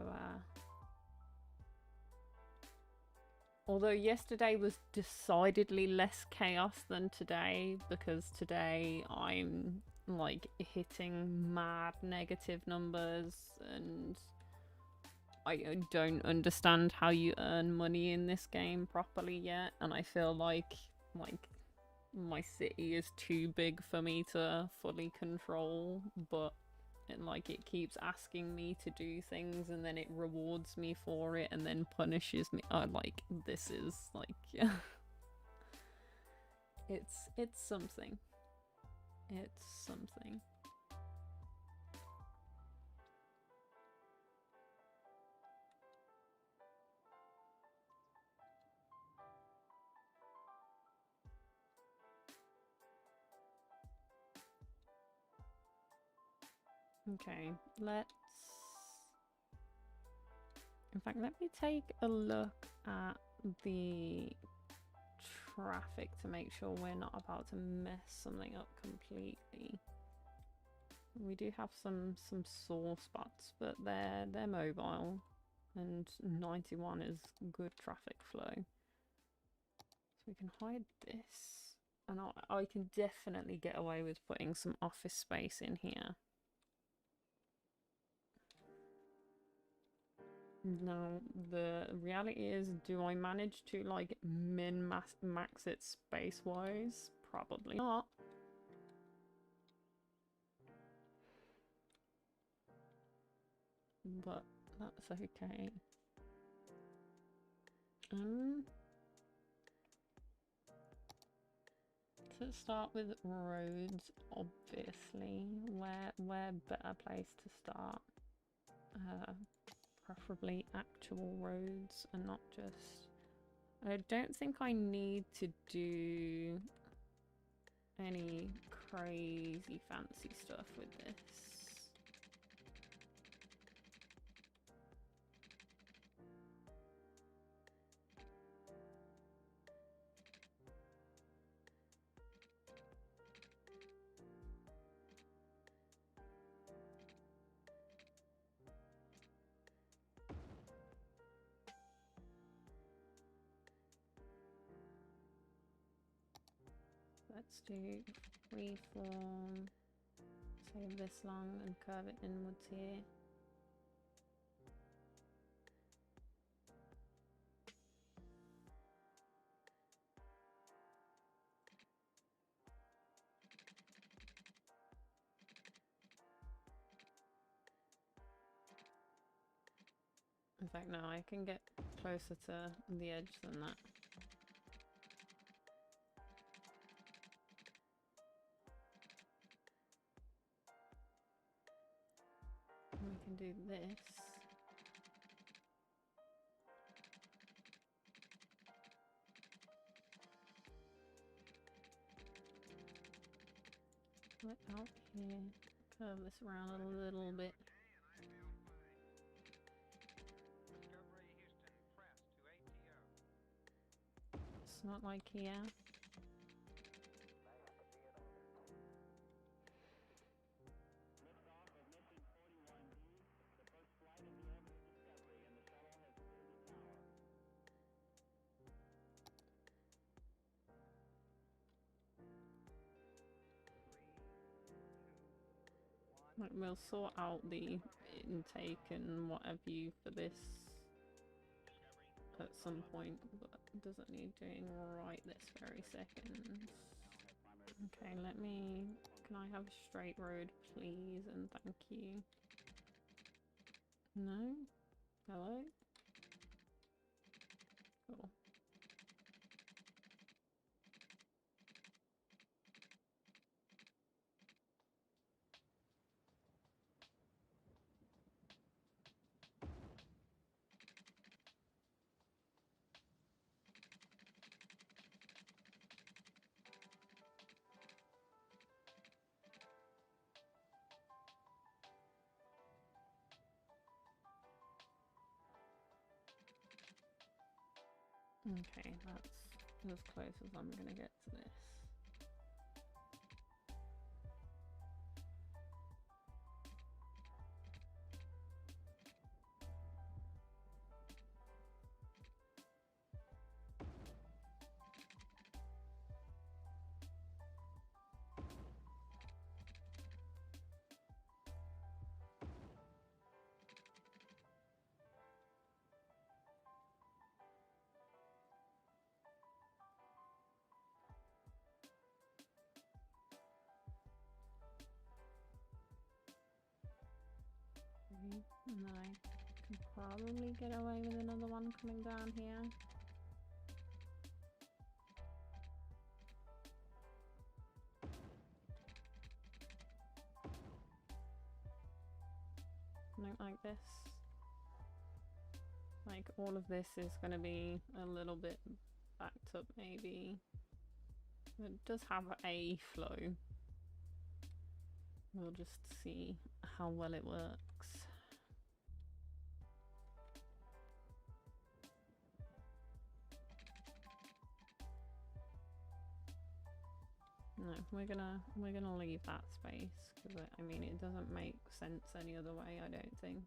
S1: although yesterday was decidedly less chaos than today, because today I'm like hitting mad negative numbers and I don't understand how you earn money in this game properly yet, and I feel like my city is too big for me to fully control, but it keeps asking me to do things and then it rewards me for it and then punishes me. Oh, this is yeah. It's something. It's something. Okay, let's In fact, let me take a look at the traffic to make sure we're not about to mess something up completely. We do have some sore spots, but they're mobile, and 91 is good traffic flow. So we can hide this, and I can definitely get away with putting some office space in here. Now, the reality is, do I manage to like max it space-wise? Probably not. But that's okay. To start with roads, obviously. Where better place to start? Preferably actual roads and not just... I don't think I need to do any crazy fancy stuff with this. Let's do freeform, say this long, and curve it inwards here. In fact, no, I can get closer to the edge than that. We can do this. Split out here. Curve this around a little bit. It's not like here. Like, we'll sort out the intake and what have you for this at some point, but it doesn't need doing right this very second. Okay, let me... Can I have a straight road, please, and thank you. No? Hello? Cool. Okay, that's as close as I'm gonna get to this. And then I can probably get away with another one coming down here. Something like this. Like, all of this is going to be a little bit backed up, maybe. It does have a flow. We'll just see how well it works. No, we're gonna leave that space because I mean it doesn't make sense any other way. I don't think.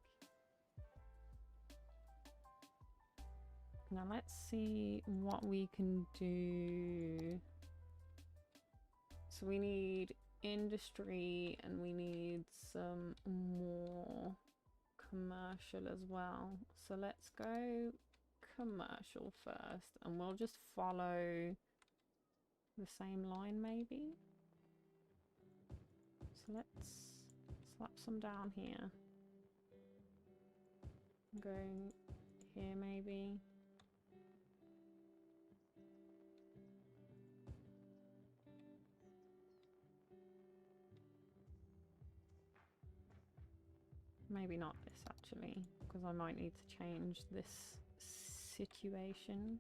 S1: Now let's see what we can do. So we need industry and we need some more commercial as well. So let's go commercial first and we'll just follow the same line maybe. So let's slap some down here. Go here maybe. Maybe not this actually, because I might need to change this situation.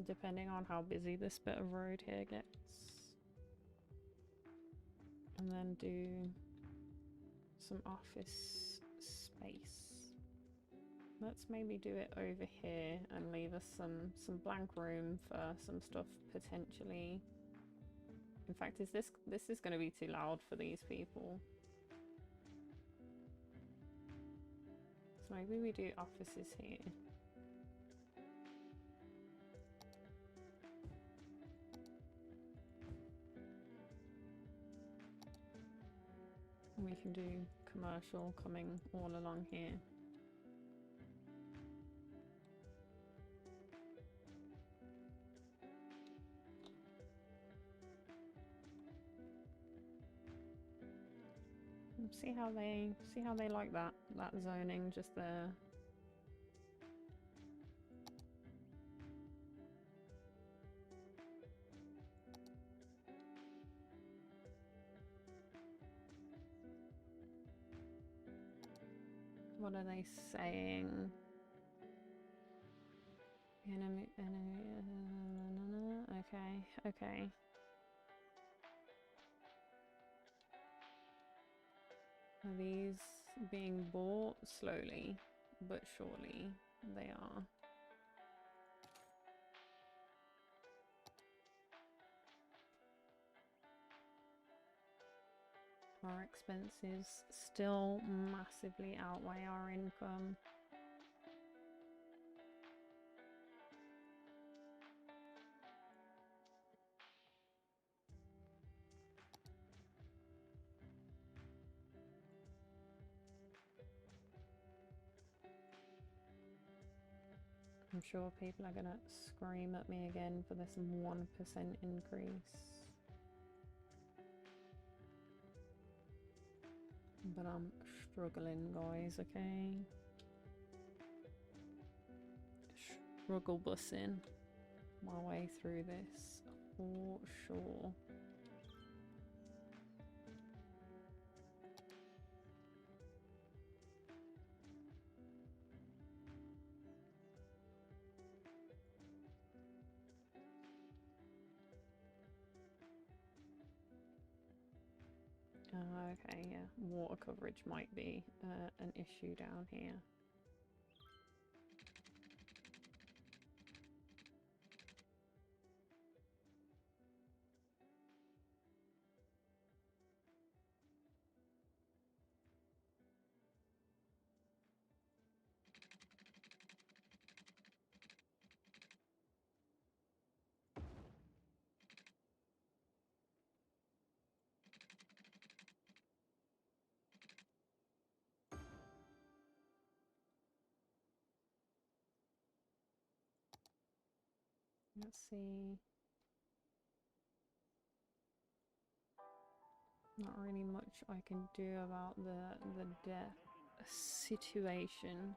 S1: Depending on how busy this bit of road here gets. And then do some office space. Let's maybe do it over here and leave us some blank room for some stuff potentially. In fact, this is going to be too loud for these people. So maybe we do offices here. We can do commercial coming all along here. See how they like that zoning just there. What are they saying? Enemy, okay, okay. Are these being bought slowly but surely? They are. Our expenses still massively outweigh our income. I'm sure people are gonna scream at me again for this 1% increase. But I'm struggling, guys, okay? Struggle bussing my way through this for sure. Okay, yeah, water coverage might be an issue down here. Let's see. Not really much I can do about the death situation.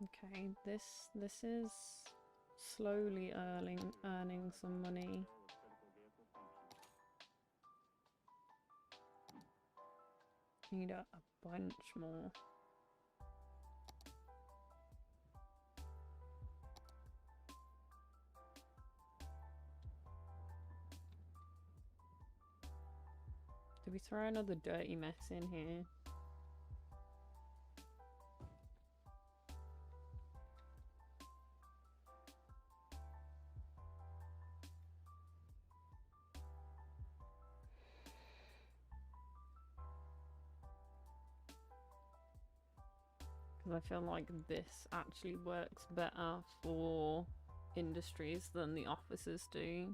S1: Okay, this is slowly earning some money. Need a bunch more. Did we throw another dirty mess in here? Because I feel like this actually works better for industries than the offices do.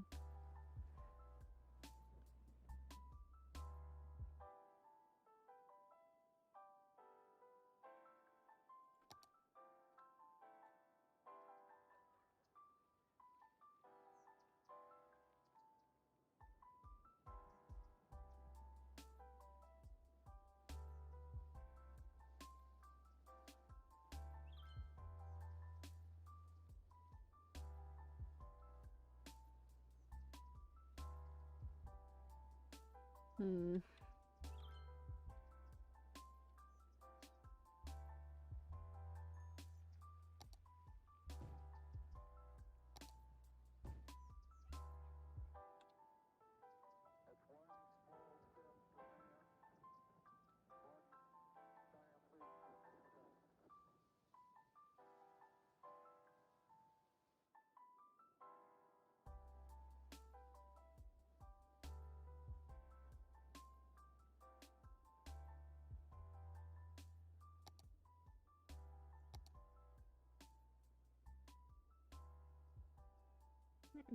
S1: Hmm.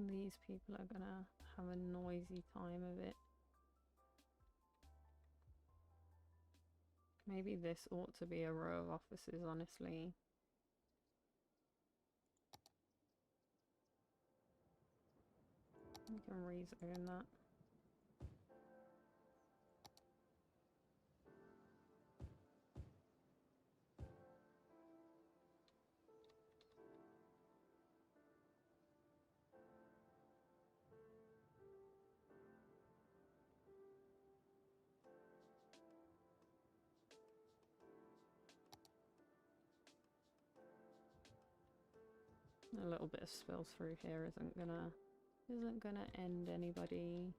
S1: These people are gonna have a noisy time of it. Maybe this ought to be a row of offices, honestly. We can rezone that. A little bit of spill through here isn't gonna end anybody.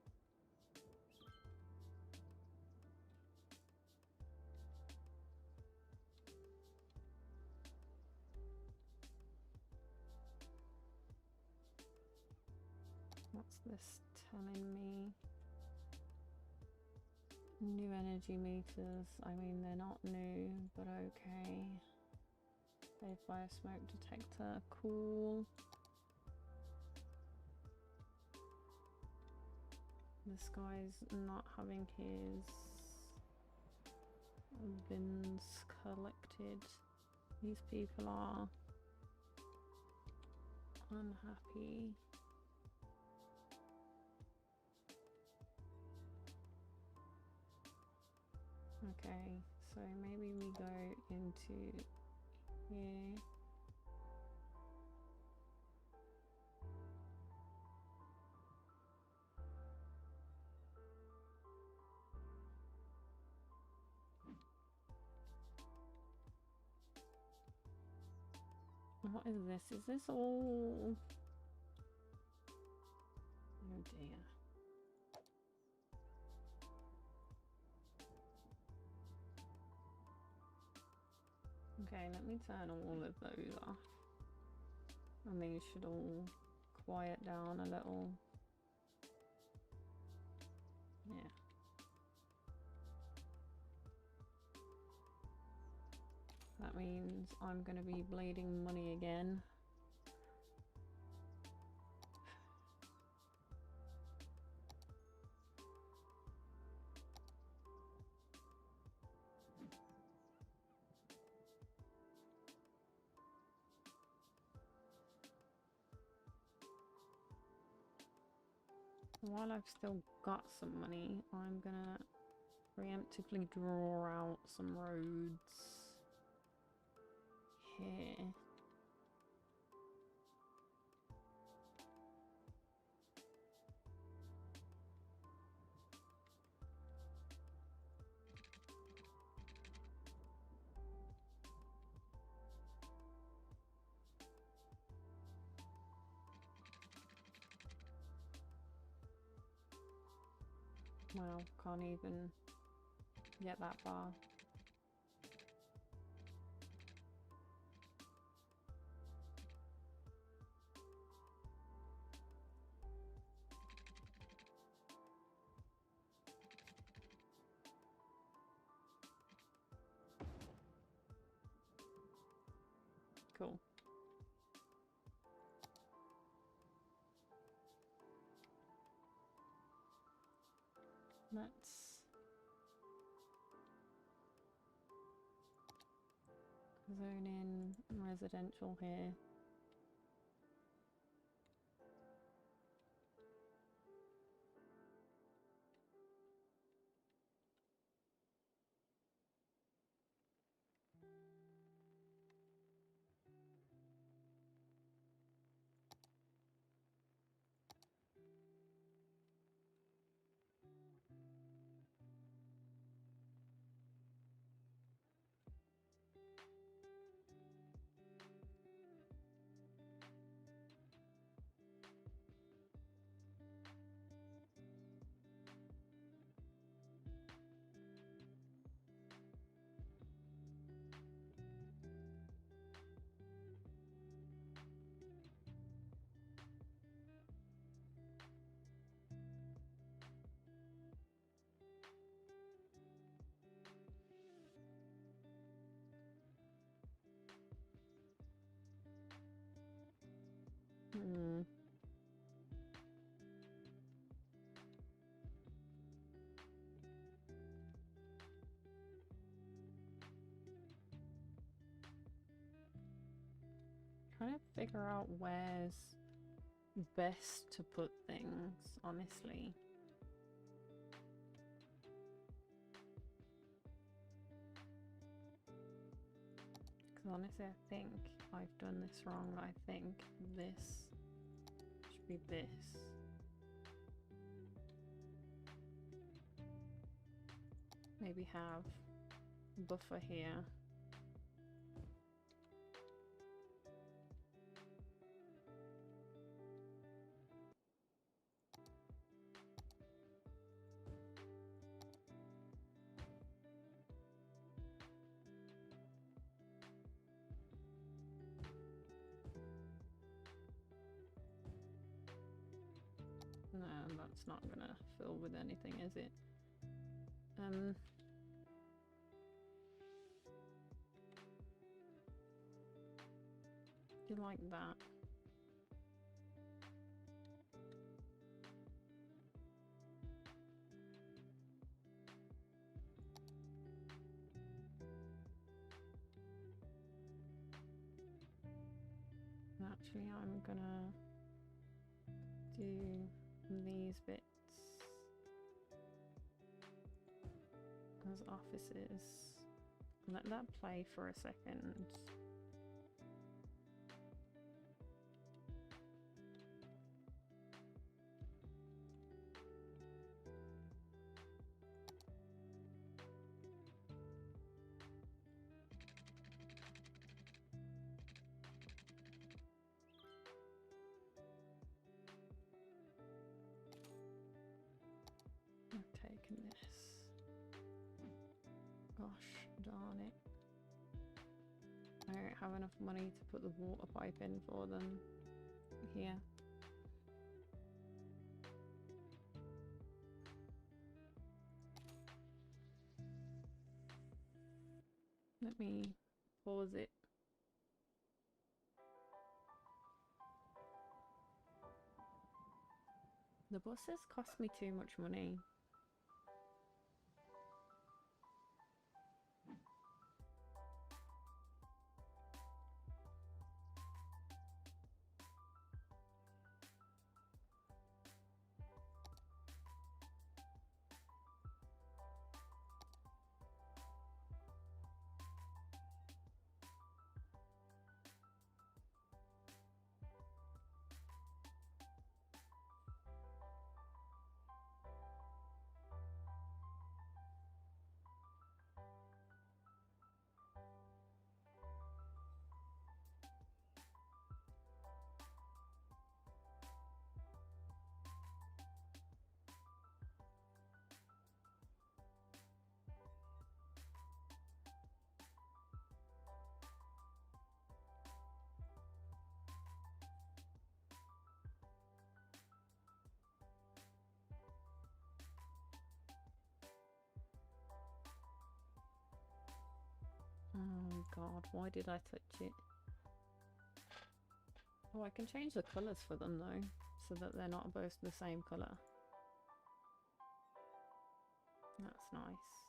S1: What's this telling me? New energy meters. I mean, they're not new, but okay. Saved by a smoke detector. Cool. This guy's not having his bins collected. These people are unhappy. Okay, so maybe we go into here. What is this? Is this all? Oh dear. Okay, let me turn all of those off. And these should all quiet down a little. Yeah. That means I'm gonna be bleeding money again. While I've still got some money, I'm gonna preemptively draw out some roads here. Wow, can't even get that far. Cool. Let's zone in residential here. Trying to figure out where's best to put things, honestly. Because honestly, I think I've done this wrong. I think this should be this. Maybe have buffer here. No, that's not gonna fill with anything, is it? Do you like that? Actually, I'm gonna do these bits as offices. Let that play for a second. I've taken this. Gosh darn it. I don't have enough money to put the water pipe in for them here. Let me pause it. The buses cost me too much money. God, why did I touch it? Oh, I can change the colours for them though, so that they're not both the same colour. That's nice.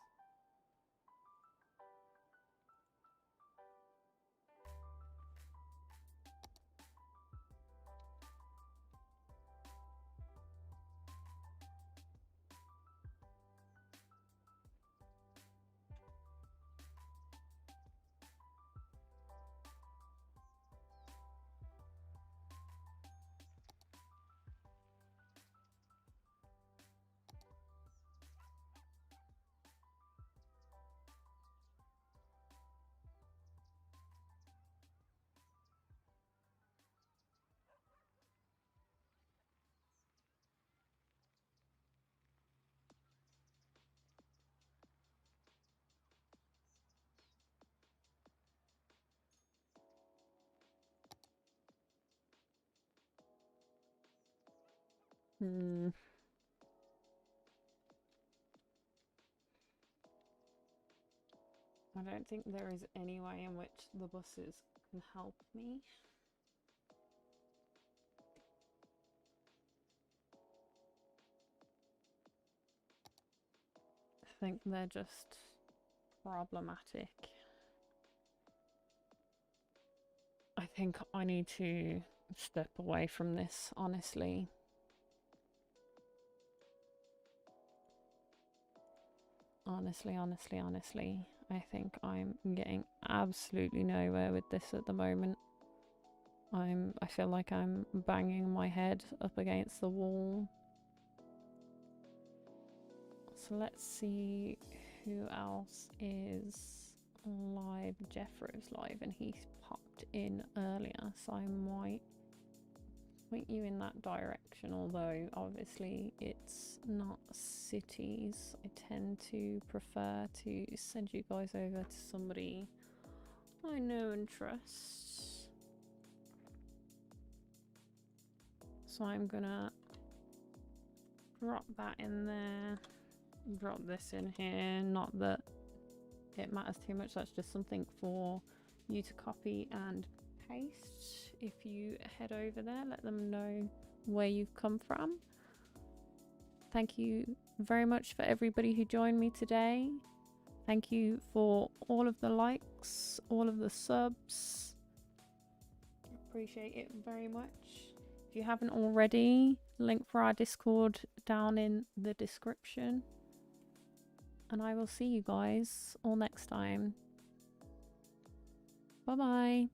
S1: I don't think there is any way in which the buses can help me. I think they're just problematic. I think I need to step away from this, honestly. Honestly, I think I'm getting absolutely nowhere with this at the moment. I feel like I'm banging my head up against the wall. So let's see who else is live. Jeffro's live and he's popped in earlier, so I might point you in that direction, although obviously it's not cities. I tend to prefer to send you guys over to somebody I know and trust. So I'm gonna drop that in there, drop this in here. Not that it matters too much, that's just something for you to copy and paste. If you head over there, let them know where you've come from. Thank you very much for everybody who joined me today. Thank you for all of the likes, all of the subs. Appreciate it very much. If you haven't already, link for our Discord down in the description. And I will see you guys all next time. Bye bye.